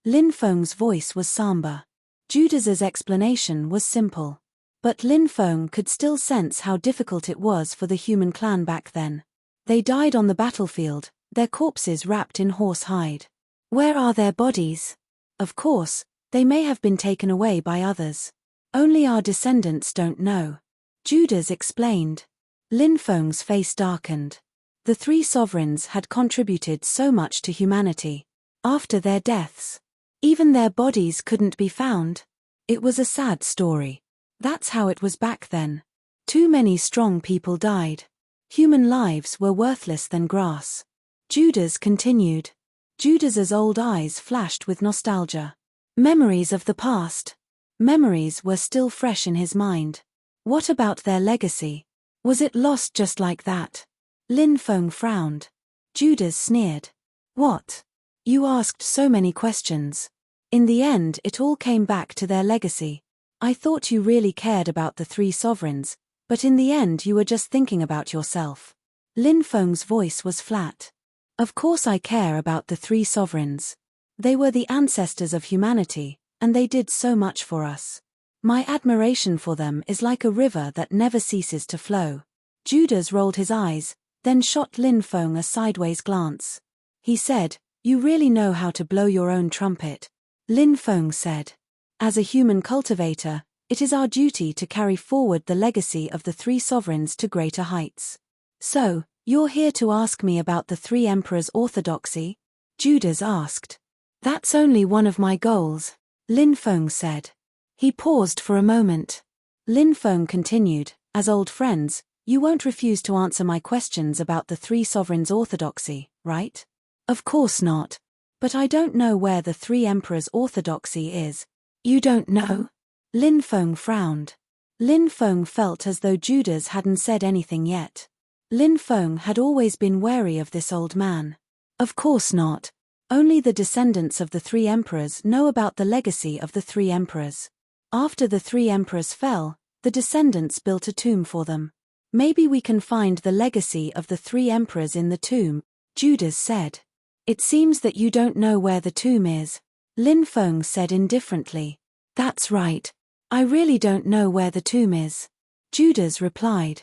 Lin Feng's voice was somber. Judas's explanation was simple. But Lin Feng could still sense how difficult it was for the human clan back then. They died on the battlefield, their corpses wrapped in horse hide. Where are their bodies? Of course, they may have been taken away by others. Only our descendants don't know. Judas explained. Lin Feng's face darkened. The three sovereigns had contributed so much to humanity. After their deaths, even their bodies couldn't be found. It was a sad story. That's how it was back then. Too many strong people died. Human lives were worthless than grass. Judas continued. Judas's old eyes flashed with nostalgia. Memories of the past. Memories were still fresh in his mind. What about their legacy? Was it lost just like that? Lin Feng frowned. Judas sneered. What? You asked so many questions. In the end, it all came back to their legacy. I thought you really cared about the three sovereigns, but in the end you were just thinking about yourself. Lin Feng's voice was flat. Of course I care about the three sovereigns. They were the ancestors of humanity, and they did so much for us. My admiration for them is like a river that never ceases to flow. Judas rolled his eyes, then shot Lin Feng a sideways glance. He said, You really know how to blow your own trumpet. Lin Feng said. As a human cultivator, it is our duty to carry forward the legacy of the three sovereigns to greater heights. So, you're here to ask me about the three emperors' orthodoxy? Judas asked. That's only one of my goals, Lin Feng said. He paused for a moment. Lin Feng continued, As old friends, you won't refuse to answer my questions about the three sovereigns' orthodoxy, right? Of course not. But I don't know where the three emperors' orthodoxy is. You don't know? Lin Feng frowned. Lin Feng felt as though Judas hadn't said anything yet. Lin Feng had always been wary of this old man. Of course not. Only the descendants of the three emperors know about the legacy of the three emperors. After the three emperors fell, the descendants built a tomb for them. Maybe we can find the legacy of the three emperors in the tomb, Judas said. It seems that you don't know where the tomb is, Lin Feng said indifferently. That's right. I really don't know where the tomb is. Judas replied.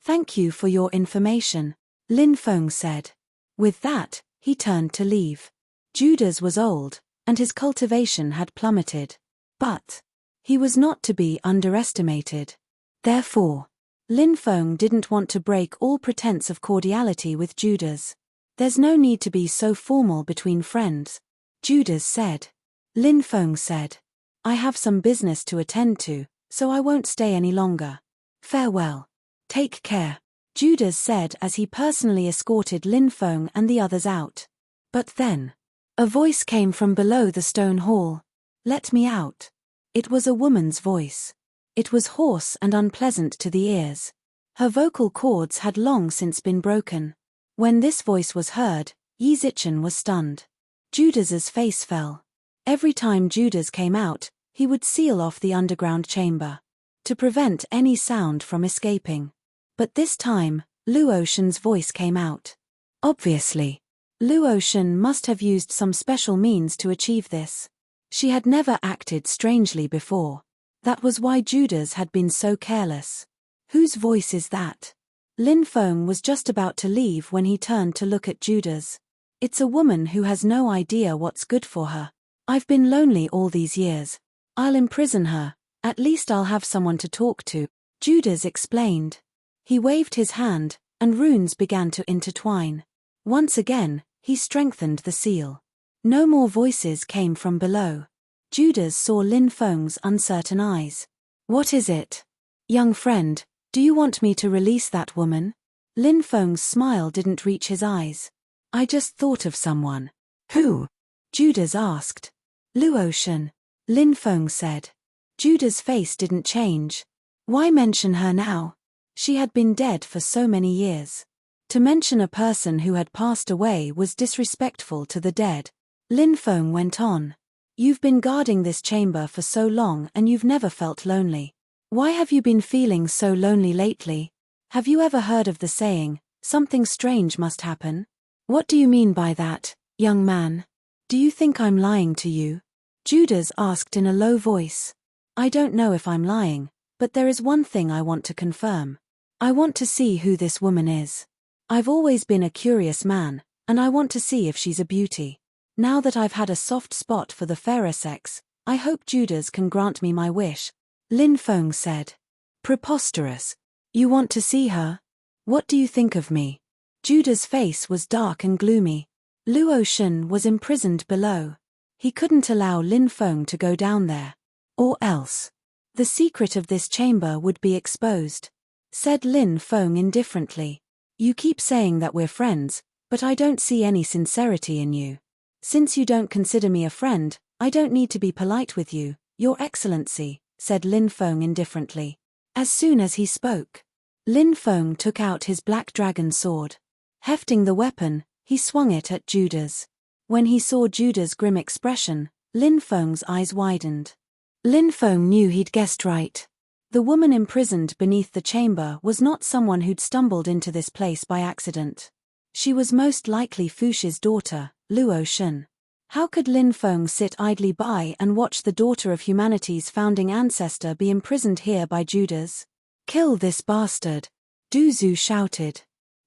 Thank you for your information, Lin Feng said. With that, he turned to leave. Judas was old, and his cultivation had plummeted. But he was not to be underestimated. Therefore, Lin Feng didn't want to break all pretense of cordiality with Judas. There's no need to be so formal between friends, Judas said. Lin Feng said. I have some business to attend to, so I won't stay any longer. Farewell. Take care, Judas said as he personally escorted Lin Feng and the others out. But then, a voice came from below the stone hall. Let me out. It was a woman's voice. It was hoarse and unpleasant to the ears. Her vocal cords had long since been broken. When this voice was heard, Yi Zichen was stunned. Judas's face fell. Every time Judas came out, he would seal off the underground chamber. to prevent any sound from escaping. But this time, Luotian's voice came out. Obviously, Luotian must have used some special means to achieve this. She had never acted strangely before. That was why Judas had been so careless. Whose voice is that? Lin Feng was just about to leave when he turned to look at Judas. It's a woman who has no idea what's good for her. I've been lonely all these years. I'll imprison her, at least I'll have someone to talk to, Judas explained. He waved his hand, and runes began to intertwine. Once again, he strengthened the seal. No more voices came from below. Judas saw Lin Feng's uncertain eyes. What is it? Young friend, do you want me to release that woman? Lin Feng's smile didn't reach his eyes. I just thought of someone. Who? Judas asked. Luotian, Lin Feng said. Judas' face didn't change. Why mention her now? She had been dead for so many years. To mention a person who had passed away was disrespectful to the dead. Lin Feng went on. You've been guarding this chamber for so long and you've never felt lonely. Why have you been feeling so lonely lately? Have you ever heard of the saying, something strange must happen? What do you mean by that, young man? Do you think I'm lying to you? Judas asked in a low voice. I don't know if I'm lying, but there is one thing I want to confirm. I want to see who this woman is. I've always been a curious man, and I want to see if she's a beauty. Now that I've had a soft spot for the fairer sex, I hope Judas can grant me my wish, Lin Feng said. Preposterous. You want to see her? What do you think of me? Judas' face was dark and gloomy. Luotian was imprisoned below. He couldn't allow Lin Feng to go down there. Or else. The secret of this chamber would be exposed. Said Lin Feng indifferently. You keep saying that we're friends, but I don't see any sincerity in you. Since you don't consider me a friend, I don't need to be polite with you, Your Excellency, said Lin Feng indifferently. As soon as he spoke, Lin Feng took out his black dragon sword. Hefting the weapon, he swung it at Judas. When he saw Judas' grim expression, Lin Feng's eyes widened. Lin Feng knew he'd guessed right. The woman imprisoned beneath the chamber was not someone who'd stumbled into this place by accident. She was most likely Fuxi's daughter, Luotian. How could Lin Feng sit idly by and watch the daughter of humanity's founding ancestor be imprisoned here by Judas? Kill this bastard! Du Zhu shouted.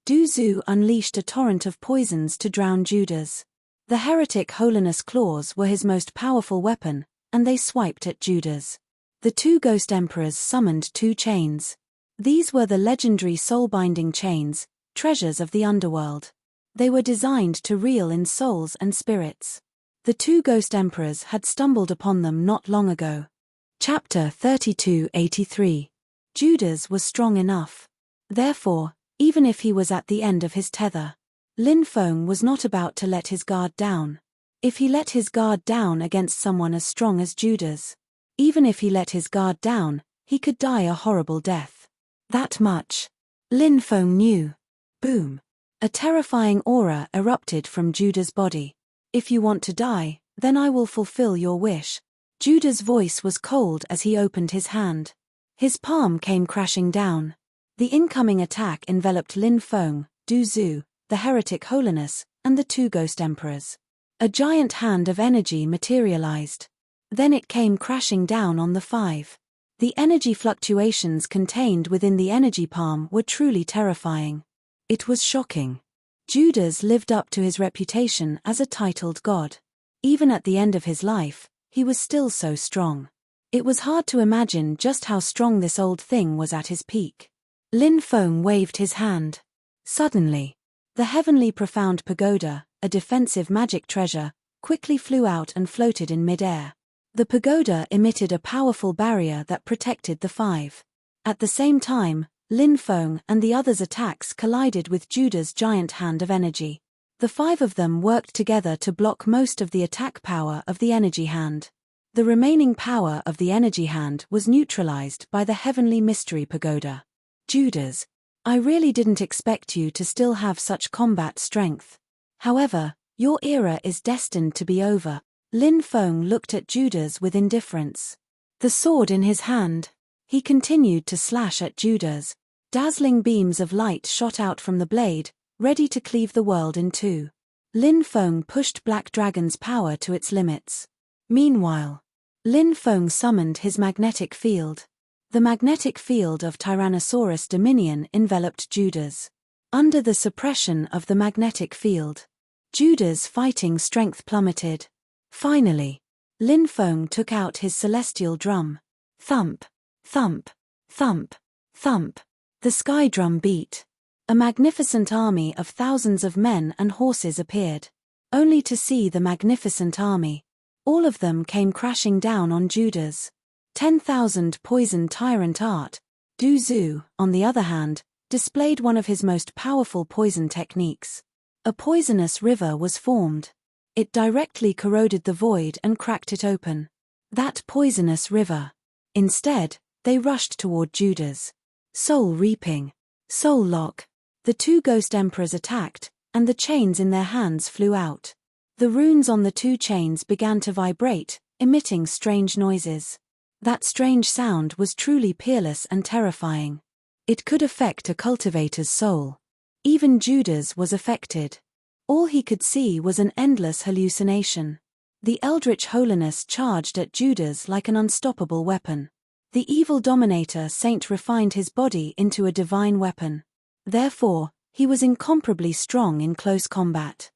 Du Zhu unleashed a torrent of poisons to drown Judas. The heretic holiness claws were his most powerful weapon, and they swiped at Judas. The two ghost emperors summoned two chains. These were the legendary soul-binding chains, treasures of the underworld. They were designed to reel in souls and spirits. The two ghost emperors had stumbled upon them not long ago. Chapter 3283. Judas was strong enough. Therefore, even if he was at the end of his tether, Lin Feng was not about to let his guard down. If he let his guard down against someone as strong as Judas, even if he let his guard down, he could die a horrible death. That much Lin Feng knew. Boom. A terrifying aura erupted from Judas' body. If you want to die, then I will fulfill your wish. Judas' voice was cold as he opened his hand. His palm came crashing down. The incoming attack enveloped Lin Feng, Du Zhu, the heretic holiness, and the two ghost emperors. A giant hand of energy materialized. Then it came crashing down on the five. The energy fluctuations contained within the energy palm were truly terrifying. It was shocking. Judas lived up to his reputation as a titled god. Even at the end of his life, he was still so strong. It was hard to imagine just how strong this old thing was at his peak. Lin Feng waved his hand. Suddenly, the heavenly profound pagoda, a defensive magic treasure, quickly flew out and floated in mid-air. The pagoda emitted a powerful barrier that protected the five. At the same time, Lin Feng and the others' attacks collided with Judas' giant hand of energy. The five of them worked together to block most of the attack power of the energy hand. The remaining power of the energy hand was neutralized by the heavenly mystery pagoda. Judas, I really didn't expect you to still have such combat strength. However, your era is destined to be over. Lin Feng looked at Judas with indifference. The sword in his hand. He continued to slash at Judas. Dazzling beams of light shot out from the blade, ready to cleave the world in two. Lin Feng pushed Black Dragon's power to its limits. Meanwhile, Lin Feng summoned his magnetic field. The magnetic field of Tyrannosaurus Dominion enveloped Judas. Under the suppression of the magnetic field, Judas' fighting strength plummeted. Finally, Lin Feng took out his celestial drum. Thump, thump, thump, thump. The sky drum beat. A magnificent army of thousands of men and horses appeared. Only to see the magnificent army. All of them came crashing down on Judas. 10,000 poisoned tyrant art. Du Zhu, on the other hand, displayed one of his most powerful poison techniques. A poisonous river was formed. It directly corroded the void and cracked it open. That poisonous river. Instead, they rushed toward Judas. Soul reaping. Soul lock. The two ghost emperors attacked, and the chains in their hands flew out. The runes on the two chains began to vibrate, emitting strange noises. That strange sound was truly peerless and terrifying. It could affect a cultivator's soul. Even Judas was affected. All he could see was an endless hallucination. The eldritch holiness charged at Judas like an unstoppable weapon. The evil dominator saint refined his body into a divine weapon. Therefore, he was incomparably strong in close combat.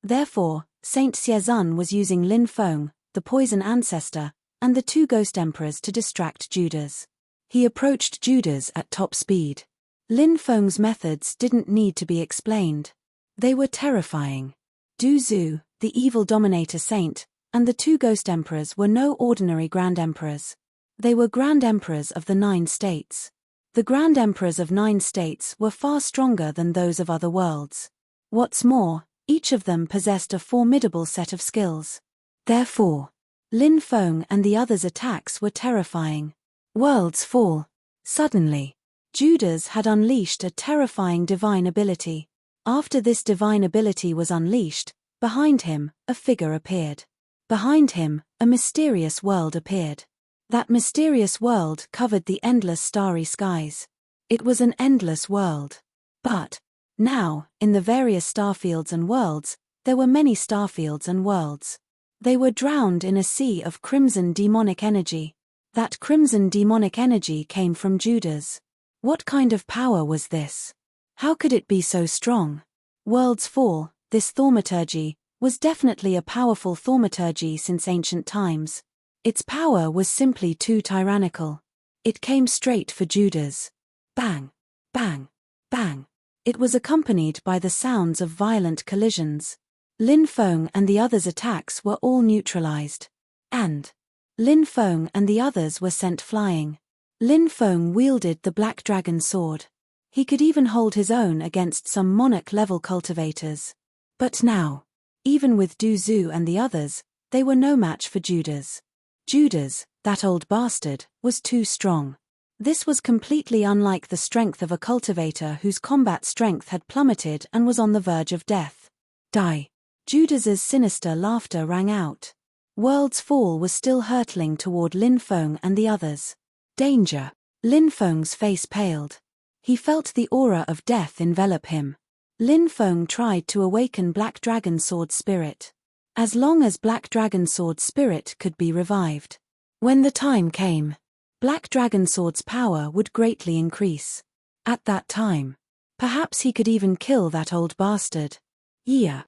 Therefore, Saint Xiezun was using Lin Feng, the poison ancestor, and the two ghost emperors to distract Judas. He approached Judas at top speed. Lin Feng's methods didn't need to be explained. They were terrifying. Du Zhu, the evil dominator saint, and the two ghost emperors were no ordinary grand emperors. They were grand emperors of the 9 states. The grand emperors of 9 states were far stronger than those of other worlds. What's more, each of them possessed a formidable set of skills. Therefore, Lin Feng and the others' attacks were terrifying. Worlds fall. Suddenly, Judas had unleashed a terrifying divine ability. After this divine ability was unleashed, behind him, a figure appeared. Behind him, a mysterious world appeared. That mysterious world covered the endless starry skies. It was an endless world. But, now, in the various starfields and worlds, there were many starfields and worlds. They were drowned in a sea of crimson demonic energy. That crimson demonic energy came from Judas. What kind of power was this? How could it be so strong? Worlds fall, this thaumaturgy, was definitely a powerful thaumaturgy since ancient times. Its power was simply too tyrannical. It came straight for Judas. Bang, bang, bang. It was accompanied by the sounds of violent collisions. Lin Feng and the others' attacks were all neutralized. And Lin Feng and the others were sent flying. Lin Feng wielded the Black Dragon sword. He could even hold his own against some monarch-level cultivators. But now, even with Du Zhu and the others, they were no match for Judas. Judas, that old bastard, was too strong. This was completely unlike the strength of a cultivator whose combat strength had plummeted and was on the verge of death. Die. Judas's sinister laughter rang out. World's Fall was still hurtling toward Lin Feng and the others. Danger. Lin Feng's face paled. He felt the aura of death envelop him. Lin Feng tried to awaken Black Dragon Sword Spirit. As long as Black Dragon Sword Spirit could be revived. When the time came, Black Dragon Sword's power would greatly increase. At that time, perhaps he could even kill that old bastard. Yeah.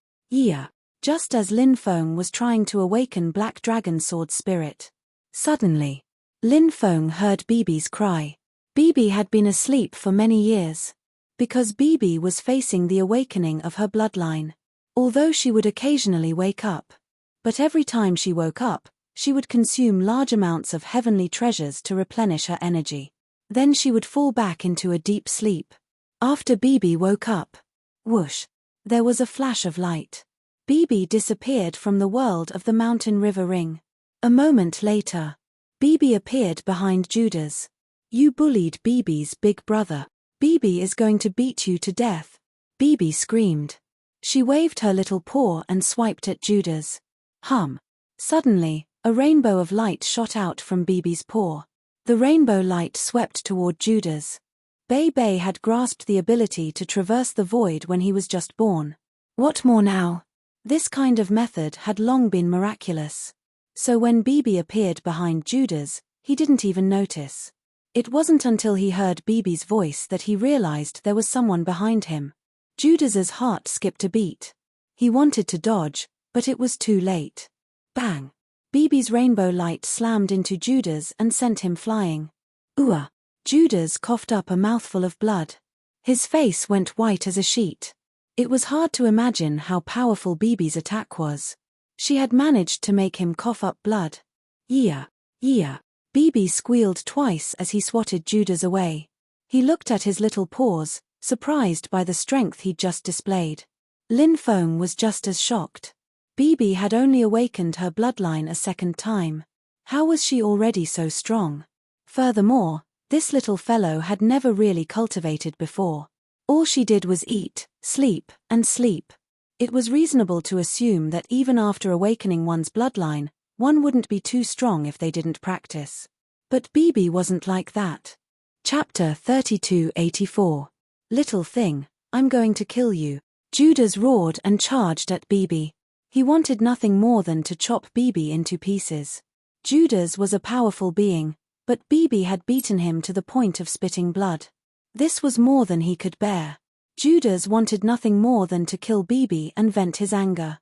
Just as Lin Feng was trying to awaken Black Dragon Sword Spirit. Suddenly, Lin Feng heard Bibi's cry. Bibi had been asleep for many years. Because Bibi was facing the awakening of her bloodline. Although she would occasionally wake up. But every time she woke up, she would consume large amounts of heavenly treasures to replenish her energy. Then she would fall back into a deep sleep. After Bibi woke up, whoosh, there was a flash of light. Bibi disappeared from the world of the mountain river ring. A moment later, Bibi appeared behind Judas. You bullied Bibi's big brother. Bibi is going to beat you to death. Bibi screamed. She waved her little paw and swiped at Judas. Suddenly, a rainbow of light shot out from Bibi's paw. The rainbow light swept toward Judas. Bei had grasped the ability to traverse the void when he was just born. What more now? This kind of method had long been miraculous. So when Bibi appeared behind Judas, he didn't even notice. It wasn't until he heard Bibi's voice that he realized there was someone behind him. Judas's heart skipped a beat. He wanted to dodge, but it was too late. Bang! Bibi's rainbow light slammed into Judas and sent him flying. Ooh! Judas coughed up a mouthful of blood. His face went white as a sheet. It was hard to imagine how powerful Bibi's attack was. She had managed to make him cough up blood. Yeah, yeah. Bibi squealed twice as he swatted Judas away. He looked at his little paws, surprised by the strength he'd just displayed. Lin Feng was just as shocked. Bibi had only awakened her bloodline a second time. How was she already so strong? Furthermore, this little fellow had never really cultivated before. All she did was eat, sleep, and sleep. It was reasonable to assume that even after awakening one's bloodline, one wouldn't be too strong if they didn't practice. But Bibi wasn't like that. Chapter 3284. Little thing, I'm going to kill you. Judas roared and charged at Bibi. He wanted nothing more than to chop Bibi into pieces. Judas was a powerful being, but Bibi had beaten him to the point of spitting blood. This was more than he could bear. Judas wanted nothing more than to kill Bibi and vent his anger.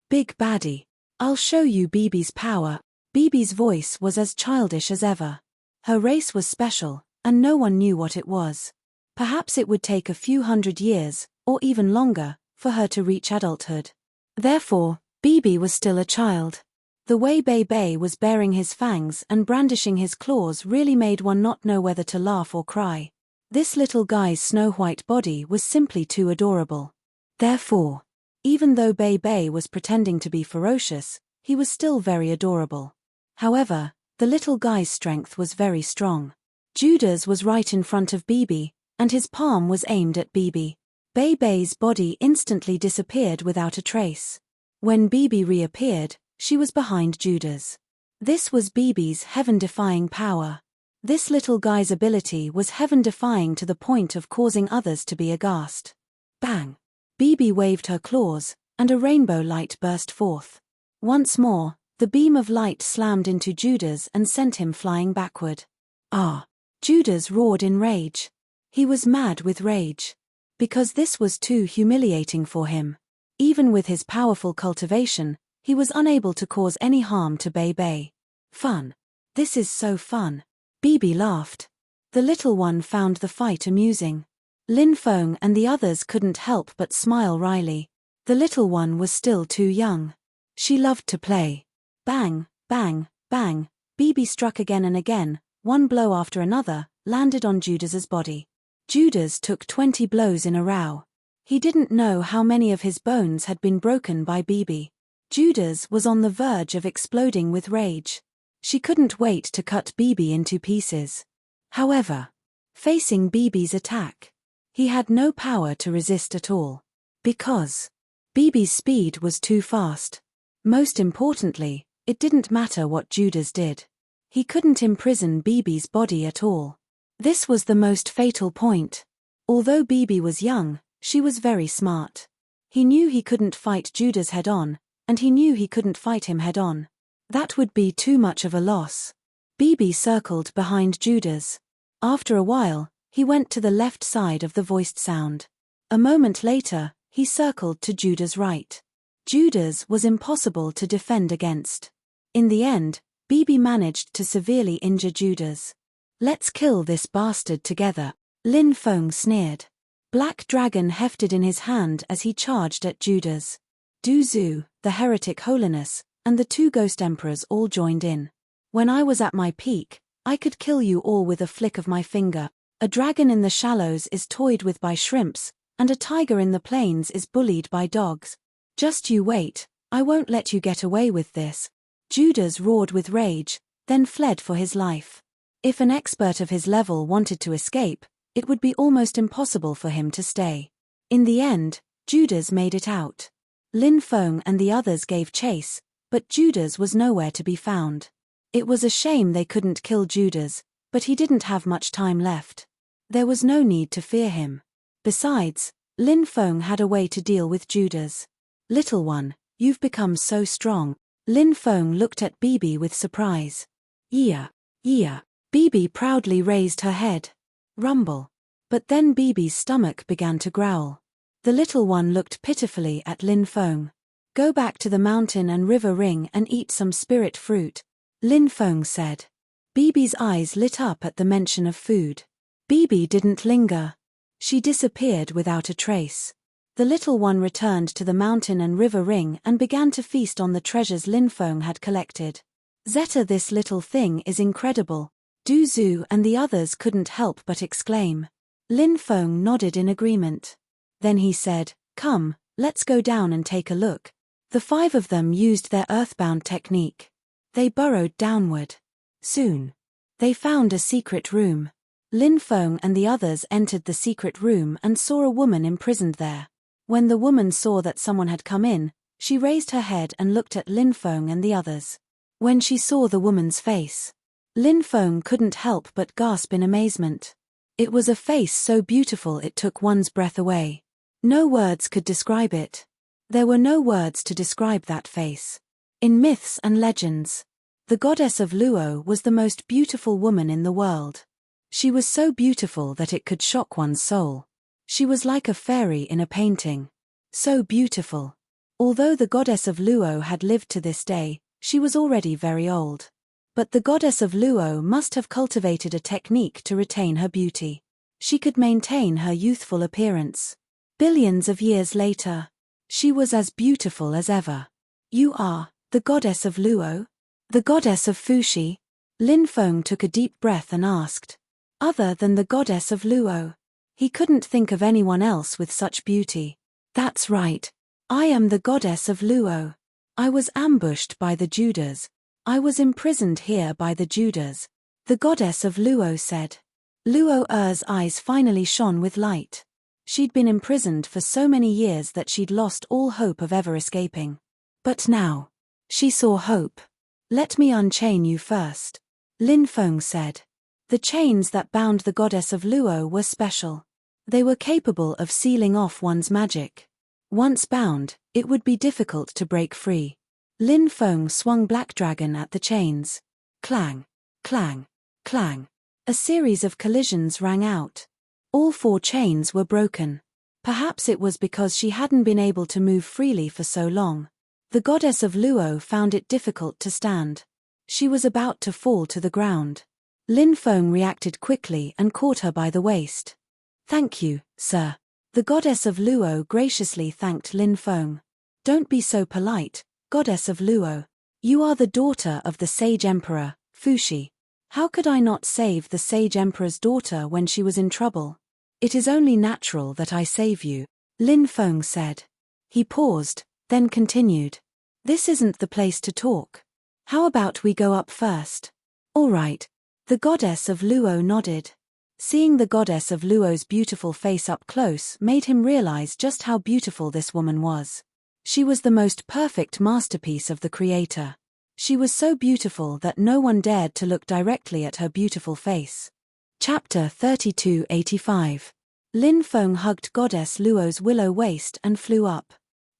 Big baddie. I'll show you Bibi's power. Bibi's voice was as childish as ever. Her race was special, and no one knew what it was. Perhaps it would take a few hundred years, or even longer, for her to reach adulthood. Therefore, Bibi was still a child. The way Bei was baring his fangs and brandishing his claws really made one not know whether to laugh or cry. This little guy's snow-white body was simply too adorable. Therefore, even though Bei was pretending to be ferocious, he was still very adorable. However, the little guy's strength was very strong. Judas was right in front of Bibi, and his palm was aimed at Bibi. Bei's body instantly disappeared without a trace. When Bibi reappeared, she was behind Judas. This was Bibi's heaven-defying power. This little guy's ability was heaven-defying to the point of causing others to be aghast. Bang! Bibi waved her claws, and a rainbow light burst forth. Once more, the beam of light slammed into Judas and sent him flying backward. Ah! Judas roared in rage. He was mad with rage. Because this was too humiliating for him. Even with his powerful cultivation, he was unable to cause any harm to Bei. Fun. This is so fun. Bibi laughed. The little one found the fight amusing. Lin Feng and the others couldn't help but smile wryly. The little one was still too young. She loved to play. Bang, bang, bang. Bibi struck again and again, one blow after another, landed on Judas's body. Judas took 20 blows in a row. He didn't know how many of his bones had been broken by Bibi. Judas was on the verge of exploding with rage. She couldn't wait to cut Bibi into pieces. However, facing Bibi's attack, he had no power to resist at all. Because Bibi's speed was too fast. Most importantly, it didn't matter what Judas did. He couldn't imprison Bibi's body at all. This was the most fatal point. Although Bibi was young, she was very smart. He knew he couldn't fight Judas head-on, and he knew he couldn't fight him head-on. That would be too much of a loss. Bibi circled behind Judas. After a while, he went to the left side of the voiced sound. A moment later, he circled to Judas' right. Judas was impossible to defend against. In the end, Bibi managed to severely injure Judas. Let's kill this bastard together, Lin Feng sneered. Black Dragon hefted in his hand as he charged at Judas. Duzu, the heretic holiness, and the two ghost emperors all joined in. When I was at my peak, I could kill you all with a flick of my finger. A dragon in the shallows is toyed with by shrimps, and a tiger in the plains is bullied by dogs. Just you wait, I won't let you get away with this. Judas roared with rage, then fled for his life. If an expert of his level wanted to escape, it would be almost impossible for him to stay. In the end, Judas made it out. Lin Feng and the others gave chase, but Judas was nowhere to be found. It was a shame they couldn't kill Judas, but he didn't have much time left. There was no need to fear him. Besides, Lin Feng had a way to deal with Judas. Little one, you've become so strong. Lin Feng looked at Bibi with surprise. Yeah. Bibi proudly raised her head. Rumble. But then Bibi's stomach began to growl. The little one looked pitifully at Lin Feng. Go back to the mountain and river ring and eat some spirit fruit, Lin Feng said. Bibi's eyes lit up at the mention of food. Bibi didn't linger. She disappeared without a trace. The little one returned to the mountain and river ring and began to feast on the treasures Lin Feng had collected. Zeta, this little thing is incredible. Du Zhu and the others couldn't help but exclaim. Lin Feng nodded in agreement. Then he said, come, let's go down and take a look. The 5 of them used their earthbound technique. They burrowed downward. Soon, they found a secret room. Lin Feng and the others entered the secret room and saw a woman imprisoned there. When the woman saw that someone had come in, she raised her head and looked at Lin Feng and the others. When she saw the woman's face, Lin Feng couldn't help but gasp in amazement. It was a face so beautiful it took one's breath away. No words could describe it. There were no words to describe that face. In myths and legends, the goddess of Luo was the most beautiful woman in the world. She was so beautiful that it could shock one's soul. She was like a fairy in a painting. So beautiful. Although the goddess of Luo had lived to this day, she was already very old. But the goddess of Luo must have cultivated a technique to retain her beauty. She could maintain her youthful appearance. Billions of years later, she was as beautiful as ever. You are the goddess of Luo? The goddess of Fuxi? Lin Feng took a deep breath and asked. Other than the goddess of Luo. He couldn't think of anyone else with such beauty. That's right. I am the goddess of Luo. I was ambushed by the Judas. I was imprisoned here by the Judas. The goddess of Luo said. Luo Er's eyes finally shone with light. She'd been imprisoned for so many years that she'd lost all hope of ever escaping. But now, she saw hope. Let me unchain you first, Lin Feng said. The chains that bound the goddess of Luo were special. They were capable of sealing off one's magic. Once bound, it would be difficult to break free. Lin Feng swung Black Dragon at the chains. Clang, clang, clang. A series of collisions rang out. All 4 chains were broken. Perhaps it was because she hadn't been able to move freely for so long. The goddess of Luo found it difficult to stand. She was about to fall to the ground. Lin Feng reacted quickly and caught her by the waist. Thank you, sir. The goddess of Luo graciously thanked Lin Feng. Don't be so polite, goddess of Luo. You are the daughter of the sage emperor, Fuxi. How could I not save the sage emperor's daughter when she was in trouble? It is only natural that I save you, Lin Feng said. He paused, then continued. This isn't the place to talk. How about we go up first? All right. The goddess of Luo nodded. Seeing the goddess of Luo's beautiful face up close made him realize just how beautiful this woman was. She was the most perfect masterpiece of the creator. She was so beautiful that no one dared to look directly at her beautiful face. Chapter 3285. Lin Feng hugged goddess Luo's willow waist and flew up.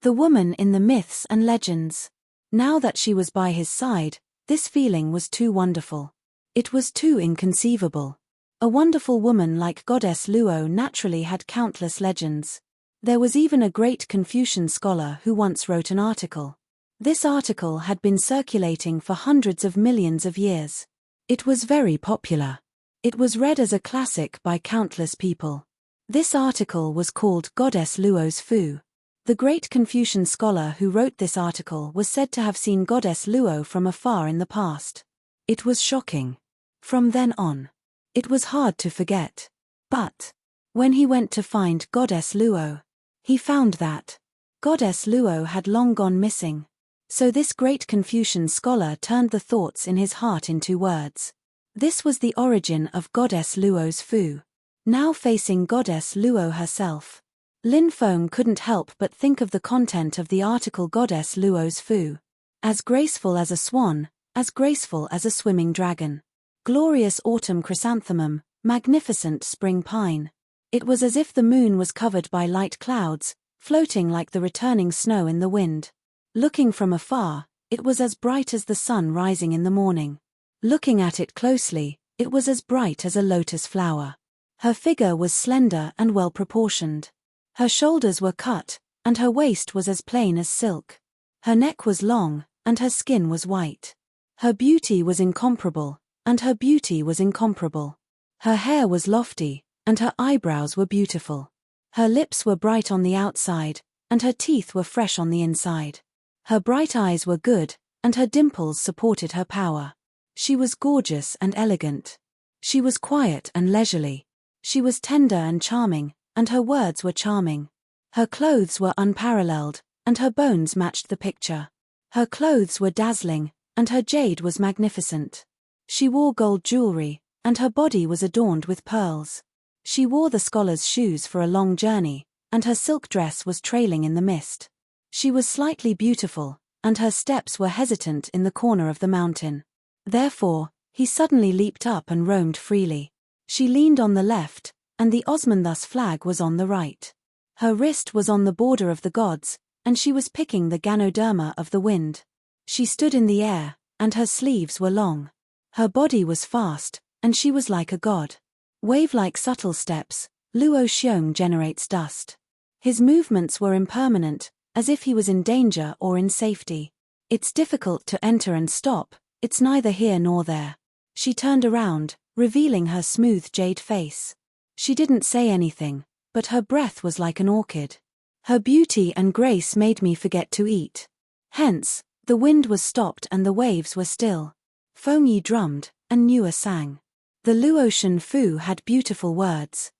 The woman in the myths and legends. Now that she was by his side, this feeling was too wonderful. It was too inconceivable. A wonderful woman like goddess Luo naturally had countless legends. There was even a great Confucian scholar who once wrote an article. This article had been circulating for hundreds of millions of years. It was very popular. It was read as a classic by countless people. This article was called Goddess Luo's Fu. The great Confucian scholar who wrote this article was said to have seen goddess Luo from afar in the past. It was shocking. From then on, it was hard to forget. But when he went to find goddess Luo, he found that goddess Luo had long gone missing. So this great Confucian scholar turned the thoughts in his heart into words. This was the origin of goddess Luo's Fu. Now facing goddess Luo herself, Lin Feng couldn't help but think of the content of the article Goddess Luo's Fu. As graceful as a swan, as graceful as a swimming dragon. Glorious autumn chrysanthemum, magnificent spring pine. It was as if the moon was covered by light clouds, floating like the returning snow in the wind. Looking from afar, it was as bright as the sun rising in the morning. Looking at it closely, it was as bright as a lotus flower. Her figure was slender and well proportioned. Her shoulders were cut, and her waist was as plain as silk. Her neck was long, and her skin was white. Her beauty was incomparable, and her beauty was incomparable. Her hair was lofty, and her eyebrows were beautiful. Her lips were bright on the outside, and her teeth were fresh on the inside. Her bright eyes were good, and her dimples supported her power. She was gorgeous and elegant. She was quiet and leisurely. She was tender and charming, and her words were charming. Her clothes were unparalleled, and her bones matched the picture. Her clothes were dazzling, and her jade was magnificent. She wore gold jewelry, and her body was adorned with pearls. She wore the scholar's shoes for a long journey, and her silk dress was trailing in the mist. She was slightly beautiful, and her steps were hesitant in the corner of the mountain. Therefore, he suddenly leaped up and roamed freely. She leaned on the left, and the Osmanthus flag was on the right. Her wrist was on the border of the gods, and she was picking the Ganoderma of the wind. She stood in the air, and her sleeves were long. Her body was fast, and she was like a god. Wave-like subtle steps, Luo Xiong generates dust. His movements were impermanent, as if he was in danger or in safety. It's difficult to enter and stop, it's neither here nor there. She turned around, revealing her smooth jade face. She didn't say anything, but her breath was like an orchid. Her beauty and grace made me forget to eat. Hence, the wind was stopped and the waves were still. Fengyi drummed, and Nua sang. The Luotian Fu had beautiful words.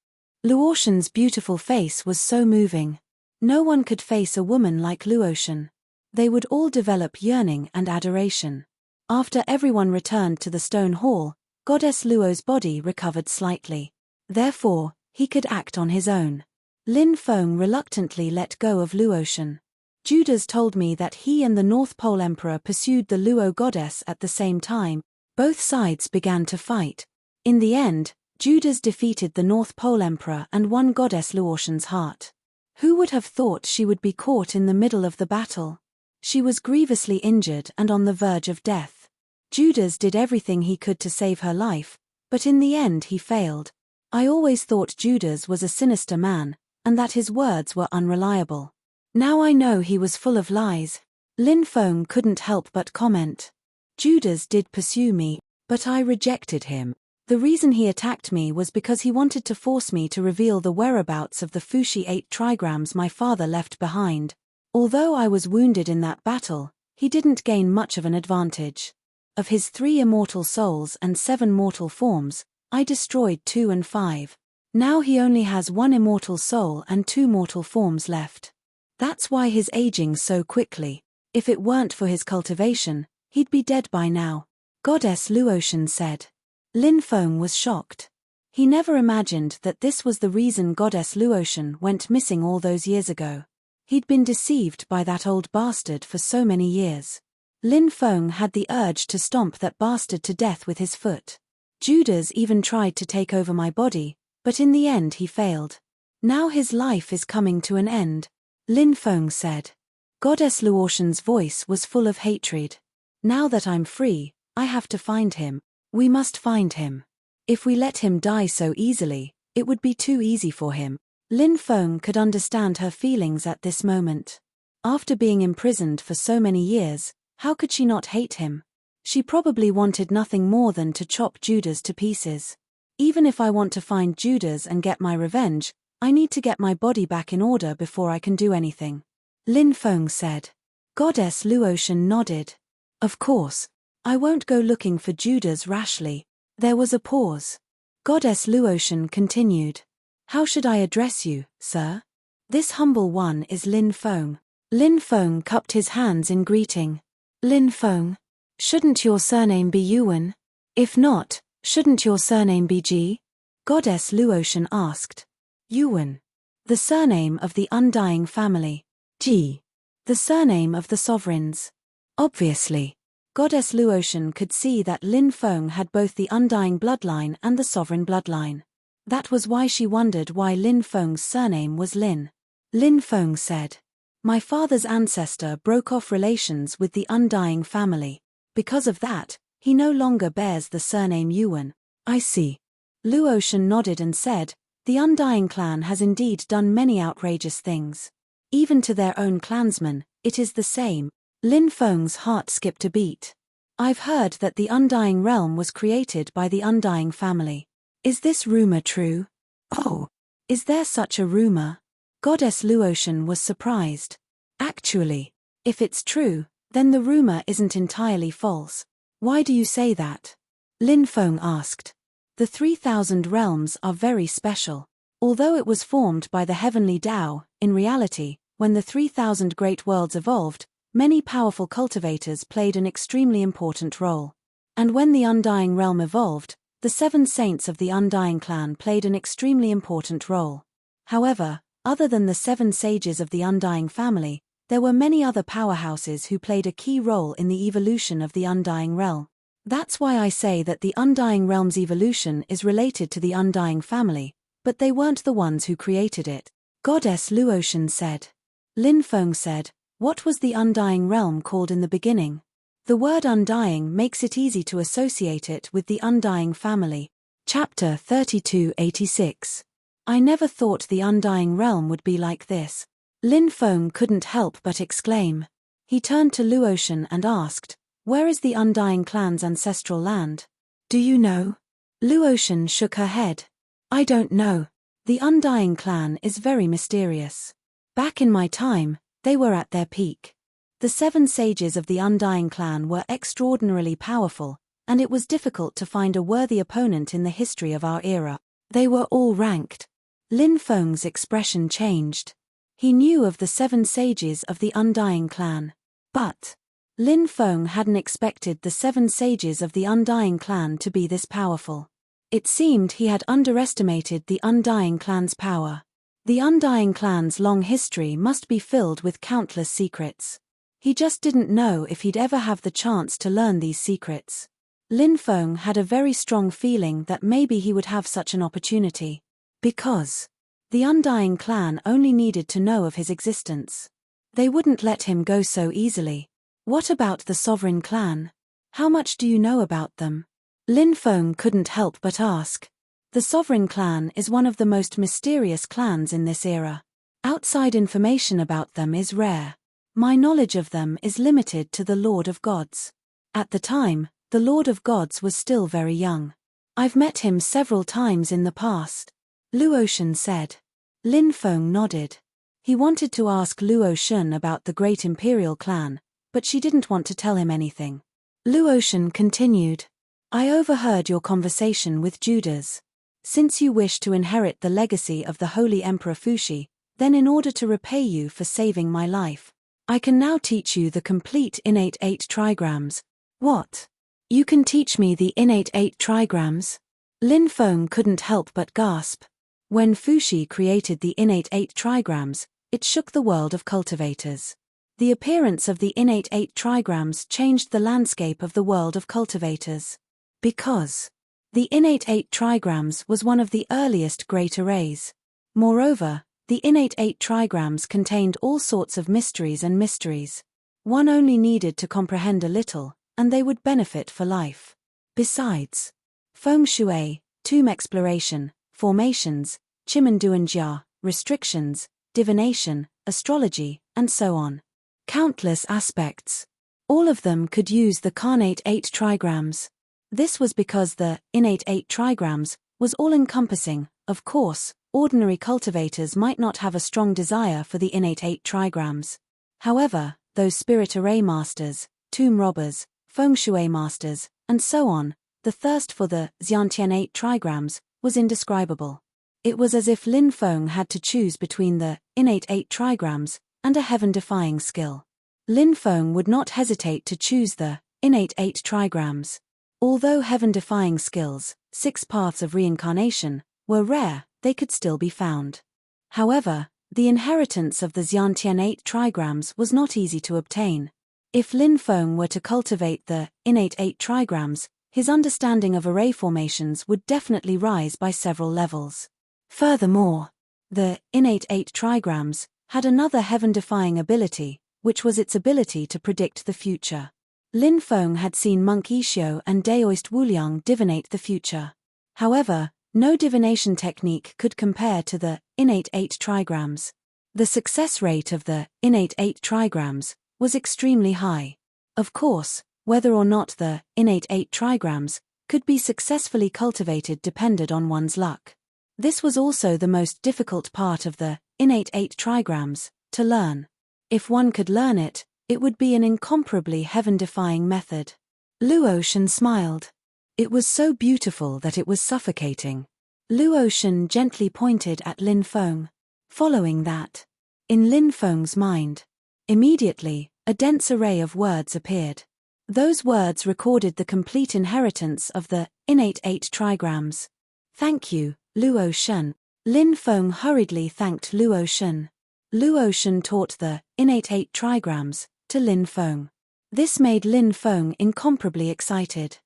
Luotian's beautiful face was so moving. No one could face a woman like Luotian. They would all develop yearning and adoration. After everyone returned to the stone hall, Goddess Luo's body recovered slightly. Therefore, he could act on his own. Lin Feng reluctantly let go of Luotian. Judas told me that he and the North Pole Emperor pursued the Luo goddess at the same time. Both sides began to fight. In the end, Judas defeated the North Pole Emperor and won Goddess Luotian's heart. Who would have thought she would be caught in the middle of the battle? She was grievously injured and on the verge of death. Judas did everything he could to save her life, but in the end he failed. I always thought Judas was a sinister man, and that his words were unreliable. Now I know he was full of lies. Lin Feng couldn't help but comment. Judas did pursue me, but I rejected him. The reason he attacked me was because he wanted to force me to reveal the whereabouts of the Fushi 8 trigrams my father left behind. Although I was wounded in that battle, he didn't gain much of an advantage. Of his 3 immortal souls and 7 mortal forms, I destroyed 2 and 5. Now he only has 1 immortal soul and 2 mortal forms left. That's why he's aging so quickly. If it weren't for his cultivation, he'd be dead by now. Goddess Luotian said. Lin Feng was shocked. He never imagined that this was the reason Goddess Luotian went missing all those years ago. He'd been deceived by that old bastard for so many years. Lin Feng had the urge to stomp that bastard to death with his foot. Judas even tried to take over my body, but in the end he failed. Now his life is coming to an end, Lin Feng said. Goddess Luotian's voice was full of hatred. Now that I'm free, I have to find him. We must find him. If we let him die so easily, it would be too easy for him. Lin Feng could understand her feelings at this moment. After being imprisoned for so many years, how could she not hate him? She probably wanted nothing more than to chop Judas to pieces. Even if I want to find Judas and get my revenge, I need to get my body back in order before I can do anything. Lin Feng said. Goddess Luotian nodded. Of course. I won't go looking for Judas rashly. There was a pause. Goddess Luotian continued. How should I address you, sir? This humble one is Lin Feng. Lin Feng cupped his hands in greeting. Lin Feng. Shouldn't your surname be Yuan? If not, shouldn't your surname be Ji? Goddess Luotian asked. Yuan. The surname of the undying family. Ji. The surname of the sovereigns. Obviously. Goddess Luotian could see that Lin Feng had both the undying bloodline and the sovereign bloodline. That was why she wondered why Lin Feng's surname was Lin. Lin Feng said, "My father's ancestor broke off relations with the undying family. Because of that, he no longer bears the surname Yuan." "I see." Luotian nodded and said, "The undying clan has indeed done many outrageous things. Even to their own clansmen, it is the same." Lin Feng's heart skipped a beat. "I've heard that the undying realm was created by the undying family. Is this rumor true?" "Oh, is there such a rumor?" Goddess Luotian was surprised. "Actually, if it's true, then the rumor isn't entirely false." "Why do you say that?" Lin Feng asked. "The 3,000 realms are very special. Although it was formed by the heavenly Tao, in reality, when the 3,000 great worlds evolved, many powerful cultivators played an extremely important role. And when the undying realm evolved, the 7 saints of the undying clan played an extremely important role. However, other than the 7 sages of the undying family, there were many other powerhouses who played a key role in the evolution of the undying realm. That's why I say that the undying realm's evolution is related to the undying family, but they weren't the ones who created it." Goddess Luotian said. Lin Feng said, "What was the undying realm called in the beginning?" "The word undying makes it easy to associate it with the undying family." Chapter 3286. "I never thought the undying realm would be like this." Lin Feng couldn't help but exclaim. He turned to Luotian and asked, "Where is the undying clan's ancestral land?" "Do you know?" Luotian shook her head. "I don't know. The undying clan is very mysterious. Back in my time, they were at their peak. The 7 sages of the undying clan were extraordinarily powerful, and it was difficult to find a worthy opponent in the history of our era. They were all ranked." Lin Feng's expression changed. He knew of the 7 sages of the undying clan. But Lin Feng hadn't expected the 7 sages of the undying clan to be this powerful. It seemed he had underestimated the undying clan's power. The undying clan's long history must be filled with countless secrets. He just didn't know if he'd ever have the chance to learn these secrets. Lin Feng had a very strong feeling that maybe he would have such an opportunity. Because the undying clan only needed to know of his existence. They wouldn't let him go so easily. "What about the sovereign clan? How much do you know about them?" Lin Feng couldn't help but ask. "The sovereign clan is one of the most mysterious clans in this era. Outside information about them is rare. My knowledge of them is limited to the Lord of Gods. At the time, the Lord of Gods was still very young. I've met him several times in the past." Luotian said. Lin Feng nodded. He wanted to ask Luotian about the great imperial clan, but she didn't want to tell him anything. Luotian continued. "I overheard your conversation with Judas. Since you wish to inherit the legacy of the Holy Emperor Fuxi, then in order to repay you for saving my life, I can now teach you the complete innate 8 trigrams." "What? You can teach me the innate 8 trigrams?" Lin Feng couldn't help but gasp. When Fuxi created the innate 8 trigrams, it shook the world of cultivators. The appearance of the innate 8 trigrams changed the landscape of the world of cultivators. Because the innate 8 trigrams was one of the earliest great arrays. Moreover, the innate 8 trigrams contained all sorts of mysteries and mysteries. One only needed to comprehend a little, and they would benefit for life. Besides, feng shui, tomb exploration, formations, chimenduanjia, restrictions, divination, astrology, and so on. Countless aspects. All of them could use the carnate 8 trigrams. This was because the innate 8 trigrams was all-encompassing. Of course, ordinary cultivators might not have a strong desire for the innate 8 trigrams. However, those spirit array masters, tomb robbers, feng shui masters, and so on, the thirst for the Xiantian 8 trigrams was indescribable. It was as if Lin Feng had to choose between the innate 8 trigrams and a heaven-defying skill. Lin Feng would not hesitate to choose the innate 8 trigrams. Although heaven-defying skills, 6 paths of reincarnation, were rare, they could still be found. However, the inheritance of the Xiantian 8 trigrams was not easy to obtain. If Lin Feng were to cultivate the innate 8 trigrams, his understanding of array formations would definitely rise by several levels. Furthermore, the innate 8 trigrams had another heaven-defying ability, which was its ability to predict the future. Lin Feng had seen Monk Yishio and Daoist Wuliang divinate the future. However, no divination technique could compare to the innate 8 trigrams. The success rate of the innate 8 trigrams was extremely high. Of course, whether or not the innate 8 trigrams could be successfully cultivated depended on one's luck. This was also the most difficult part of the innate 8 trigrams to learn. If one could learn it, it would be an incomparably heaven-defying method. Luo Shen smiled. It was so beautiful that it was suffocating. Luo Shen gently pointed at Lin Feng. Following that, in Lin Feng's mind, immediately, a dense array of words appeared. Those words recorded the complete inheritance of the innate 8 trigrams. Thank you, Luo Shen. Lin Feng hurriedly thanked Luo Shen. Luo Shen taught the innate 8 trigrams to Lin Feng. This made Lin Feng incomparably excited.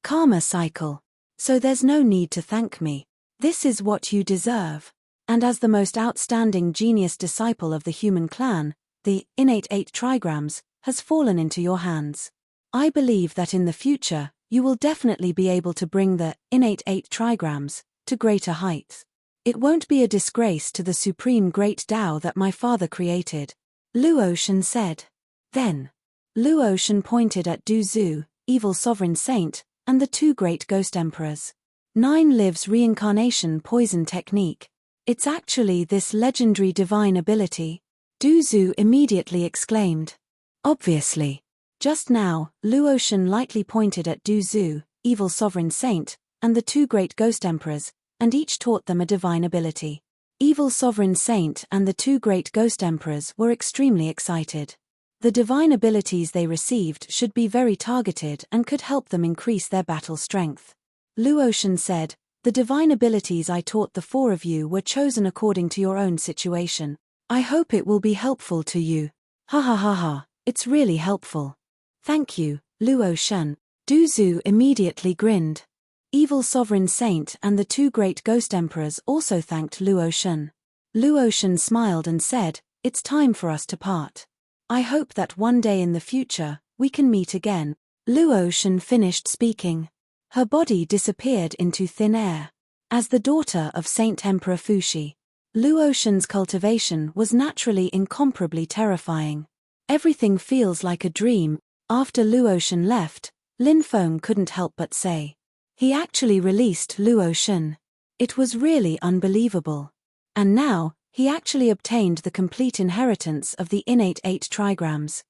Karma cycle. So there's no need to thank me. This is what you deserve. And as the most outstanding genius disciple of the human clan, the innate 8 trigrams has fallen into your hands. I believe that in the future, you will definitely be able to bring the innate 8 trigrams to greater heights. It won't be a disgrace to the supreme great Tao that my father created, Luo Shen said. Then, Luo Shen pointed at Du Zhu, evil sovereign saint, and the 2 great ghost emperors. 9 lives reincarnation poison technique. It's actually this legendary divine ability, Du Zhu immediately exclaimed. Obviously. Just now, Luo Shen lightly pointed at Du Zhu, evil sovereign saint, and the 2 great ghost emperors, and each taught them a divine ability. Evil sovereign saint and the 2 great ghost emperors were extremely excited. The divine abilities they received should be very targeted and could help them increase their battle strength. Luo Shen said, the divine abilities I taught the 4 of you were chosen according to your own situation. I hope it will be helpful to you. Ha ha ha ha, it's really helpful. Thank you, Luo Shen. Du Zhu immediately grinned. Evil sovereign saint and the 2 great ghost emperors also thanked Luo Shen. Luo Shen smiled and said, it's time for us to part. I hope that one day in the future, we can meet again. Luo Shen finished speaking. Her body disappeared into thin air. As the daughter of Saint Emperor Fuxi, Luo Shen's cultivation was naturally incomparably terrifying. Everything feels like a dream. After Luo Shen left, Lin Feng couldn't help but say. He actually released Luo Shen. It was really unbelievable. And now, he actually obtained the complete inheritance of the innate 8 trigrams.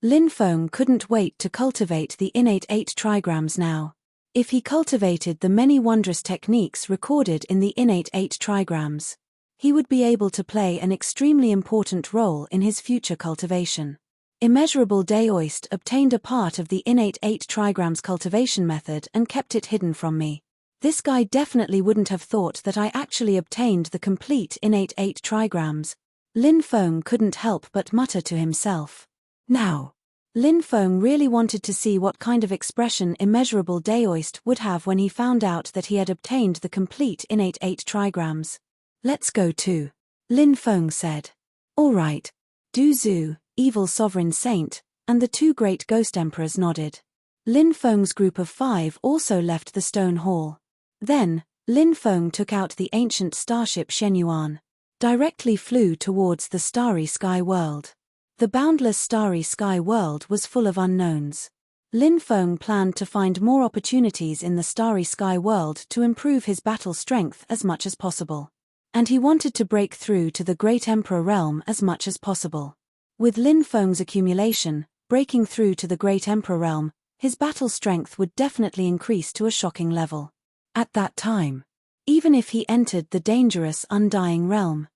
Lin Feng couldn't wait to cultivate the innate 8 trigrams now. If he cultivated the many wondrous techniques recorded in the innate 8 trigrams, he would be able to play an extremely important role in his future cultivation. Immeasurable Daoist obtained a part of the innate 8 trigrams cultivation method and kept it hidden from me. This guy definitely wouldn't have thought that I actually obtained the complete innate 8 trigrams. Lin Feng couldn't help but mutter to himself. Now, Lin Feng really wanted to see what kind of expression Immeasurable Daoist would have when he found out that he had obtained the complete innate 8 trigrams. Let's go too, Lin Feng said. All right. Du Zhu, evil sovereign saint, and the 2 great ghost emperors nodded. Lin Feng's group of 5 also left the stone hall. Then, Lin Feng took out the ancient starship Shenyuan. Directly flew towards the starry sky world. The boundless starry sky world was full of unknowns. Lin Feng planned to find more opportunities in the starry sky world to improve his battle strength as much as possible. And he wanted to break through to the Great Emperor realm as much as possible. With Lin Feng's accumulation, breaking through to the Great Emperor realm, his battle strength would definitely increase to a shocking level. At that time, even if he entered the dangerous Undying Realm.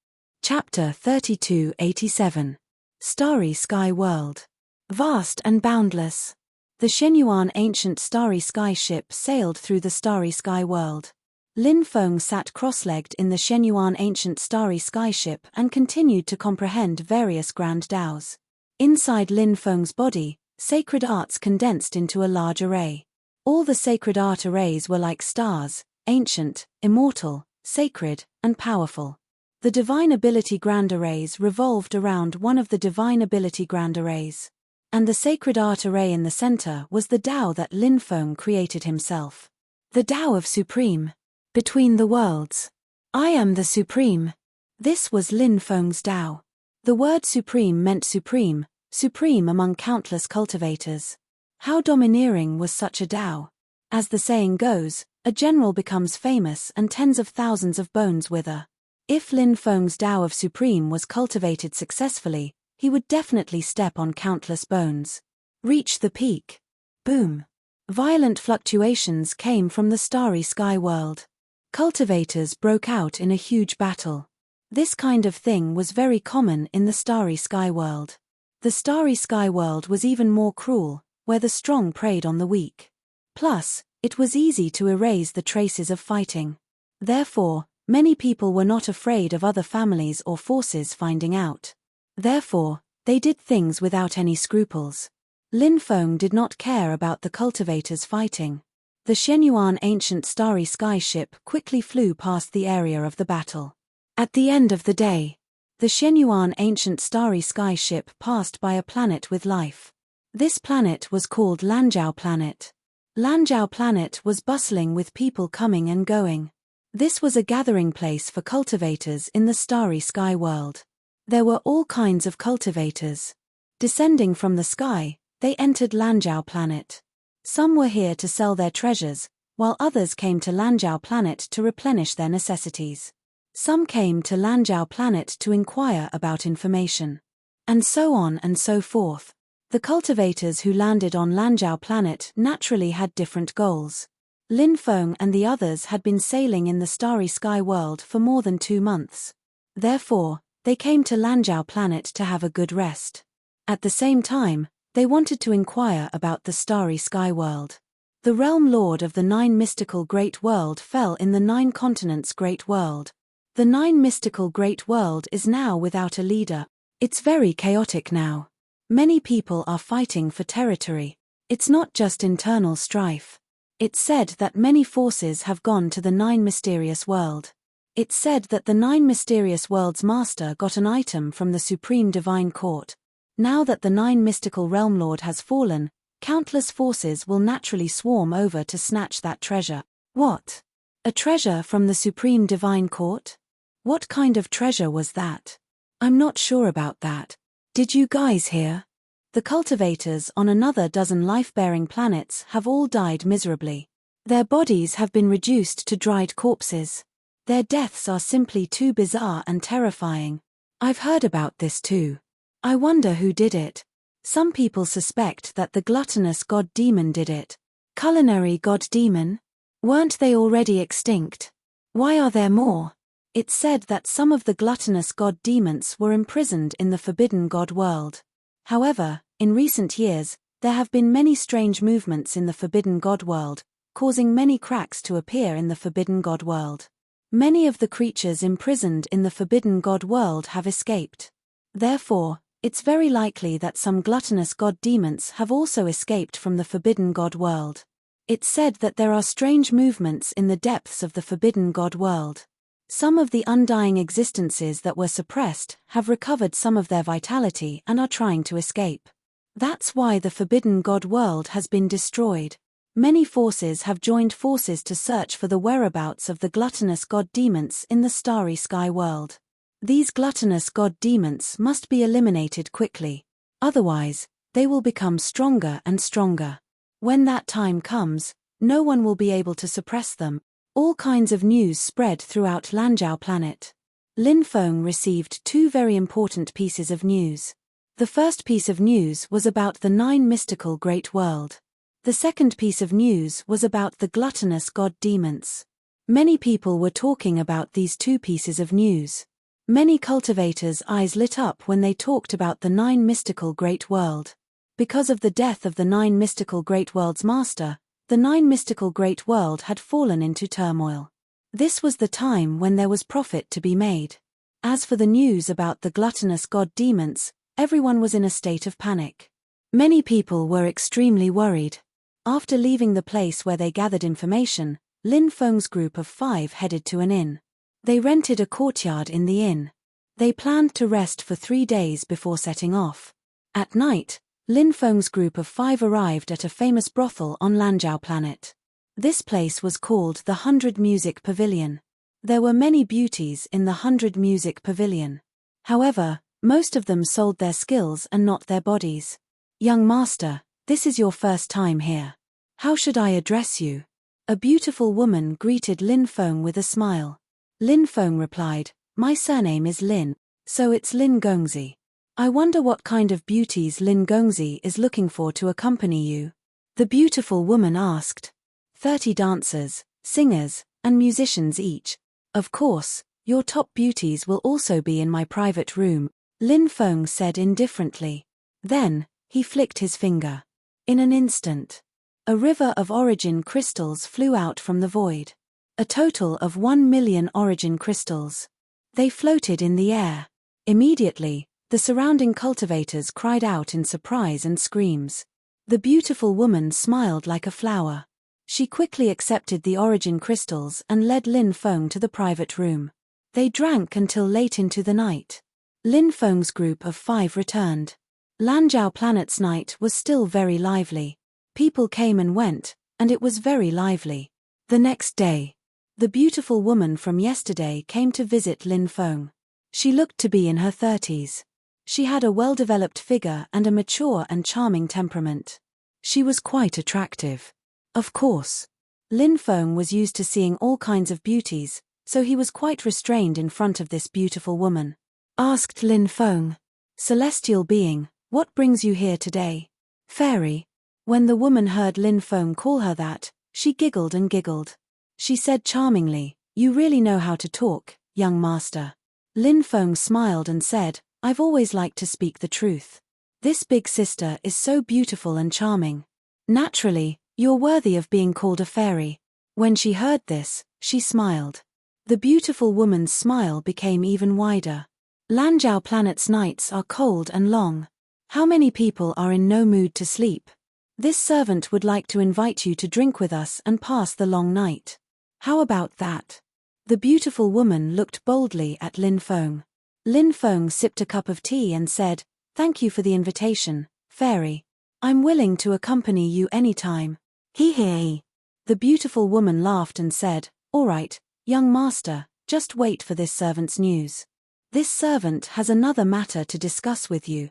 Chapter 3287. Starry Sky World. Vast and boundless. The Shenyuan ancient starry sky ship sailed through the starry sky world. Lin Feng sat cross-legged in the Shenyuan ancient starry sky ship and continued to comprehend various grand Daos. Inside Lin Feng's body, sacred arts condensed into a large array. All the sacred art arrays were like stars, ancient, immortal, sacred, and powerful. The divine ability grand arrays revolved around one of the divine ability grand arrays. And the sacred art array in the center was the Tao that Lin Feng created himself. The Tao of Supreme. Between the worlds. I am the Supreme. This was Lin Feng's Tao. The word supreme meant supreme, supreme among countless cultivators. How domineering was such a Tao? As the saying goes, a general becomes famous and tens of thousands of bones wither. If Lin Feng's Tao of Supreme was cultivated successfully, he would definitely step on countless bones. Reach the peak. Boom. Violent fluctuations came from the starry sky world. Cultivators broke out in a huge battle. This kind of thing was very common in the starry sky world. The starry sky world was even more cruel, where the strong preyed on the weak. Plus, it was easy to erase the traces of fighting. Therefore, many people were not afraid of other families or forces finding out. Therefore, they did things without any scruples. Lin Feng did not care about the cultivators fighting. The Shenyuan ancient starry sky ship quickly flew past the area of the battle. At the end of the day, the Shenyuan ancient starry sky ship passed by a planet with life. This planet was called Lanzhou Planet. Lanzhou Planet was bustling with people coming and going. This was a gathering place for cultivators in the starry sky world. There were all kinds of cultivators. Descending from the sky, they entered Lanzhou Planet. Some were here to sell their treasures, while others came to Lanzhou Planet to replenish their necessities. Some came to Lanzhou Planet to inquire about information. And so on and so forth. The cultivators who landed on Lanzhou Planet naturally had different goals. Lin Feng and the others had been sailing in the starry sky world for more than 2 months. Therefore, they came to Lanzhou Planet to have a good rest. At the same time, they wanted to inquire about the starry sky world. The realm lord of the 9 mystical great world fell in the 9 continents great world. The 9 mystical great world is now without a leader. It's very chaotic now. Many people are fighting for territory. It's not just internal strife. It's said that many forces have gone to the 9 mysterious world. It's said that the 9 mysterious worlds master got an item from the Supreme Divine Court. Now that the 9 mystical realm lord has fallen, countless forces will naturally swarm over to snatch that treasure. What? A treasure from the Supreme Divine Court? What kind of treasure was that? I'm not sure about that. Did you guys hear? The cultivators on another dozen life-bearing planets have all died miserably. Their bodies have been reduced to dried corpses. Their deaths are simply too bizarre and terrifying. I've heard about this too. I wonder who did it. Some people suspect that the gluttonous god demon did it. Culinary god demon? Weren't they already extinct? Why are there more? It's said that some of the gluttonous god demons were imprisoned in the forbidden god world. However, in recent years, there have been many strange movements in the forbidden god world, causing many cracks to appear in the forbidden god world. Many of the creatures imprisoned in the forbidden god world have escaped. Therefore, it's very likely that some gluttonous god demons have also escaped from the forbidden god world. It's said that there are strange movements in the depths of the forbidden god world. Some of the undying existences that were suppressed have recovered some of their vitality and are trying to escape. That's why the forbidden god world has been destroyed. Many forces have joined forces to search for the whereabouts of the gluttonous god demons in the starry sky world. These gluttonous god demons must be eliminated quickly. Otherwise, they will become stronger and stronger. When that time comes, no one will be able to suppress them. All kinds of news spread throughout Lanzhou Planet. Lin Feng received 2 very important pieces of news. The first piece of news was about the 9 mystical great world. The second piece of news was about the gluttonous god demons. Many people were talking about these 2 pieces of news. Many cultivators' eyes lit up when they talked about the 9 mystical great world. Because of the death of the 9 mystical great world's master, the 9 mystical great world had fallen into turmoil. This was the time when there was profit to be made. As for the news about the gluttonous god demons, everyone was in a state of panic. Many people were extremely worried. After leaving the place where they gathered information, Lin Feng's group of 5 headed to an inn. They rented a courtyard in the inn. They planned to rest for 3 days before setting off. At night, Lin Feng's group of 5 arrived at a famous brothel on Lanzhou planet. This place was called the 100 Music Pavilion. There were many beauties in the 100 Music Pavilion. However, most of them sold their skills and not their bodies. "Young master, this is your first time here. How should I address you?" A beautiful woman greeted Lin Feng with a smile. Lin Feng replied, "My surname is Lin, so it's Lin Gongzi. I wonder what kind of beauties Lin Gongzi is looking for to accompany you?" The beautiful woman asked. 30 dancers, singers, and musicians each. "Of course, your top beauties will also be in my private room," Lin Feng said indifferently. Then, he flicked his finger. In an instant, a river of origin crystals flew out from the void. A total of 1 million origin crystals. They floated in the air. Immediately, the surrounding cultivators cried out in surprise and screams. The beautiful woman smiled like a flower. She quickly accepted the origin crystals and led Lin Feng to the private room. They drank until late into the night. Lin Feng's group of 5 returned. Lanzhou planet's night was still very lively. People came and went, and it was very lively. The next day, the beautiful woman from yesterday came to visit Lin Feng. She looked to be in her 30s. She had a well-developed figure and a mature and charming temperament. She was quite attractive. Of course, Lin Feng was used to seeing all kinds of beauties, so he was quite restrained in front of this beautiful woman. Asked Lin Feng, "Celestial being, what brings you here today?" "Fairy." When the woman heard Lin Feng call her that, she giggled and giggled. She said charmingly, "You really know how to talk, young master." Lin Feng smiled and said, "I've always liked to speak the truth. This big sister is so beautiful and charming. Naturally, you're worthy of being called a fairy." When she heard this, she smiled. The beautiful woman's smile became even wider. Lanzhou planet's nights are cold and long. How many people are in no mood to sleep? This servant would like to invite you to drink with us and pass the long night. How about that? The beautiful woman looked boldly at Lin Feng. Lin Feng sipped a cup of tea and said, "Thank you for the invitation, fairy. I'm willing to accompany you anytime." Hee hee. The beautiful woman laughed and said, "All right, young master, just wait for this servant's news. This servant has another matter to discuss with you."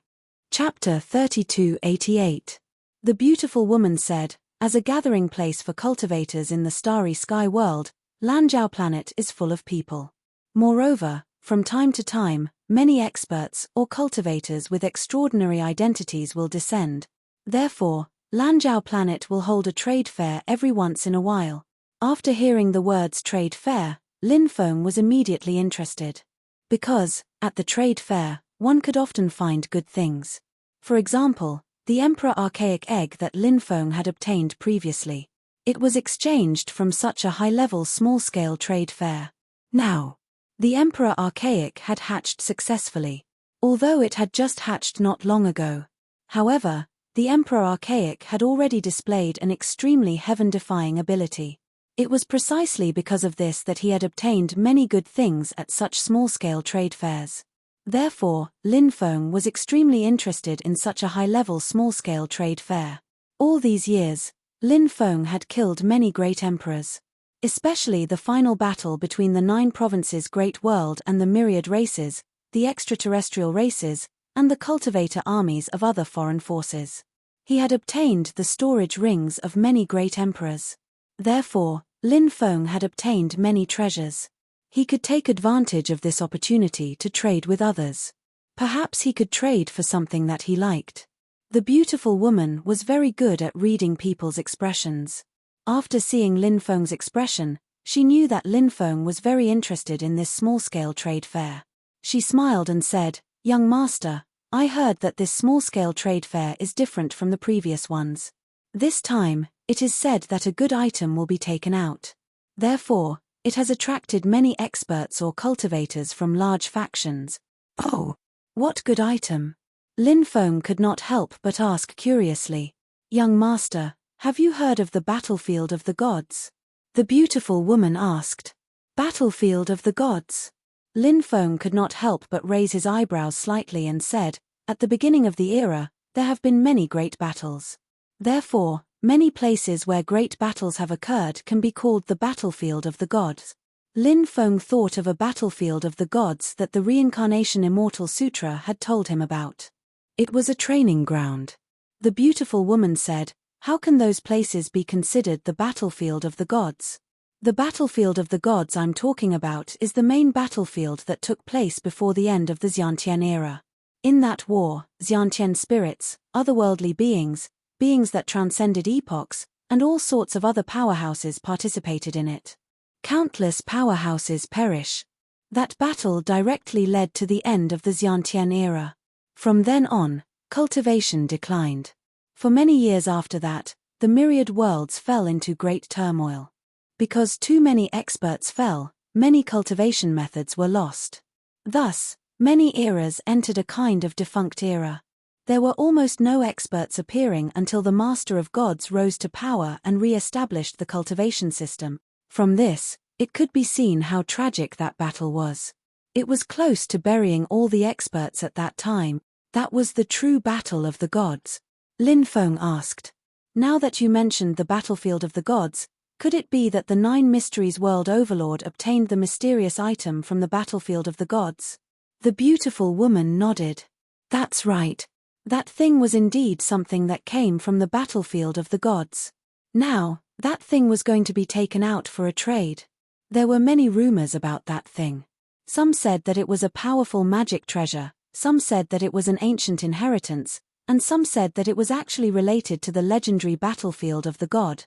Chapter 3288. The beautiful woman said, "As a gathering place for cultivators in the starry sky world, Lanzhou planet is full of people. Moreover, from time to time, many experts or cultivators with extraordinary identities will descend. Therefore, Lanzhou planet will hold a trade fair every once in a while." After hearing the words trade fair, Lin Feng was immediately interested. Because, at the trade fair, one could often find good things. For example, the Emperor Archaic egg that Lin Feng had obtained previously. It was exchanged from such a high-level small-scale trade fair. Now, the Emperor Archaic had hatched successfully. Although it had just hatched not long ago. However, the Emperor Archaic had already displayed an extremely heaven-defying ability. It was precisely because of this that he had obtained many good things at such small-scale trade fairs. Therefore, Lin Feng was extremely interested in such a high-level small-scale trade fair. All these years, Lin Feng had killed many great emperors. Especially the final battle between the 9 provinces Great World and the myriad races, the extraterrestrial races, and the cultivator armies of other foreign forces. He had obtained the storage rings of many great emperors. Therefore, Lin Feng had obtained many treasures. He could take advantage of this opportunity to trade with others. Perhaps he could trade for something that he liked. The beautiful woman was very good at reading people's expressions. After seeing Lin Feng's expression, she knew that Lin Feng was very interested in this small-scale trade fair. She smiled and said, "Young master, I heard that this small-scale trade fair is different from the previous ones. This time, it is said that a good item will be taken out. Therefore, it has attracted many experts or cultivators from large factions." "Oh, what good item?" Lin Feng could not help but ask curiously, "Young master, have you heard of the battlefield of the gods?" The beautiful woman asked. "Battlefield of the gods?" Lin Feng could not help but raise his eyebrows slightly and said, "At the beginning of the era, there have been many great battles. Therefore, many places where great battles have occurred can be called the battlefield of the gods." Lin Feng thought of a battlefield of the gods that the Reincarnation Immortal Sutra had told him about. It was a training ground. The beautiful woman said, "How can those places be considered the battlefield of the gods?" "The battlefield of the gods I'm talking about is the main battlefield that took place before the end of the Xiantian era. In that war, Xiantian spirits, otherworldly beings, beings that transcended epochs, and all sorts of other powerhouses participated in it. Countless powerhouses perish. That battle directly led to the end of the Xiantian era. From then on, cultivation declined. For many years after that, the myriad worlds fell into great turmoil. Because too many experts fell, many cultivation methods were lost. Thus, many eras entered a kind of defunct era. There were almost no experts appearing until the Master of Gods rose to power and re-established the cultivation system. From this, it could be seen how tragic that battle was. It was close to burying all the experts at that time. That was the true battle of the gods. Lin Feng asked. "Now that you mentioned the battlefield of the gods, could it be that the 9 Mysteries World Overlord obtained the mysterious item from the battlefield of the gods?" The beautiful woman nodded. "That's right. That thing was indeed something that came from the battlefield of the gods. Now, that thing was going to be taken out for a trade. There were many rumors about that thing. Some said that it was a powerful magic treasure, some said that it was an ancient inheritance, and some said that it was actually related to the legendary battlefield of the god.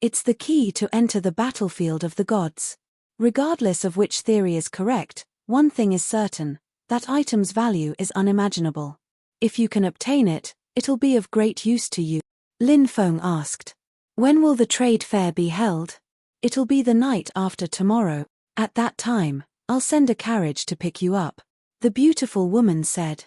It's the key to enter the battlefield of the gods. Regardless of which theory is correct, one thing is certain, that item's value is unimaginable. If you can obtain it, it'll be of great use to you." Lin Feng asked. "When will the trade fair be held?" "It'll be the night after tomorrow. At that time, I'll send a carriage to pick you up," the beautiful woman said.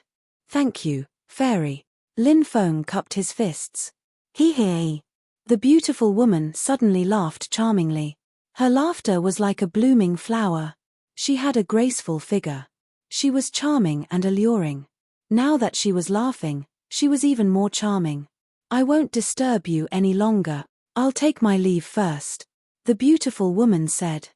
"Thank you, fairy." Lin Feng cupped his fists. "Hee hee." The beautiful woman suddenly laughed charmingly. Her laughter was like a blooming flower. She had a graceful figure. She was charming and alluring. Now that she was laughing, she was even more charming. "I won't disturb you any longer. I'll take my leave first," the beautiful woman said.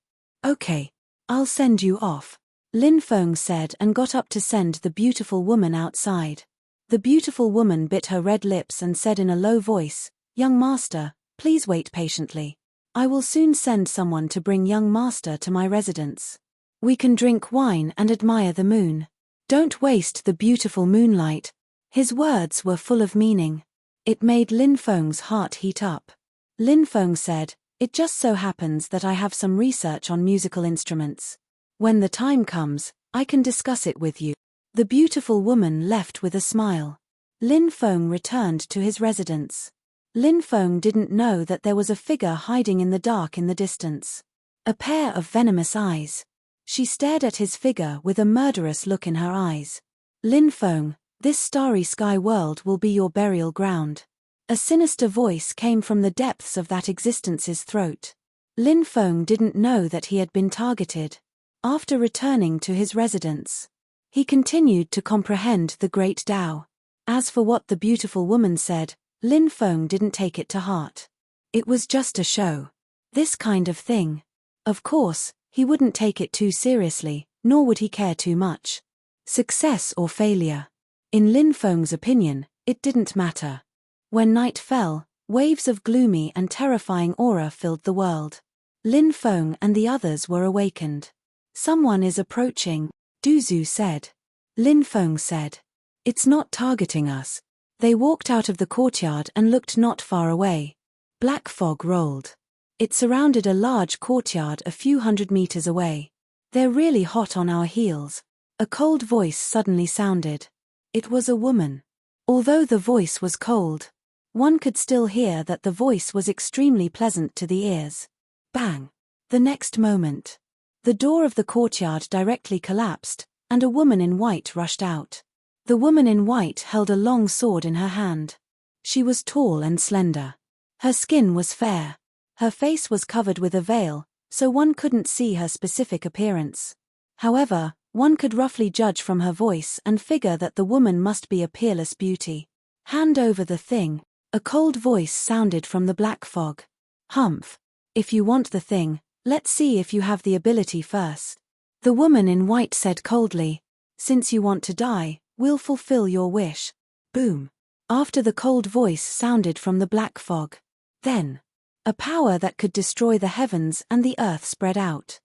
"Okay. I'll send you off," Lin Feng said and got up to send the beautiful woman outside. The beautiful woman bit her red lips and said in a low voice, "Young master, please wait patiently. I will soon send someone to bring young master to my residence. We can drink wine and admire the moon. Don't waste the beautiful moonlight." His words were full of meaning. It made Lin Feng's heart heat up. Lin Feng said, "It just so happens that I have some research on musical instruments. When the time comes, I can discuss it with you." The beautiful woman left with a smile. Lin Feng returned to his residence. Lin Feng didn't know that there was a figure hiding in the dark in the distance. A pair of venomous eyes. She stared at his figure with a murderous look in her eyes. "Lin Feng, this starry sky world will be your burial ground." A sinister voice came from the depths of that existence's throat. Lin Feng didn't know that he had been targeted. After returning to his residence, he continued to comprehend the great Tao. As for what the beautiful woman said, Lin Feng didn't take it to heart. It was just a show. This kind of thing. Of course, he wouldn't take it too seriously, nor would he care too much. Success or failure. In Lin Feng's opinion, it didn't matter. When night fell, waves of gloomy and terrifying aura filled the world. Lin Feng and the others were awakened. "Someone is approaching," Duzu said. Lin Feng said, "It's not targeting us." They walked out of the courtyard and looked not far away. Black fog rolled. It surrounded a large courtyard a few hundred meters away. "They're really hot on our heels." A cold voice suddenly sounded. It was a woman. Although the voice was cold, one could still hear that the voice was extremely pleasant to the ears. Bang! The next moment, the door of the courtyard directly collapsed, and a woman in white rushed out. The woman in white held a long sword in her hand. She was tall and slender. Her skin was fair. Her face was covered with a veil, so one couldn't see her specific appearance. However, one could roughly judge from her voice and figure that the woman must be a peerless beauty. "Hand over the thing," a cold voice sounded from the black fog. "Humph. If you want the thing, let's see if you have the ability first." The woman in white said coldly, "Since you want to die, we'll fulfill your wish." Boom. After the cold voice sounded from the black fog. Then, a power that could destroy the heavens and the earth spread out.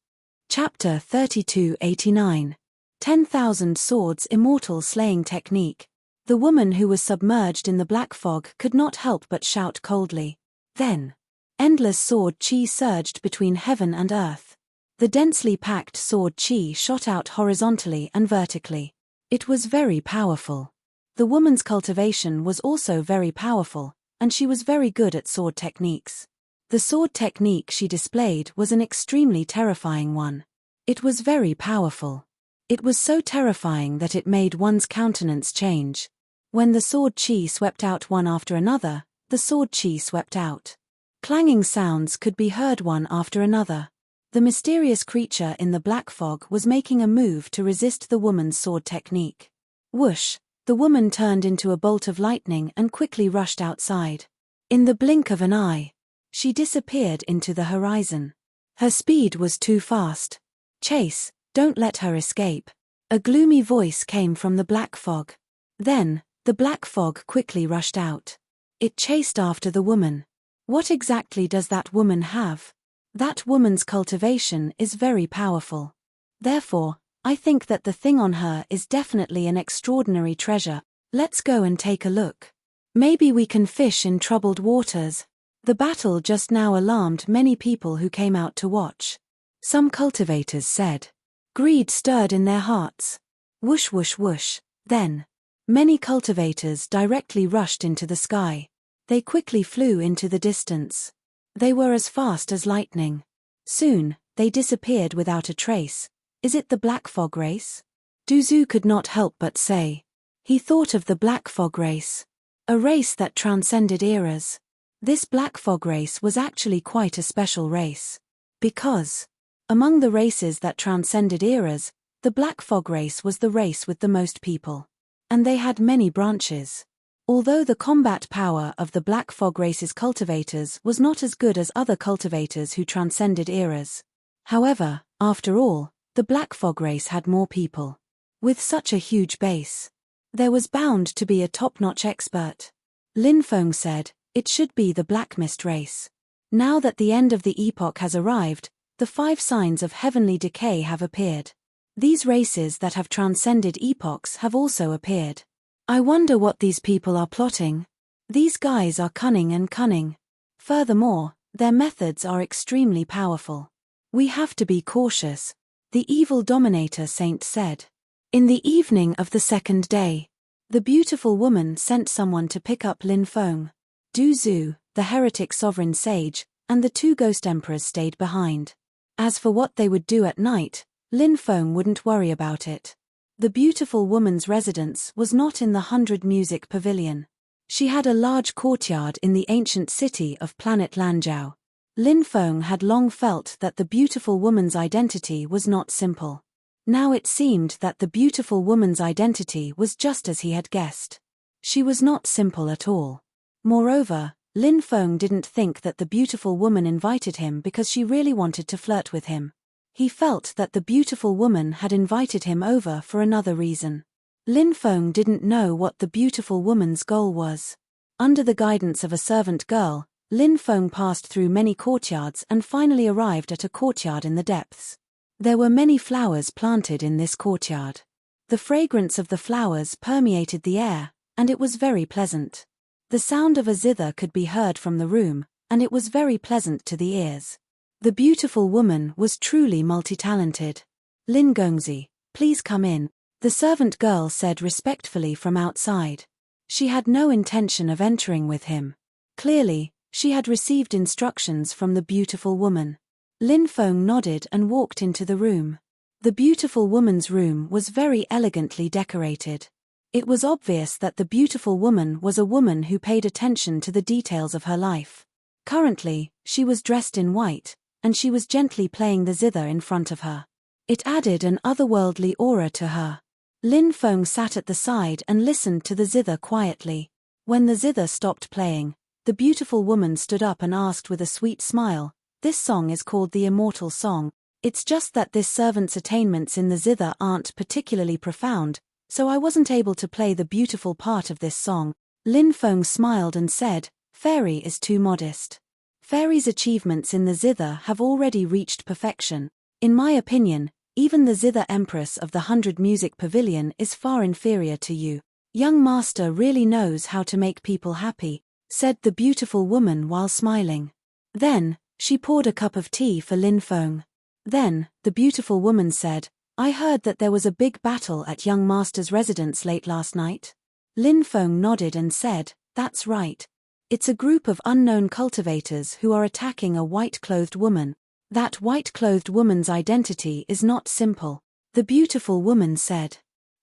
Chapter 3289. 10,000 Swords Immortal Slaying Technique. The woman who was submerged in the black fog could not help but shout coldly. Then, endless sword chi surged between heaven and earth. The densely packed sword chi shot out horizontally and vertically. It was very powerful. The woman's cultivation was also very powerful, and she was very good at sword techniques. The sword technique she displayed was an extremely terrifying one. It was very powerful. It was so terrifying that it made one's countenance change. When the sword chi swept out one after another, the sword chi swept out. Clanging sounds could be heard one after another. The mysterious creature in the black fog was making a move to resist the woman's sword technique. Whoosh! The woman turned into a bolt of lightning and quickly rushed outside. In the blink of an eye, she disappeared into the horizon. Her speed was too fast. "Chase, don't let her escape." A gloomy voice came from the black fog. Then, the black fog quickly rushed out. It chased after the woman. What exactly does that woman have? That woman's cultivation is very powerful. Therefore, I think that the thing on her is definitely an extraordinary treasure. Let's go and take a look. Maybe we can fish in troubled waters. The battle just now alarmed many people who came out to watch. Some cultivators said. Greed stirred in their hearts. Whoosh whoosh whoosh. Then, many cultivators directly rushed into the sky. They quickly flew into the distance. They were as fast as lightning. Soon, they disappeared without a trace. Is it the black fog race? Duzu could not help but say. He thought of the black fog race. A race that transcended eras. This black fog race was actually quite a special race. Because, among the races that transcended eras, the black fog race was the race with the most people. And they had many branches. Although the combat power of the black fog race's cultivators was not as good as other cultivators who transcended eras. However, after all, the black fog race had more people. With such a huge base, there was bound to be a top-notch expert. Lin Feng said, it should be the black mist race. Now that the end of the epoch has arrived, the 5 signs of heavenly decay have appeared. These races that have transcended epochs have also appeared. I wonder what these people are plotting. These guys are cunning and cunning. Furthermore, their methods are extremely powerful. We have to be cautious, the evil dominator saint said. In the evening of the second day, the beautiful woman sent someone to pick up Lin Feng. Du Zhu, the heretic sovereign sage, and the 2 ghost emperors stayed behind. As for what they would do at night, Lin Feng wouldn't worry about it. The beautiful woman's residence was not in the 100 Music Pavilion. She had a large courtyard in the ancient city of planet Lanzhou. Lin Feng had long felt that the beautiful woman's identity was not simple. Now it seemed that the beautiful woman's identity was just as he had guessed. She was not simple at all. Moreover, Lin Feng didn't think that the beautiful woman invited him because she really wanted to flirt with him. He felt that the beautiful woman had invited him over for another reason. Lin Feng didn't know what the beautiful woman's goal was. Under the guidance of a servant girl, Lin Feng passed through many courtyards and finally arrived at a courtyard in the depths. There were many flowers planted in this courtyard. The fragrance of the flowers permeated the air, and it was very pleasant. The sound of a zither could be heard from the room, and it was very pleasant to the ears. The beautiful woman was truly multi-talented. Lin Gongzi, please come in, the servant girl said respectfully from outside. She had no intention of entering with him. Clearly, she had received instructions from the beautiful woman. Lin Feng nodded and walked into the room. The beautiful woman's room was very elegantly decorated. It was obvious that the beautiful woman was a woman who paid attention to the details of her life. Currently, she was dressed in white, and she was gently playing the zither in front of her. It added an otherworldly aura to her. Lin Feng sat at the side and listened to the zither quietly. When the zither stopped playing, the beautiful woman stood up and asked with a sweet smile, "This song is called the Immortal Song. It's just that this servant's attainments in the zither aren't particularly profound, so I wasn't able to play the beautiful part of this song." Lin Feng smiled and said, "Fairy is too modest. Fairy's achievements in the zither have already reached perfection. In my opinion, even the zither empress of the 100 Music Pavilion is far inferior to you. Young master really knows how to make people happy," said the beautiful woman while smiling. Then, she poured a cup of tea for Lin Feng. Then, the beautiful woman said, "I heard that there was a big battle at young master's residence late last night." Lin Feng nodded and said, "That's right. It's a group of unknown cultivators who are attacking a white-clothed woman. That white-clothed woman's identity is not simple." The beautiful woman said,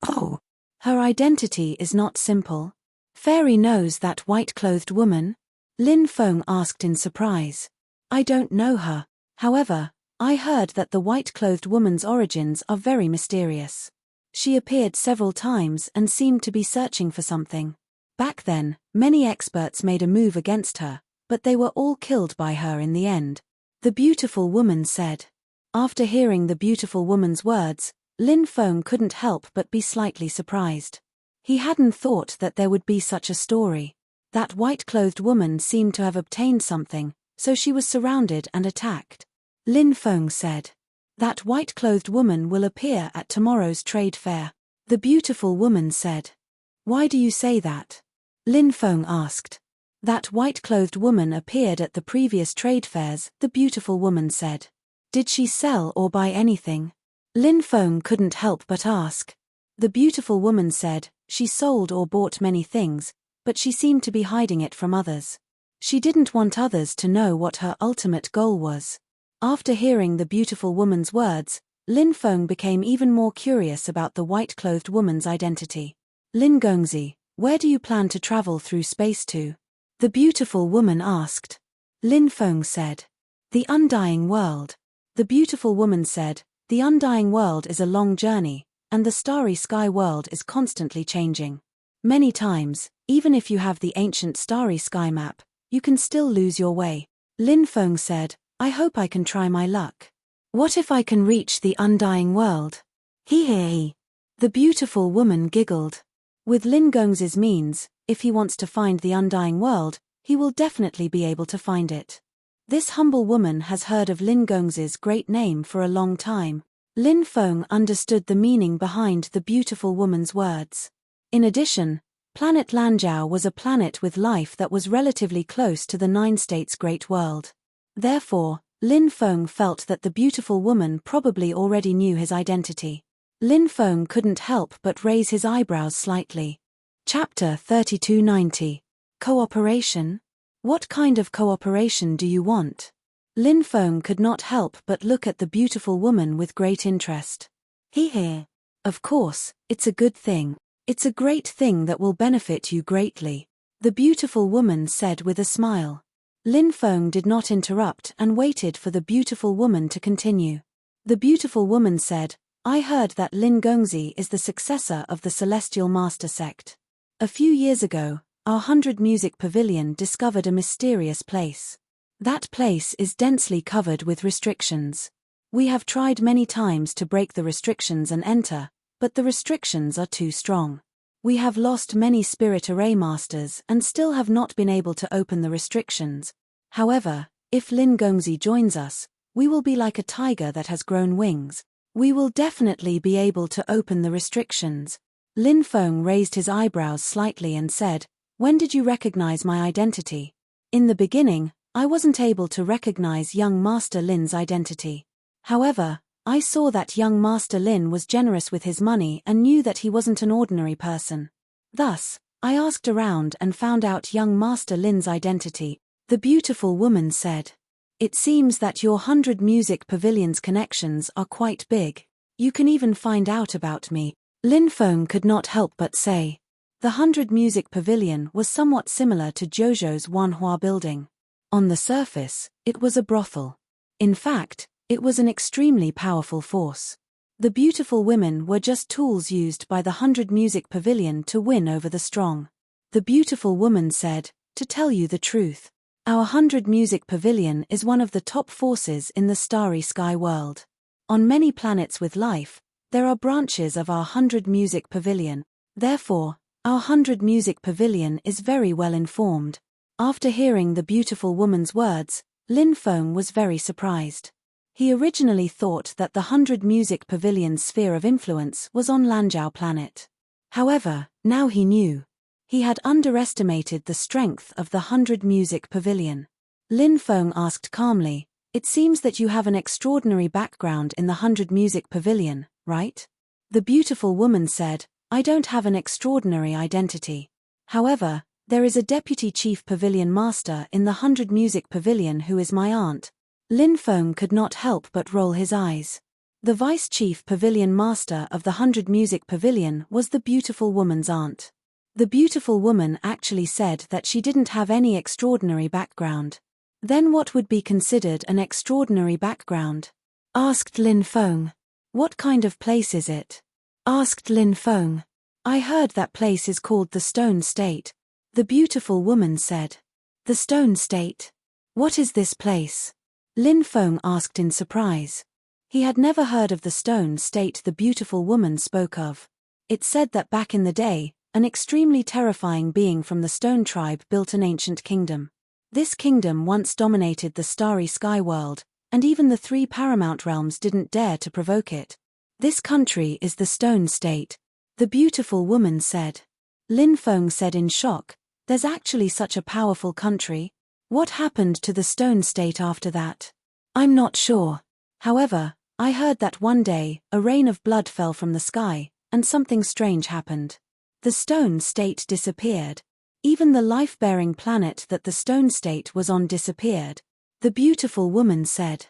"Oh, her identity is not simple? Fairy knows that white-clothed woman?" Lin Feng asked in surprise. "I don't know her. However, I heard that the white-clothed woman's origins are very mysterious. She appeared several times and seemed to be searching for something. Back then, many experts made a move against her, but they were all killed by her in the end," the beautiful woman said. After hearing the beautiful woman's words, Lin Feng couldn't help but be slightly surprised. He hadn't thought that there would be such a story. That white-clothed woman seemed to have obtained something, so she was surrounded and attacked. Lin Feng said, "That white-clothed woman will appear at tomorrow's trade fair." The beautiful woman said, "Why do you say that?" Lin Feng asked. "That white-clothed woman appeared at the previous trade fairs," the beautiful woman said. "Did she sell or buy anything?" Lin Feng couldn't help but ask. The beautiful woman said, "She sold or bought many things, but she seemed to be hiding it from others. She didn't want others to know what her ultimate goal was." After hearing the beautiful woman's words, Lin Feng became even more curious about the white-clothed woman's identity. "Lin Gongzi, where do you plan to travel through space to?" the beautiful woman asked. Lin Feng said, "The undying world." The beautiful woman said, "The undying world is a long journey, and the starry sky world is constantly changing. Many times, even if you have the ancient starry sky map, you can still lose your way." Lin Feng said, "I hope I can try my luck. What if I can reach the undying world?" He. The beautiful woman giggled. With Lin Gongzi's means, if he wants to find the undying world, he will definitely be able to find it. This humble woman has heard of Lin Gongzi's great name for a long time. Lin Feng understood the meaning behind the beautiful woman's words. In addition, planet Lanzhou was a planet with life that was relatively close to the Nine States' Great World. Therefore, Lin Feng felt that the beautiful woman probably already knew his identity. Lin Feng couldn't help but raise his eyebrows slightly. Chapter 3290. Cooperation? What kind of cooperation do you want? Lin Feng could not help but look at the beautiful woman with great interest. He. Of course, it's a good thing. It's a great thing that will benefit you greatly, the beautiful woman said with a smile. Lin Feng did not interrupt and waited for the beautiful woman to continue. The beautiful woman said, "I heard that Lin Gongzi is the successor of the Celestial Master sect. A few years ago, our 100 Music Pavilion discovered a mysterious place. That place is densely covered with restrictions. We have tried many times to break the restrictions and enter, but the restrictions are too strong. We have lost many spirit array masters and still have not been able to open the restrictions. However, if Lin Gongzi joins us, we will be like a tiger that has grown wings. We will definitely be able to open the restrictions." Lin Feng raised his eyebrows slightly and said, "When did you recognize my identity?" "In the beginning, I wasn't able to recognize young Master Lin's identity. However, I saw that young Master Lin was generous with his money and knew that he wasn't an ordinary person. Thus, I asked around and found out young Master Lin's identity," the beautiful woman said. "It seems that your 100 Music Pavilion's connections are quite big. You can even find out about me," Lin Feng could not help but say. The 100 Music Pavilion was somewhat similar to Zhou's Wanhua building. On the surface, it was a brothel. In fact, it was an extremely powerful force. The beautiful women were just tools used by the 100 Music Pavilion to win over the strong. The beautiful woman said, "To tell you the truth, our 100 Music Pavilion is one of the top forces in the starry sky world. On many planets with life, there are branches of our 100 Music Pavilion. Therefore, our 100 Music Pavilion is very well informed." After hearing the beautiful woman's words, Lin Feng was very surprised. He originally thought that the 100 Music Pavilion's sphere of influence was on Lanzhou planet. However, now he knew. He had underestimated the strength of the 100 Music Pavilion. Lin Feng asked calmly, "It seems that you have an extraordinary background in the 100 Music Pavilion, right?" The beautiful woman said, "I don't have an extraordinary identity. However, there is a deputy chief pavilion master in the 100 Music Pavilion who is my aunt." Lin Feng could not help but roll his eyes. The vice chief pavilion master of the 100 Music Pavilion was the beautiful woman's aunt. The beautiful woman actually said that she didn't have any extraordinary background. Then what would be considered an extraordinary background? Asked Lin Feng. "What kind of place is it?" Asked Lin Feng. "I heard that place is called the Stone State." The beautiful woman said. "The Stone State? What is this place?" Lin Feng asked in surprise. He had never heard of the Stone State the beautiful woman spoke of. It said that back in the day, an extremely terrifying being from the Stone tribe built an ancient kingdom. This kingdom once dominated the starry sky world, and even the 3 paramount realms didn't dare to provoke it. "This country is the Stone State," the beautiful woman said. Lin Feng said in shock, "There's actually such a powerful country? What happened to the Stone State after that?" "I'm not sure. However, I heard that one day, a rain of blood fell from the sky, and something strange happened. The Stone State disappeared. Even the life-bearing planet that the Stone State was on disappeared." The beautiful woman said.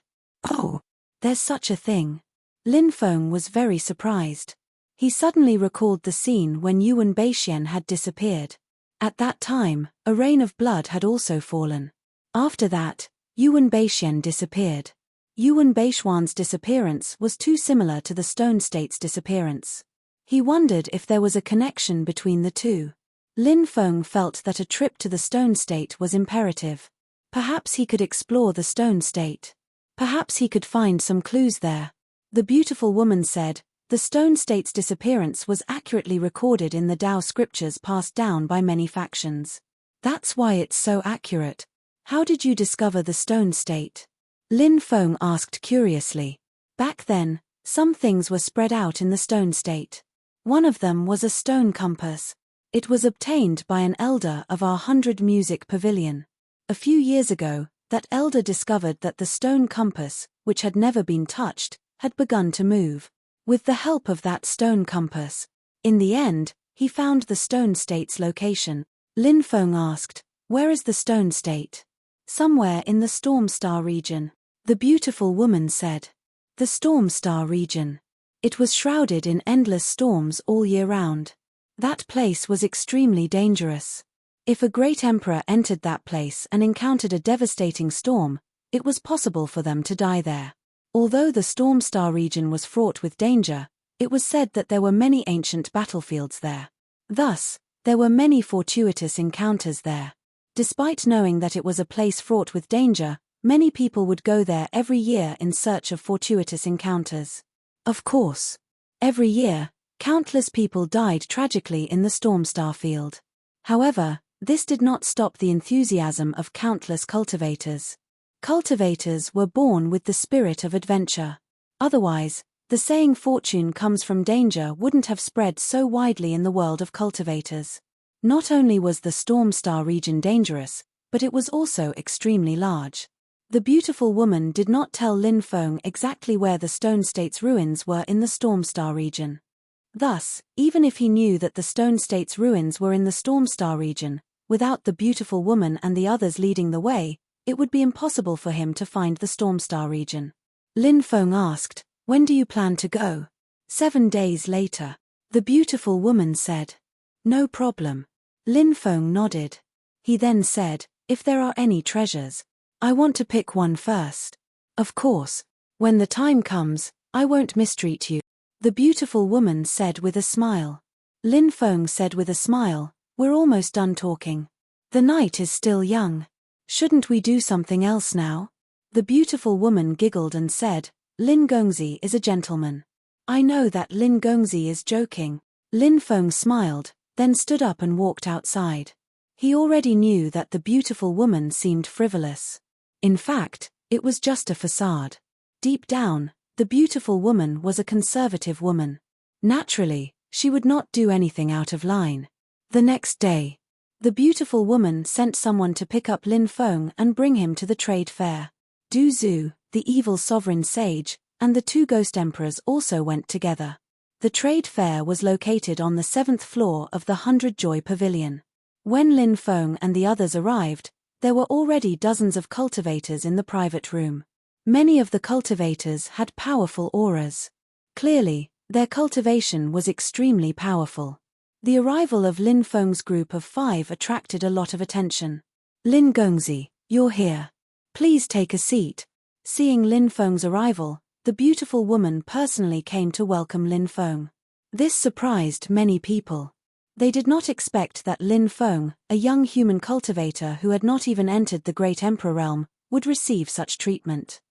"Oh, there's such a thing." Lin Feng was very surprised. He suddenly recalled the scene when Yuan Beixian had disappeared. At that time, a rain of blood had also fallen. After that, Yuan Beixian disappeared. Yuan Beixian's disappearance was too similar to the Stone State's disappearance. He wondered if there was a connection between the two. Lin Feng felt that a trip to the Stone State was imperative. Perhaps he could explore the Stone State. Perhaps he could find some clues there. The beautiful woman said, "The Stone State's disappearance was accurately recorded in the Tao scriptures passed down by many factions. That's why it's so accurate. How did you discover the Stone State?" Lin Feng asked curiously. "Back then, some things were spread out in the Stone State. One of them was a stone compass. It was obtained by an elder of our 100 Music Pavilion. A few years ago, that elder discovered that the stone compass, which had never been touched, had begun to move. With the help of that stone compass, in the end, he found the Stone State's location." Lin Feng asked, "Where is the Stone State?" "Somewhere in the Storm Star region," the beautiful woman said. The Storm Star region. It was shrouded in endless storms all year round. That place was extremely dangerous. If a great emperor entered that place and encountered a devastating storm, it was possible for them to die there. Although the Storm Star region was fraught with danger, it was said that there were many ancient battlefields there. Thus, there were many fortuitous encounters there. Despite knowing that it was a place fraught with danger, many people would go there every year in search of fortuitous encounters. Of course, every year, countless people died tragically in the Storm Star field. However, this did not stop the enthusiasm of countless cultivators. Cultivators were born with the spirit of adventure. Otherwise, the saying "fortune comes from danger" wouldn't have spread so widely in the world of cultivators. Not only was the Storm Star region dangerous, but it was also extremely large. The beautiful woman did not tell Lin Feng exactly where the Stone State's ruins were in the Storm Star region. Thus, even if he knew that the Stone State's ruins were in the Storm Star region, without the beautiful woman and the others leading the way, it would be impossible for him to find the Storm Star region. Lin Feng asked, "When do you plan to go?" 7 days later. The beautiful woman said. No problem. Lin Feng nodded. He then said, if there are any treasures, I want to pick one first. Of course. When the time comes, I won't mistreat you. The beautiful woman said with a smile. Lin Feng said with a smile, we're almost done talking. The night is still young. Shouldn't we do something else now? The beautiful woman giggled and said, Lin Gongzi is a gentleman. I know that Lin Gongzi is joking. Lin Feng smiled, then stood up and walked outside. He already knew that the beautiful woman seemed frivolous. In fact, it was just a facade. Deep down, the beautiful woman was a conservative woman. Naturally, she would not do anything out of line. The next day, the beautiful woman sent someone to pick up Lin Feng and bring him to the trade fair. Du Zhu, the evil sovereign sage, and the two ghost emperors also went together. The trade fair was located on the 7th floor of the 100 Joy Pavilion. When Lin Feng and the others arrived, there were already dozens of cultivators in the private room. Many of the cultivators had powerful auras. Clearly, their cultivation was extremely powerful. The arrival of Lin Feng's group of 5 attracted a lot of attention. Lin Gongzi, you're here. Please take a seat. Seeing Lin Feng's arrival, the beautiful woman personally came to welcome Lin Feng. This surprised many people. They did not expect that Lin Feng, a young human cultivator who had not even entered the Great Emperor realm, would receive such treatment.